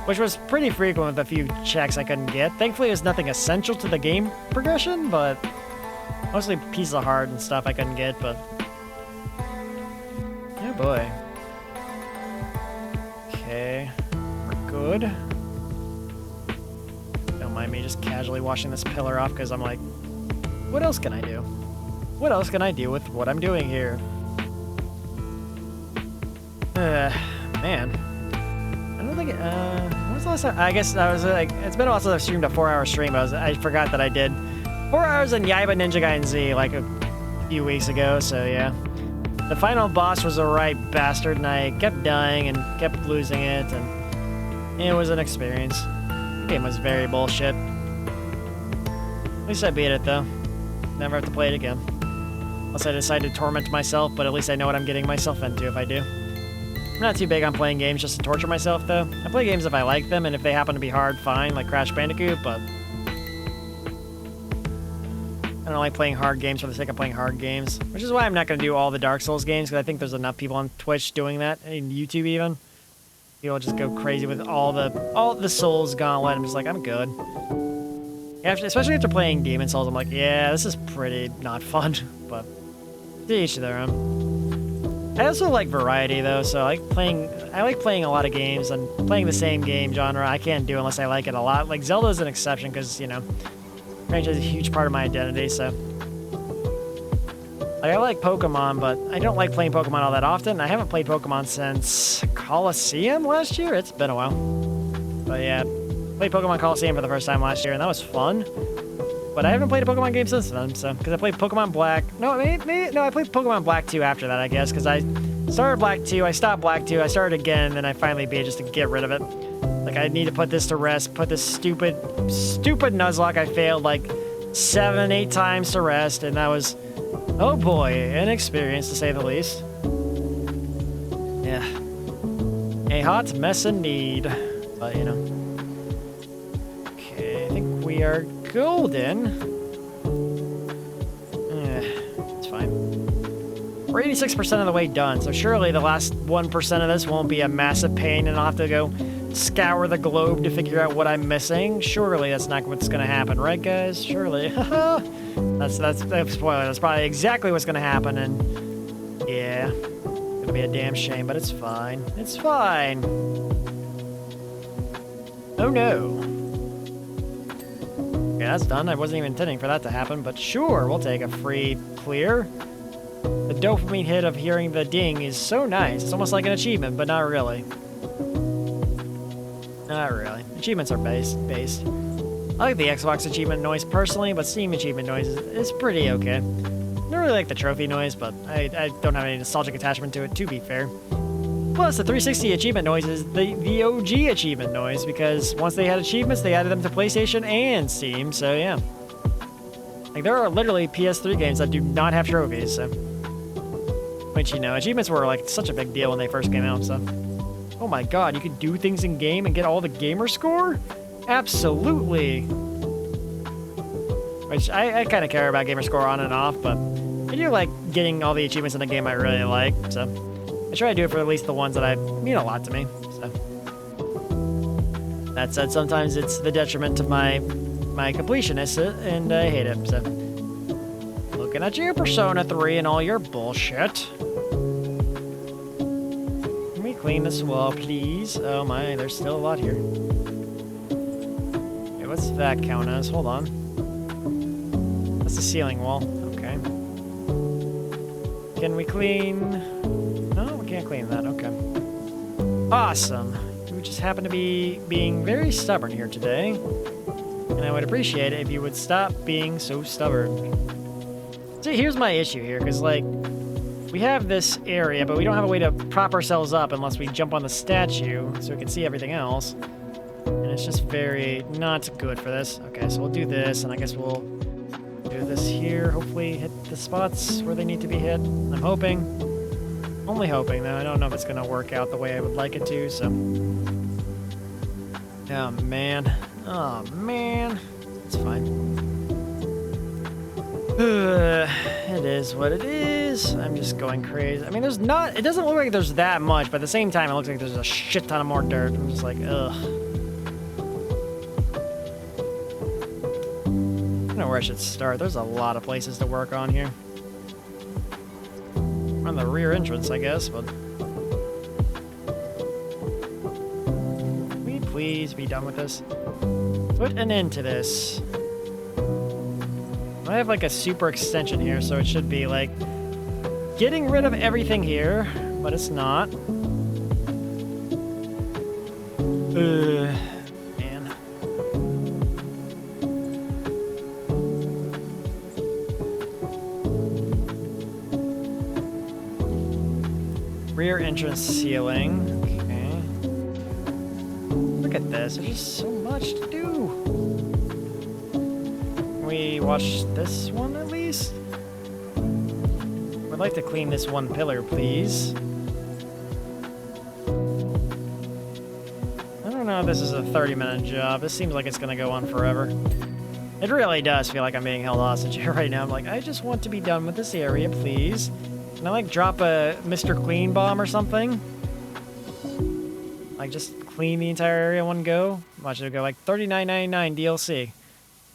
which was pretty frequent with a few checks I couldn't get. Thankfully, it was nothing essential to the game progression, but Mostly pieces of heart and stuff I couldn't get, but... Oh boy. Okay, we're good. Don't mind me just casually washing this pillar off because I'm like, what else can I do? What else can I do with what I'm doing here? Man. I don't think, when was the last time? I guess I was like, it's been a while since I've streamed a 4-hour stream. I forgot that I did 4 hours in Yaiba Ninja Gaiden Z like a few weeks ago, so yeah. The final boss was a right bastard, and I kept dying and kept losing it, and it was an experience. The game was very bullshit. At least I beat it, though. Never have to play it again. Unless I decide to torment myself, but at least I know what I'm getting myself into if I do. I'm not too big on playing games just to torture myself, though. I play games if I like them, and if they happen to be hard, fine, like Crash Bandicoot, but... I don't like playing hard games for the sake of playing hard games, which is why I'm not going to do all the Dark Souls games, because I think there's enough people on Twitch doing that, and YouTube even. People just go crazy with all the Souls gauntlet. I'm just like, I'm good. Especially after playing Demon Souls, I'm like, yeah, this is pretty not fun, but to each their own. I also like variety though, so I like playing a lot of games, and playing the same game genre I can't do unless I like it a lot. Like Zelda's an exception because, you know, franchise is a huge part of my identity, so. Like, I like Pokemon, but I don't like playing Pokemon all that often. I haven't played Pokemon since Coliseum last year. It's been a while. But yeah, played Pokemon Coliseum for the first time last year, and that was fun. But I haven't played a Pokemon game since then, so, because I played Pokemon Black. No, I played Pokemon Black 2 after that, I guess, because I started Black 2, I stopped Black 2, I started again, and then I finally beat it just to get rid of it. Like, I need to put this to rest, put this stupid Nuzlocke I failed like 7-8 times to rest, and that was, oh boy, an experience to say the least. Yeah. A hot mess indeed, but you know. Okay, I think we are golden. It's fine. We're 86% of the way done, so surely the last 1% of this won't be a massive pain and I'll have to go scour the globe to figure out what I'm missing. Surely that's not what's gonna happen, right guys? Surely. that's spoiler. That's probably exactly what's gonna happen, and yeah. Gonna be a damn shame, but it's fine. It's fine. Oh no. Okay, that's done. I wasn't even intending for that to happen, but sure, we'll take a free clear. The dopamine hit of hearing the ding is so nice. It's almost like an achievement, but not really. Not really. Achievements are based. I like the Xbox achievement noise personally, but Steam achievement noise is pretty okay. I don't really like the trophy noise, but I don't have any nostalgic attachment to it, to be fair. Plus, the 360 achievement noise is the OG achievement noise, because once they had achievements, they added them to PlayStation and Steam, so yeah. Like, there are literally PS3 games that do not have trophies, so. Which, you know, achievements were, like, such a big deal when they first came out, so. Oh my god, you could do things in game and get all the gamer score? Absolutely. Which, I kind of care about gamer score on and off, but I do like getting all the achievements in the game I really like, so. I try to do it for at least the ones that mean a lot to me, so. That said, sometimes it's the detriment of my completionist, and I hate it, so. Looking at you, Persona 3 and all your bullshit. Can we clean this wall, please? Oh my, there's still a lot here. Okay, what's that count as? Hold on. That's the ceiling wall. Okay. Can we clean... No, we can't clean that. Okay. Awesome. You just happen to be being very stubborn here today. And I would appreciate it if you would stop being so stubborn. See, here's my issue here, because, like, we have this area, but we don't have a way to prop ourselves up unless we jump on the statue so we can see everything else. And it's just very not good for this. Okay, so we'll do this, and I guess we'll do this here. Hopefully hit the spots where they need to be hit. I'm hoping. Only hoping, though. I don't know if it's going to work out the way I would like it to, so... Oh, man. Oh, man. It's fine. It is what it is. I'm just going crazy. I mean, it doesn't look like there's that much, but at the same time, it looks like there's a shit ton of more dirt. I'm just like, ugh. I'm gonna where I should start. There's a lot of places to work on here. On the rear entrance, I guess, but... Can we please be done with this? Put an end to this. I have like a super extension here, so it should be like getting rid of everything here, but it's not. Man. Rear entrance ceiling. Okay. Look at this. There's just so much to do. Can we wash this one at least? I'd like to clean this one pillar, please. I don't know if this is a 30-minute job. This seems like it's going to go on forever. It really does feel like I'm being held hostage here right now. I'm like, I just want to be done with this area, please. Can I, like, drop a Mr. Clean bomb or something? Like, just clean the entire area in one go? Watch it go, like, $39.99 DLC.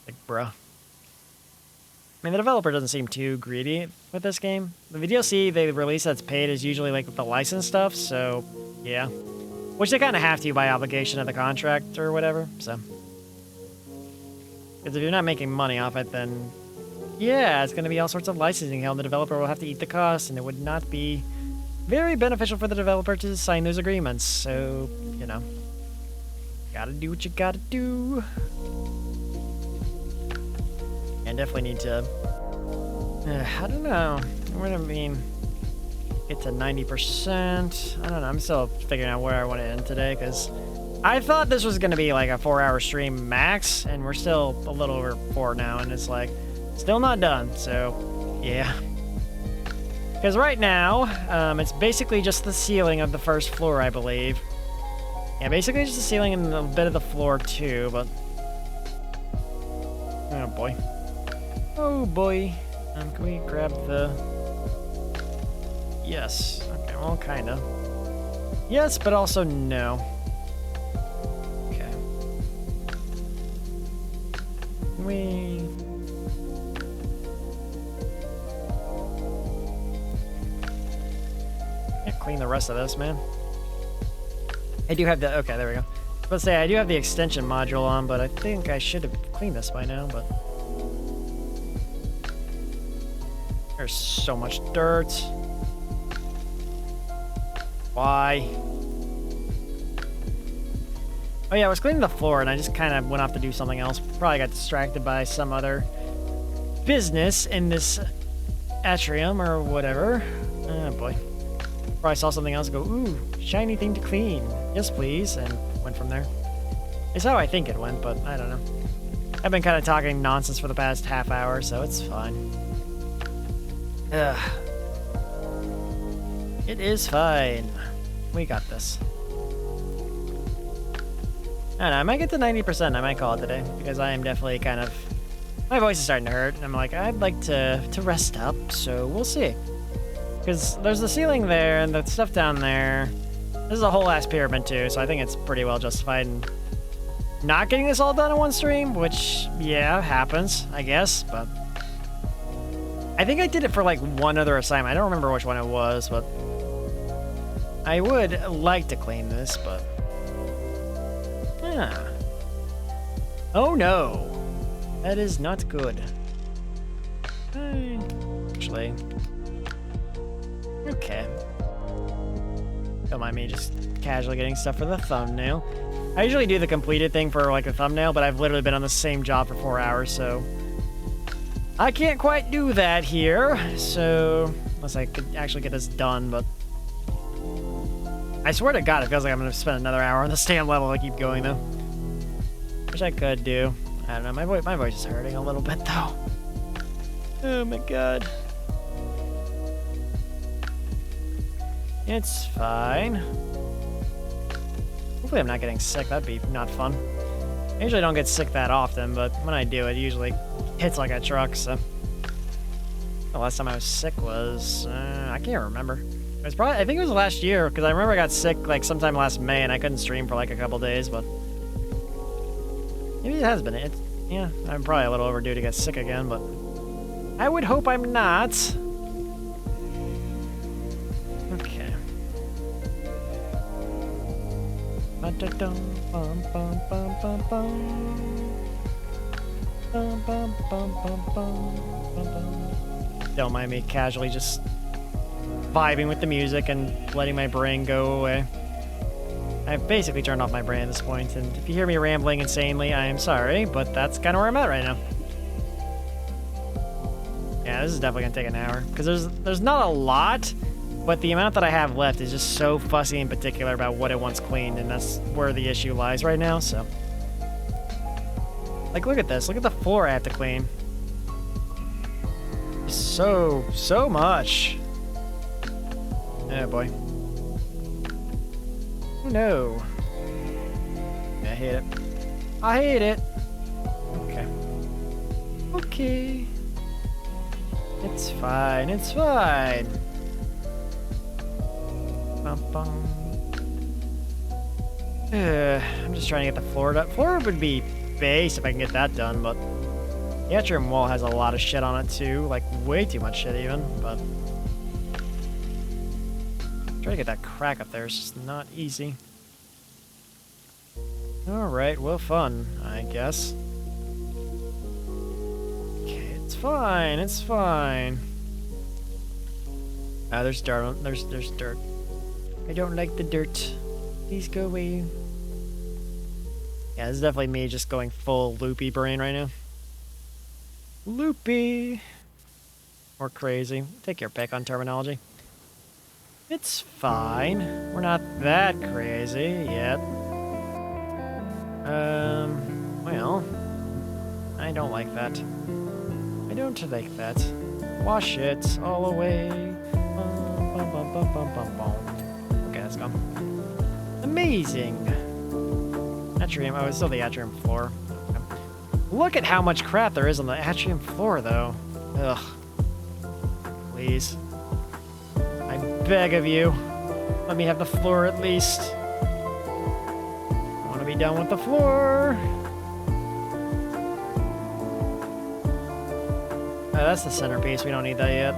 Like, bruh. I mean, the developer doesn't seem too greedy with this game. The DLC they release that's paid is usually, like, the license stuff, so, yeah. Which they kind of have to by obligation of the contract or whatever, so. Because if you're not making money off it, then, yeah, it's going to be all sorts of licensing hell, and the developer will have to eat the cost, and it would not be very beneficial for the developer to sign those agreements. So, you know, gotta do what you gotta do. And definitely need to, I don't know, what I mean, get to 90%. I don't know, I'm still figuring out where I want to end today, because I thought this was going to be like a 4-hour stream max, and we're still a little over 4 now, and it's like, still not done, so, yeah. Because right now, it's basically just the ceiling of the first floor, I believe. Yeah, basically just the ceiling and a bit of the floor, too, but... Oh, boy. Oh, boy. Can we grab the... Yes. Okay, well, kinda. Yes, but also no. Okay. We... Clean the rest of this, man. I do have the... Okay, there we go. Let's say I do have the extension module on, but I think I should have cleaned this by now, but... There's so much dirt. Why? Oh yeah, I was cleaning the floor, and I just kind of went off to do something else. Probably got distracted by some other business in this atrium or whatever. Oh, boy. Probably saw something else and go, ooh, shiny thing to clean. Yes, please. And went from there. It's how I think it went, but I don't know. I've been kind of talking nonsense for the past half hour, so it's fine. Ugh. It is fine. We got this. I don't know, I might get to 90%. I might call it today, because I am definitely kind of... My voice is starting to hurt, and I'm like, I'd like to rest up, so we'll see. Because there's the ceiling there, and the stuff down there. This is a whole ass pyramid, too, so I think it's pretty well justified in not getting this all done in one stream, which, yeah, happens, I guess, but... I think I did it for, like, one other assignment. I don't remember which one it was, but... I would like to clean this, but... Yeah. Oh, no. That is not good. Actually... Okay. Don't mind me just casually getting stuff for the thumbnail. I usually do the completed thing for like a thumbnail, but I've literally been on the same job for 4 hours, so I can't quite do that here. So unless I could actually get this done, but I swear to God, it feels like I'm gonna spend another hour on the stand level to keep going though. Which I could do. I don't know. My voice is hurting a little bit though. Oh my God. It's fine. Hopefully I'm not getting sick. That'd be not fun. I usually don't get sick that often, but when I do, it usually hits like a truck, so... The last time I was sick was... I can't remember. It was probably... I think it was last year, because I remember I got sick like sometime last May, and I couldn't stream for like a couple days, but... Maybe it has been. Yeah, I'm probably a little overdue to get sick again, but I would hope I'm not. Okay. Ba-da-dum, bum, bum, bum, bum, bum. Bum, bum, bum, bum, bum, bum, bum. Don't mind me casually just vibing with the music and letting my brain go away. I've basically turned off my brain at this point, and if you hear me rambling insanely, I am sorry, but that's kind of where I'm at right now. Yeah, this is definitely gonna take an hour, because there's not a lot, but the amount that I have left is just so fussy in particular about what it wants cleaned, and that's where the issue lies right now, so. Like, look at this. Look at the floor I have to clean. So much. Oh, boy. Oh, no. I hate it. I hate it. Okay. Okay. It's fine. It's fine. Bum, bum. I'm just trying to get the floor done. Floor would be base if I can get that done, but the atrium wall has a lot of shit on it too, like way too much shit even, but trying to get that crack up there is just not easy. Alright, well, fun, I guess. Okay, it's fine, it's fine. Ah, there's dirt, there's dirt. I don't like the dirt. Please go away. Yeah, this is definitely me just going full loopy brain right now. Loopy. Or crazy. Take your pick on terminology. It's fine. We're not that crazy yet. Well, I don't like that. I don't like that. Wash it all away. Okay, that's gone. Amazing. Atrium. Oh, it's still the atrium floor. Okay. Look at how much crap there is on the atrium floor, though. Ugh. Please. I beg of you. Let me have the floor at least. I want to be done with the floor. Oh, that's the centerpiece. We don't need that yet.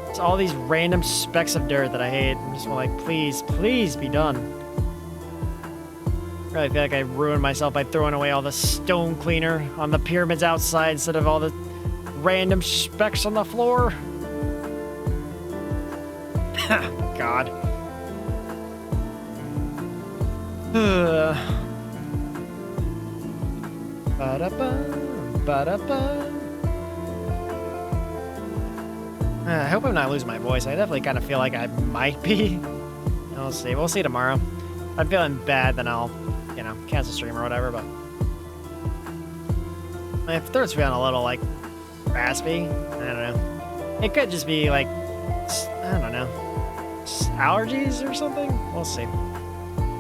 It's all these random specks of dirt that I hate. I'm just like, please, please be done. I feel like I ruined myself by throwing away all the stone cleaner on the pyramids outside instead of all the random specks on the floor. God. Ba-da-ba, ba-da-ba. I hope I'm not losing my voice. I definitely kind of feel like I might be. We'll see. We'll see tomorrow. If I'm feeling bad, then I'll, you know, cancel stream or whatever, but my throat's feeling a little, like, raspy. I don't know. It could just be, like, I don't know, allergies or something? We'll see.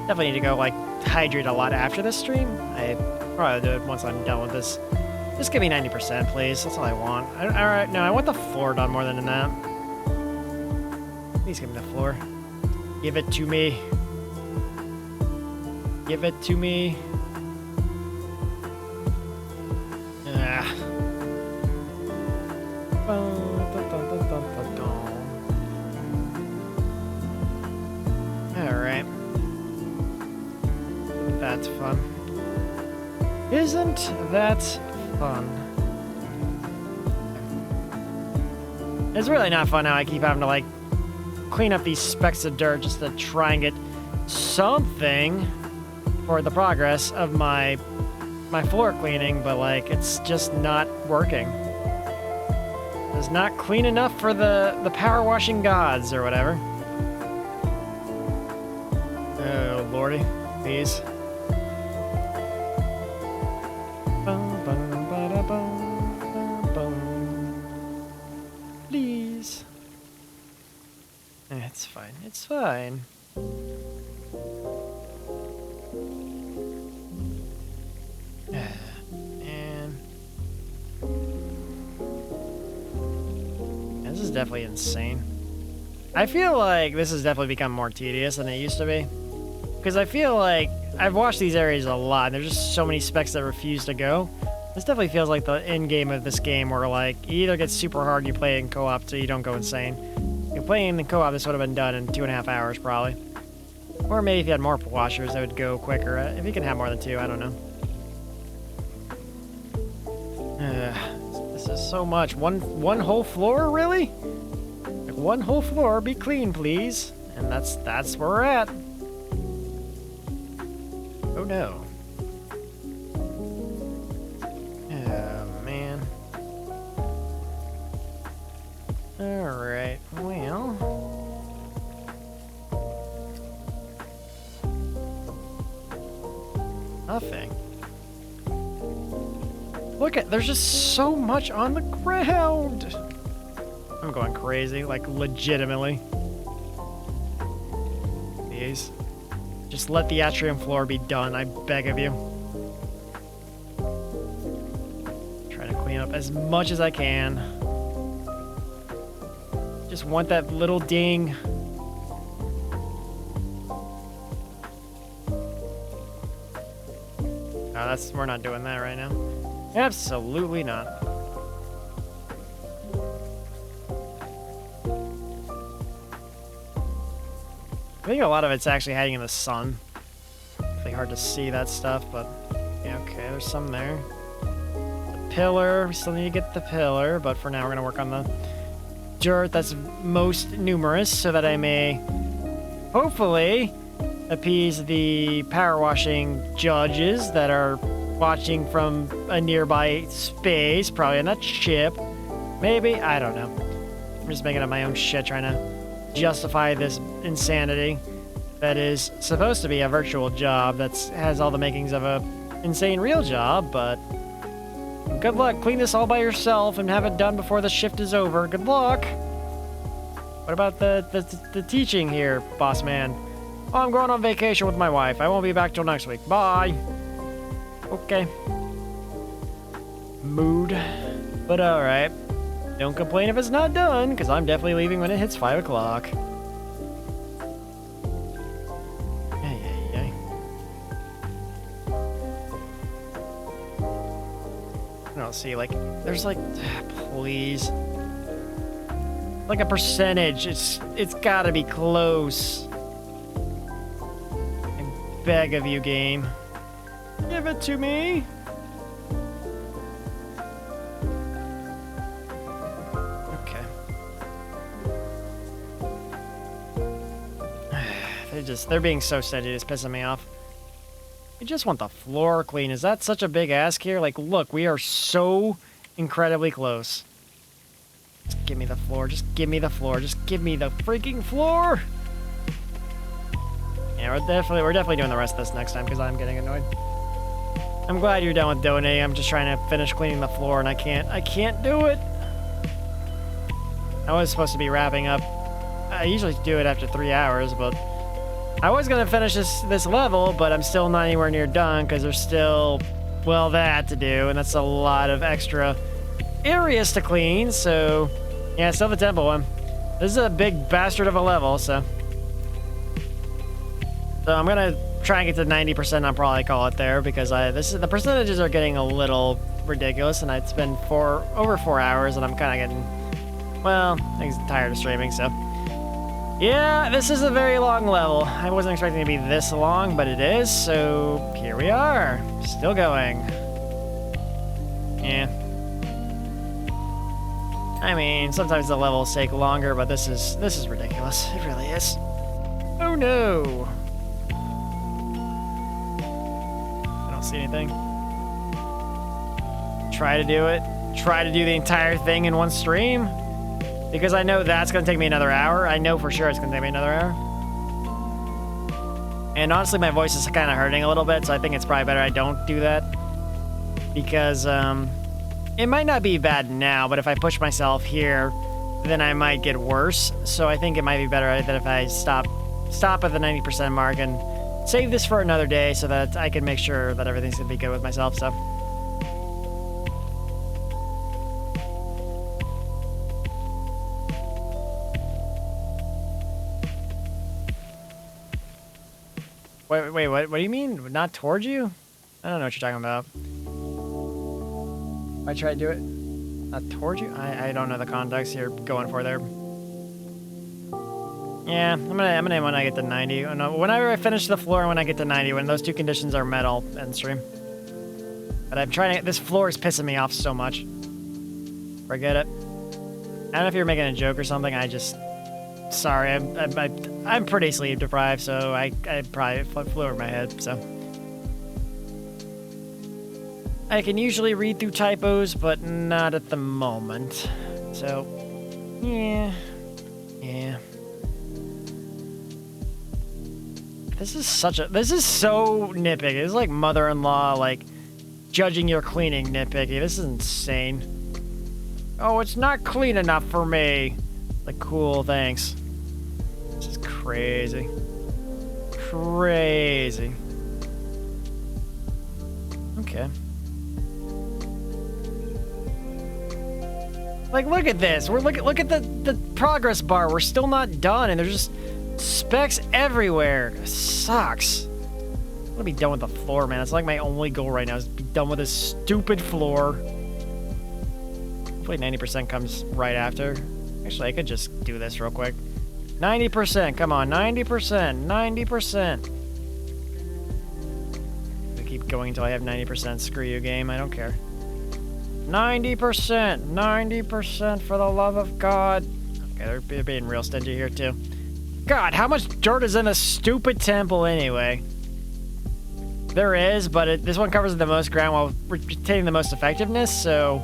Definitely need to go, like, hydrate a lot after this stream. I probably do it once I'm done with this. Just give me 90%, please. That's all I want. Alright, no, I want the floor done more than that. Please give me the floor. Give it to me. Give it to me. Ah. Alright. That's fun. Isn't that fun? It's really not fun how I keep having to, like, clean up these specks of dirt just to try and get something for the progress of my floor cleaning, but, like, it's just not working. It's not clean enough for the power washing gods or whatever. Oh, lordy. Please. Please. It's fine. It's fine. And this is definitely insane. I feel like this has definitely become more tedious than it used to be. Because I feel like I've watched these areas a lot, and there's just so many specs that refuse to go. This definitely feels like the end game of this game, where like you either get super hard, you play in co-op, so you don't go insane. If playing in co-op, this would have been done in 2.5 hours probably. Or maybe if you had more washers, it would go quicker. If you can have more than 2, I don't know. This is so much. One whole floor, really? Like one whole floor, be clean, please. And that's where we're at. Oh no. Oh man. Alright, well. Nothing. Look at, there's just so much on the ground. I'm going crazy, like legitimately. Please. Just let the atrium floor be done, I beg of you. Try to clean up as much as I can. Just want that little ding. No, we're not doing that right now. Absolutely not. I think a lot of it's actually hiding in the sun. Really hard to see that stuff, but yeah, okay, there's some there. The pillar, we still need to get the pillar, but for now we're gonna work on the dirt that's most numerous so that I may hopefully appease the power washing judges that are watching from a nearby space, probably on a ship. Maybe, I don't know. I'm just making up my own shit trying to justify this insanity that is supposed to be a virtual job that has all the makings of a insane real job, but good luck. Clean this all by yourself and have it done before the shift is over. Good luck. What about the teaching here, boss man? Oh, I'm going on vacation with my wife. I won't be back till next week. Bye. Okay. Mood. But alright. Don't complain if it's not done, because I'm definitely leaving when it hits 5 o'clock. I don't see, like, there's like, please. Like a percentage. It's gotta be close. I beg of you, game. Give it to me. Okay. They're being so steady, it's pissing me off. You just want the floor clean. Is that such a big ask here? Like, look, we are so incredibly close. Just give me the floor. Just give me the floor. Just give me the freaking floor. Yeah, we're definitely doing the rest of this next time because I'm getting annoyed. I'm glad you're done with donating. I'm just trying to finish cleaning the floor and I can't do it. I was supposed to be wrapping up. I usually do it after 3 hours, but I was gonna finish this level, but I'm still not anywhere near done because there's still, well, that to do, and that's a lot of extra areas to clean. So yeah, still the temple one. This is a big bastard of a level, so I'm gonna try and get to 90%. I'll probably call it there because the percentages are getting a little ridiculous, and it's been over 4 hours, and I'm kind of getting, well, I'm tired of streaming, so. Yeah, this is a very long level. I wasn't expecting it to be this long, but it is, so here we are. Still going. Yeah. I mean, sometimes the levels take longer, but this is ridiculous. It really is. Oh no. I don't see anything. Try to do it. Try to do the entire thing in one stream. Because I know that's going to take me another hour. I know for sure it's going to take me another hour. And honestly, my voice is kind of hurting a little bit, so I think it's probably better I don't do that. Because it might not be bad now, but if I push myself here, then I might get worse. So I think it might be better that if I stop at the 90% mark and save this for another day so that I can make sure that everything's going to be good with myself. So. Wait, what do you mean? Not towards you? I don't know what you're talking about. I try to do it. Not towards you? I don't know the context you're going for there. Yeah, I'm gonna aim when I get to 90. Whenever I finish the floor and when I get to 90, when those two conditions are met, I'll end stream. But I'm trying to, this floor is pissing me off so much. Forget it. I don't know if you're making a joke or something, sorry, I'm pretty sleep deprived, so I probably flew over my head, so. I can usually read through typos, but not at the moment. So, yeah. This is so nitpicky. This is like mother-in-law, like, judging your cleaning nitpicky. This is insane. Oh, it's not clean enough for me. Like, cool, thanks. This is crazy. Crazy. Okay. Like, look at this. Look at the progress bar. We're still not done, and there's just specks everywhere. It sucks. I want to be done with the floor, man. It's like my only goal right now is to be done with this stupid floor. Hopefully 90% comes right after. Actually, I could just do this real quick. 90%, come on, 90%, 90%. I keep going until I have 90%. Screw you, game. I don't care. 90%, 90% for the love of God. Okay, they're being real stingy here too. God, how much dirt is in this stupid temple anyway? There is, but this one covers the most ground while retaining the most effectiveness, so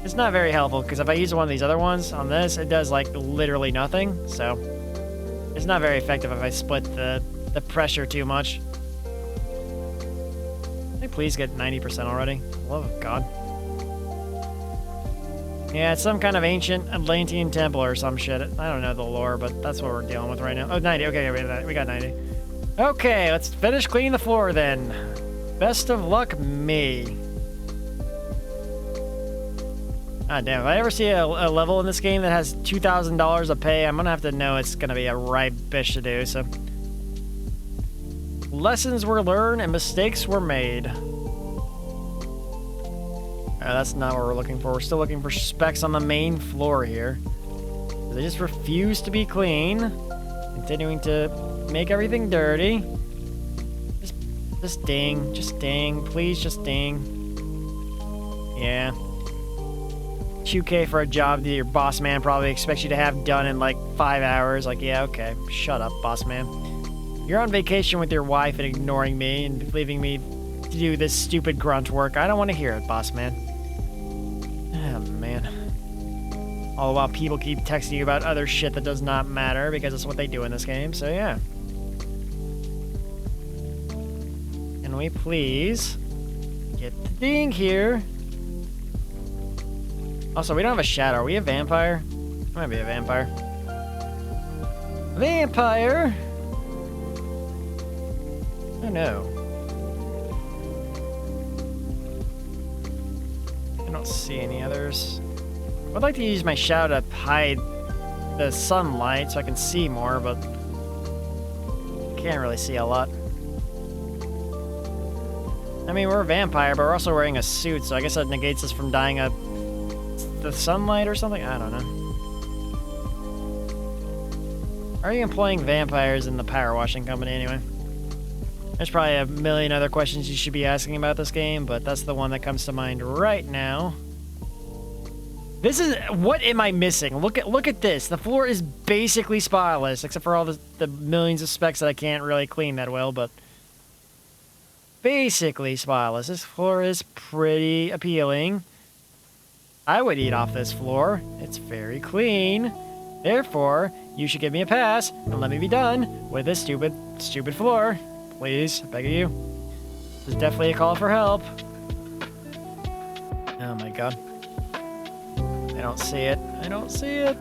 it's not very helpful, because if I use one of these other ones on this, it does, like, literally nothing, so it's not very effective if I split the pressure too much. Can I please get 90% already? Love of God. Yeah, it's some kind of ancient Atlantean temple or some shit. I don't know the lore, but that's what we're dealing with right now. Oh, 90. Okay, we got 90. Okay, let's finish cleaning the floor then. Best of luck, me. Ah, damn. If I ever see a level in this game that has $2,000 of pay, I'm gonna have to know it's gonna be a right bitch to do, so. Lessons were learned and mistakes were made. That's not what we're looking for. We're still looking for specks on the main floor here. They just refuse to be clean. Continuing to make everything dirty. Just ding. Just ding. Please just ding. Yeah. 2K for a job that your boss man probably expects you to have done in like 5 hours. Like, yeah, okay. Shut up, boss man. You're on vacation with your wife and ignoring me and leaving me to do this stupid grunt work. I don't want to hear it, boss man. Oh, man. All the while people keep texting you about other shit that does not matter because it's what they do in this game, so yeah. Can we please get the thing here? Also, we don't have a shadow. Are we a vampire? I might be a vampire. Vampire? Oh no. I don't see any others. I'd like to use my shadow to hide the sunlight so I can see more, but can't really see a lot. I mean, we're a vampire, but we're also wearing a suit, so I guess that negates us from dying of the sunlight or something? I don't know. Are you employing vampires in the power washing company anyway? There's probably a million other questions you should be asking about this game, but that's the one that comes to mind right now. This is, what am I missing? Look at this. The floor is basically spotless, except for all the millions of specks that I can't really clean that well, but basically spotless. This floor is pretty appealing. I would eat off this floor. It's very clean. Therefore, you should give me a pass and let me be done with this stupid floor. Please, I beg of you. This is definitely a call for help. Oh my god. I don't see it. I don't see it.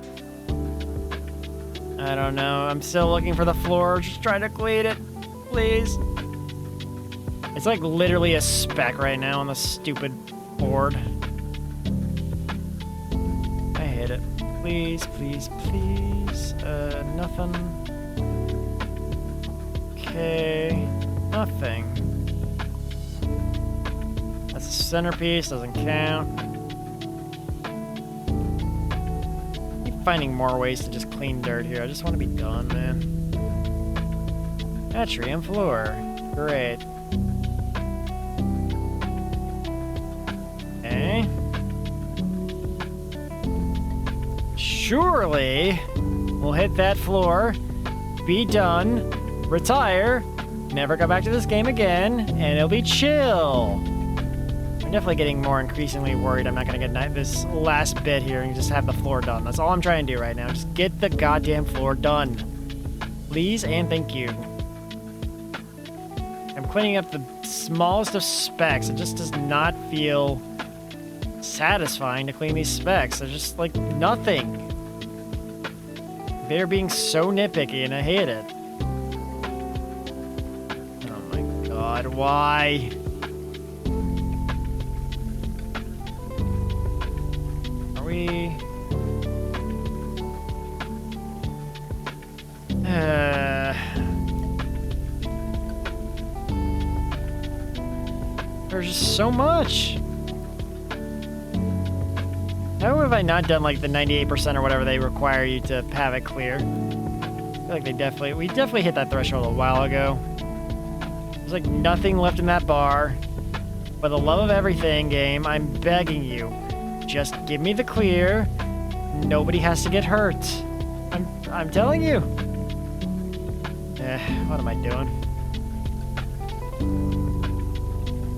I don't know. I'm still looking for the floor. Just try to clean it. Please. It's like literally a speck right now on the stupid board. I hate it. Please, please, please. Nothing. Okay. nothing. That's a centerpiece, doesn't count. Keep finding more ways to just clean dirt here. I just want to be done, man. Atrium floor. Great. Okay. Surely we'll hit that floor, be done, retire, never go back to this game again, and it'll be chill. I'm definitely getting more increasingly worried I'm not going to get this last bit here and just have the floor done. That's all I'm trying to do right now. Just get the goddamn floor done. Please and thank you. I'm cleaning up the smallest of specks. It just does not feel satisfying to clean these specks. They're just like nothing. They're being so nitpicky and I hate it. Oh my god, why? Are we... There's just so much. How have I not done like the 98% or whatever they require you to have it clear? I feel like we definitely hit that threshold a while ago. There's like nothing left in that bar. For the love of everything, game, I'm begging you. Just give me the clear. Nobody has to get hurt. I'm telling you. What am I doing?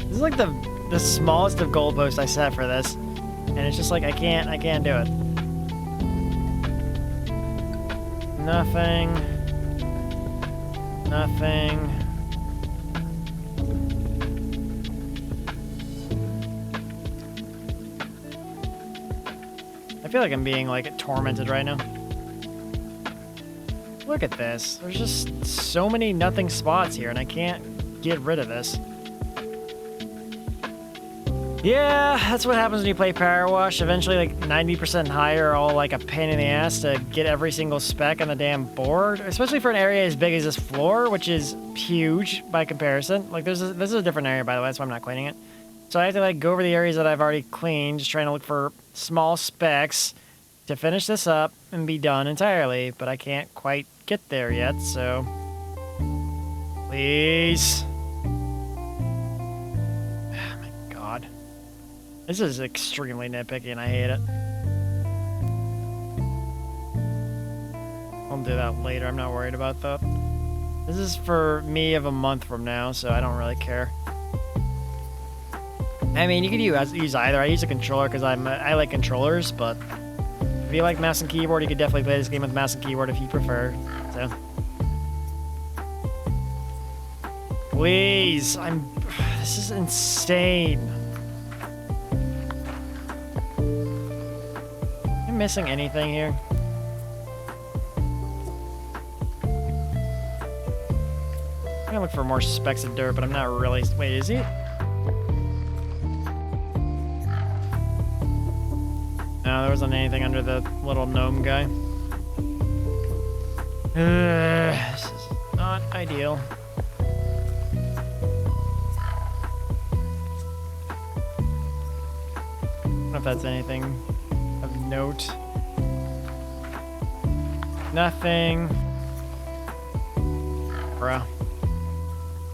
This is like the smallest of goalposts I set for this. And it's just like, I can't do it. Nothing. Nothing. I feel like I'm being, like, tormented right now. Look at this. There's just so many nothing spots here, and I can't get rid of this. Yeah, that's what happens when you play PowerWash. Eventually, like, 90% higher are all, like, a pain in the ass to get every single spec on the damn board. Especially for an area as big as this floor, which is huge by comparison. Like, this is a different area, by the way. That's why I'm not cleaning it. So I have to, like, go over the areas that I've already cleaned, just trying to look for small specs to finish this up and be done entirely. But I can't quite get there yet, so... Please. Oh, my God. This is extremely nitpicky and I hate it. I'll do that later. I'm not worried about that. This is for me of a month from now, so I don't really care. I mean, you could use either. I use a controller because I like controllers, but if you like mouse and keyboard, you could definitely play this game with mouse and keyboard if you prefer. So, please, this is insane. Am I missing anything here? I'm gonna look for more specks of dirt, but I'm not really. Wait, is he? No, there wasn't anything under the little gnome guy. This is not ideal. I don't know if that's anything of note. Nothing. Bruh.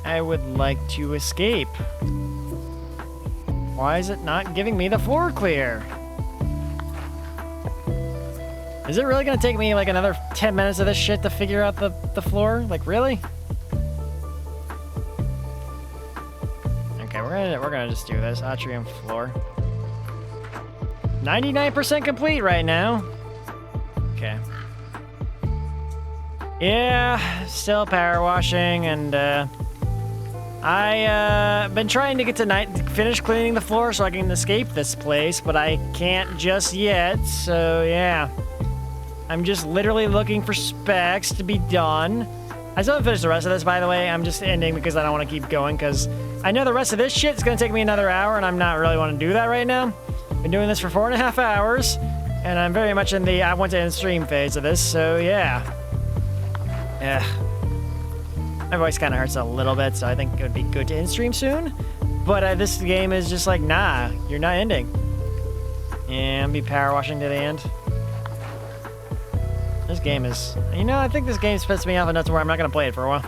I would like to escape. Why is it not giving me the floor clear? Is it really gonna take me like another 10 minutes of this shit to figure out the floor? Like, really? Okay, we're gonna just do this. Atrium floor. 99% complete right now. Okay. Yeah, still power washing, and I've been trying to get to finish cleaning the floor so I can escape this place, but I can't just yet, so yeah. I'm just literally looking for specs to be done. I still haven't finished the rest of this, by the way. I'm just ending because I don't want to keep going, because I know the rest of this shit is going to take me another hour, and I'm not really want to do that right now. Been doing this for 4.5 hours, and I'm very much in the I want to end stream phase of this, so yeah. Yeah. My voice kind of hurts a little bit, so I think it would be good to end stream soon. But this game is just like, nah, you're not ending. And I'll be power washing to the end. This game is, you know, I think this game's pissed me off enough to where I'm not going to play it for a while.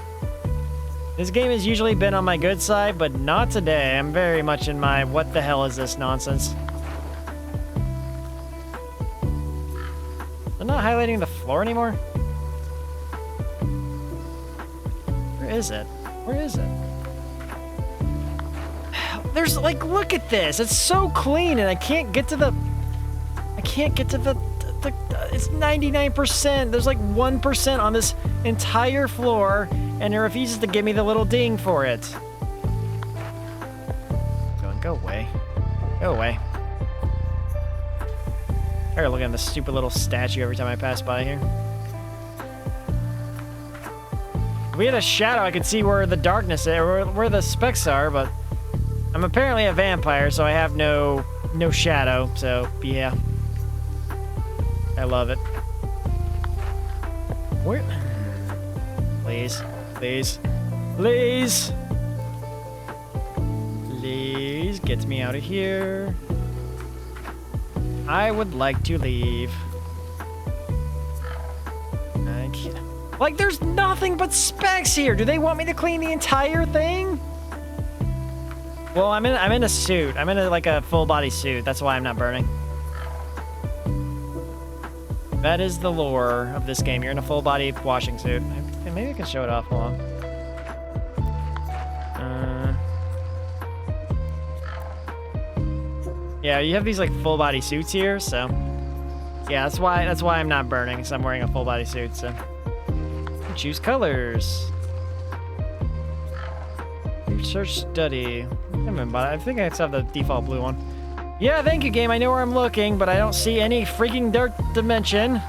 This game has usually been on my good side, but not today. I'm very much in my, what the hell is this nonsense? I'm not highlighting the floor anymore? Where is it? Where is it? There's, like, look at this. It's so clean, and I can't get to the... It's 99%. There's, like, 1% on this entire floor, and it refuses to give me the little ding for it. Go away. Go away. I gotta look at this stupid little statue every time I pass by here. If we had a shadow, I could see where the darkness is, or where the specks are, but I'm apparently a vampire, so I have no shadow, so yeah. I love it. Where? Please. Please. Please! Please get me out of here. I would like to leave. I can't. Like, there's nothing but specks here. Do they want me to clean the entire thing? Well, I'm in a suit. I'm in like a full body suit. That's why I'm not burning. That is the lore of this game. You're in a full body washing suit. Maybe I can show it off. Hold on. Yeah, you have these like full body suits here, so yeah, that's why I'm not burning, because I'm wearing a full body suit. So choose colors. Research study. I think I still have the default blue one. Yeah, thank you, game. I know where I'm looking, but I don't see any freaking dark dimension.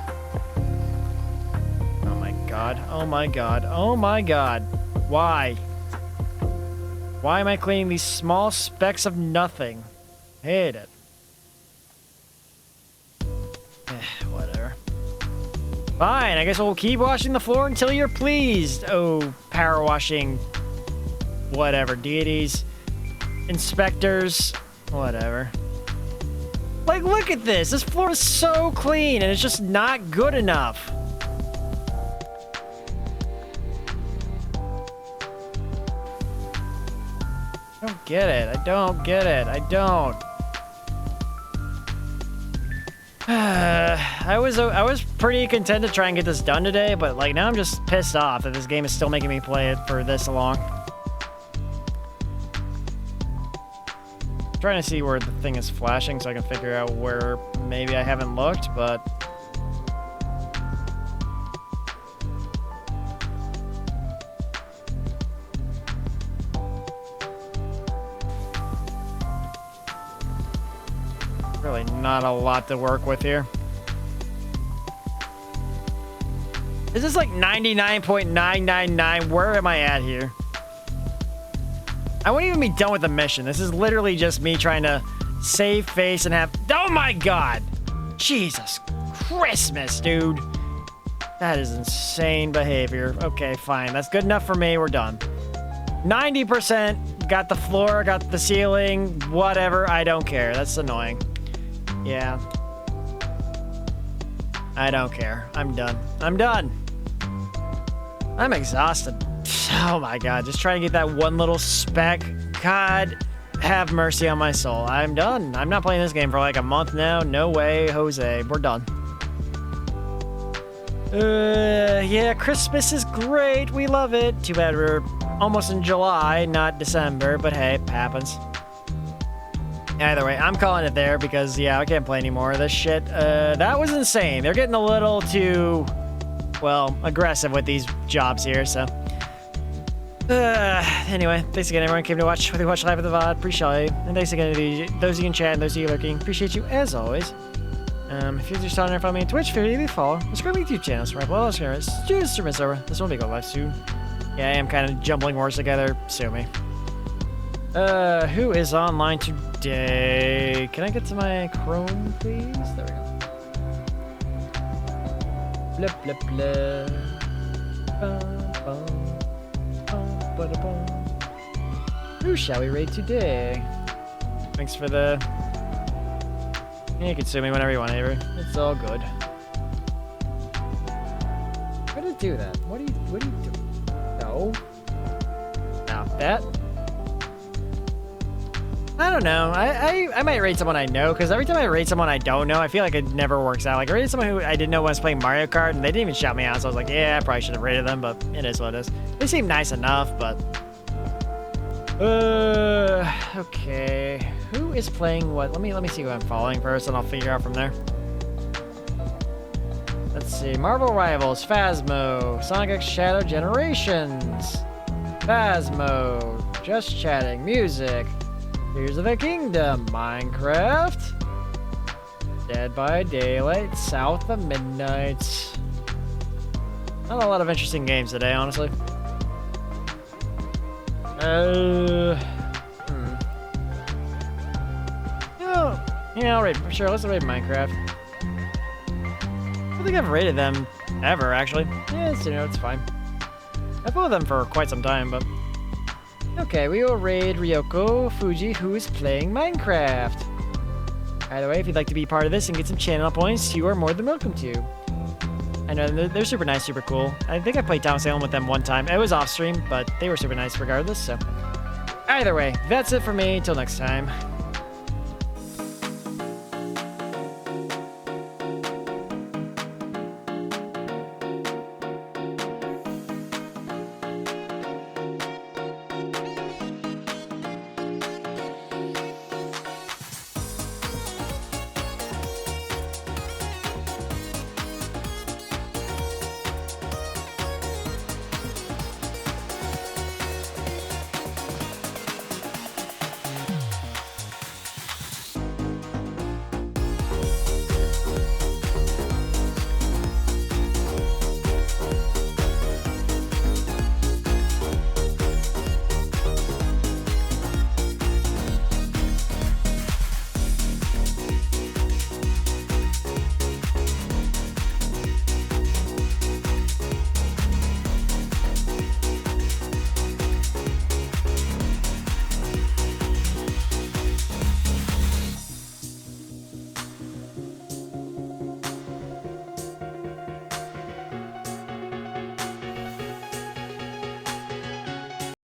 Oh my god. Oh my god. Oh my god. Why? Why am I cleaning these small specks of nothing? Hate it. Whatever. Fine, I guess we'll keep washing the floor until you're pleased. Oh, power washing. Whatever. Deities. Inspectors. Whatever. Like, look at this. This floor is so clean, and it's just not good enough. I don't get it. I don't get it. I don't. I was pretty content to try and get this done today, but like now I'm just pissed off that this game is still making me play it for this long. I'm trying to see where the thing is flashing so I can figure out where maybe I haven't looked, but really not a lot to work with here. Is this like 99.999? Where am I at here? I won't even be done with the mission. This is literally just me trying to save face and have... Oh my god! Jesus Christmas, dude. That is insane behavior. Okay, fine. That's good enough for me. We're done. 90%. Got the floor, got the ceiling, whatever. I don't care. That's annoying. Yeah. I don't care. I'm done. I'm done. I'm exhausted. Oh my god, just trying to get that one little speck. God, have mercy on my soul. I'm done. I'm not playing this game for like a month now. No way, Jose. We're done. Yeah, Christmas is great. We love it. Too bad we're almost in July, not December, but hey, it happens. Either way, I'm calling it there because, yeah, I can't play anymore. This shit, that was insane. They're getting a little too, well, aggressive with these jobs here, so. Anyway, thanks again, everyone came to watch, whether you watch live or the VOD, appreciate it. And thanks again to those of you in chat and those of you lurking, appreciate you as always. If you're just starting to follow me on Twitch, feel free to follow. Subscribe to my YouTube channel, subscribe well, it's just a over. This one will be go live soon. Yeah, I am kind of jumbling words together, sue me. Who is online today? Can I get to my Chrome, please? There we go. Blah, blah, blah. Bum, bum. Who shall we raid today? Thanks for the... Yeah, you can sue me whenever you want, Avery. It's all good. How did it do that? What do you do? No. Now that. I don't know. I might raid someone I know, because every time I raid someone I don't know, I feel like it never works out. Like, I raided someone who I didn't know was playing Mario Kart, and they didn't even shout me out, so I was like, yeah, I probably should have raided them, but it is what it is. They seem nice enough, but... okay. Who is playing what? Let me see who I'm following first, and I'll figure out from there. Let's see. Marvel Rivals, Phasmo, Sonic X Shadow Generations, Phasmo, Just Chatting, Music, Tears of the Kingdom, Minecraft, Dead by Daylight, South of Midnight. Not a lot of interesting games today, honestly. Yeah, I'll raid. Sure, let's raid Minecraft. I don't think I've raided them ever, actually. Yeah, it's fine. I've followed them for quite some time, but... Okay, we will raid Ryoko Fuji, who is playing Minecraft. Either way, if you'd like to be part of this and get some channel points, you are more than welcome to. I know, they're super nice, super cool. I think I played Town Salem with them one time. It was off stream, but they were super nice regardless, so... Either way, that's it for me. Till next time.